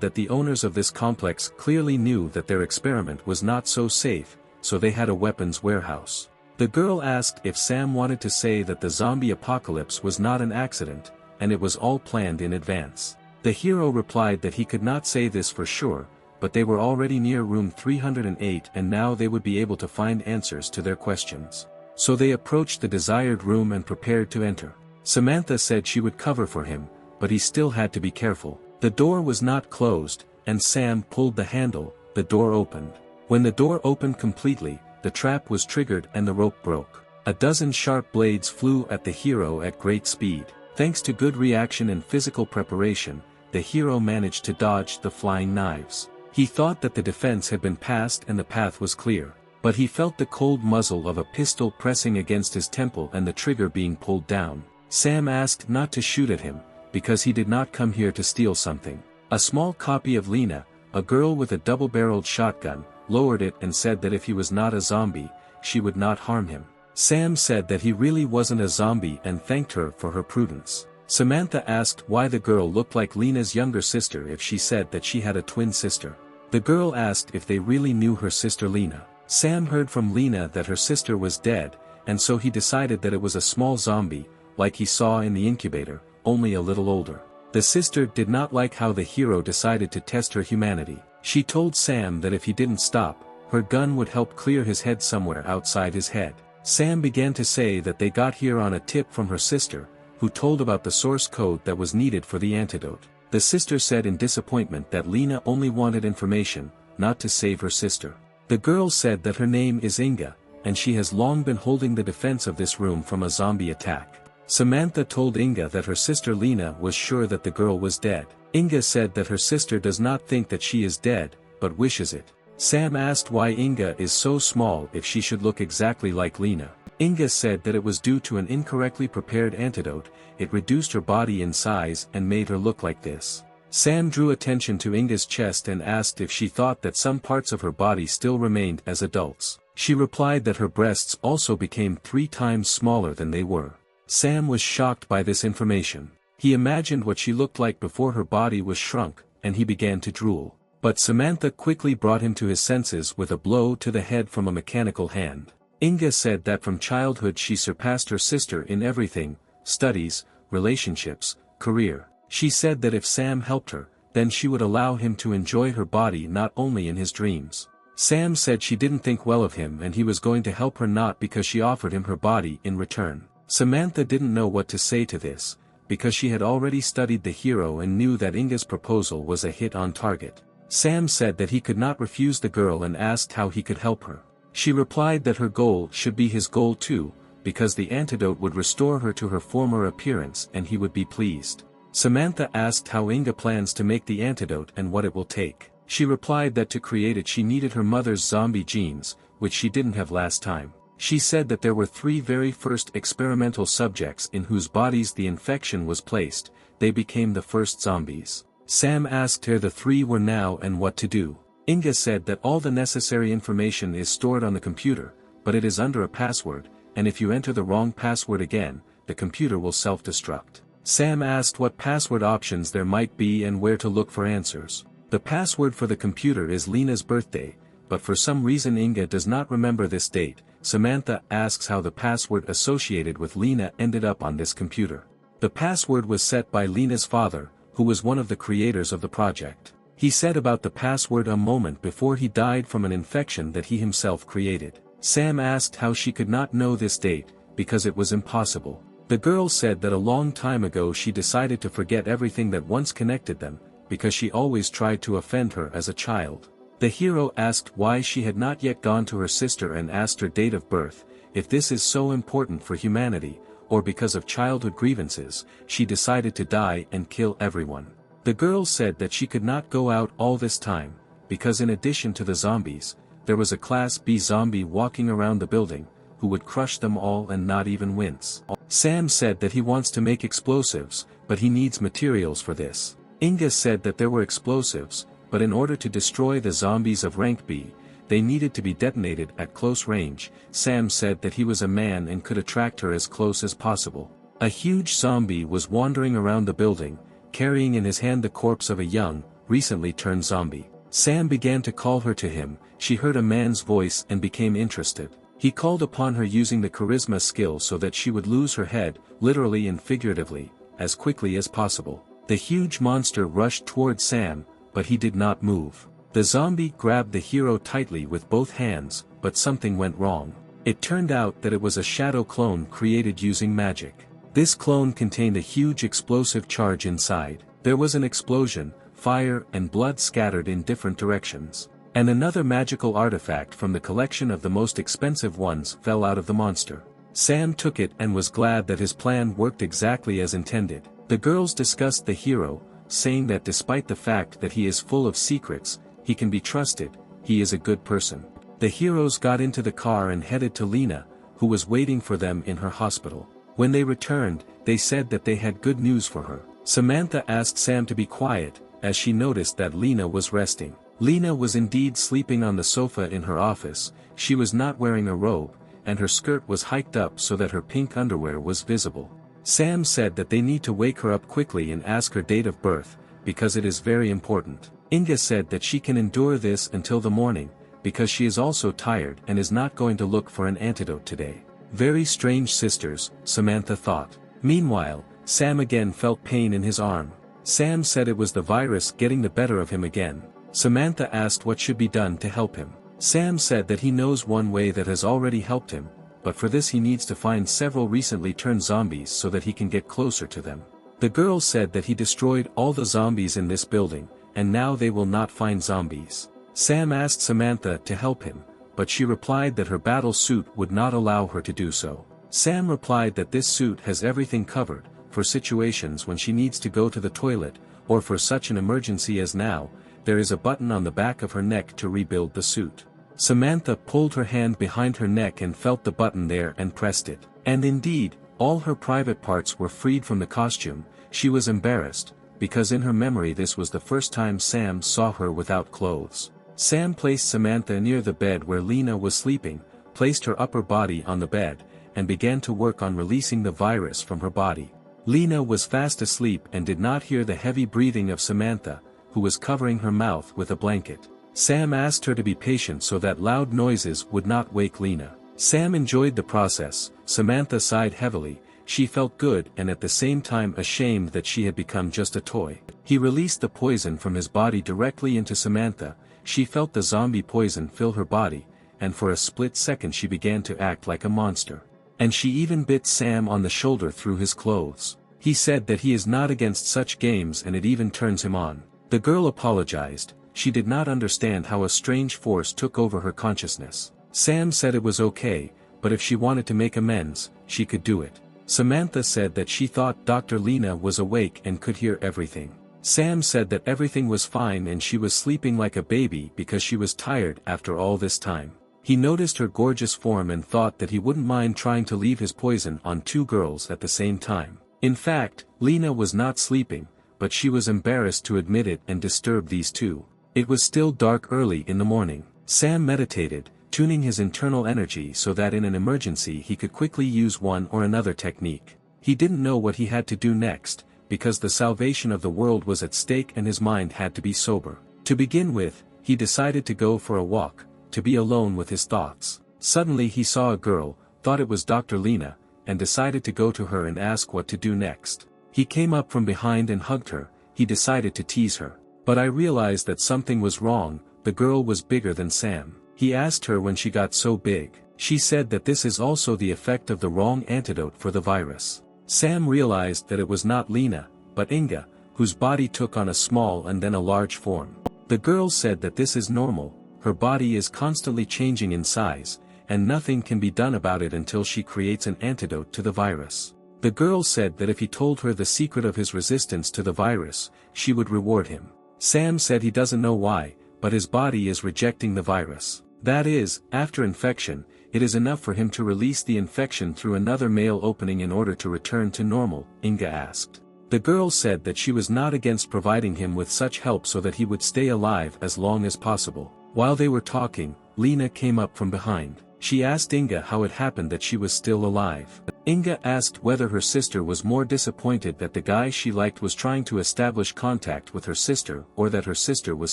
that the owners of this complex clearly knew that their experiment was not so safe, so they had a weapons warehouse. The girl asked if Sam wanted to say that the zombie apocalypse was not an accident, and it was all planned in advance. The hero replied that he could not say this for sure, but they were already near room 308 and now they would be able to find answers to their questions. So they approached the desired room and prepared to enter. Samantha said she would cover for him, but he still had to be careful. The door was not closed, and Sam pulled the handle, the door opened. When the door opened completely, the trap was triggered and the rope broke. A dozen sharp blades flew at the hero at great speed. Thanks to good reaction and physical preparation, the hero managed to dodge the flying knives. He thought that the defense had been passed and the path was clear, but he felt the cold muzzle of a pistol pressing against his temple and the trigger being pulled down. Sam asked not to shoot at him, because he did not come here to steal something. A small copy of Lena, a girl with a double-barreled shotgun, lowered it and said that if he was not a zombie, she would not harm him. Sam said that he really wasn't a zombie and thanked her for her prudence. Samantha asked why the girl looked like Lena's younger sister if she said that she had a twin sister. The girl asked if they really knew her sister Lena. Sam heard from Lena that her sister was dead, and so he decided that it was a small zombie, like he saw in the incubator, only a little older. The sister did not like how the hero decided to test her humanity. She told Sam that if he didn't stop, her gun would help clear his head somewhere outside his head. Sam began to say that they got here on a tip from her sister, who told about the source code that was needed for the antidote. The sister said in disappointment that Lena only wanted information, not to save her sister. The girl said that her name is Inga, and she has long been holding the defense of this room from a zombie attack. Samantha told Inga that her sister Lena was sure that the girl was dead. Inga said that her sister does not think that she is dead, but wishes it. Sam asked why Inga is so small if she should look exactly like Lena. Inga said that it was due to an incorrectly prepared antidote, it reduced her body in size and made her look like this. Sam drew attention to Inga's chest and asked if she thought that some parts of her body still remained as adults. She replied that her breasts also became 3 times smaller than they were. Sam was shocked by this information. He imagined what she looked like before her body was shrunk, and he began to drool. But Samantha quickly brought him to his senses with a blow to the head from a mechanical hand. Inga said that from childhood she surpassed her sister in everything, studies, relationships, career. She said that if Sam helped her, then she would allow him to enjoy her body not only in his dreams. Sam said she didn't think well of him and he was going to help her not because she offered him her body in return. Samantha didn't know what to say to this, because she had already studied the hero and knew that Inga's proposal was a hit on target. Sam said that he could not refuse the girl and asked how he could help her. She replied that her goal should be his goal too, because the antidote would restore her to her former appearance and he would be pleased. Samantha asked how Inga plans to make the antidote and what it will take. She replied that to create it she needed her mother's zombie genes, which she didn't have last time. She said that there were 3 very first experimental subjects in whose bodies the infection was placed, they became the first zombies. Sam asked her the 3 were now and what to do. Inga said that all the necessary information is stored on the computer, but it is under a password, and if you enter the wrong password again, the computer will self-destruct. Sam asked what password options there might be and where to look for answers. The password for the computer is Lena's birthday, but for some reason Inga does not remember this date. Samantha asks how the password associated with Lena ended up on this computer. The password was set by Lena's father, who was one of the creators of the project. He said about the password a moment before he died from an infection that he himself created. Sam asked how she could not know this date, because it was impossible. The girl said that a long time ago she decided to forget everything that once connected them, because she always tried to offend her as a child. The hero asked why she had not yet gone to her sister and asked her date of birth, if this is so important for humanity, or because of childhood grievances, she decided to die and kill everyone. The girl said that she could not go out all this time, because in addition to the zombies, there was a Class B zombie walking around the building, who would crush them all and not even wince. Sam said that he wants to make explosives, but he needs materials for this. Inga said that there were explosives, but in order to destroy the zombies of rank B, they needed to be detonated at close range. Sam said that he was a man and could attract her as close as possible. A huge zombie was wandering around the building, carrying in his hand the corpse of a young, recently turned zombie. Sam began to call her to him. She heard a man's voice and became interested. He called upon her using the charisma skill so that she would lose her head, literally and figuratively, as quickly as possible. The huge monster rushed toward Sam, but he did not move. The zombie grabbed the hero tightly with both hands, but something went wrong. It turned out that it was a shadow clone created using magic. This clone contained a huge explosive charge inside. There was an explosion, fire and blood scattered in different directions. And another magical artifact from the collection of the most expensive ones fell out of the monster. Sam took it and was glad that his plan worked exactly as intended. The girls discussed the hero, saying that despite the fact that he is full of secrets, he can be trusted, he is a good person. The heroes got into the car and headed to Lena, who was waiting for them in her hospital. When they returned, they said that they had good news for her. Samantha asked Sam to be quiet, as she noticed that Lena was resting. Lena was indeed sleeping on the sofa in her office. She was not wearing a robe, and her skirt was hiked up so that her pink underwear was visible. Sam said that they need to wake her up quickly and ask her date of birth, because it is very important. Inga said that she can endure this until the morning, because she is also tired and is not going to look for an antidote today. Very strange sisters, Samantha thought. Meanwhile, Sam again felt pain in his arm. Sam said it was the virus getting the better of him again. Samantha asked what should be done to help him. Sam said that he knows one way that has already helped him, but for this he needs to find several recently turned zombies so that he can get closer to them. The girl said that he destroyed all the zombies in this building, and now they will not find zombies. Sam asked Samantha to help him, but she replied that her battle suit would not allow her to do so. Sam replied that this suit has everything covered, for situations when she needs to go to the toilet, or for such an emergency as now. There is a button on the back of her neck to rebuild the suit. Samantha pulled her hand behind her neck and felt the button there and pressed it. And indeed, all her private parts were freed from the costume. She was embarrassed, because in her memory this was the first time Sam saw her without clothes. Sam placed Samantha near the bed where Lena was sleeping, placed her upper body on the bed, and began to work on releasing the virus from her body. Lena was fast asleep and did not hear the heavy breathing of Samantha, who was covering her mouth with a blanket. Sam asked her to be patient so that loud noises would not wake Lena. Sam enjoyed the process. Samantha sighed heavily. She felt good and at the same time ashamed that she had become just a toy. He released the poison from his body directly into Samantha. She felt the zombie poison fill her body, and for a split second she began to act like a monster. And she even bit Sam on the shoulder through his clothes. He said that he is not against such games and it even turns him on. The girl apologized. She did not understand how a strange force took over her consciousness. Sam said it was okay, but if she wanted to make amends, she could do it. Samantha said that she thought Dr. Lena was awake and could hear everything. Sam said that everything was fine and she was sleeping like a baby because she was tired after all this time. He noticed her gorgeous form and thought that he wouldn't mind trying to leave his poison on two girls at the same time. In fact, Lena was not sleeping, but she was embarrassed to admit it and disturb these two. It was still dark early in the morning. Sam meditated, tuning his internal energy so that in an emergency he could quickly use one or another technique. He didn't know what he had to do next, because the salvation of the world was at stake and his mind had to be sober. To begin with, he decided to go for a walk, to be alone with his thoughts. Suddenly he saw a girl, thought it was Dr. Lena, and decided to go to her and ask what to do next. He came up from behind and hugged her. He decided to tease her. But I realized that something was wrong. The girl was bigger than Sam. He asked her when she got so big. She said that this is also the effect of the wrong antidote for the virus. Sam realized that it was not Lena, but Inga, whose body took on a small and then a large form. The girl said that this is normal. Her body is constantly changing in size, and nothing can be done about it until she creates an antidote to the virus. The girl said that if he told her the secret of his resistance to the virus, she would reward him. Sam said he doesn't know why, but his body is rejecting the virus. That is, after infection, it is enough for him to release the infection through another male opening in order to return to normal, Inga asked. The girl said that she was not against providing him with such help so that he would stay alive as long as possible. While they were talking, Lena came up from behind. She asked Inga how it happened that she was still alive. Inga asked whether her sister was more disappointed that the guy she liked was trying to establish contact with her sister or that her sister was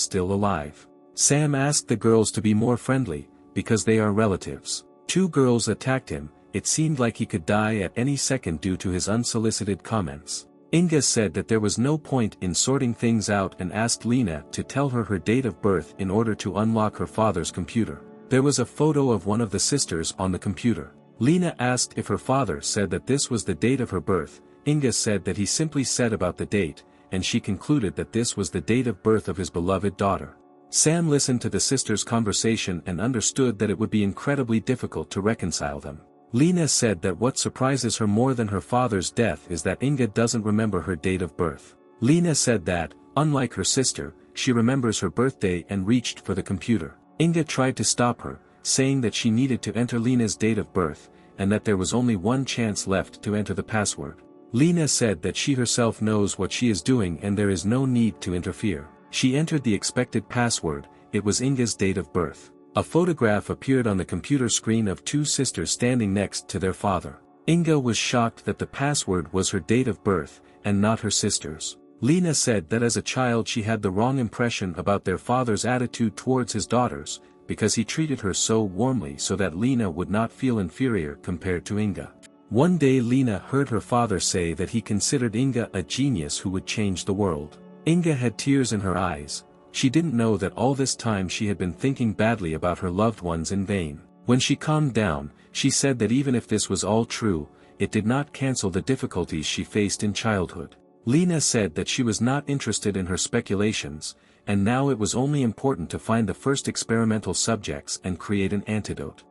still alive. Sam asked the girls to be more friendly, because they are relatives. Two girls attacked him. It seemed like he could die at any second due to his unsolicited comments. Inga said that there was no point in sorting things out and asked Lena to tell her her date of birth in order to unlock her father's computer. There was a photo of one of the sisters on the computer. Lena asked if her father said that this was the date of her birth. Inga said that he simply said about the date, and she concluded that this was the date of birth of his beloved daughter. Sam listened to the sisters' conversation and understood that it would be incredibly difficult to reconcile them. Lena said that what surprises her more than her father's death is that Inga doesn't remember her date of birth. Lena said that, unlike her sister, she remembers her birthday and reached for the computer. Inga tried to stop her, saying that she needed to enter Lena's date of birth, and that there was only one chance left to enter the password. Lena said that she herself knows what she is doing and there is no need to interfere. She entered the expected password. It was Inga's date of birth. A photograph appeared on the computer screen of two sisters standing next to their father. Inga was shocked that the password was her date of birth, and not her sister's. Lena said that as a child she had the wrong impression about their father's attitude towards his daughters, because he treated her so warmly so that Lena would not feel inferior compared to Inga. One day Lena heard her father say that he considered Inga a genius who would change the world. Inga had tears in her eyes. She didn't know that all this time she had been thinking badly about her loved ones in vain. When she calmed down, she said that even if this was all true, it did not cancel the difficulties she faced in childhood. Lena said that she was not interested in her speculations, and now it was only important to find the first experimental subjects and create an antidote.